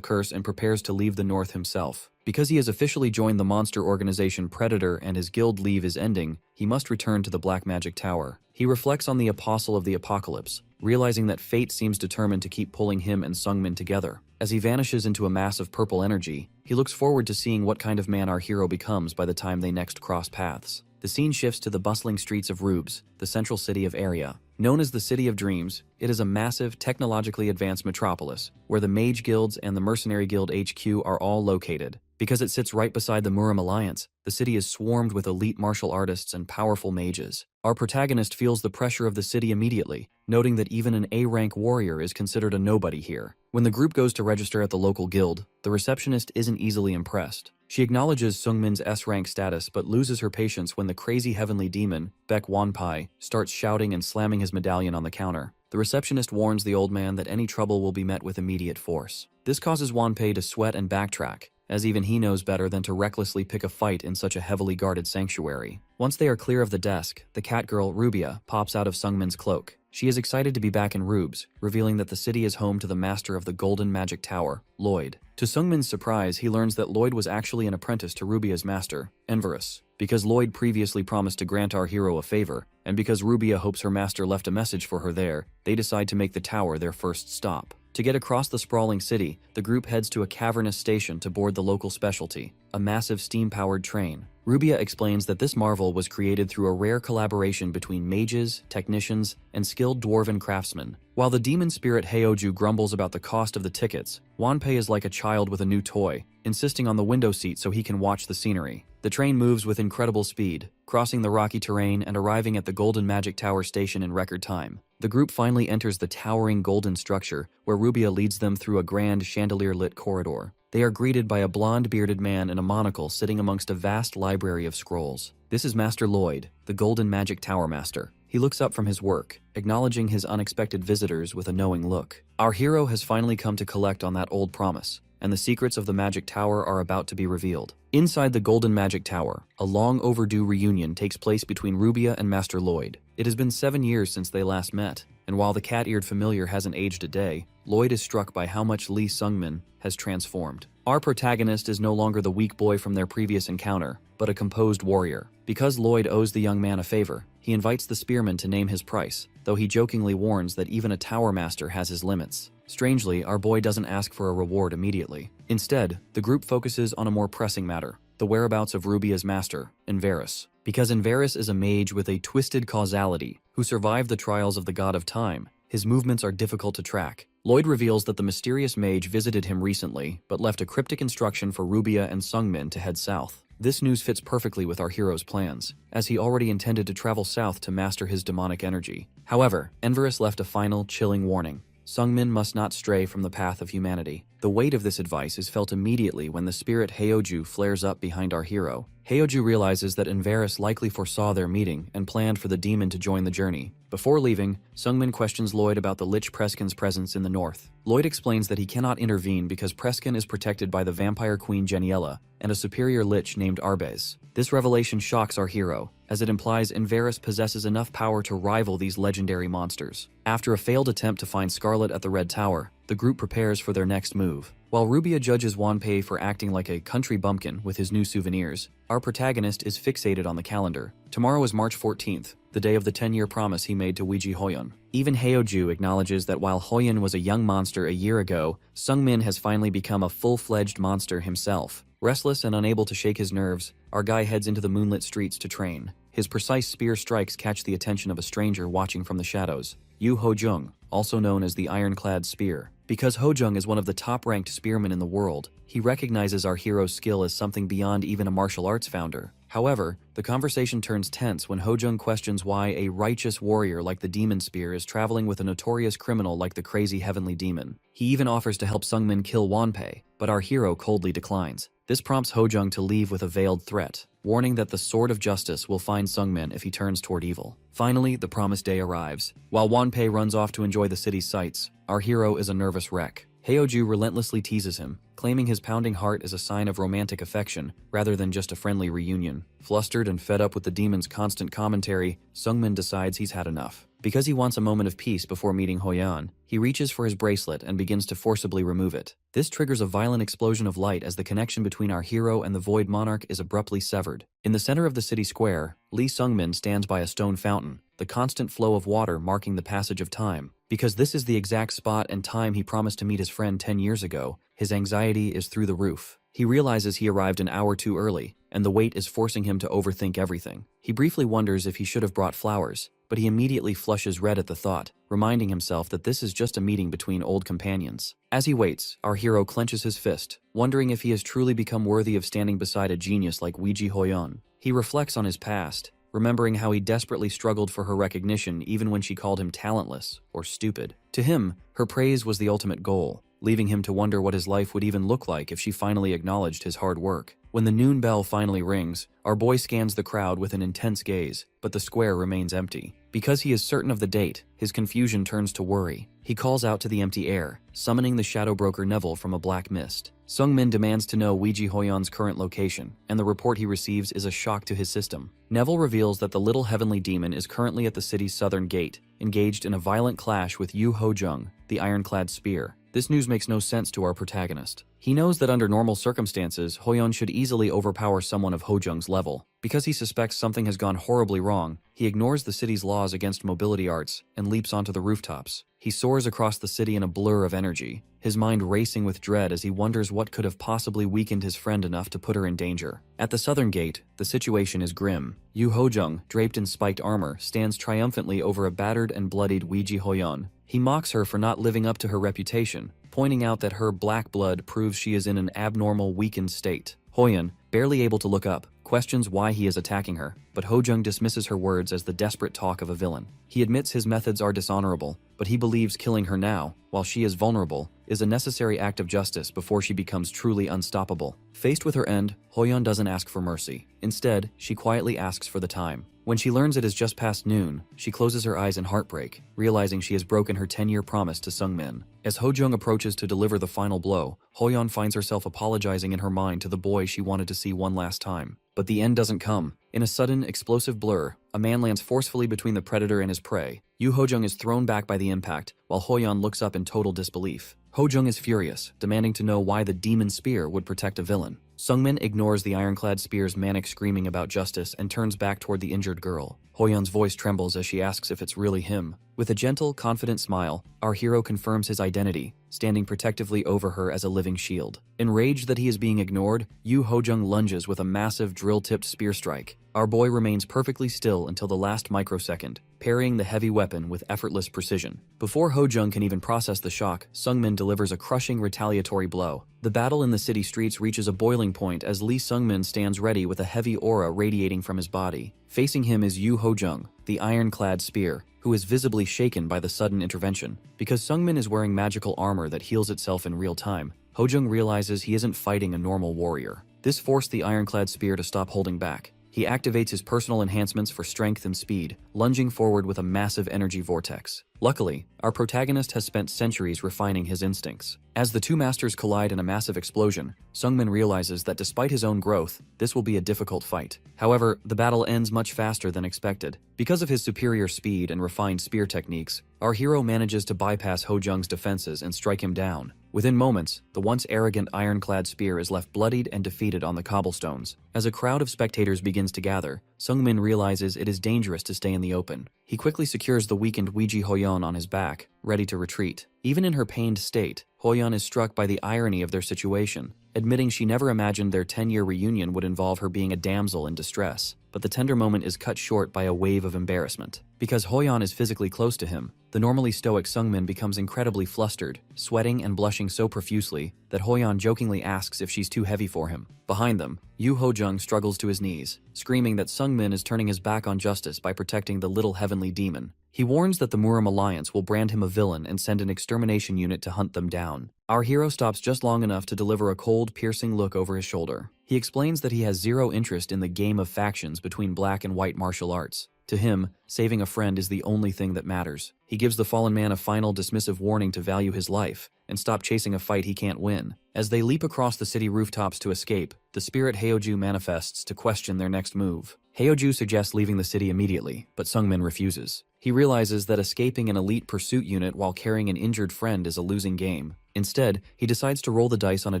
curse and prepares to leave the north himself. Because he has officially joined the monster organization Predator and his guild leave is ending, he must return to the Black Magic Tower. He reflects on the Apostle of the Apocalypse, realizing that fate seems determined to keep pulling him and Sungmin together. As he vanishes into a mass of purple energy, he looks forward to seeing what kind of man our hero becomes by the time they next cross paths. The scene shifts to the bustling streets of Rubes, the central city of Area. Known as the City of Dreams, it is a massive, technologically advanced metropolis, where the Mage Guilds and the Mercenary Guild HQ are all located. Because it sits right beside the Murim Alliance, the city is swarmed with elite martial artists and powerful mages. Our protagonist feels the pressure of the city immediately, noting that even an A-rank warrior is considered a nobody here. When the group goes to register at the local guild, the receptionist isn't easily impressed. She acknowledges Sungmin's S-rank status but loses her patience when the crazy heavenly demon, Baek Wanpai, starts shouting and slamming his medallion on the counter. The receptionist warns the old man that any trouble will be met with immediate force. This causes Wanpai to sweat and backtrack, as even he knows better than to recklessly pick a fight in such a heavily guarded sanctuary. Once they are clear of the desk, the cat girl, Rubia, pops out of Sungmin's cloak. She is excited to be back in Rubes, revealing that the city is home to the master of the Golden Magic Tower, Lloyd. To Sungmin's surprise, he learns that Lloyd was actually an apprentice to Rubia's master, Enverus. Because Lloyd previously promised to grant our hero a favor, and because Rubia hopes her master left a message for her there, they decide to make the tower their first stop. To get across the sprawling city, the group heads to a cavernous station to board the local specialty, a massive steam-powered train. Rubia explains that this marvel was created through a rare collaboration between mages, technicians, and skilled dwarven craftsmen. While the demon spirit Heoju grumbles about the cost of the tickets, Wanpei is like a child with a new toy, insisting on the window seat so he can watch the scenery. The train moves with incredible speed, crossing the rocky terrain and arriving at the Golden Magic Tower station in record time. The group finally enters the towering golden structure, where Rubia leads them through a grand chandelier-lit corridor. They are greeted by a blonde-bearded man in a monocle sitting amongst a vast library of scrolls. This is Master Lloyd, the Golden Magic Tower Master. He looks up from his work, acknowledging his unexpected visitors with a knowing look. Our hero has finally come to collect on that old promise, and the secrets of the Magic Tower are about to be revealed. Inside the Golden Magic Tower, a long overdue reunion takes place between Rubia and Master Lloyd. It has been 7 years since they last met, and while the cat-eared familiar hasn't aged a day, Lloyd is struck by how much Lee Sungmin has transformed. Our protagonist is no longer the weak boy from their previous encounter, but a composed warrior. Because Lloyd owes the young man a favor, he invites the spearman to name his price, though he jokingly warns that even a tower master has his limits. Strangely, our boy doesn't ask for a reward immediately. Instead, the group focuses on a more pressing matter, the whereabouts of Rubia's master, Enverus. Because Enverus is a mage with a twisted causality, who survived the trials of the god of time, his movements are difficult to track. Lloyd reveals that the mysterious mage visited him recently, but left a cryptic instruction for Rubia and Sungmin to head south. This news fits perfectly with our hero's plans, as he already intended to travel south to master his demonic energy. However, Enverus left a final, chilling warning. Sungmin must not stray from the path of humanity. The weight of this advice is felt immediately when the spirit Heoju flares up behind our hero. Heoju realizes that Enverus likely foresaw their meeting and planned for the demon to join the journey. Before leaving, Sungmin questions Lloyd about the Lich Preskin's presence in the north. Lloyd explains that he cannot intervene because Preskin is protected by the vampire queen Geniella and a superior lich named Arbez. This revelation shocks our hero, as it implies Enverus possesses enough power to rival these legendary monsters. After a failed attempt to find Scarlet at the Red Tower, the group prepares for their next move. While Rubia judges Wanpei for acting like a country bumpkin with his new souvenirs, our protagonist is fixated on the calendar. Tomorrow is March 14th, the day of the 10-year promise he made to Weiji Hoyon. Even Heoju acknowledges that while Hoyon was a young monster a year ago, Sungmin has finally become a full-fledged monster himself. Restless and unable to shake his nerves, our guy heads into the moonlit streets to train. His precise spear strikes catch the attention of a stranger watching from the shadows, Yu Hojung, also known as the Ironclad Spear. Because Hojung is one of the top-ranked spearmen in the world, he recognizes our hero's skill as something beyond even a martial arts founder. However, the conversation turns tense when Hojung questions why a righteous warrior like the Demon Spear is traveling with a notorious criminal like the crazy Heavenly Demon. He even offers to help Sungmin kill Wanpei, but our hero coldly declines. This prompts Hojung to leave with a veiled threat, warning that the Sword of Justice will find Sungmin if he turns toward evil. Finally, the promised day arrives. While Wanpei runs off to enjoy the city's sights, our hero is a nervous wreck. Heoju relentlessly teases him, claiming his pounding heart is a sign of romantic affection rather than just a friendly reunion. Flustered and fed up with the demon's constant commentary, Sungmin decides he's had enough. Because he wants a moment of peace before meeting Hoyan, he reaches for his bracelet and begins to forcibly remove it. This triggers a violent explosion of light as the connection between our hero and the Void Monarch is abruptly severed. In the center of the city square, Lee Sungmin stands by a stone fountain, the constant flow of water marking the passage of time. Because this is the exact spot and time he promised to meet his friend 10 years ago, his anxiety is through the roof. He realizes he arrived an hour too early, and the wait is forcing him to overthink everything. He briefly wonders if he should have brought flowers, but he immediately flushes red at the thought, reminding himself that this is just a meeting between old companions. As he waits, our hero clenches his fist, wondering if he has truly become worthy of standing beside a genius like Weiji Hoyon. He reflects on his past, remembering how he desperately struggled for her recognition even when she called him talentless or stupid. To him, her praise was the ultimate goal, leaving him to wonder what his life would even look like if she finally acknowledged his hard work. When the noon bell finally rings, our boy scans the crowd with an intense gaze, but the square remains empty. Because he is certain of the date, his confusion turns to worry. He calls out to the empty air, summoning the shadow broker Neville from a black mist. Sungmin demands to know Weiji Hoyon's current location, and the report he receives is a shock to his system. Neville reveals that the little heavenly demon is currently at the city's southern gate, engaged in a violent clash with Yu Hojung, the Ironclad Spear. This news makes no sense to our protagonist. He knows that under normal circumstances, Hoyon should easily overpower someone of Hojung's level. Because he suspects something has gone horribly wrong, he ignores the city's laws against mobility arts and leaps onto the rooftops. He soars across the city in a blur of energy, his mind racing with dread as he wonders what could have possibly weakened his friend enough to put her in danger. At the southern gate, the situation is grim. Yu Hojung, draped in spiked armor, stands triumphantly over a battered and bloodied Weiji Hoyon. He mocks her for not living up to her reputation, pointing out that her black blood proves she is in an abnormal, weakened state. Hoyon, barely able to look up, questions why he is attacking her, but Hojung dismisses her words as the desperate talk of a villain. He admits his methods are dishonorable, but he believes killing her now, while she is vulnerable, is a necessary act of justice before she becomes truly unstoppable. Faced with her end, Hoyon doesn't ask for mercy. Instead, she quietly asks for the time. When she learns it is just past noon, she closes her eyes in heartbreak, realizing she has broken her 10-year promise to Sungmin. As Hojung approaches to deliver the final blow, Hoyon finds herself apologizing in her mind to the boy she wanted to see one last time. But the end doesn't come. In a sudden, explosive blur, a man lands forcefully between the predator and his prey. Yu Hojung is thrown back by the impact, while Hoyon looks up in total disbelief. Hojung is furious, demanding to know why the demon spear would protect a villain. Sungmin ignores the Ironclad Spear's manic screaming about justice and turns back toward the injured girl. Hoyon's voice trembles as she asks if it's really him. With a gentle, confident smile, our hero confirms his identity, standing protectively over her as a living shield. Enraged that he is being ignored, Yu Hojung lunges with a massive drill-tipped spear strike. Our boy remains perfectly still until the last microsecond, parrying the heavy weapon with effortless precision. Before Hojung can even process the shock, Sungmin delivers a crushing retaliatory blow. The battle in the city streets reaches a boiling point as Lee Sungmin stands ready with a heavy aura radiating from his body. Facing him is Yu Hojung, the ironclad spear, who is visibly shaken by the sudden intervention. Because Sungmin is wearing magical armor that heals itself in real time, Hojung realizes he isn't fighting a normal warrior. This forced the ironclad spear to stop holding back. He activates his personal enhancements for strength and speed, lunging forward with a massive energy vortex. Luckily, our protagonist has spent centuries refining his instincts. As the two masters collide in a massive explosion, Sungmin realizes that despite his own growth, this will be a difficult fight. However, the battle ends much faster than expected. Because of his superior speed and refined spear techniques, our hero manages to bypass Hojung's defenses and strike him down. Within moments, the once arrogant ironclad spear is left bloodied and defeated on the cobblestones. As a crowd of spectators begins to gather, Sungmin realizes it is dangerous to stay in the open. He quickly secures the weakened Weiji Hoyeon on his back, ready to retreat. Even in her pained state, Hoyeon is struck by the irony of their situation, admitting she never imagined their 10-year reunion would involve her being a damsel in distress. But the tender moment is cut short by a wave of embarrassment. Because Hoyeon is physically close to him, the normally stoic Sungmin becomes incredibly flustered, sweating and blushing so profusely that Hoyeon jokingly asks if she's too heavy for him. Behind them, Yu Hojung struggles to his knees, screaming that Sungmin is turning his back on justice by protecting the little heavenly demon. He warns that the Murim Alliance will brand him a villain and send an extermination unit to hunt them down. Our hero stops just long enough to deliver a cold, piercing look over his shoulder. He explains that he has zero interest in the game of factions between black and white martial arts. To him, saving a friend is the only thing that matters. He gives the fallen man a final dismissive warning to value his life and stop chasing a fight he can't win. As they leap across the city rooftops to escape, the spirit Haeoju manifests to question their next move. Haeoju suggests leaving the city immediately, but Sungmin refuses. He realizes that escaping an elite pursuit unit while carrying an injured friend is a losing game. Instead, he decides to roll the dice on a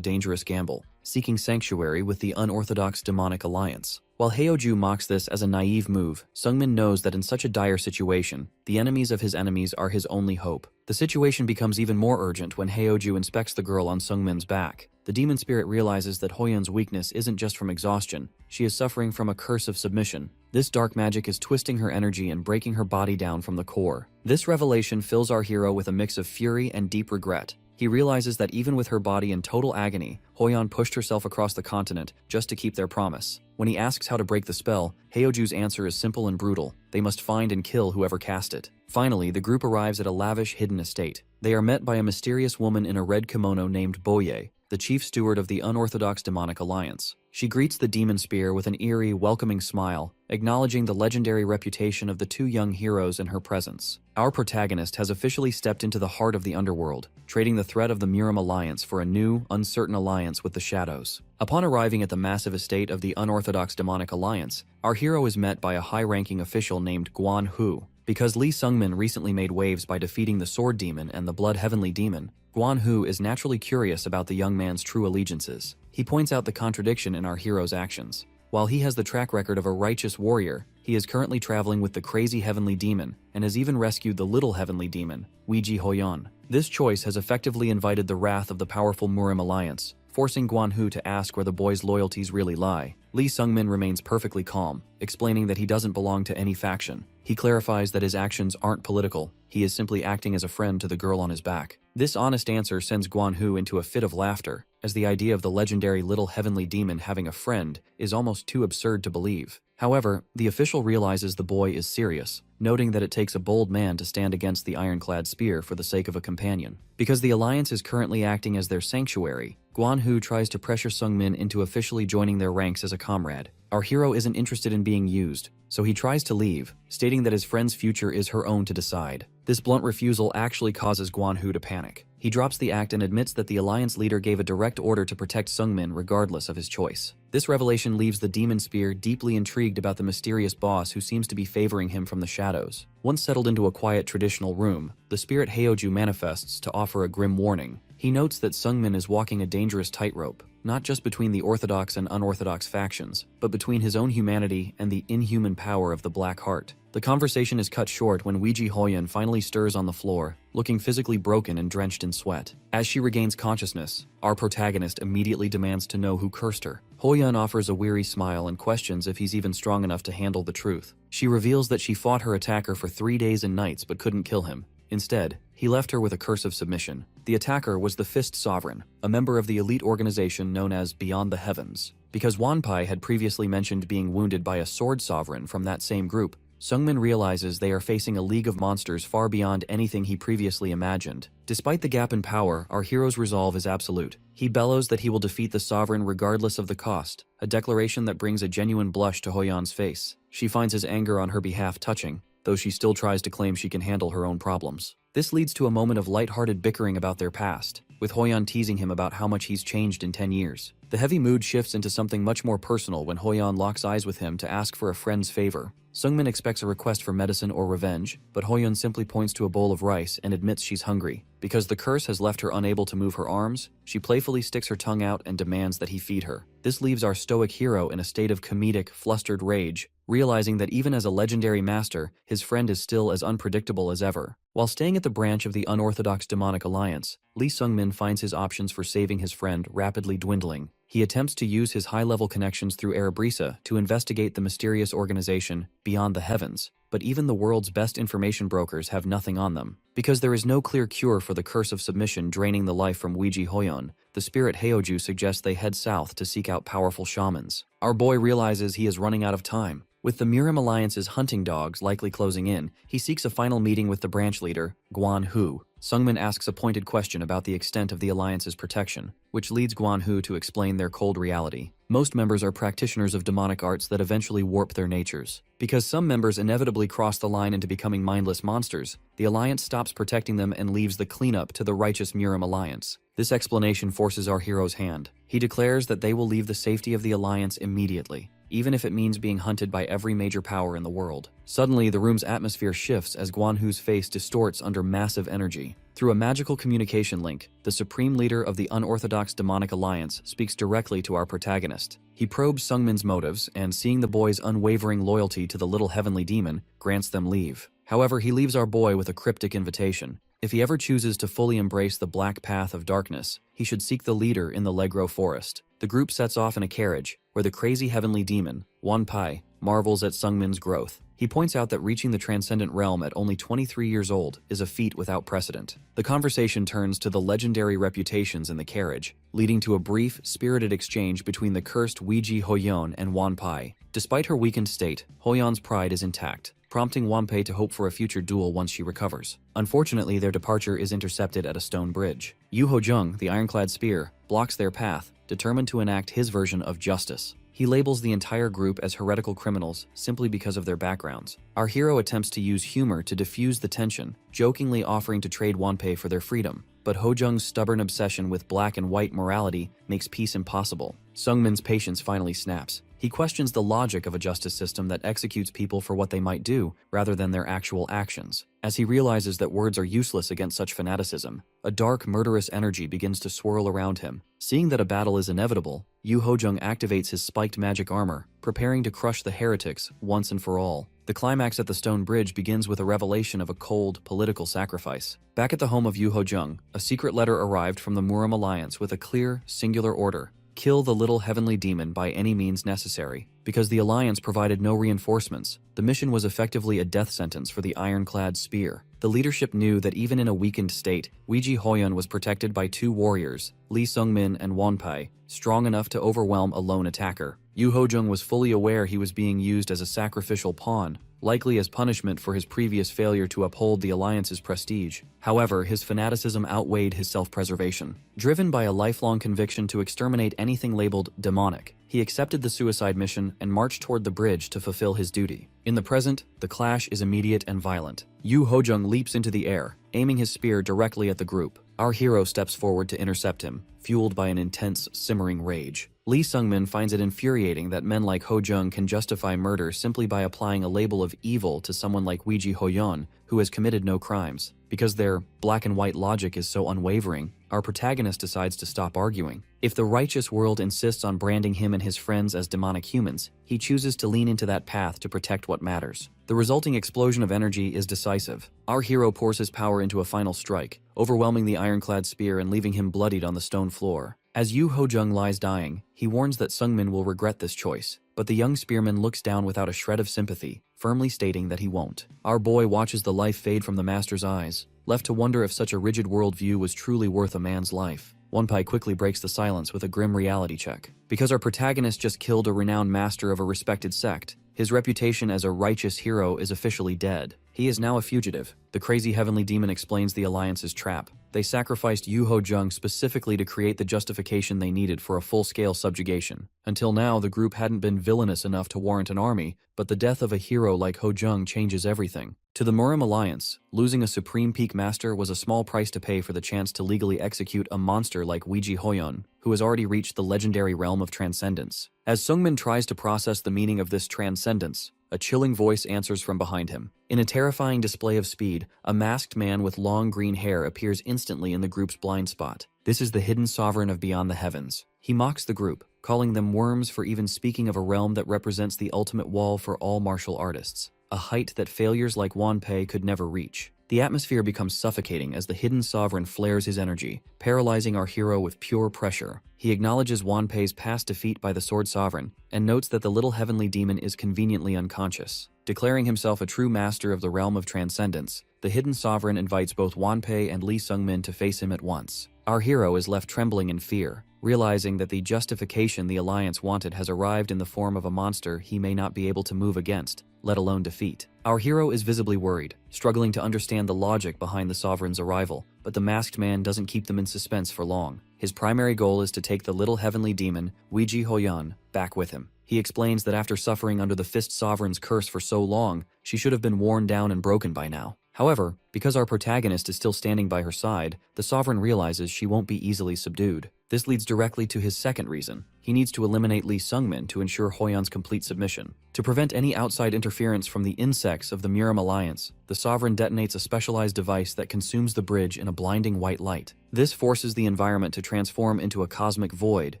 dangerous gamble, seeking sanctuary with the unorthodox demonic alliance. While Haeoju mocks this as a naive move, Sungmin knows that in such a dire situation, the enemies of his enemies are his only hope. The situation becomes even more urgent when Haeoju inspects the girl on Sungmin's back. The demon spirit realizes that Hoyeon's weakness isn't just from exhaustion, she is suffering from a curse of submission. This dark magic is twisting her energy and breaking her body down from the core. This revelation fills our hero with a mix of fury and deep regret. He realizes that even with her body in total agony, Hoyeon pushed herself across the continent just to keep their promise. When he asks how to break the spell, Haeoju's answer is simple and brutal. They must find and kill whoever cast it. Finally, the group arrives at a lavish hidden estate. They are met by a mysterious woman in a red kimono named Boye, the chief steward of the unorthodox demonic alliance. She greets the demon spear with an eerie, welcoming smile, acknowledging the legendary reputation of the two young heroes in her presence. Our protagonist has officially stepped into the heart of the underworld, trading the threat of the Murim Alliance for a new, uncertain alliance with the shadows. Upon arriving at the massive estate of the unorthodox demonic alliance, our hero is met by a high-ranking official named Guan Hu. Because Lee Sungmin recently made waves by defeating the Sword Demon and the Blood Heavenly Demon, Guan Hu is naturally curious about the young man's true allegiances. He points out the contradiction in our hero's actions. While he has the track record of a righteous warrior, he is currently traveling with the crazy heavenly demon and has even rescued the little heavenly demon, Weiji Hoyeon. This choice has effectively invited the wrath of the powerful Murim Alliance, forcing Guan Hu to ask where the boy's loyalties really lie. Lee Sungmin remains perfectly calm, explaining that he doesn't belong to any faction. He clarifies that his actions aren't political, he is simply acting as a friend to the girl on his back. This honest answer sends Guan Hu into a fit of laughter, as the idea of the legendary little heavenly demon having a friend is almost too absurd to believe. However, the official realizes the boy is serious, noting that it takes a bold man to stand against the ironclad spear for the sake of a companion. Because the alliance is currently acting as their sanctuary, Guan Hu tries to pressure Sungmin into officially joining their ranks as a comrade. Our hero isn't interested in being used, so he tries to leave, stating that his friend's future is her own to decide. This blunt refusal actually causes Guan Hu to panic. He drops the act and admits that the alliance leader gave a direct order to protect Sungmin regardless of his choice. This revelation leaves the demon spear deeply intrigued about the mysterious boss who seems to be favoring him from the shadows. Once settled into a quiet traditional room, the spirit Haeoju manifests to offer a grim warning. He notes that Sungmin is walking a dangerous tightrope, not just between the orthodox and unorthodox factions, but between his own humanity and the inhuman power of the Black Heart. The conversation is cut short when Weiji Hoyun finally stirs on the floor, looking physically broken and drenched in sweat. As she regains consciousness, our protagonist immediately demands to know who cursed her. Hoyun offers a weary smile and questions if he's even strong enough to handle the truth. She reveals that she fought her attacker for 3 days and nights but couldn't kill him. Instead, he left her with a curse of submission. The attacker was the Fist Sovereign, a member of the elite organization known as Beyond the Heavens. Because Wanpai had previously mentioned being wounded by a Sword Sovereign from that same group, Sungmin realizes they are facing a league of monsters far beyond anything he previously imagined. Despite the gap in power, our hero's resolve is absolute. He bellows that he will defeat the Sovereign regardless of the cost, a declaration that brings a genuine blush to Hoyun's face. She finds his anger on her behalf touching, though she still tries to claim she can handle her own problems. This leads to a moment of light-hearted bickering about their past, with Hoyun teasing him about how much he's changed in 10 years. The heavy mood shifts into something much more personal when Hoyun locks eyes with him to ask for a friend's favor. Sungmin expects a request for medicine or revenge, but Hoyun simply points to a bowl of rice and admits she's hungry. Because the curse has left her unable to move her arms, she playfully sticks her tongue out and demands that he feed her. This leaves our stoic hero in a state of comedic, flustered rage, realizing that even as a legendary master, his friend is still as unpredictable as ever. While staying at the branch of the unorthodox demonic alliance, Lee Sungmin finds his options for saving his friend rapidly dwindling. He attempts to use his high-level connections through Erebrisa to investigate the mysterious organization Beyond the Heavens, but even the world's best information brokers have nothing on them. Because there is no clear cure for the curse of submission draining the life from Weiji Hoyun, the spirit Heoju suggests they head south to seek out powerful shamans. Our boy realizes he is running out of time. With the Mirim Alliance's hunting dogs likely closing in, he seeks a final meeting with the branch leader, Guan Hu. Sungmin asks a pointed question about the extent of the Alliance's protection, which leads Guan Hu to explain their cold reality. Most members are practitioners of demonic arts that eventually warp their natures. Because some members inevitably cross the line into becoming mindless monsters, the Alliance stops protecting them and leaves the cleanup to the righteous Mirim Alliance. This explanation forces our hero's hand. He declares that they will leave the safety of the Alliance immediately, even if it means being hunted by every major power in the world. Suddenly, the room's atmosphere shifts as Guan Hu's face distorts under massive energy. Through a magical communication link, the supreme leader of the unorthodox demonic alliance speaks directly to our protagonist. He probes Sungmin's motives and, seeing the boy's unwavering loyalty to the little heavenly demon, grants them leave. However, he leaves our boy with a cryptic invitation. If he ever chooses to fully embrace the black path of darkness, he should seek the leader in the Legro forest. The group sets off in a carriage, where the crazy heavenly demon, Wanpai, marvels at Sungmin's growth. He points out that reaching the transcendent realm at only 23 years old is a feat without precedent. The conversation turns to the legendary reputations in the carriage, leading to a brief, spirited exchange between the cursed Weiji Hoyun and Wanpai. Despite her weakened state, Hoyun's pride is intact, prompting Wanpai to hope for a future duel once she recovers. Unfortunately, their departure is intercepted at a stone bridge. Yu Hojung, the ironclad spear, blocks their path, determined to enact his version of justice. He labels the entire group as heretical criminals simply because of their backgrounds. Our hero attempts to use humor to diffuse the tension, jokingly offering to trade Wanpai for their freedom. But Hojung's stubborn obsession with black and white morality makes peace impossible. Sungmin's patience finally snaps. He questions the logic of a justice system that executes people for what they might do, rather than their actual actions. As he realizes that words are useless against such fanaticism, a dark, murderous energy begins to swirl around him. Seeing that a battle is inevitable, Yu Hojung activates his spiked magic armor, preparing to crush the heretics once and for all. The climax at the stone bridge begins with a revelation of a cold, political sacrifice. Back at the home of Yu Hojung, a secret letter arrived from the Mirim Alliance with a clear, singular order: kill the little heavenly demon by any means necessary. Because the Alliance provided no reinforcements, the mission was effectively a death sentence for the ironclad spear. The leadership knew that even in a weakened state, Weiji Hoyun was protected by two warriors, Lee Sungmin and Wanpai, strong enough to overwhelm a lone attacker. Yu Hojung was fully aware he was being used as a sacrificial pawn, likely as punishment for his previous failure to uphold the Alliance's prestige. However, his fanaticism outweighed his self-preservation. Driven by a lifelong conviction to exterminate anything labeled demonic, he accepted the suicide mission and marched toward the bridge to fulfill his duty. In the present, the clash is immediate and violent. Yu Hojung leaps into the air, aiming his spear directly at the group. Our hero steps forward to intercept him, fueled by an intense, simmering rage. Lee Sungmin finds it infuriating that men like Ho Jung can justify murder simply by applying a label of evil to someone like Weiji Hoyeon, who has committed no crimes. Because their black and white logic is so unwavering, our protagonist decides to stop arguing. If the righteous world insists on branding him and his friends as demonic humans, he chooses to lean into that path to protect what matters. The resulting explosion of energy is decisive. Our hero pours his power into a final strike, overwhelming the ironclad spear and leaving him bloodied on the stone floor. As Yu Ho-jung lies dying, he warns that Sungmin will regret this choice, but the young spearman looks down without a shred of sympathy, firmly stating that he won't. Our boy watches the life fade from the master's eyes, left to wonder if such a rigid worldview was truly worth a man's life. Wonpai quickly breaks the silence with a grim reality check. Because our protagonist just killed a renowned master of a respected sect, his reputation as a righteous hero is officially dead. He is now a fugitive. The crazy heavenly demon explains the Alliance's trap. They sacrificed Yu Ho-jung specifically to create the justification they needed for a full-scale subjugation. Until now, the group hadn't been villainous enough to warrant an army, but the death of a hero like Ho-jung changes everything. To the Murim Alliance, losing a supreme peak master was a small price to pay for the chance to legally execute a monster like Weiji Hoyeon, who has already reached the legendary realm of transcendence. As Sungmin tries to process the meaning of this transcendence, a chilling voice answers from behind him. In a terrifying display of speed, a masked man with long green hair appears instantly in the group's blind spot. This is the hidden sovereign of beyond the heavens. He mocks the group, calling them worms for even speaking of a realm that represents the ultimate wall for all martial artists, a height that failures like Wanpei could never reach. The atmosphere becomes suffocating as the hidden sovereign flares his energy, paralyzing our hero with pure pressure. He acknowledges Wanpei's past defeat by the Sword Sovereign, and notes that the little heavenly demon is conveniently unconscious. Declaring himself a true master of the realm of transcendence, the hidden sovereign invites both Wanpei and Lee Sungmin to face him at once. Our hero is left trembling in fear, realizing that the justification the Alliance wanted has arrived in the form of a monster he may not be able to move against, let alone defeat. Our hero is visibly worried, struggling to understand the logic behind the Sovereign's arrival, but the masked man doesn't keep them in suspense for long. His primary goal is to take the little heavenly demon, Weiji Hoyeon, back with him. He explains that after suffering under the Fist Sovereign's curse for so long, she should have been worn down and broken by now. However, because our protagonist is still standing by her side, the Sovereign realizes she won't be easily subdued. This leads directly to his second reason. He needs to eliminate Lee Sungmin to ensure Hoyeon's complete submission. To prevent any outside interference from the insects of the Murim Alliance, the Sovereign detonates a specialized device that consumes the bridge in a blinding white light. This forces the environment to transform into a cosmic void,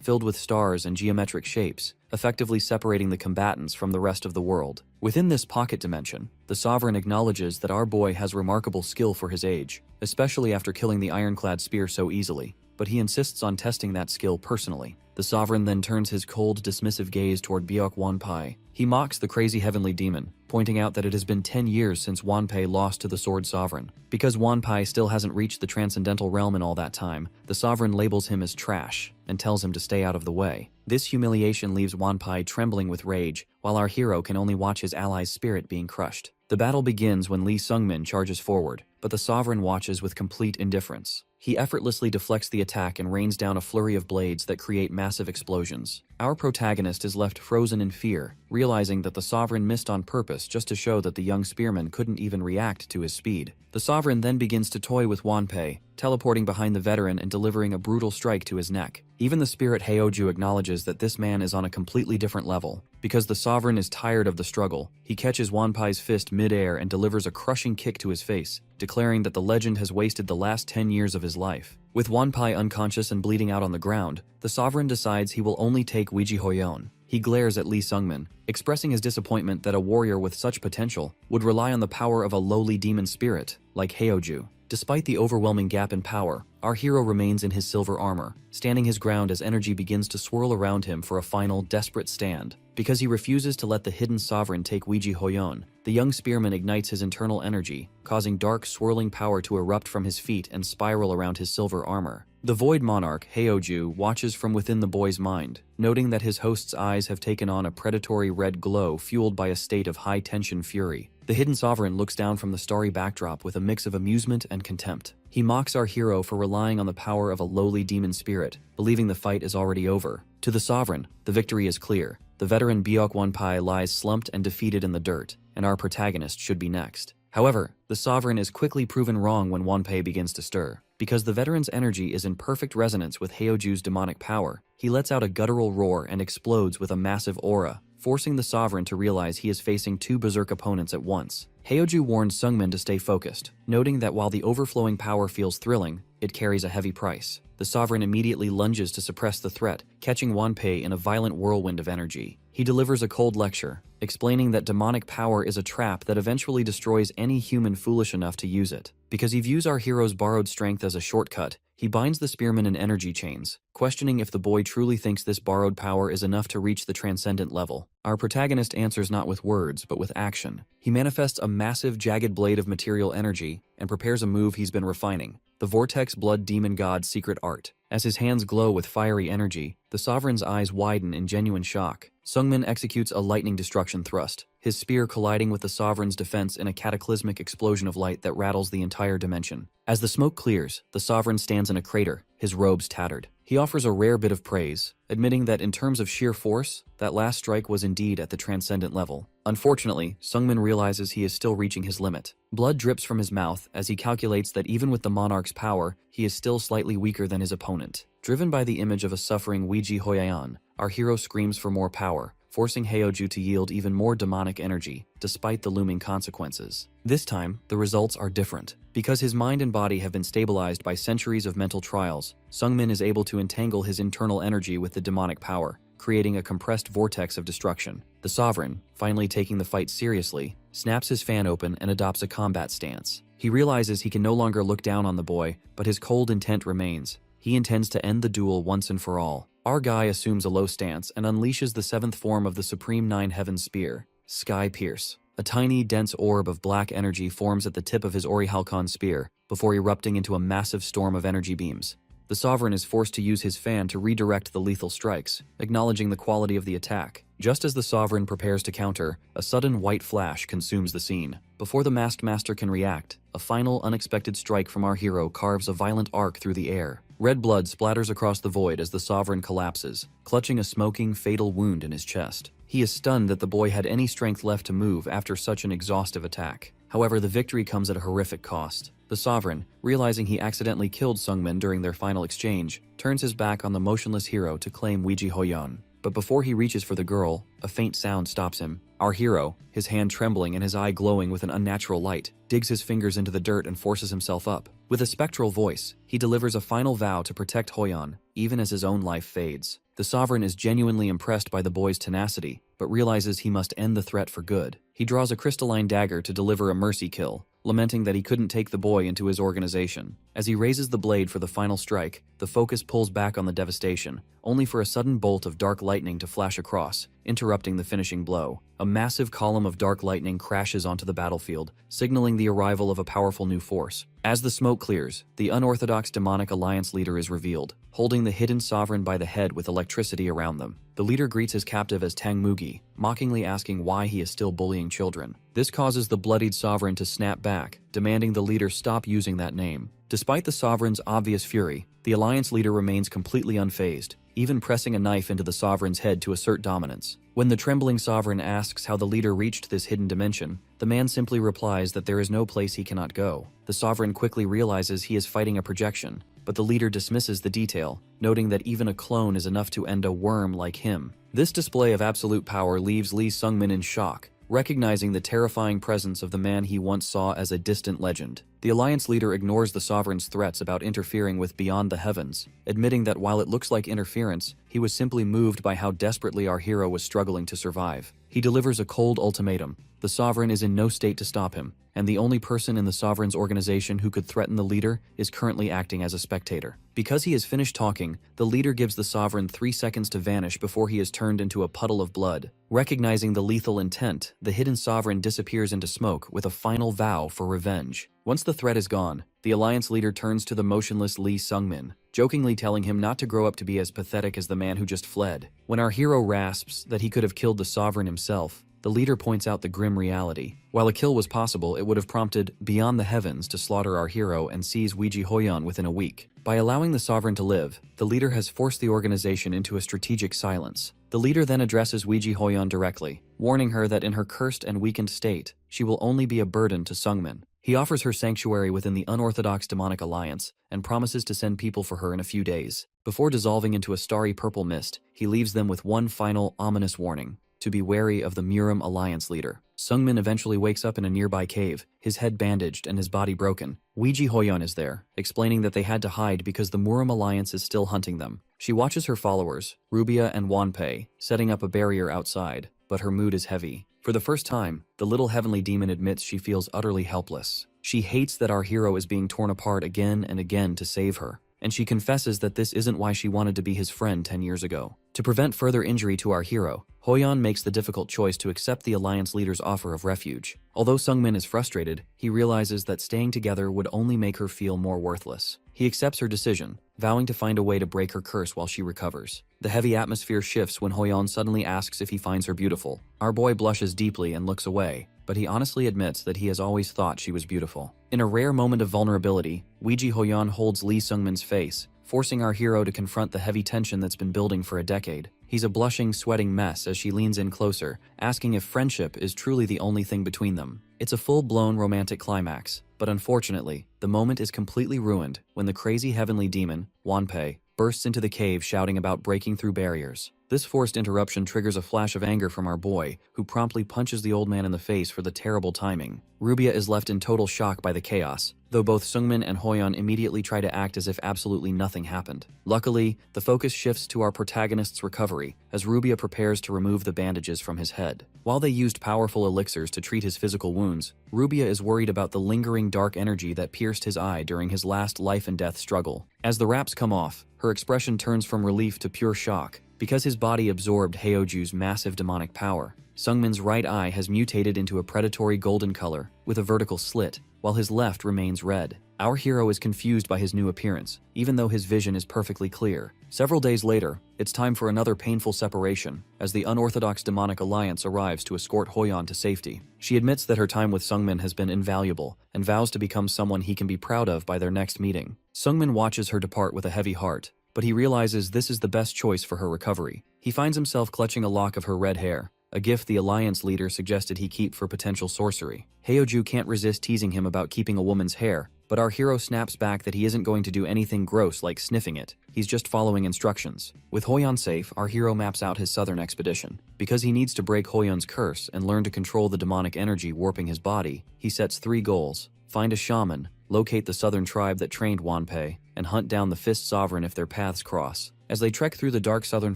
filled with stars and geometric shapes, effectively separating the combatants from the rest of the world. Within this pocket dimension, the Sovereign acknowledges that our boy has remarkable skill for his age, especially after killing the ironclad spear so easily, but he insists on testing that skill personally. The Sovereign then turns his cold, dismissive gaze toward Byok Wanpai. He mocks the crazy heavenly demon, pointing out that it has been 10 years since Wanpei lost to the Sword Sovereign. Because Wanpai still hasn't reached the transcendental realm in all that time, the Sovereign labels him as trash and tells him to stay out of the way. This humiliation leaves Wanpai trembling with rage, while our hero can only watch his ally's spirit being crushed. The battle begins when Lee Sungmin charges forward, but the Sovereign watches with complete indifference. He effortlessly deflects the attack and rains down a flurry of blades that create massive explosions. Our protagonist is left frozen in fear, realizing that the Sovereign missed on purpose just to show that the young spearman couldn't even react to his speed. The Sovereign then begins to toy with Wanpei, teleporting behind the veteran and delivering a brutal strike to his neck. Even the spirit Heoju acknowledges that this man is on a completely different level. Because the Sovereign is tired of the struggle, he catches Wanpai's fist mid-air and delivers a crushing kick to his face, declaring that the legend has wasted the last 10 years of his life. With Wanpai unconscious and bleeding out on the ground, the Sovereign decides he will only take Weiji Hoyeon. He glares at Lee Sungmin, expressing his disappointment that a warrior with such potential would rely on the power of a lowly demon spirit, like Heoju. Despite the overwhelming gap in power, our hero remains in his silver armor, standing his ground as energy begins to swirl around him for a final, desperate stand. Because he refuses to let the hidden Sovereign take Weiji Hoyeon, the young spearman ignites his internal energy, causing dark, swirling power to erupt from his feet and spiral around his silver armor. The Void Monarch, Heoju, watches from within the boy's mind, noting that his host's eyes have taken on a predatory red glow fueled by a state of high-tension fury. The hidden Sovereign looks down from the starry backdrop with a mix of amusement and contempt. He mocks our hero for relying on the power of a lowly demon spirit, believing the fight is already over. To the Sovereign, the victory is clear. The veteran Byok Wanpai lies slumped and defeated in the dirt, and our protagonist should be next. However, the sovereign is quickly proven wrong when Wanpei begins to stir. Because the veteran's energy is in perfect resonance with Heoju's demonic power, he lets out a guttural roar and explodes with a massive aura, forcing the sovereign to realize he is facing two berserk opponents at once. Heoju warns Sungmin to stay focused, noting that while the overflowing power feels thrilling, it carries a heavy price. The sovereign immediately lunges to suppress the threat, catching Wanpei in a violent whirlwind of energy. He delivers a cold lecture, explaining that demonic power is a trap that eventually destroys any human foolish enough to use it. Because he views our hero's borrowed strength as a shortcut, he binds the spearman in energy chains, questioning if the boy truly thinks this borrowed power is enough to reach the transcendent level. Our protagonist answers not with words, but with action. He manifests a massive, jagged blade of material energy and prepares a move he's been refining, the Vortex Blood Demon God's secret art. As his hands glow with fiery energy, the sovereign's eyes widen in genuine shock. Sungmin executes a lightning destruction thrust, his spear colliding with the sovereign's defense in a cataclysmic explosion of light that rattles the entire dimension. As the smoke clears, the sovereign stands in a crater, his robes tattered. He offers a rare bit of praise, admitting that in terms of sheer force, that last strike was indeed at the transcendent level. Unfortunately, Sungmin realizes he is still reaching his limit. Blood drips from his mouth as he calculates that even with the monarch's power, he is still slightly weaker than his opponent. Driven by the image of a suffering Weiji Hoyayan, our hero screams for more power, forcing Heoju to yield even more demonic energy, despite the looming consequences. This time, the results are different. Because his mind and body have been stabilized by centuries of mental trials, Sungmin is able to entangle his internal energy with the demonic power, creating a compressed vortex of destruction. The sovereign, finally taking the fight seriously, snaps his fan open and adopts a combat stance. He realizes he can no longer look down on the boy, but his cold intent remains. He intends to end the duel once and for all. Our guy assumes a low stance and unleashes the seventh form of the Supreme Nine Heaven Spear, Sky Pierce. A tiny, dense orb of black energy forms at the tip of his Ori-Halcon spear, before erupting into a massive storm of energy beams. The sovereign is forced to use his fan to redirect the lethal strikes, acknowledging the quality of the attack. Just as the sovereign prepares to counter, a sudden white flash consumes the scene. Before the masked master can react, a final unexpected strike from our hero carves a violent arc through the air. Red blood splatters across the void as the sovereign collapses, clutching a smoking, fatal wound in his chest. He is stunned that the boy had any strength left to move after such an exhaustive attack. However, the victory comes at a horrific cost. The sovereign, realizing he accidentally killed Sungmin during their final exchange, turns his back on the motionless hero to claim Weiji Hoyan. But before he reaches for the girl, a faint sound stops him. Our hero, his hand trembling and his eye glowing with an unnatural light, digs his fingers into the dirt and forces himself up. With a spectral voice, he delivers a final vow to protect Hoyan, even as his own life fades. The sovereign is genuinely impressed by the boy's tenacity, but realizes he must end the threat for good. He draws a crystalline dagger to deliver a mercy kill, lamenting that he couldn't take the boy into his organization. As he raises the blade for the final strike, the focus pulls back on the devastation, only for a sudden bolt of dark lightning to flash across, interrupting the finishing blow. A massive column of dark lightning crashes onto the battlefield, signaling the arrival of a powerful new force. As the smoke clears, the unorthodox demonic alliance leader is revealed, holding the hidden sovereign by the head with electricity around them. The leader greets his captive as Tang Mugi, mockingly asking why he is still bullying children. This causes the bloodied sovereign to snap back, demanding the leader stop using that name. Despite the sovereign's obvious fury, the alliance leader remains completely unfazed, even pressing a knife into the sovereign's head to assert dominance. When the trembling sovereign asks how the leader reached this hidden dimension, the man simply replies that there is no place he cannot go. The sovereign quickly realizes he is fighting a projection, but the leader dismisses the detail, noting that even a clone is enough to end a worm like him. This display of absolute power leaves Lee Sungmin in shock, recognizing the terrifying presence of the man he once saw as a distant legend. The alliance leader ignores the sovereign's threats about interfering with Beyond the Heavens, admitting that while it looks like interference, he was simply moved by how desperately our hero was struggling to survive. He delivers a cold ultimatum. The sovereign is in no state to stop him, and the only person in the sovereign's organization who could threaten the leader is currently acting as a spectator. Because he has finished talking, the leader gives the sovereign 3 seconds to vanish before he is turned into a puddle of blood. Recognizing the lethal intent, the hidden sovereign disappears into smoke with a final vow for revenge. Once the threat is gone, the alliance leader turns to the motionless Lee Sungmin, jokingly telling him not to grow up to be as pathetic as the man who just fled. When our hero rasps that he could have killed the sovereign himself, the leader points out the grim reality. While a kill was possible, it would have prompted Beyond the Heavens to slaughter our hero and seize Weiji Hoyon within a week. By allowing the sovereign to live, the leader has forced the organization into a strategic silence. The leader then addresses Weiji Hoyon directly, warning her that in her cursed and weakened state, she will only be a burden to Sungmin. He offers her sanctuary within the unorthodox demonic alliance and promises to send people for her in a few days. Before dissolving into a starry purple mist, he leaves them with one final ominous warning: to be wary of the Murim Alliance leader. Sungmin eventually wakes up in a nearby cave, his head bandaged and his body broken. Weiji Hoyon is there, explaining that they had to hide because the Murim Alliance is still hunting them. She watches her followers, Rubia and Wanpei, setting up a barrier outside, but her mood is heavy. For the first time, the little heavenly demon admits she feels utterly helpless. She hates that our hero is being torn apart again and again to save her, and she confesses that this isn't why she wanted to be his friend 10 years ago. To prevent further injury to our hero, Hoyon makes the difficult choice to accept the Alliance leader's offer of refuge. Although Sungmin is frustrated, he realizes that staying together would only make her feel more worthless. He accepts her decision, vowing to find a way to break her curse while she recovers. The heavy atmosphere shifts when Hoyon suddenly asks if he finds her beautiful. Our boy blushes deeply and looks away, but he honestly admits that he has always thought she was beautiful. In a rare moment of vulnerability, Weiji Hoyon holds Lee Sungmin's face, forcing our hero to confront the heavy tension that's been building for a decade. He's a blushing, sweating mess as she leans in closer, asking if friendship is truly the only thing between them. It's a full-blown romantic climax, but unfortunately, the moment is completely ruined when the crazy heavenly demon, Wanpei, bursts into the cave shouting about breaking through barriers. This forced interruption triggers a flash of anger from our boy, who promptly punches the old man in the face for the terrible timing. Rubia is left in total shock by the chaos, though both Sungmin and Hoyon immediately try to act as if absolutely nothing happened. Luckily, the focus shifts to our protagonist's recovery, as Rubia prepares to remove the bandages from his head. While they used powerful elixirs to treat his physical wounds, Rubia is worried about the lingering dark energy that pierced his eye during his last life-and-death struggle. As the wraps come off, her expression turns from relief to pure shock, because his body absorbed Heoju's massive demonic power. Sungmin's right eye has mutated into a predatory golden color, with a vertical slit, while his left remains red. Our hero is confused by his new appearance, even though his vision is perfectly clear. Several days later, it's time for another painful separation, as the unorthodox demonic alliance arrives to escort Hoyon to safety. She admits that her time with Sungmin has been invaluable, and vows to become someone he can be proud of by their next meeting. Sungmin watches her depart with a heavy heart, but he realizes this is the best choice for her recovery. He finds himself clutching a lock of her red hair, a gift the Alliance leader suggested he keep for potential sorcery. Heoju can't resist teasing him about keeping a woman's hair, but our hero snaps back that he isn't going to do anything gross like sniffing it. He's just following instructions. With Hoyon safe, our hero maps out his southern expedition. Because he needs to break Hoyon's curse and learn to control the demonic energy warping his body, he sets 3 goals: find a shaman, locate the southern tribe that trained Wanpei, and hunt down the Fist Sovereign if their paths cross. As they trek through the dark southern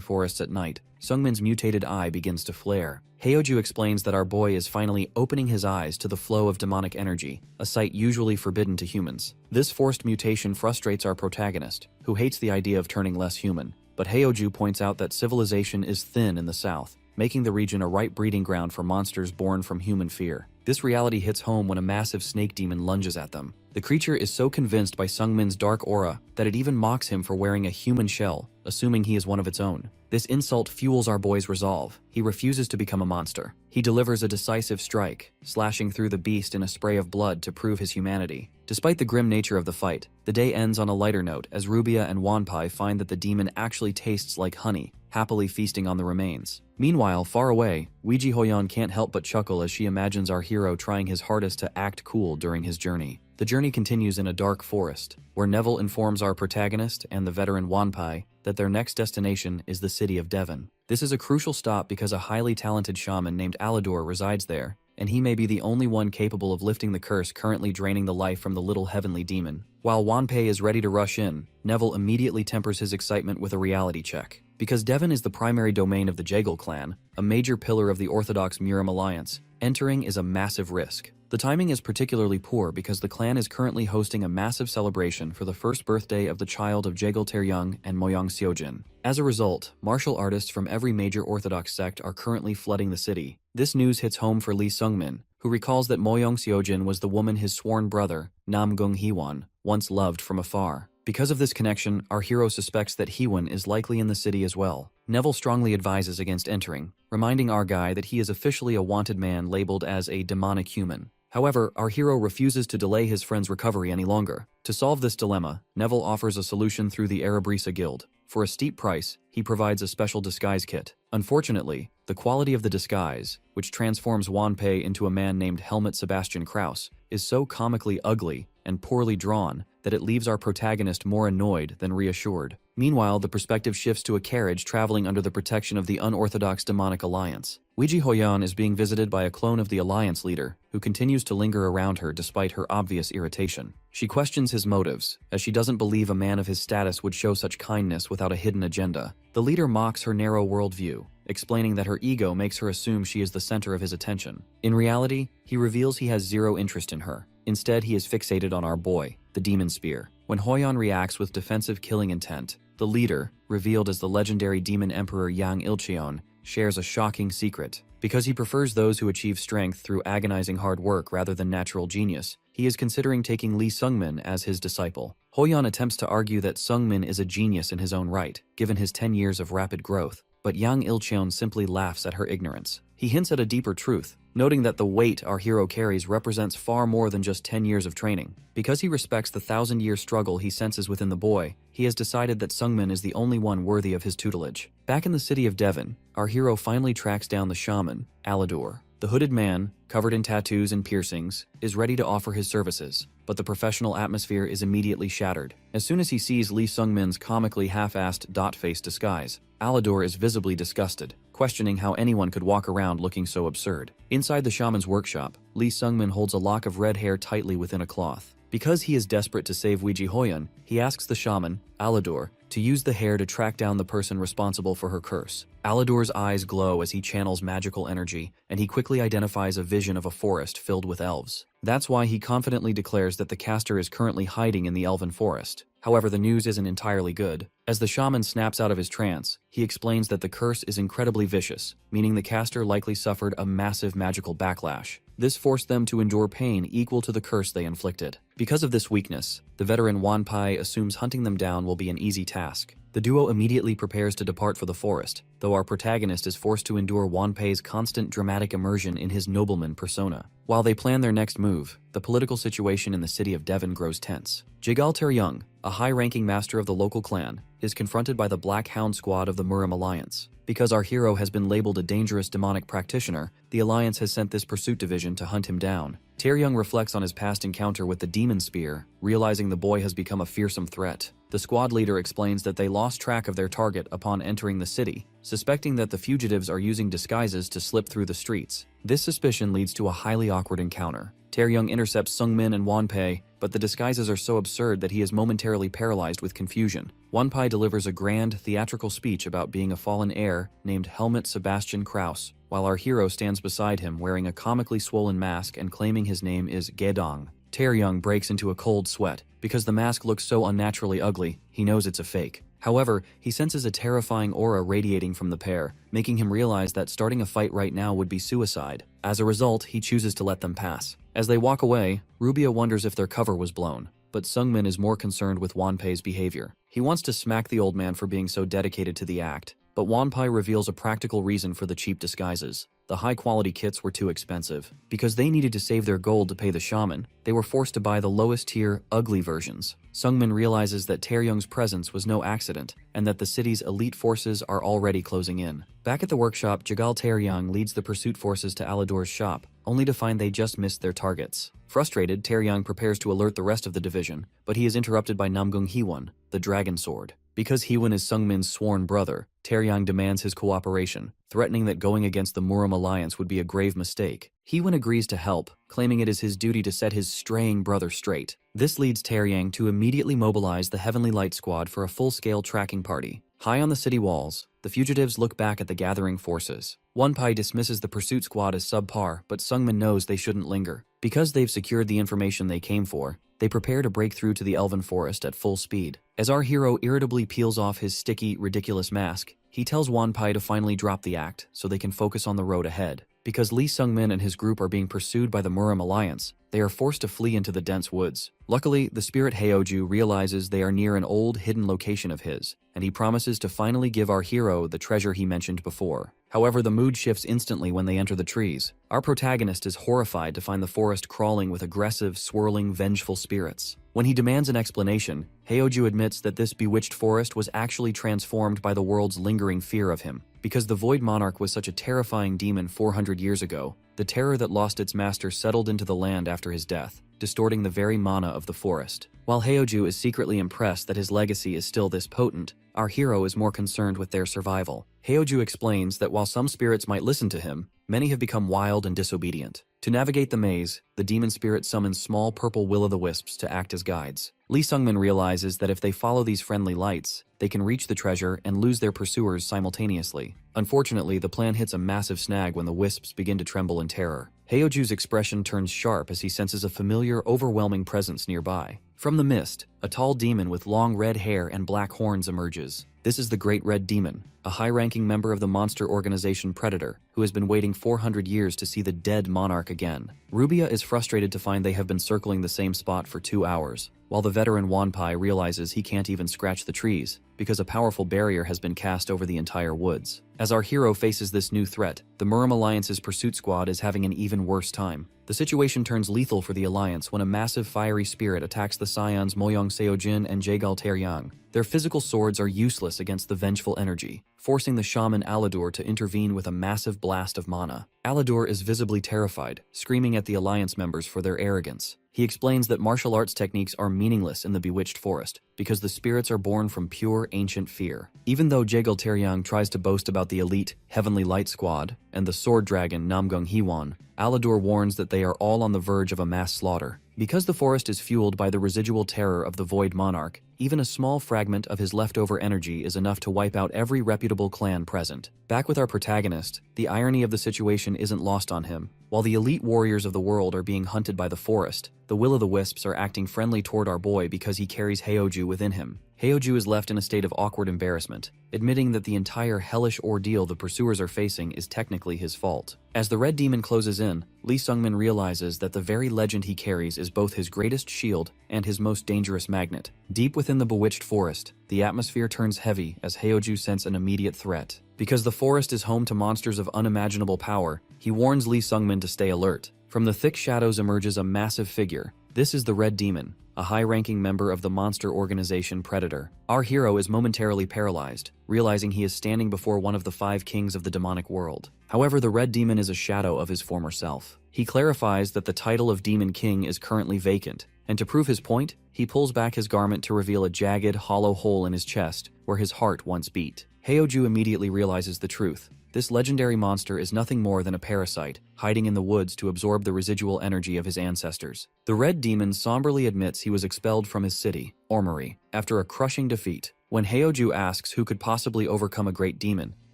forests at night, Sungmin's mutated eye begins to flare. Heoju explains that our boy is finally opening his eyes to the flow of demonic energy, a sight usually forbidden to humans. This forced mutation frustrates our protagonist, who hates the idea of turning less human. But Heoju points out that civilization is thin in the south, making the region a ripe breeding ground for monsters born from human fear. This reality hits home when a massive snake demon lunges at them. The creature is so convinced by Sungmin's dark aura that it even mocks him for wearing a human shell, assuming he is one of its own. This insult fuels our boy's resolve. He refuses to become a monster. He delivers a decisive strike, slashing through the beast in a spray of blood to prove his humanity. Despite the grim nature of the fight, the day ends on a lighter note as Rubia and Wanpei find that the demon actually tastes like honey, happily feasting on the remains. Meanwhile, far away, Weiji Hoyon can't help but chuckle as she imagines our hero trying his hardest to act cool during his journey. The journey continues in a dark forest, where Neville informs our protagonist and the veteran Wanpei that their next destination is the city of Devon. This is a crucial stop because a highly talented shaman named Alador resides there, and he may be the only one capable of lifting the curse currently draining the life from the little heavenly demon. While Wanpei is ready to rush in, Neville immediately tempers his excitement with a reality check. Because Devon is the primary domain of the Jaegel clan, a major pillar of the Orthodox Murim alliance, entering is a massive risk. The timing is particularly poor because the clan is currently hosting a massive celebration for the first birthday of the child of Jaegel Taeryung and Moyang Seojin. As a result, martial artists from every major Orthodox sect are currently flooding the city. This news hits home for Lee Sungmin, who recalls that Moyang Seojin was the woman his sworn brother, Nam Gung Hee-won, once loved from afar. Because of this connection, our hero suspects that Hee-won is likely in the city as well. Neville strongly advises against entering, reminding our guy that he is officially a wanted man labeled as a demonic human. However, our hero refuses to delay his friend's recovery any longer. To solve this dilemma, Neville offers a solution through the Erebrisa Guild. For a steep price, he provides a special disguise kit. Unfortunately, the quality of the disguise, which transforms Wanpei into a man named Helmut Sebastian Kraus, is so comically ugly and poorly drawn that it leaves our protagonist more annoyed than reassured. Meanwhile, the perspective shifts to a carriage traveling under the protection of the unorthodox demonic alliance. Weiji Hoyan is being visited by a clone of the alliance leader, who continues to linger around her despite her obvious irritation. She questions his motives, as she doesn't believe a man of his status would show such kindness without a hidden agenda. The leader mocks her narrow worldview, explaining that her ego makes her assume she is the center of his attention. In reality, he reveals he has zero interest in her. Instead, he is fixated on our boy, the Demon Spear. When Hoyan reacts with defensive killing intent, the leader, revealed as the legendary demon emperor Yang Ilcheon, shares a shocking secret. Because he prefers those who achieve strength through agonizing hard work rather than natural genius, he is considering taking Lee Sungmin as his disciple. Hoyan attempts to argue that Sungmin is a genius in his own right, given his 10 years of rapid growth, but Yang Ilcheon simply laughs at her ignorance. He hints at a deeper truth, noting that the weight our hero carries represents far more than just 10 years of training. Because he respects the 1,000-year struggle he senses within the boy, he has decided that Sungmin is the only one worthy of his tutelage. Back in the city of Devon, our hero finally tracks down the shaman, Alador. The hooded man, covered in tattoos and piercings, is ready to offer his services, but the professional atmosphere is immediately shattered. As soon as he sees Lee Sungmin's comically half-assed dot-face disguise, Alador is visibly disgusted, questioning how anyone could walk around looking so absurd. Inside the shaman's workshop, Lee Sungmin holds a lock of red hair tightly within a cloth. Because he is desperate to save Weiji Hoyan, he asks the shaman, Alador, to use the hair to track down the person responsible for her curse. Alador's eyes glow as he channels magical energy, and he quickly identifies a vision of a forest filled with elves. That's why he confidently declares that the caster is currently hiding in the elven forest. However, the news isn't entirely good. As the shaman snaps out of his trance, he explains that the curse is incredibly vicious, meaning the caster likely suffered a massive magical backlash. This forced them to endure pain equal to the curse they inflicted. Because of this weakness, the veteran Wanpai assumes hunting them down will be an easy task. The duo immediately prepares to depart for the forest, though our protagonist is forced to endure Wanpei's constant dramatic immersion in his nobleman persona. While they plan their next move, the political situation in the city of Devon grows tense. Jigal Taryung, a high-ranking master of the local clan, is confronted by the Black Hound squad of the Murim Alliance. Because our hero has been labeled a dangerous demonic practitioner, the Alliance has sent this pursuit division to hunt him down. Taryung reflects on his past encounter with the Demon Spear, realizing the boy has become a fearsome threat. The squad leader explains that they lost track of their target upon entering the city, suspecting that the fugitives are using disguises to slip through the streets. This suspicion leads to a highly awkward encounter. Taryung intercepts Sungmin and Wanpei, but the disguises are so absurd that he is momentarily paralyzed with confusion. Wanpei delivers a grand, theatrical speech about being a fallen heir named Helmut Sebastian Kraus, while our hero stands beside him wearing a comically swollen mask and claiming his name is Gedong. Taryung breaks into a cold sweat. Because the mask looks so unnaturally ugly, he knows it's a fake. However, he senses a terrifying aura radiating from the pair, making him realize that starting a fight right now would be suicide. As a result, he chooses to let them pass. As they walk away, Rubia wonders if their cover was blown, but Sungmin is more concerned with Wanpei's behavior. He wants to smack the old man for being so dedicated to the act, but Wanpei reveals a practical reason for the cheap disguises. The high-quality kits were too expensive. Because they needed to save their gold to pay the shaman, they were forced to buy the lowest-tier, ugly versions. Sungmin realizes that Taryung's presence was no accident, and that the city's elite forces are already closing in. Back at the workshop, Jigal Taryung leads the pursuit forces to Alador's shop, only to find they just missed their targets. Frustrated, Taryung prepares to alert the rest of the division, but he is interrupted by Namgung Hiwon, the Dragon Sword. Because Hiwon is Sungmin's sworn brother, Taryung demands his cooperation, threatening that going against the Murim Alliance would be a grave mistake. Hiwon agrees to help, claiming it is his duty to set his straying brother straight. This leads Taryung to immediately mobilize the Heavenly Light Squad for a full-scale tracking party. High on the city walls, the fugitives look back at the gathering forces. Wanpei dismisses the pursuit squad as subpar, but Sungmin knows they shouldn't linger. Because they've secured the information they came for, they prepare to break through to the elven forest at full speed. As our hero irritably peels off his sticky, ridiculous mask, he tells Wanpei to finally drop the act so they can focus on the road ahead. Because Lee Sung-min and his group are being pursued by the Murim Alliance, they are forced to flee into the dense woods. Luckily, the spirit Haeoju realizes they are near an old hidden location of his, and he promises to finally give our hero the treasure he mentioned before. However, the mood shifts instantly when they enter the trees. Our protagonist is horrified to find the forest crawling with aggressive, swirling, vengeful spirits. When he demands an explanation, Haeoju admits that this bewitched forest was actually transformed by the world's lingering fear of him. Because the Void Monarch was such a terrifying demon 400 years ago, the terror that lost its master settled into the land after his death, distorting the very mana of the forest. While Haeoju is secretly impressed that his legacy is still this potent, our hero is more concerned with their survival. Haeoju explains that while some spirits might listen to him, many have become wild and disobedient. To navigate the maze, the demon spirit summons small purple will-o'-the-wisps to act as guides. Lee Sung-min realizes that if they follow these friendly lights, they can reach the treasure and lose their pursuers simultaneously. Unfortunately, the plan hits a massive snag when the wisps begin to tremble in terror. Haeoju's expression turns sharp as he senses a familiar, overwhelming presence nearby. From the mist, a tall demon with long red hair and black horns emerges. This is the Great Red Demon, a high-ranking member of the monster organization Predator, who has been waiting 400 years to see the dead monarch again. Rubia is frustrated to find they have been circling the same spot for 2 hours, while the veteran Wanpai realizes he can't even scratch the trees, because a powerful barrier has been cast over the entire woods. As our hero faces this new threat, the Murim Alliance's pursuit squad is having an even worse time. The situation turns lethal for the Alliance when a massive fiery spirit attacks the scions Moyong Seojin and Jaegal Taeryang. Their physical swords are useless against the vengeful energy, forcing the shaman Aladur to intervene with a massive blast of mana. Aladur is visibly terrified, screaming at the Alliance members for their arrogance. He explains that martial arts techniques are meaningless in the bewitched forest, because the spirits are born from pure ancient fear. Even though Jaegal Taeryang tries to boast about the elite Heavenly Light Squad and the sword dragon Namgung Hwon, Aladur warns that they are all on the verge of a mass slaughter. Because the forest is fueled by the residual terror of the Void Monarch, even a small fragment of his leftover energy is enough to wipe out every reputable clan present. Back with our protagonist, the irony of the situation isn't lost on him. While the elite warriors of the world are being hunted by the forest, the will-o'-the-wisps are acting friendly toward our boy because he carries Haeoju within him. Haeoju is left in a state of awkward embarrassment, admitting that the entire hellish ordeal the pursuers are facing is technically his fault. As the Red Demon closes in, Lee Sung-min realizes that the very legend he carries is both his greatest shield and his most dangerous magnet. Deep within the bewitched forest, the atmosphere turns heavy as Haeoju senses an immediate threat. Because the forest is home to monsters of unimaginable power, he warns Lee Sung-min to stay alert. From the thick shadows emerges a massive figure. This is the Red Demon, a high-ranking member of the monster organization Predator. Our hero is momentarily paralyzed, realizing he is standing before one of the 5 kings of the demonic world. However, the Red Demon is a shadow of his former self. He clarifies that the title of Demon King is currently vacant, and to prove his point, he pulls back his garment to reveal a jagged, hollow hole in his chest where his heart once beat. Haeoju immediately realizes the truth. This legendary monster is nothing more than a parasite, hiding in the woods to absorb the residual energy of his ancestors. The Red Demon somberly admits he was expelled from his city, Ormuri, after a crushing defeat. When Haeoju asks who could possibly overcome a great demon,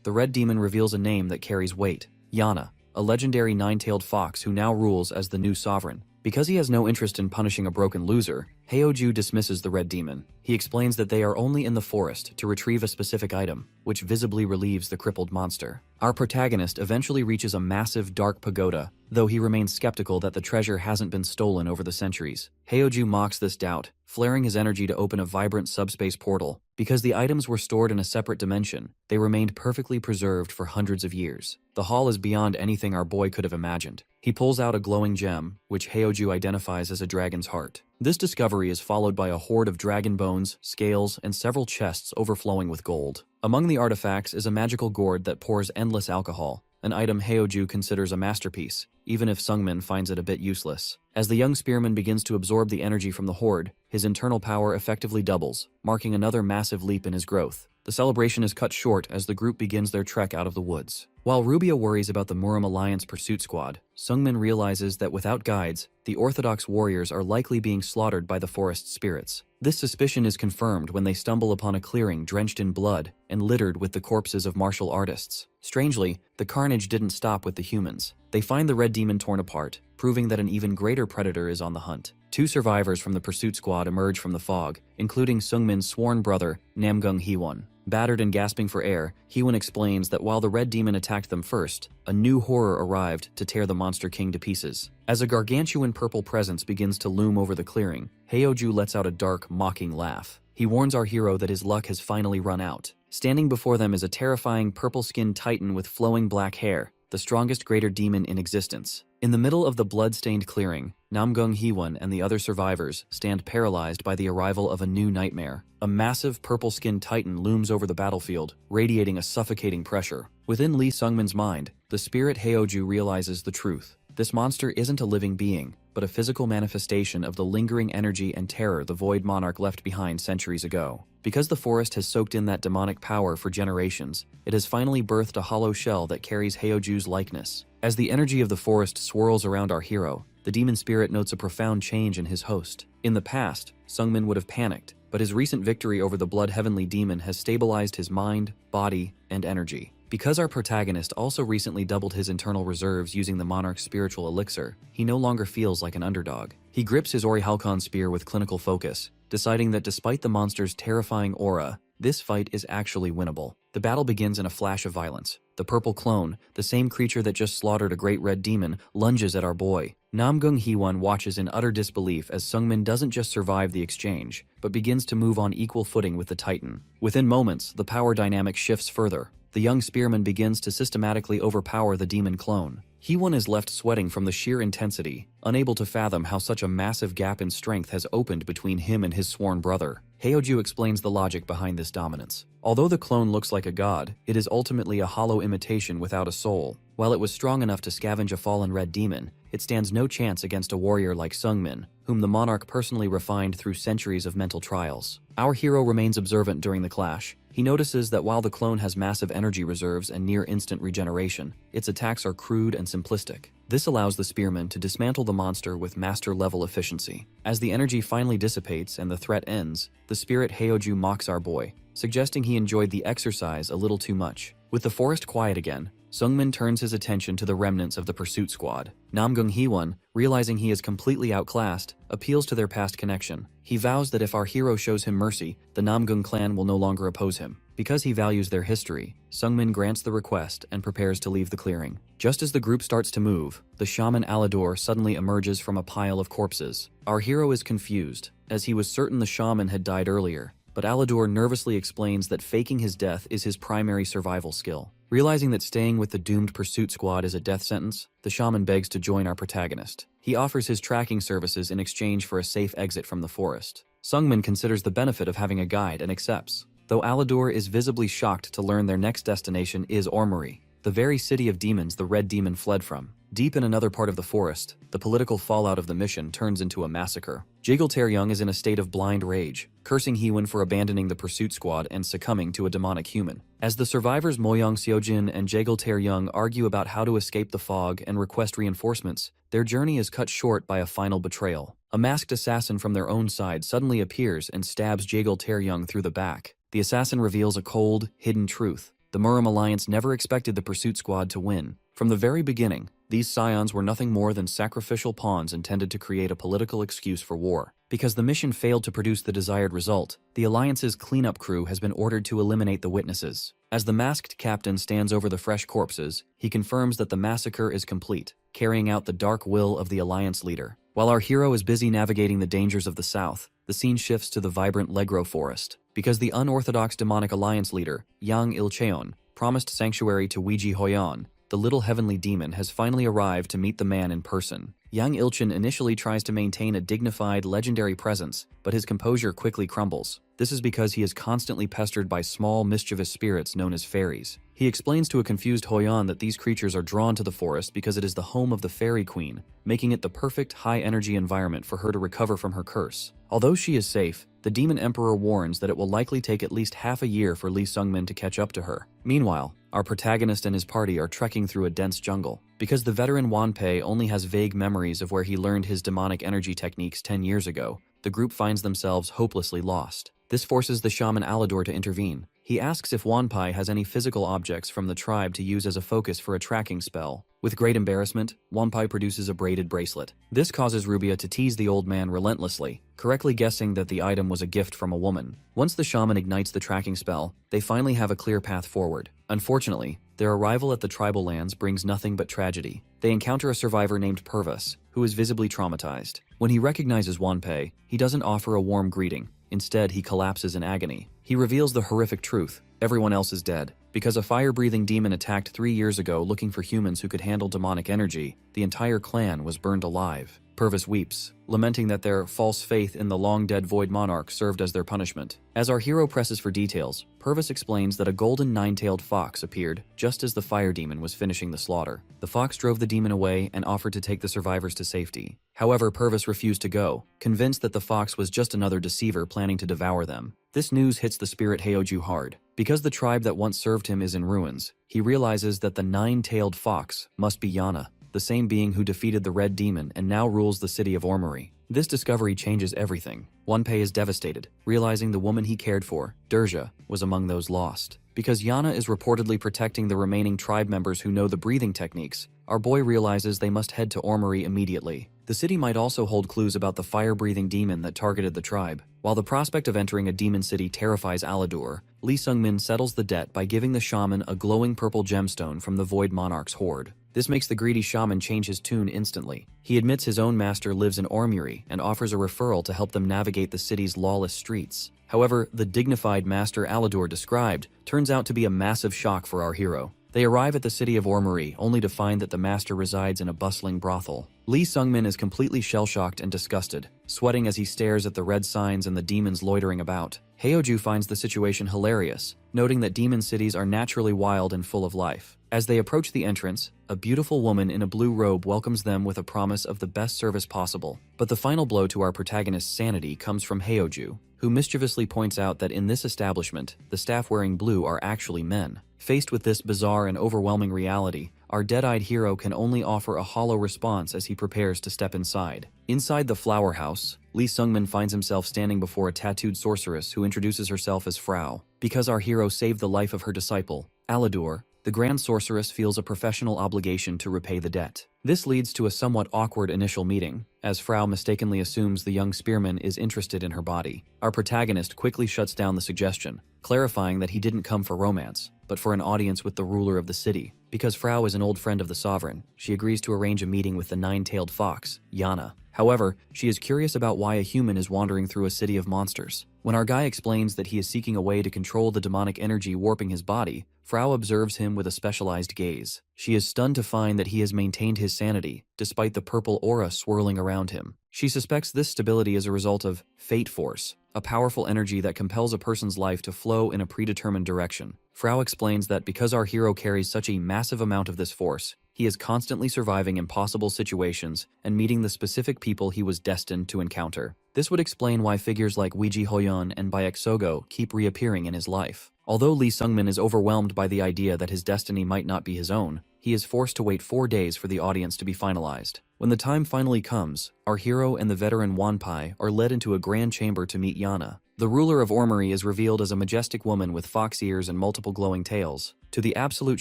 the Red Demon reveals a name that carries weight: Yana, a legendary 9-tailed fox who now rules as the new sovereign. Because he has no interest in punishing a broken loser, Haeoju dismisses the Red Demon. He explains that they are only in the forest to retrieve a specific item, which visibly relieves the crippled monster. Our protagonist eventually reaches a massive dark pagoda, though he remains skeptical that the treasure hasn't been stolen over the centuries. Haeoju mocks this doubt, flaring his energy to open a vibrant subspace portal. Because the items were stored in a separate dimension, they remained perfectly preserved for hundreds of years. The hall is beyond anything our boy could have imagined. He pulls out a glowing gem, which Haeoju identifies as a dragon's heart. This discovery is followed by a hoard of dragon bones, scales, and several chests overflowing with gold. Among the artifacts is a magical gourd that pours endless alcohol, an item Haeoju considers a masterpiece, even if Sung-min finds it a bit useless. As the young spearman begins to absorb the energy from the hoard, his internal power effectively doubles, marking another massive leap in his growth. The celebration is cut short as the group begins their trek out of the woods. While Rubia worries about the Murim Alliance pursuit squad, Sung-min realizes that without guides, the Orthodox warriors are likely being slaughtered by the forest spirits. This suspicion is confirmed when they stumble upon a clearing drenched in blood and littered with the corpses of martial artists. Strangely, the carnage didn't stop with the humans. They find the Red Demon torn apart, proving that an even greater predator is on the hunt. 2 survivors from the pursuit squad emerge from the fog, including Sung-min's sworn brother, Namgung Hwon. Battered and gasping for air, Heewon explains that while the red demon attacked them first, a new horror arrived to tear the Monster King to pieces. As a gargantuan purple presence begins to loom over the clearing, Heoju lets out a dark, mocking laugh. He warns our hero that his luck has finally run out. Standing before them is a terrifying purple-skinned titan with flowing black hair, the strongest greater demon in existence. In the middle of the blood-stained clearing, Namgung Heewon and the other survivors stand paralyzed by the arrival of a new nightmare. A massive purple-skinned titan looms over the battlefield, radiating a suffocating pressure. Within Lee Sungmin's mind, the spirit Heoju realizes the truth. This monster isn't a living being, but a physical manifestation of the lingering energy and terror the Void Monarch left behind centuries ago. Because the forest has soaked in that demonic power for generations, it has finally birthed a hollow shell that carries Heoju's likeness. As the energy of the forest swirls around our hero, the demon spirit notes a profound change in his host. In the past, Sungmin would have panicked, but his recent victory over the Blood Heavenly Demon has stabilized his mind, body, and energy. Because our protagonist also recently doubled his internal reserves using the Monarch's spiritual elixir, he no longer feels like an underdog. He grips his Orihalcon spear with clinical focus, deciding that despite the monster's terrifying aura, this fight is actually winnable. The battle begins in a flash of violence. The purple clone, the same creature that just slaughtered a great red demon, lunges at our boy. Namgung Heewon watches in utter disbelief as Sungmin doesn't just survive the exchange, but begins to move on equal footing with the Titan. Within moments, the power dynamic shifts further. The young spearman begins to systematically overpower the demon clone. Heewon is left sweating from the sheer intensity, unable to fathom how such a massive gap in strength has opened between him and his sworn brother. Heoju explains the logic behind this dominance. Although the clone looks like a god, it is ultimately a hollow imitation without a soul. While it was strong enough to scavenge a fallen red demon, it stands no chance against a warrior like Sungmin, whom the monarch personally refined through centuries of mental trials. Our hero remains observant during the clash. He notices that while the clone has massive energy reserves and near-instant regeneration, its attacks are crude and simplistic. This allows the spearman to dismantle the monster with master-level efficiency. As the energy finally dissipates and the threat ends, the spirit Heoju mocks our boy, suggesting he enjoyed the exercise a little too much. With the forest quiet again, Sungmin turns his attention to the remnants of the pursuit squad. Namgung Heewon, realizing he is completely outclassed, appeals to their past connection. He vows that if our hero shows him mercy, the Namgung clan will no longer oppose him. Because he values their history, Sungmin grants the request and prepares to leave the clearing. Just as the group starts to move, the shaman Alador suddenly emerges from a pile of corpses. Our hero is confused, as he was certain the shaman had died earlier, but Alador nervously explains that faking his death is his primary survival skill. Realizing that staying with the doomed pursuit squad is a death sentence, the shaman begs to join our protagonist. He offers his tracking services in exchange for a safe exit from the forest. Sungmin considers the benefit of having a guide and accepts, though Alador is visibly shocked to learn their next destination is Ormuri, the very city of demons the red demon fled from. Deep in another part of the forest, the political fallout of the mission turns into a massacre. Jiggle Taeryung is in a state of blind rage, cursing Heewon for abandoning the pursuit squad and succumbing to a demonic human. As the survivors Moyoung Seojin and Jiggle Taeryung argue about how to escape the fog and request reinforcements, their journey is cut short by a final betrayal. A masked assassin from their own side suddenly appears and stabs Jiggle Taeryung through the back. The assassin reveals a cold, hidden truth. The Murim Alliance never expected the pursuit squad to win. From the very beginning, these scions were nothing more than sacrificial pawns intended to create a political excuse for war. Because the mission failed to produce the desired result, the Alliance's cleanup crew has been ordered to eliminate the witnesses. As the masked captain stands over the fresh corpses, he confirms that the massacre is complete, carrying out the dark will of the Alliance leader. While our hero is busy navigating the dangers of the south, the scene shifts to the vibrant Legro forest. Because the unorthodox demonic alliance leader, Yang Il-cheon, promised sanctuary to Weiji Hoyon, the little heavenly demon has finally arrived to meet the man in person. Yang Il-cheon initially tries to maintain a dignified, legendary presence, but his composure quickly crumbles. This is because he is constantly pestered by small, mischievous spirits known as fairies. He explains to a confused Hoyon that these creatures are drawn to the forest because it is the home of the fairy queen, making it the perfect high-energy environment for her to recover from her curse. Although she is safe, the demon emperor warns that it will likely take at least half a year for Lee Sungmin to catch up to her. Meanwhile, our protagonist and his party are trekking through a dense jungle. Because the veteran Wanpei only has vague memories of where he learned his demonic energy techniques 10 years ago, the group finds themselves hopelessly lost. This forces the shaman Alador to intervene. He asks if Wanpai has any physical objects from the tribe to use as a focus for a tracking spell. With great embarrassment, Wanpai produces a braided bracelet. This causes Rubia to tease the old man relentlessly, correctly guessing that the item was a gift from a woman. Once the shaman ignites the tracking spell, they finally have a clear path forward. Unfortunately, their arrival at the tribal lands brings nothing but tragedy. They encounter a survivor named Purvis, who is visibly traumatized. When he recognizes Wanpai, he doesn't offer a warm greeting. Instead, he collapses in agony. He reveals the horrific truth: everyone else is dead. Because a fire-breathing demon attacked 3 years ago looking for humans who could handle demonic energy, the entire clan was burned alive. Purvis weeps, lamenting that their false faith in the long-dead Void Monarch served as their punishment. As our hero presses for details, Purvis explains that a golden nine-tailed fox appeared just as the fire demon was finishing the slaughter. The fox drove the demon away and offered to take the survivors to safety. However, Purvis refused to go, convinced that the fox was just another deceiver planning to devour them. This news hits the spirit Heoju hard. Because the tribe that once served him is in ruins, he realizes that the nine-tailed fox must be Yana, the same being who defeated the Red Demon and now rules the city of Ormuri. This discovery changes everything. Wanpai is devastated, realizing the woman he cared for, Durja, was among those lost. Because Yana is reportedly protecting the remaining tribe members who know the breathing techniques, our boy realizes they must head to Ormuri immediately. The city might also hold clues about the fire-breathing demon that targeted the tribe. While the prospect of entering a demon city terrifies Alador, Lee Sung-min settles the debt by giving the shaman a glowing purple gemstone from the Void Monarch's hoard. This makes the greedy shaman change his tune instantly. He admits his own master lives in Ormuri and offers a referral to help them navigate the city's lawless streets. However, the dignified master Alador described turns out to be a massive shock for our hero. They arrive at the city of Ormuri only to find that the master resides in a bustling brothel. Lee Sung-min is completely shell-shocked and disgusted, sweating as he stares at the red signs and the demons loitering about. Heoju finds the situation hilarious, noting that demon cities are naturally wild and full of life. As they approach the entrance, a beautiful woman in a blue robe welcomes them with a promise of the best service possible. But the final blow to our protagonist's sanity comes from Heoju, who mischievously points out that in this establishment, the staff wearing blue are actually men. Faced with this bizarre and overwhelming reality, our dead-eyed hero can only offer a hollow response as he prepares to step inside. Inside the flower house, Lee Sung-min finds himself standing before a tattooed sorceress who introduces herself as Frau. Because our hero saved the life of her disciple, Alador, the Grand Sorceress feels a professional obligation to repay the debt. This leads to a somewhat awkward initial meeting, as Frau mistakenly assumes the young spearman is interested in her body. Our protagonist quickly shuts down the suggestion, clarifying that he didn't come for romance, but for an audience with the ruler of the city. Because Frau is an old friend of the sovereign, she agrees to arrange a meeting with the nine-tailed fox, Yana. However, she is curious about why a human is wandering through a city of monsters. When our guy explains that he is seeking a way to control the demonic energy warping his body, Frau observes him with a specialized gaze. She is stunned to find that he has maintained his sanity, despite the purple aura swirling around him. She suspects this stability is a result of fate force, a powerful energy that compels a person's life to flow in a predetermined direction. Frau explains that because our hero carries such a massive amount of this force, he is constantly surviving impossible situations and meeting the specific people he was destined to encounter. This would explain why figures like Weiji Hoyon and Baek Sogo keep reappearing in his life. Although Lee Sung-min is overwhelmed by the idea that his destiny might not be his own, he is forced to wait 4 days for the audience to be finalized. When the time finally comes, our hero and the veteran Wanpai are led into a grand chamber to meet Yana. The ruler of Ormuri is revealed as a majestic woman with fox ears and multiple glowing tails. To the absolute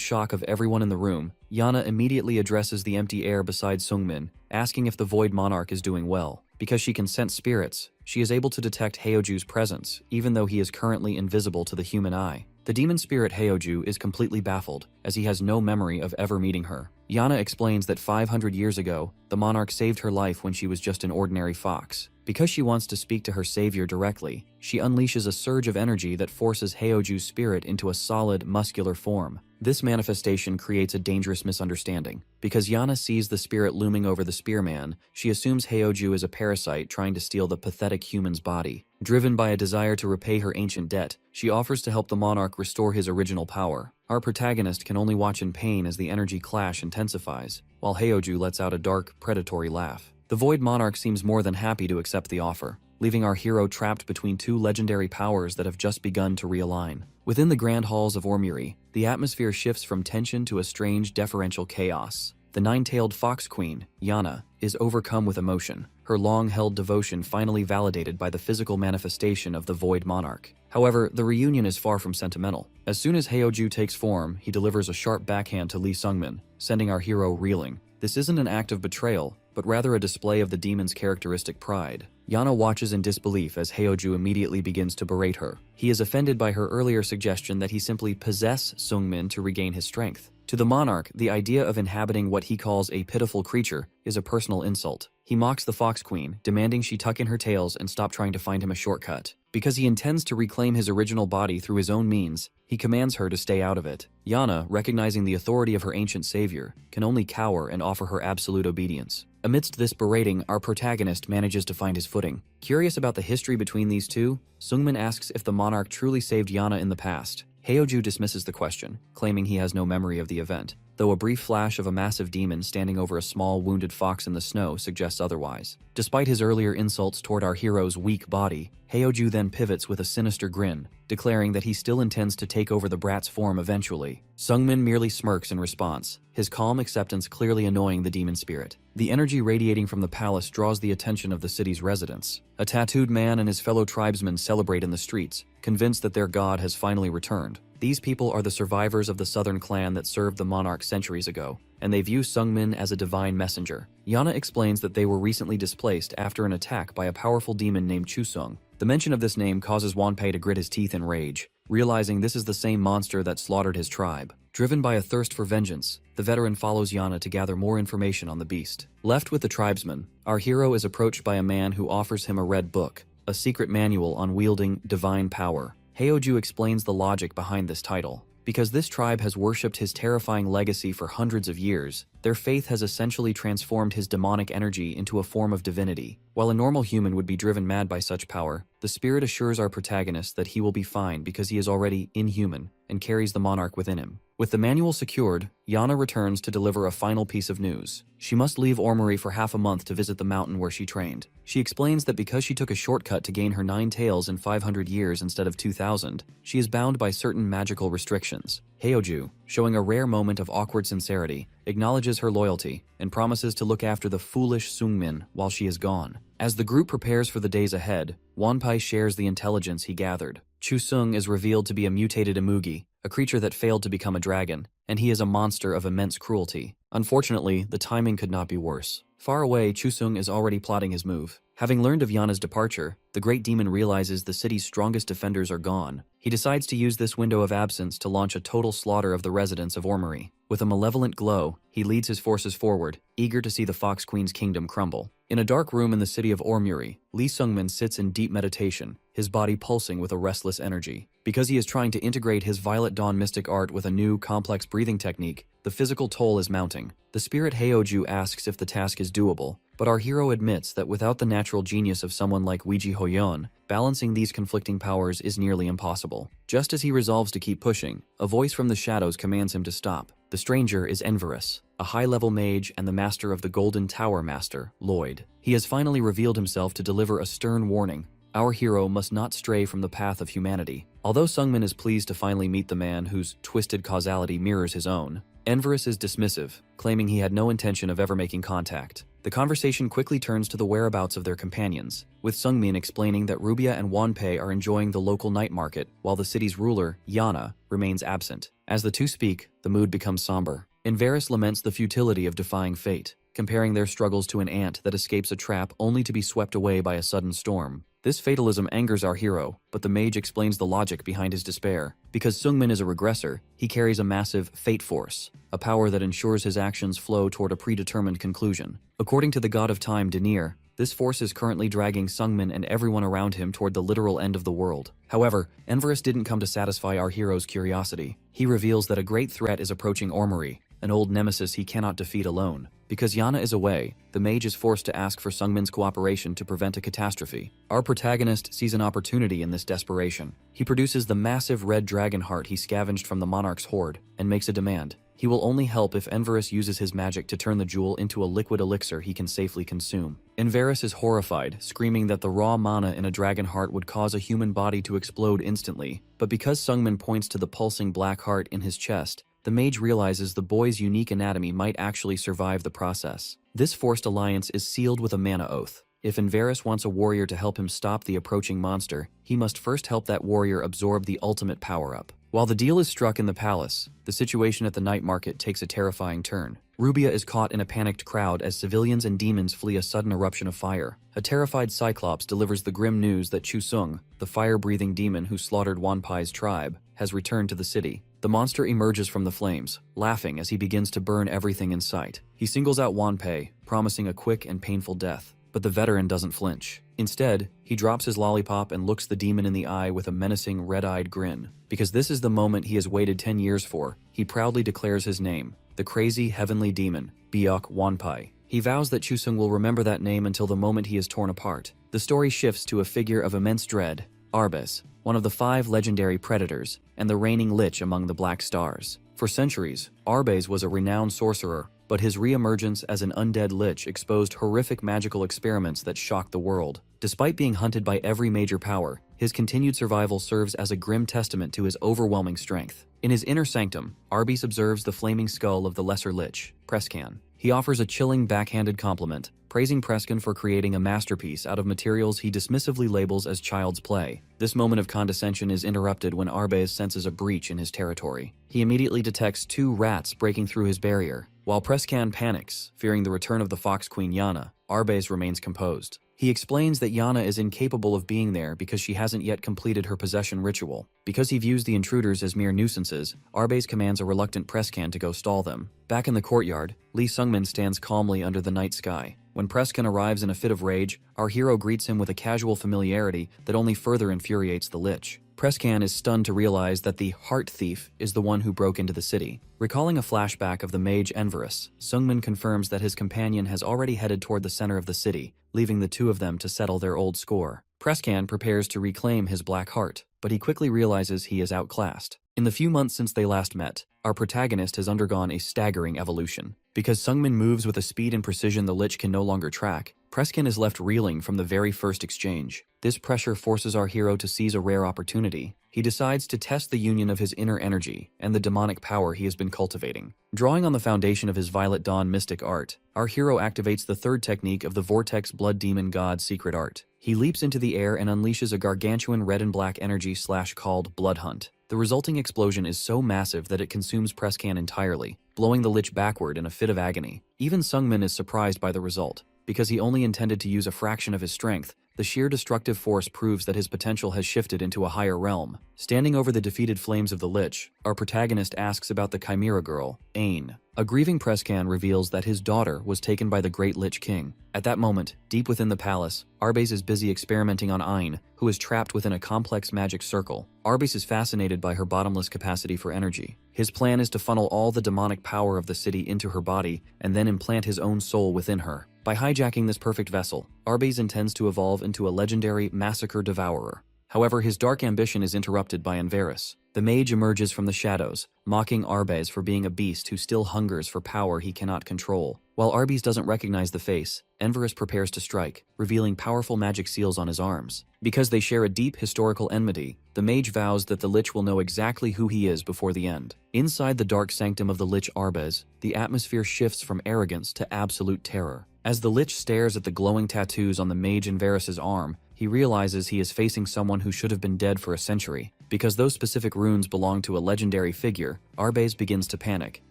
shock of everyone in the room, Yana immediately addresses the empty air beside Sung-min, asking if the Void Monarch is doing well. Because she can sense spirits, she is able to detect Heoju's presence, even though he is currently invisible to the human eye. The demon spirit Heoju is completely baffled, as he has no memory of ever meeting her. Yana explains that 500 years ago, the monarch saved her life when she was just an ordinary fox. Because she wants to speak to her savior directly, she unleashes a surge of energy that forces Heoju's spirit into a solid, muscular form. This manifestation creates a dangerous misunderstanding. Because Yana sees the spirit looming over the spearman, she assumes Heoju is a parasite trying to steal the pathetic human's body. Driven by a desire to repay her ancient debt, she offers to help the monarch restore his original power. Our protagonist can only watch in pain as the energy clash intensifies, while Heoju lets out a dark, predatory laugh. The Void Monarch seems more than happy to accept the offer, leaving our hero trapped between two legendary powers that have just begun to realign. Within the grand halls of Ormuri, the atmosphere shifts from tension to a strange, deferential chaos. The The nine-tailed fox queen, Yana, is overcome with emotion, her long-held devotion finally validated by the physical manifestation of the Void Monarch. However, the reunion is far from sentimental. As soon as Haeoju takes form, he delivers a sharp backhand to Lee Sungmin, sending our hero reeling. This isn't an act of betrayal, but rather a display of the demon's characteristic pride. Yana watches in disbelief as Haeoju immediately begins to berate her. He is offended by her earlier suggestion that he simply possess Sungmin to regain his strength. To the monarch, the idea of inhabiting what he calls a pitiful creature is a personal insult. He mocks the fox queen, demanding she tuck in her tails and stop trying to find him a shortcut. Because he intends to reclaim his original body through his own means, he commands her to stay out of it. Yana, recognizing the authority of her ancient savior, can only cower and offer her absolute obedience. Amidst this berating, our protagonist manages to find his footing. Curious about the history between these two, Sungmin asks if the monarch truly saved Yana in the past. Haeoju dismisses the question, claiming he has no memory of the event, though a brief flash of a massive demon standing over a small wounded fox in the snow suggests otherwise. Despite his earlier insults toward our hero's weak body, Haeoju then pivots with a sinister grin, declaring that he still intends to take over the brat's form eventually. Sungmin merely smirks in response, his calm acceptance clearly annoying the demon spirit. The energy radiating from the palace draws the attention of the city's residents. A tattooed man and his fellow tribesmen celebrate in the streets, convinced that their god has finally returned. These people are the survivors of the southern clan that served the monarch centuries ago, and they view Sungmin as a divine messenger. Yana explains that they were recently displaced after an attack by a powerful demon named Chusung. The mention of this name causes Wanpei to grit his teeth in rage, realizing this is the same monster that slaughtered his tribe. Driven by a thirst for vengeance, the veteran follows Yana to gather more information on the beast. Left with the tribesman, our hero is approached by a man who offers him a red book, a secret manual on wielding divine power. Haeoju explains the logic behind this title. Because this tribe has worshipped his terrifying legacy for hundreds of years, their faith has essentially transformed his demonic energy into a form of divinity. While a normal human would be driven mad by such power, the spirit assures our protagonist that he will be fine because he is already inhuman and carries the monarch within him. With the manual secured, Yana returns to deliver a final piece of news. She must leave Ormuri for half a month to visit the mountain where she trained. She explains that because she took a shortcut to gain her 9 tails in 500 years instead of 2,000, she is bound by certain magical restrictions. Haeoju, showing a rare moment of awkward sincerity, acknowledges her loyalty and promises to look after the foolish Sungmin while she is gone. As the group prepares for the days ahead, Wanpei shares the intelligence he gathered. Chusung is revealed to be a mutated Imugi, a creature that failed to become a dragon, and he is a monster of immense cruelty. Unfortunately, the timing could not be worse. Far away, Chusung is already plotting his move. Having learned of Yana's departure, the great demon realizes the city's strongest defenders are gone. He decides to use this window of absence to launch a total slaughter of the residents of Ormuri. With a malevolent glow, he leads his forces forward, eager to see the Fox Queen's kingdom crumble. In a dark room in the city of Ormuri, Lee Sungmin sits in deep meditation, his body pulsing with a restless energy. Because he is trying to integrate his Violet Dawn mystic art with a new, complex breathing technique, the physical toll is mounting. The spirit Haeoju asks if the task is doable, but our hero admits that without the natural genius of someone like Weiji Hoyeon, balancing these conflicting powers is nearly impossible. Just as he resolves to keep pushing, a voice from the shadows commands him to stop. The stranger is Enverus, a high-level mage and the master of the Golden Tower Master, Lloyd. He has finally revealed himself to deliver a stern warning. Our hero must not stray from the path of humanity. Although Sungmin is pleased to finally meet the man whose twisted causality mirrors his own, Enverus is dismissive, claiming he had no intention of ever making contact. The conversation quickly turns to the whereabouts of their companions, with Sungmin explaining that Rubia and Wanpei are enjoying the local night market, while the city's ruler, Yana, remains absent. As the two speak, the mood becomes somber. Enverus laments the futility of defying fate, comparing their struggles to an ant that escapes a trap only to be swept away by a sudden storm. This fatalism angers our hero, but the mage explains the logic behind his despair. Because Sungmin is a regressor, he carries a massive fate force, a power that ensures his actions flow toward a predetermined conclusion. According to the god of time, Denir, this force is currently dragging Sungmin and everyone around him toward the literal end of the world. However, Enverus didn't come to satisfy our hero's curiosity. He reveals that a great threat is approaching Ormuri, an old nemesis he cannot defeat alone. Because Yana is away, the mage is forced to ask for Sungmin's cooperation to prevent a catastrophe. Our protagonist sees an opportunity in this desperation. He produces the massive red dragon heart he scavenged from the monarch's hoard, and makes a demand. He will only help if Enverus uses his magic to turn the jewel into a liquid elixir he can safely consume. Enverus is horrified, screaming that the raw mana in a dragon heart would cause a human body to explode instantly. But because Sungmin points to the pulsing black heart in his chest, the mage realizes the boy's unique anatomy might actually survive the process. This forced alliance is sealed with a mana oath. If Enverus wants a warrior to help him stop the approaching monster, he must first help that warrior absorb the ultimate power-up. While the deal is struck in the palace, the situation at the night market takes a terrifying turn. Rubia is caught in a panicked crowd as civilians and demons flee a sudden eruption of fire. A terrified Cyclops delivers the grim news that Chusung, the fire-breathing demon who slaughtered Wanpai's tribe, has returned to the city. The monster emerges from the flames, laughing as he begins to burn everything in sight. He singles out Wanpai, promising a quick and painful death. But the veteran doesn't flinch. Instead, he drops his lollipop and looks the demon in the eye with a menacing red-eyed grin. Because this is the moment he has waited 10 years for, he proudly declares his name, the crazy heavenly demon, Biok Wanpai. He vows that Chusung will remember that name until the moment he is torn apart. The story shifts to a figure of immense dread, Arbes, one of the 5 legendary predators, and the reigning lich among the Black Stars. For centuries, Arbes was a renowned sorcerer, but his re-emergence as an undead lich exposed horrific magical experiments that shocked the world. Despite being hunted by every major power, his continued survival serves as a grim testament to his overwhelming strength. In his inner sanctum, Arbes observes the flaming skull of the lesser lich, Prescan. He offers a chilling backhanded compliment, praising Prescan for creating a masterpiece out of materials he dismissively labels as child's play. This moment of condescension is interrupted when Arbes senses a breach in his territory. He immediately detects 2 rats breaking through his barrier. While Prescan panics, fearing the return of the Fox Queen Yana, Arbes remains composed. He explains that Yana is incapable of being there because she hasn't yet completed her possession ritual. Because he views the intruders as mere nuisances, Arbes commands a reluctant Prescan to go stall them. Back in the courtyard, Lee Sungmin stands calmly under the night sky. When Prescan arrives in a fit of rage, our hero greets him with a casual familiarity that only further infuriates the lich. Prescan is stunned to realize that the Heart Thief is the one who broke into the city. Recalling a flashback of the mage Enverus, Sungmin confirms that his companion has already headed toward the center of the city, leaving the 2 of them to settle their old score. Prescan prepares to reclaim his black heart, but he quickly realizes he is outclassed. In the few months since they last met, our protagonist has undergone a staggering evolution. Because Sungmin moves with a speed and precision the lich can no longer track, Prescan is left reeling from the very first exchange. This pressure forces our hero to seize a rare opportunity. He decides to test the union of his inner energy and the demonic power he has been cultivating. Drawing on the foundation of his Violet Dawn mystic art, our hero activates the 3rd technique of the Vortex Blood Demon God's secret art. He leaps into the air and unleashes a gargantuan red and black energy called Blood Hunt. The resulting explosion is so massive that it consumes Prescan entirely, blowing the lich backward in a fit of agony. Even Sungmin is surprised by the result. Because he only intended to use a fraction of his strength, the sheer destructive force proves that his potential has shifted into a higher realm. Standing over the defeated flames of the lich, our protagonist asks about the Chimera girl, Ain. A grieving Prescan reveals that his daughter was taken by the Great Lich King. At that moment, deep within the palace, Arbes is busy experimenting on Ain, who is trapped within a complex magic circle. Arbes is fascinated by her bottomless capacity for energy. His plan is to funnel all the demonic power of the city into her body and then implant his own soul within her. By hijacking this perfect vessel, Arbes intends to evolve into a legendary massacre devourer. However, his dark ambition is interrupted by Enverus. The mage emerges from the shadows, mocking Arbes for being a beast who still hungers for power he cannot control. While Arbes doesn't recognize the face, Enverus prepares to strike, revealing powerful magic seals on his arms. Because they share a deep historical enmity, the mage vows that the lich will know exactly who he is before the end. Inside the dark sanctum of the lich Arbes, the atmosphere shifts from arrogance to absolute terror. As the lich stares at the glowing tattoos on the mage Enverus's arm, he realizes he is facing someone who should have been dead for a century. Because those specific runes belong to a legendary figure, Arbes begins to panic,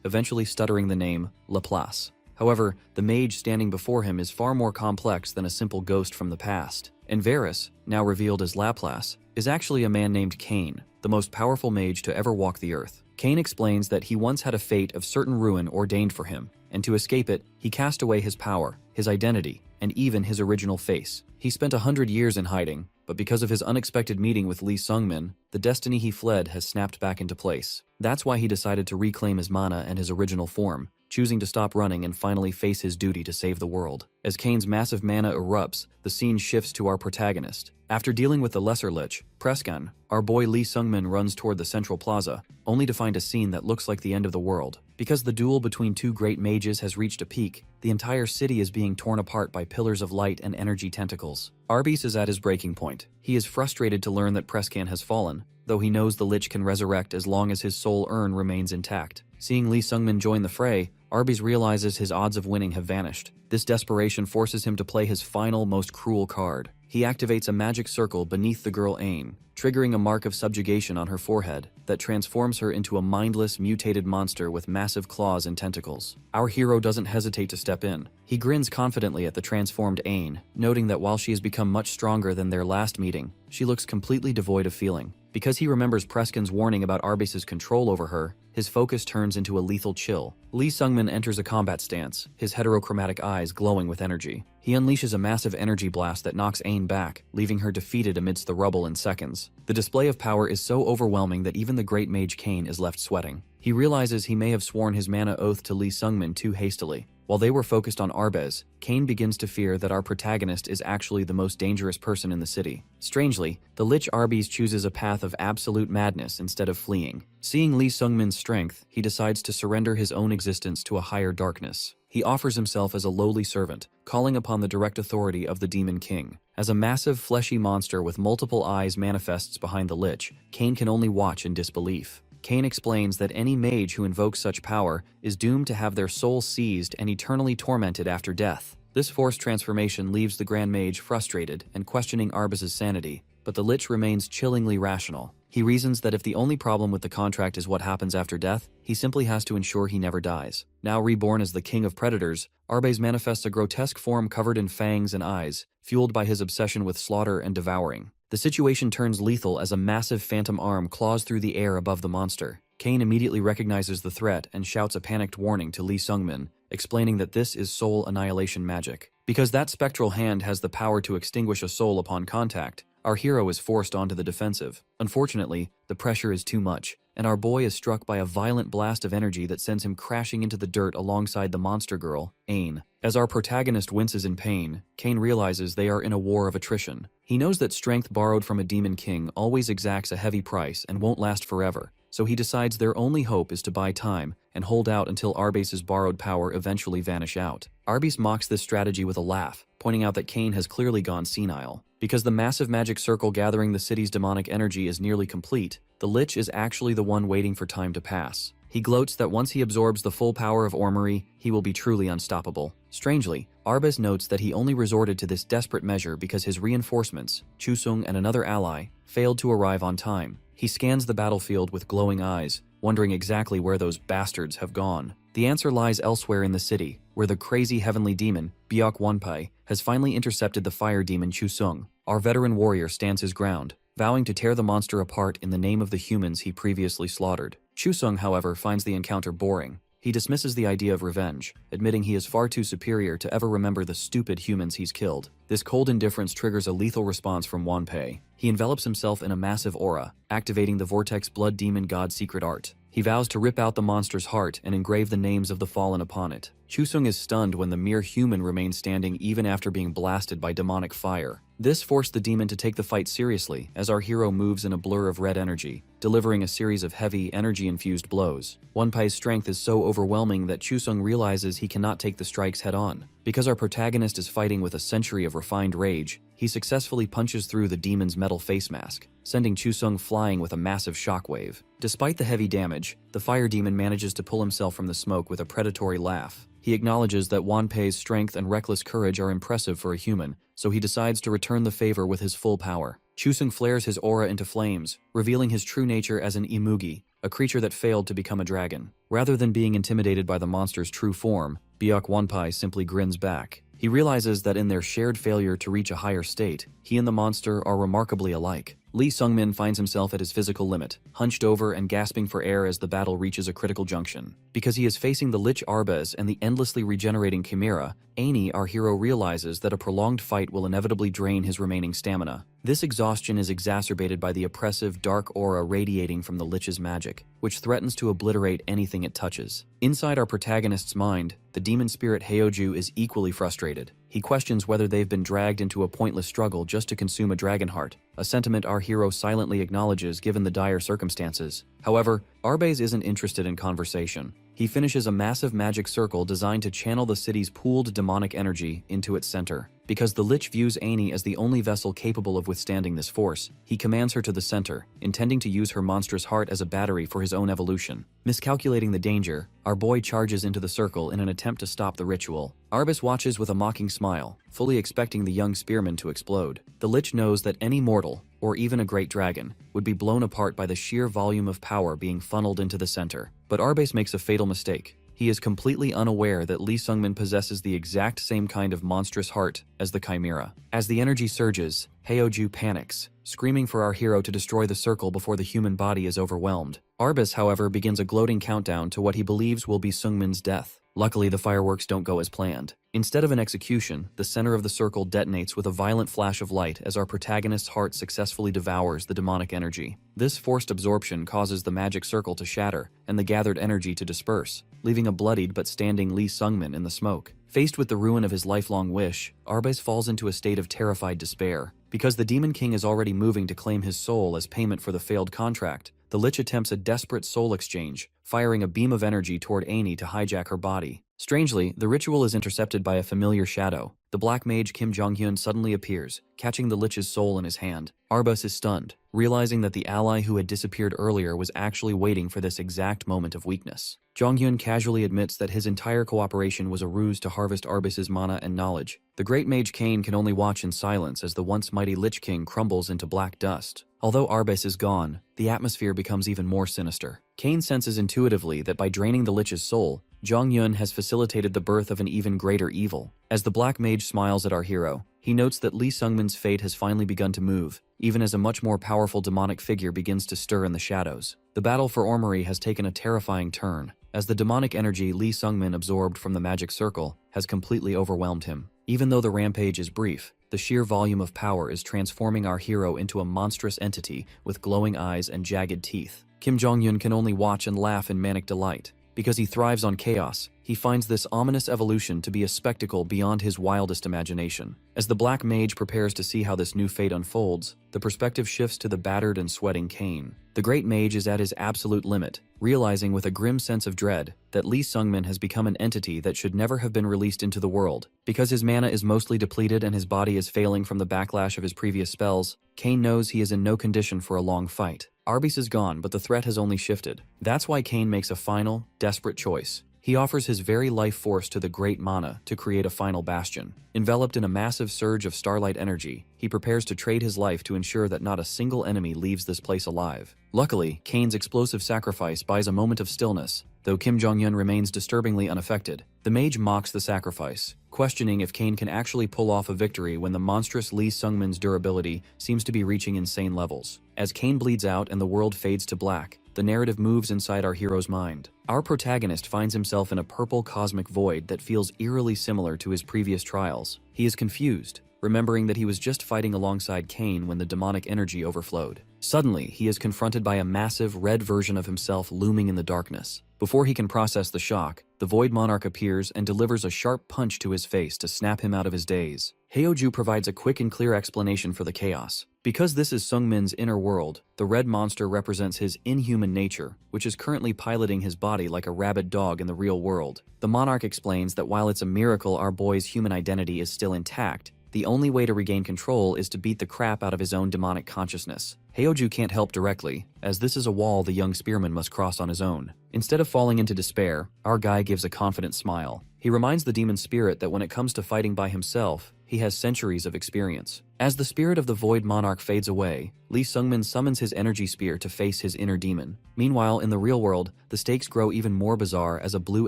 eventually stuttering the name Laplace. However, the mage standing before him is far more complex than a simple ghost from the past. Enverus, now revealed as Laplace, is actually a man named Cain, the most powerful mage to ever walk the earth. Cain explains that he once had a fate of certain ruin ordained for him, and to escape it, he cast away his power, his identity, and even his original face. He spent 100 years in hiding, but because of his unexpected meeting with Lee Sungmin, the destiny he fled has snapped back into place. That's why he decided to reclaim his mana and his original form, choosing to stop running and finally face his duty to save the world. As Cain's massive mana erupts, the scene shifts to our protagonist. After dealing with the lesser lich, Prescan, our boy Lee Sungmin runs toward the central plaza, only to find a scene that looks like the end of the world. Because the duel between 2 great mages has reached a peak, the entire city is being torn apart by pillars of light and energy tentacles. Arbes is at his breaking point. He is frustrated to learn that Prescan has fallen, though he knows the Lich can resurrect as long as his soul urn remains intact. Seeing Lee Sungmin join the fray, Arby's realizes his odds of winning have vanished. This desperation forces him to play his final, most cruel card. He activates a magic circle beneath the girl Ain, triggering a mark of subjugation on her forehead that transforms her into a mindless, mutated monster with massive claws and tentacles. Our hero doesn't hesitate to step in. He grins confidently at the transformed Ain, noting that while she has become much stronger than their last meeting, she looks completely devoid of feeling. Because he remembers Preskin's warning about Arbis's control over her, his focus turns into a lethal chill. Lee Sungmin enters a combat stance, his heterochromatic eyes glowing with energy. He unleashes a massive energy blast that knocks Ain back, leaving her defeated amidst the rubble in seconds. The display of power is so overwhelming that even the great mage Cain is left sweating. He realizes he may have sworn his mana oath to Lee Sungmin too hastily. While they were focused on Arbez, Cain begins to fear that our protagonist is actually the most dangerous person in the city. Strangely, the Lich Arbez chooses a path of absolute madness instead of fleeing. Seeing Lee Sungmin's strength, he decides to surrender his own existence to a higher darkness. He offers himself as a lowly servant, calling upon the direct authority of the Demon King. As a massive, fleshy monster with multiple eyes manifests behind the Lich, Cain can only watch in disbelief. Cain explains that any mage who invokes such power is doomed to have their soul seized and eternally tormented after death. This forced transformation leaves the Grand Mage frustrated and questioning Arbiz's sanity, but the Lich remains chillingly rational. He reasons that if the only problem with the contract is what happens after death, he simply has to ensure he never dies. Now reborn as the King of Predators, Arbez manifests a grotesque form covered in fangs and eyes, fueled by his obsession with slaughter and devouring. The situation turns lethal as a massive phantom arm claws through the air above the monster. Cain immediately recognizes the threat and shouts a panicked warning to Lee Sungmin, explaining that this is soul annihilation magic. Because that spectral hand has the power to extinguish a soul upon contact, our hero is forced onto the defensive. Unfortunately, the pressure is too much, and our boy is struck by a violent blast of energy that sends him crashing into the dirt alongside the monster girl, Ain. As our protagonist winces in pain, Cain realizes they are in a war of attrition. He knows that strength borrowed from a demon king always exacts a heavy price and won't last forever, so he decides their only hope is to buy time and hold out until Arbiz's borrowed power eventually vanish out. Arbiz mocks this strategy with a laugh, pointing out that Cain has clearly gone senile. Because the massive magic circle gathering the city's demonic energy is nearly complete, the Lich is actually the one waiting for time to pass. He gloats that once he absorbs the full power of Orrery, he will be truly unstoppable. Strangely, Arbiz notes that he only resorted to this desperate measure because his reinforcements, Chusung and another ally, failed to arrive on time. He scans the battlefield with glowing eyes, wondering exactly where those bastards have gone. The answer lies elsewhere in the city, where the crazy heavenly demon, Byok Wonpai, has finally intercepted the fire demon Chusung. Our veteran warrior stands his ground, vowing to tear the monster apart in the name of the humans he previously slaughtered. Chusung, however, finds the encounter boring. He dismisses the idea of revenge, admitting he is far too superior to ever remember the stupid humans he's killed. This cold indifference triggers a lethal response from Wonpai. He envelops himself in a massive aura, activating the Vortex Blood Demon God's secret art. He vows to rip out the monster's heart and engrave the names of the fallen upon it. Chusung is stunned when the mere human remains standing even after being blasted by demonic fire. This forced the demon to take the fight seriously as our hero moves in a blur of red energy, delivering a series of heavy, energy-infused blows. Wonpai's strength is so overwhelming that Chusung realizes he cannot take the strikes head-on. Because our protagonist is fighting with a century of refined rage, he successfully punches through the demon's metal face mask, sending Chusung flying with a massive shockwave. Despite the heavy damage, the fire demon manages to pull himself from the smoke with a predatory laugh. He acknowledges that Wonpai's strength and reckless courage are impressive for a human, so he decides to return the favor with his full power. Chusung flares his aura into flames, revealing his true nature as an Imugi, a creature that failed to become a dragon. Rather than being intimidated by the monster's true form, Byok Wonpai simply grins back. He realizes that in their shared failure to reach a higher state, he and the monster are remarkably alike. Lee Sungmin finds himself at his physical limit, hunched over and gasping for air as the battle reaches a critical junction. Because he is facing the Lich Arbez and the endlessly regenerating Chimera, Aini, our hero, realizes that a prolonged fight will inevitably drain his remaining stamina. This exhaustion is exacerbated by the oppressive dark aura radiating from the Lich's magic, which threatens to obliterate anything it touches. Inside our protagonist's mind, the demon spirit Heoju is equally frustrated. He questions whether they've been dragged into a pointless struggle just to consume a dragon heart, a sentiment our hero silently acknowledges given the dire circumstances. However, Arbez isn't interested in conversation. He finishes a massive magic circle designed to channel the city's pooled demonic energy into its center. Because the Lich views Ani as the only vessel capable of withstanding this force, he commands her to the center, intending to use her monstrous heart as a battery for his own evolution. Miscalculating the danger, our boy charges into the circle in an attempt to stop the ritual. Arbus watches with a mocking smile, fully expecting the young spearman to explode. The Lich knows that any mortal, or even a great dragon, would be blown apart by the sheer volume of power being funneled into the center. But Arbus makes a fatal mistake. He is completely unaware that Lee Sungmin possesses the exact same kind of monstrous heart as the Chimera. As the energy surges, Heoju panics, screaming for our hero to destroy the circle before the human body is overwhelmed. Arbus, however, begins a gloating countdown to what he believes will be Sungmin's death. Luckily, the fireworks don't go as planned. Instead of an execution, the center of the circle detonates with a violent flash of light as our protagonist's heart successfully devours the demonic energy. This forced absorption causes the magic circle to shatter and the gathered energy to disperse, leaving a bloodied but standing Lee Sungmin in the smoke. Faced with the ruin of his lifelong wish, Arbus falls into a state of terrified despair. Because the Demon King is already moving to claim his soul as payment for the failed contract, the Lich attempts a desperate soul exchange, firing a beam of energy toward Ani to hijack her body. Strangely, the ritual is intercepted by a familiar shadow. The black mage Kim Jong-hyun suddenly appears, catching the Lich's soul in his hand. Arbus is stunned, realizing that the ally who had disappeared earlier was actually waiting for this exact moment of weakness. Jong-hyun casually admits that his entire cooperation was a ruse to harvest Arbus's mana and knowledge. The great mage Kane can only watch in silence as the once mighty Lich King crumbles into black dust. Although Arbus is gone, the atmosphere becomes even more sinister. Kane senses intuitively that by draining the Lich's soul, Jong-hyun has facilitated the birth of an even greater evil. As the black mage smiles at our hero, he notes that Lee Sungmin's fate has finally begun to move, even as a much more powerful demonic figure begins to stir in the shadows. The battle for Orrery has taken a terrifying turn, as the demonic energy Lee Sungmin absorbed from the magic circle has completely overwhelmed him. Even though the rampage is brief, the sheer volume of power is transforming our hero into a monstrous entity with glowing eyes and jagged teeth. Kim Jong-hyun can only watch and laugh in manic delight. Because he thrives on chaos, he finds this ominous evolution to be a spectacle beyond his wildest imagination. As the black mage prepares to see how this new fate unfolds, the perspective shifts to the battered and sweating Kane. The great mage is at his absolute limit, realizing with a grim sense of dread that Lee Sungmin has become an entity that should never have been released into the world. Because his mana is mostly depleted and his body is failing from the backlash of his previous spells, Kane knows he is in no condition for a long fight. Arbus is gone, but the threat has only shifted. That's why Kane makes a final, desperate choice. He offers his very life force to the great mana to create a final bastion. Enveloped in a massive surge of starlight energy, he prepares to trade his life to ensure that not a single enemy leaves this place alive. Luckily, Kane's explosive sacrifice buys a moment of stillness, though Kim Jong-hyun remains disturbingly unaffected. The mage mocks the sacrifice, questioning if Kane can actually pull off a victory when the monstrous Lee Sungmin's durability seems to be reaching insane levels. As Kane bleeds out and the world fades to black, the narrative moves inside our hero's mind. Our protagonist finds himself in a purple cosmic void that feels eerily similar to his previous trials. He is confused, remembering that he was just fighting alongside Kane when the demonic energy overflowed. Suddenly, he is confronted by a massive red version of himself looming in the darkness. Before he can process the shock, the Void Monarch appears and delivers a sharp punch to his face to snap him out of his daze. Heoju provides a quick and clear explanation for the chaos. Because this is Sungmin's inner world, the red monster represents his inhuman nature, which is currently piloting his body like a rabid dog in the real world. The Monarch explains that while it's a miracle our boy's human identity is still intact, the only way to regain control is to beat the crap out of his own demonic consciousness. Heoju can't help directly, as this is a wall the young spearman must cross on his own. Instead of falling into despair, our guy gives a confident smile. He reminds the demon spirit that when it comes to fighting by himself, he has centuries of experience. As the spirit of the Void Monarch fades away, Lee Sungmin summons his energy spear to face his inner demon. Meanwhile, in the real world, the stakes grow even more bizarre as a blue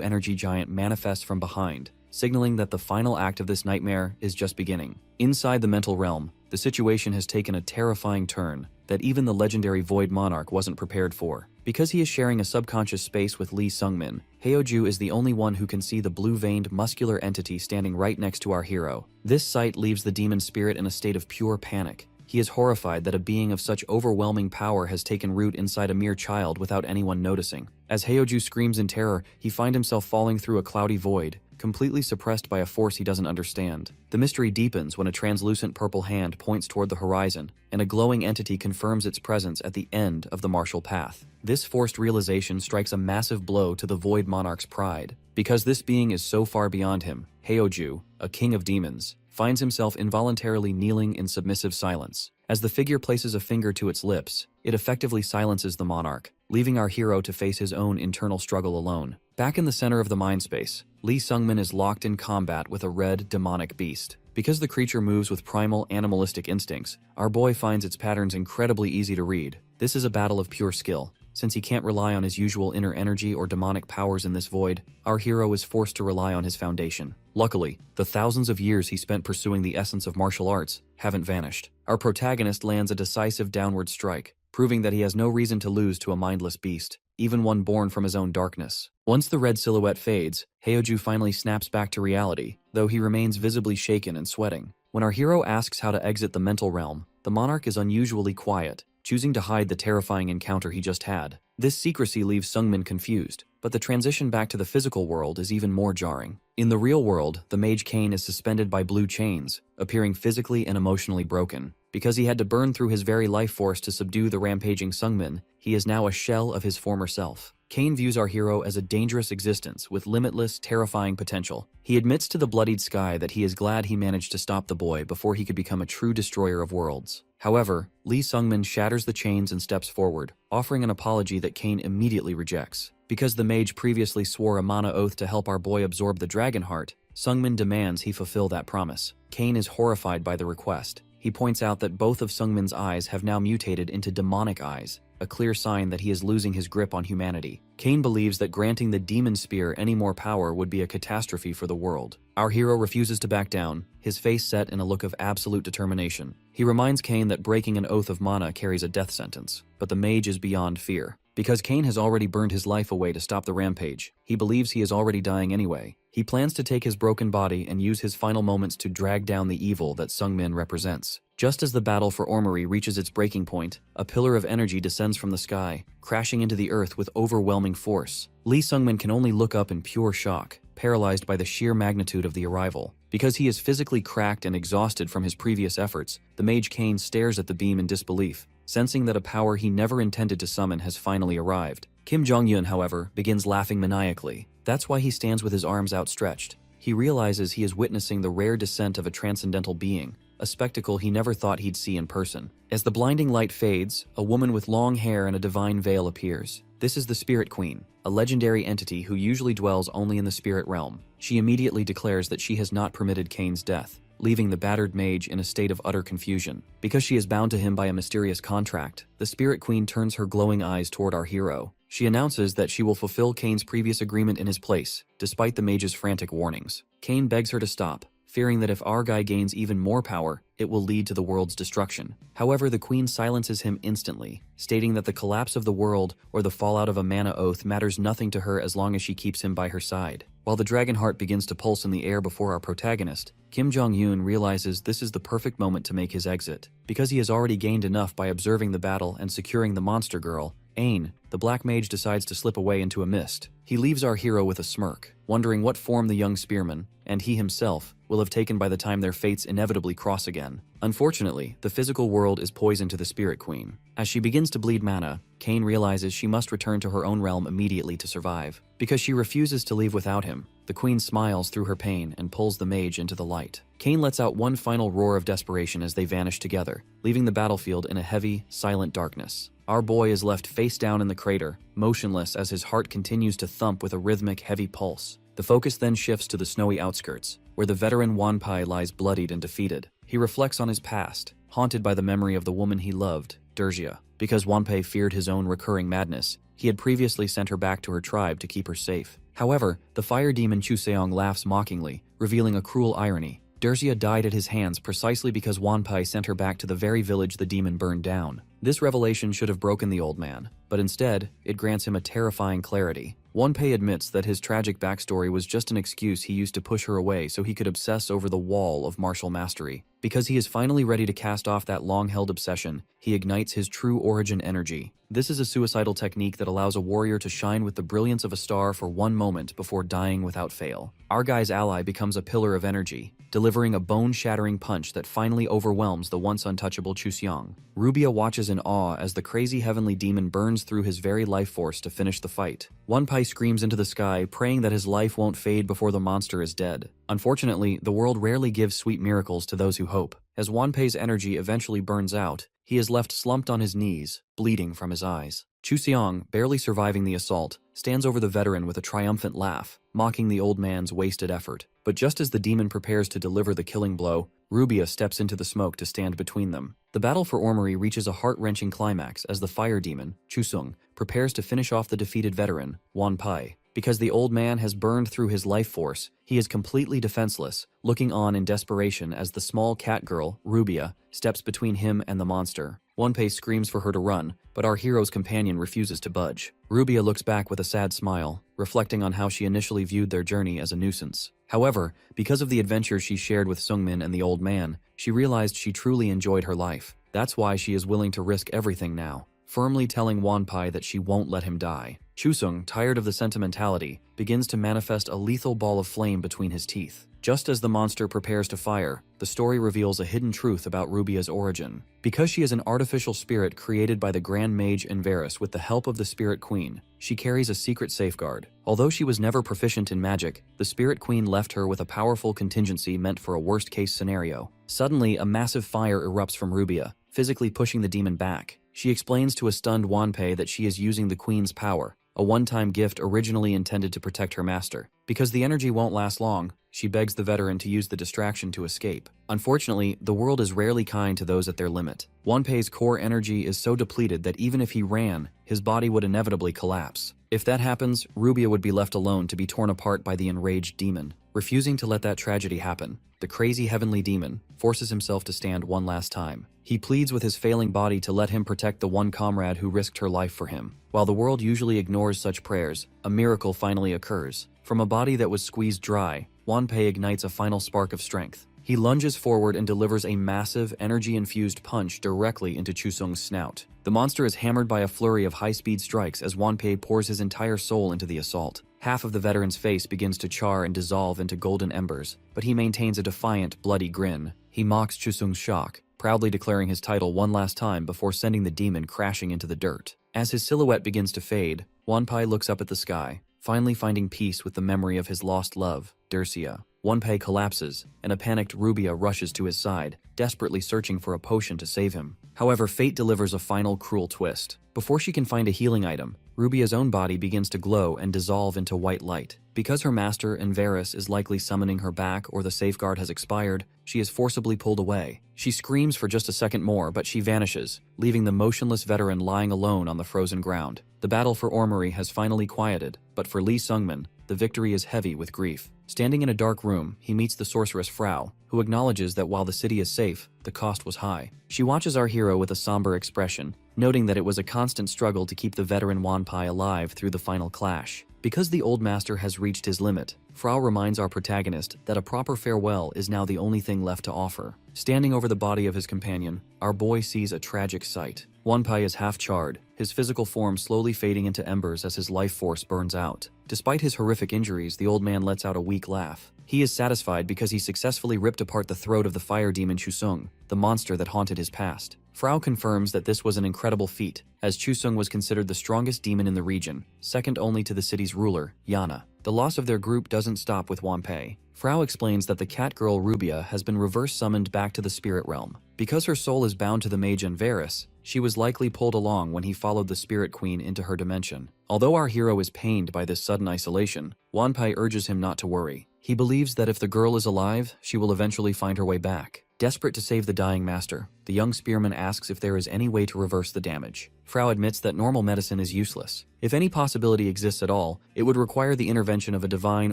energy giant manifests from behind, signaling that the final act of this nightmare is just beginning. Inside the mental realm, the situation has taken a terrifying turn that even the legendary Void Monarch wasn't prepared for. Because he is sharing a subconscious space with Lee Sungmin, Heoju is the only one who can see the blue-veined, muscular entity standing right next to our hero. This sight leaves the demon spirit in a state of pure panic. He is horrified that a being of such overwhelming power has taken root inside a mere child without anyone noticing. As Heoju screams in terror, he finds himself falling through a cloudy void, completely suppressed by a force he doesn't understand. The mystery deepens when a translucent purple hand points toward the horizon, and a glowing entity confirms its presence at the end of the martial path. This forced realization strikes a massive blow to the Void Monarch's pride. Because this being is so far beyond him, Heoju, a king of demons, finds himself involuntarily kneeling in submissive silence. As the figure places a finger to its lips, it effectively silences the monarch, leaving our hero to face his own internal struggle alone. Back in the center of the mind space, Lee Sungmin is locked in combat with a red, demonic beast. Because the creature moves with primal, animalistic instincts, our boy finds its patterns incredibly easy to read. This is a battle of pure skill. Since he can't rely on his usual inner energy or demonic powers in this void, our hero is forced to rely on his foundation. Luckily, the thousands of years he spent pursuing the essence of martial arts haven't vanished. Our protagonist lands a decisive downward strike, proving that he has no reason to lose to a mindless beast, even one born from his own darkness. Once the red silhouette fades, Heoju finally snaps back to reality, though he remains visibly shaken and sweating. When our hero asks how to exit the mental realm, the monarch is unusually quiet, choosing to hide the terrifying encounter he just had. This secrecy leaves Sungmin confused, but the transition back to the physical world is even more jarring. In the real world, the mage Cain is suspended by blue chains, appearing physically and emotionally broken. Because he had to burn through his very life force to subdue the rampaging Sungmin, he is now a shell of his former self. Cain views our hero as a dangerous existence with limitless, terrifying potential. He admits to the bloodied sky that he is glad he managed to stop the boy before he could become a true destroyer of worlds. However, Lee Sungmin shatters the chains and steps forward, offering an apology that Cain immediately rejects. Because the mage previously swore a mana oath to help our boy absorb the dragon heart, Sungmin demands he fulfill that promise. Cain is horrified by the request. He points out that both of Sungmin's eyes have now mutated into demonic eyes, a clear sign that he is losing his grip on humanity. Cain believes that granting the demon spear any more power would be a catastrophe for the world. Our hero refuses to back down, his face set in a look of absolute determination. He reminds Cain that breaking an oath of mana carries a death sentence, but the mage is beyond fear. Because Cain has already burned his life away to stop the rampage, he believes he is already dying anyway. He plans to take his broken body and use his final moments to drag down the evil that Sungmin represents. Just as the battle for Orrery reaches its breaking point, a pillar of energy descends from the sky, crashing into the earth with overwhelming force. Lee Sungmin can only look up in pure shock, paralyzed by the sheer magnitude of the arrival. Because he is physically cracked and exhausted from his previous efforts, the mage Cain stares at the beam in disbelief, sensing that a power he never intended to summon has finally arrived. Kim Jong-un, however, begins laughing maniacally. That's why he stands with his arms outstretched. He realizes he is witnessing the rare descent of a transcendental being, a spectacle he never thought he'd see in person. As the blinding light fades, a woman with long hair and a divine veil appears. This is the Spirit Queen, a legendary entity who usually dwells only in the spirit realm. She immediately declares that she has not permitted Cain's death, leaving the battered mage in a state of utter confusion. Because she is bound to him by a mysterious contract, the Spirit Queen turns her glowing eyes toward our hero. She announces that she will fulfill Cain's previous agreement in his place, despite the mage's frantic warnings. Cain begs her to stop, fearing that if our guy gains even more power, it will lead to the world's destruction. However, the queen silences him instantly, stating that the collapse of the world or the fallout of a mana oath matters nothing to her as long as she keeps him by her side. While the dragon heart begins to pulse in the air before our protagonist, Kim Jong-un realizes this is the perfect moment to make his exit. Because he has already gained enough by observing the battle and securing the monster girl, Ain, the black mage decides to slip away into a mist. He leaves our hero with a smirk, wondering what form the young spearman, and he himself, will have taken by the time their fates inevitably cross again. Unfortunately, the physical world is poison to the Spirit Queen. As she begins to bleed mana, Cain realizes she must return to her own realm immediately to survive. Because she refuses to leave without him, the queen smiles through her pain and pulls the mage into the light. Cain lets out one final roar of desperation as they vanish together, leaving the battlefield in a heavy, silent darkness. Our boy is left face down in the crater, motionless as his heart continues to thump with a rhythmic, heavy pulse. The focus then shifts to the snowy outskirts, where the veteran Wanpai lies bloodied and defeated. He reflects on his past, haunted by the memory of the woman he loved, Derzia. Because Wanpai feared his own recurring madness, he had previously sent her back to her tribe to keep her safe. However, the fire demon Chuseong laughs mockingly, revealing a cruel irony. Derzia died at his hands precisely because Wanpai sent her back to the very village the demon burned down. This revelation should have broken the old man, but instead, it grants him a terrifying clarity. Wanpei admits that his tragic backstory was just an excuse he used to push her away so he could obsess over the wall of martial mastery. Because he is finally ready to cast off that long-held obsession, he ignites his true origin energy. This is a suicidal technique that allows a warrior to shine with the brilliance of a star for one moment before dying without fail. Our guy's ally becomes a pillar of energy, delivering a bone-shattering punch that finally overwhelms the once untouchable Chuseong. Rubia watches in awe as the crazy heavenly demon burns through his very life force to finish the fight. Wanpei screams into the sky, praying that his life won't fade before the monster is dead. Unfortunately, the world rarely gives sweet miracles to those who hope. As Wanpei's energy eventually burns out, he is left slumped on his knees, bleeding from his eyes. Chuseong, barely surviving the assault, stands over the veteran with a triumphant laugh, mocking the old man's wasted effort. But just as the demon prepares to deliver the killing blow, Rubia steps into the smoke to stand between them. The battle for Orrery reaches a heart-wrenching climax as the fire demon, Chusung, prepares to finish off the defeated veteran, Wanpei. Because the old man has burned through his life force, he is completely defenseless, looking on in desperation as the small cat girl, Rubia, steps between him and the monster. Wanpei screams for her to run, but our hero's companion refuses to budge. Rubia looks back with a sad smile, reflecting on how she initially viewed their journey as a nuisance. However, because of the adventures she shared with Sungmin and the old man, she realized she truly enjoyed her life. That's why she is willing to risk everything now, firmly telling Wanpei that she won't let him die. Chusung, tired of the sentimentality, begins to manifest a lethal ball of flame between his teeth. Just as the monster prepares to fire, the story reveals a hidden truth about Rubia's origin. Because she is an artificial spirit created by the Grand Mage Enverus with the help of the Spirit Queen, she carries a secret safeguard. Although she was never proficient in magic, the Spirit Queen left her with a powerful contingency meant for a worst-case scenario. Suddenly, a massive fire erupts from Rubia, physically pushing the demon back. She explains to a stunned Wanpei that she is using the Queen's power, a one-time gift originally intended to protect her master. Because the energy won't last long, she begs the veteran to use the distraction to escape. Unfortunately, the world is rarely kind to those at their limit. Wanpei's core energy is so depleted that even if he ran, his body would inevitably collapse. If that happens, Rubia would be left alone to be torn apart by the enraged demon. Refusing to let that tragedy happen, the crazy heavenly demon forces himself to stand one last time. He pleads with his failing body to let him protect the one comrade who risked her life for him. While the world usually ignores such prayers, a miracle finally occurs. From a body that was squeezed dry, Wanpei ignites a final spark of strength. He lunges forward and delivers a massive, energy-infused punch directly into Chusung's snout. The monster is hammered by a flurry of high-speed strikes as Wanpei pours his entire soul into the assault. Half of the veteran's face begins to char and dissolve into golden embers, but he maintains a defiant, bloody grin. He mocks Chusung's shock, proudly declaring his title one last time before sending the demon crashing into the dirt. As his silhouette begins to fade, Wanpei looks up at the sky, finally finding peace with the memory of his lost love, Dercia. Wanpei collapses, and a panicked Rubia rushes to his side, desperately searching for a potion to save him. However, fate delivers a final cruel twist. Before she can find a healing item, Rubia's own body begins to glow and dissolve into white light. Because her master, Enverus, is likely summoning her back or the safeguard has expired, she is forcibly pulled away. She screams for just a second more, but she vanishes, leaving the motionless veteran lying alone on the frozen ground. The battle for Orrery has finally quieted, but for Lee Sungmin, the victory is heavy with grief. Standing in a dark room, he meets the sorceress Frau, who acknowledges that while the city is safe, the cost was high. She watches our hero with a somber expression, noting that it was a constant struggle to keep the veteran Wanpei alive through the final clash. Because the old master has reached his limit, Frau reminds our protagonist that a proper farewell is now the only thing left to offer. Standing over the body of his companion, our boy sees a tragic sight. Wanpei is half charred, his physical form slowly fading into embers as his life force burns out. Despite his horrific injuries, the old man lets out a weak laugh. He is satisfied because he successfully ripped apart the throat of the fire demon Chusung, the monster that haunted his past. Frau confirms that this was an incredible feat, as Chusung was considered the strongest demon in the region, second only to the city's ruler, Yana. The loss of their group doesn't stop with Wanpei. Frau explains that the cat girl Rubia has been reverse summoned back to the spirit realm. Because her soul is bound to the mage Enverus, she was likely pulled along when he followed the Spirit Queen into her dimension. Although our hero is pained by this sudden isolation, Wanpei urges him not to worry. He believes that if the girl is alive, she will eventually find her way back. Desperate to save the dying master, The young spearman asks if there is any way to reverse the damage. Frau admits that normal medicine is useless. If any possibility exists at all, it would require the intervention of a divine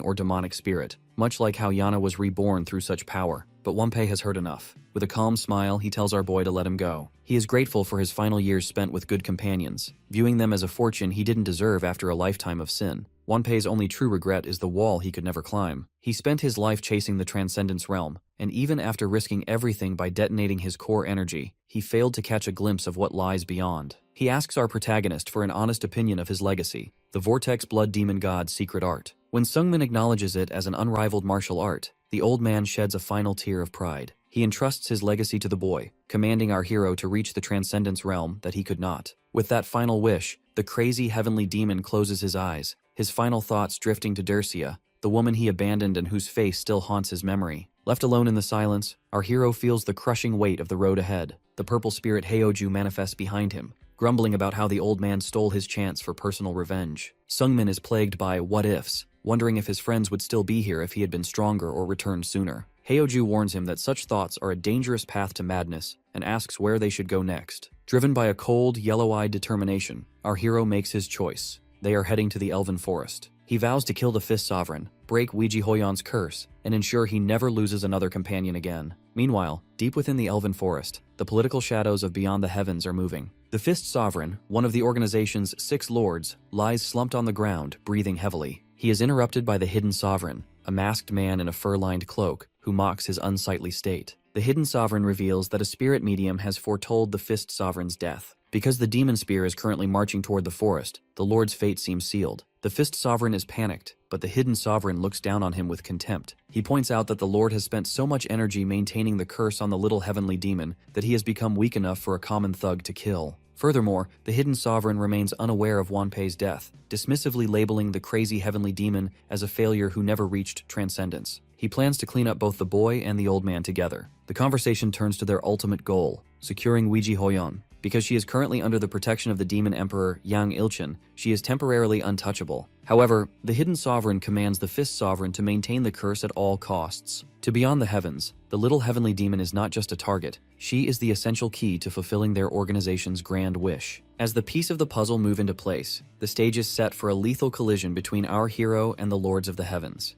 or demonic spirit, much like how Yana was reborn through such power. But Wanpei has heard enough. With a calm smile, he tells our boy to let him go. He is grateful for his final years spent with good companions, viewing them as a fortune he didn't deserve after a lifetime of sin. Wanpei's only true regret is the wall he could never climb. He spent his life chasing the Transcendence realm, and even after risking everything by detonating his core energy, he failed to catch a glimpse of what lies beyond. He asks our protagonist for an honest opinion of his legacy, the Vortex Blood Demon God's secret art. When Sungmin acknowledges it as an unrivaled martial art, the old man sheds a final tear of pride. He entrusts his legacy to the boy, commanding our hero to reach the Transcendence realm that he could not. With that final wish, the crazy heavenly demon closes his eyes, his final thoughts drifting to Dercia, the woman he abandoned and whose face still haunts his memory. Left alone in the silence, our hero feels the crushing weight of the road ahead. The purple spirit Heoju manifests behind him, grumbling about how the old man stole his chance for personal revenge. Sungmin is plagued by what-ifs, wondering if his friends would still be here if he had been stronger or returned sooner. Heoju warns him that such thoughts are a dangerous path to madness and asks where they should go next. Driven by a cold, yellow-eyed determination, our hero makes his choice. They are heading to the Elven Forest. He vows to kill the Fist Sovereign, break Ouiji Hoyon's curse, and ensure he never loses another companion again. Meanwhile, deep within the Elven Forest, the political shadows of Beyond the Heavens are moving. The Fist Sovereign, one of the organization's 6 lords, lies slumped on the ground, breathing heavily. He is interrupted by the Hidden Sovereign, a masked man in a fur-lined cloak, who mocks his unsightly state. The Hidden Sovereign reveals that a spirit medium has foretold the Fist Sovereign's death. Because the demon spear is currently marching toward the forest, the Lord's fate seems sealed. The Fist Sovereign is panicked, but the Hidden Sovereign looks down on him with contempt. He points out that the Lord has spent so much energy maintaining the curse on the little heavenly demon that he has become weak enough for a common thug to kill. Furthermore, the Hidden Sovereign remains unaware of Wanpei's death, dismissively labeling the crazy heavenly demon as a failure who never reached transcendence. He plans to clean up both the boy and the old man together. The conversation turns to their ultimate goal, securing Ouiji Hoyon. Because she is currently under the protection of the demon emperor Yang Ilchin, she is temporarily untouchable. However, the Hidden Sovereign commands the Fist Sovereign to maintain the curse at all costs. To Beyond the Heavens, the little heavenly demon is not just a target, she is the essential key to fulfilling their organization's grand wish. As the pieces of the puzzle move into place, the stage is set for a lethal collision between our hero and the Lords of the Heavens.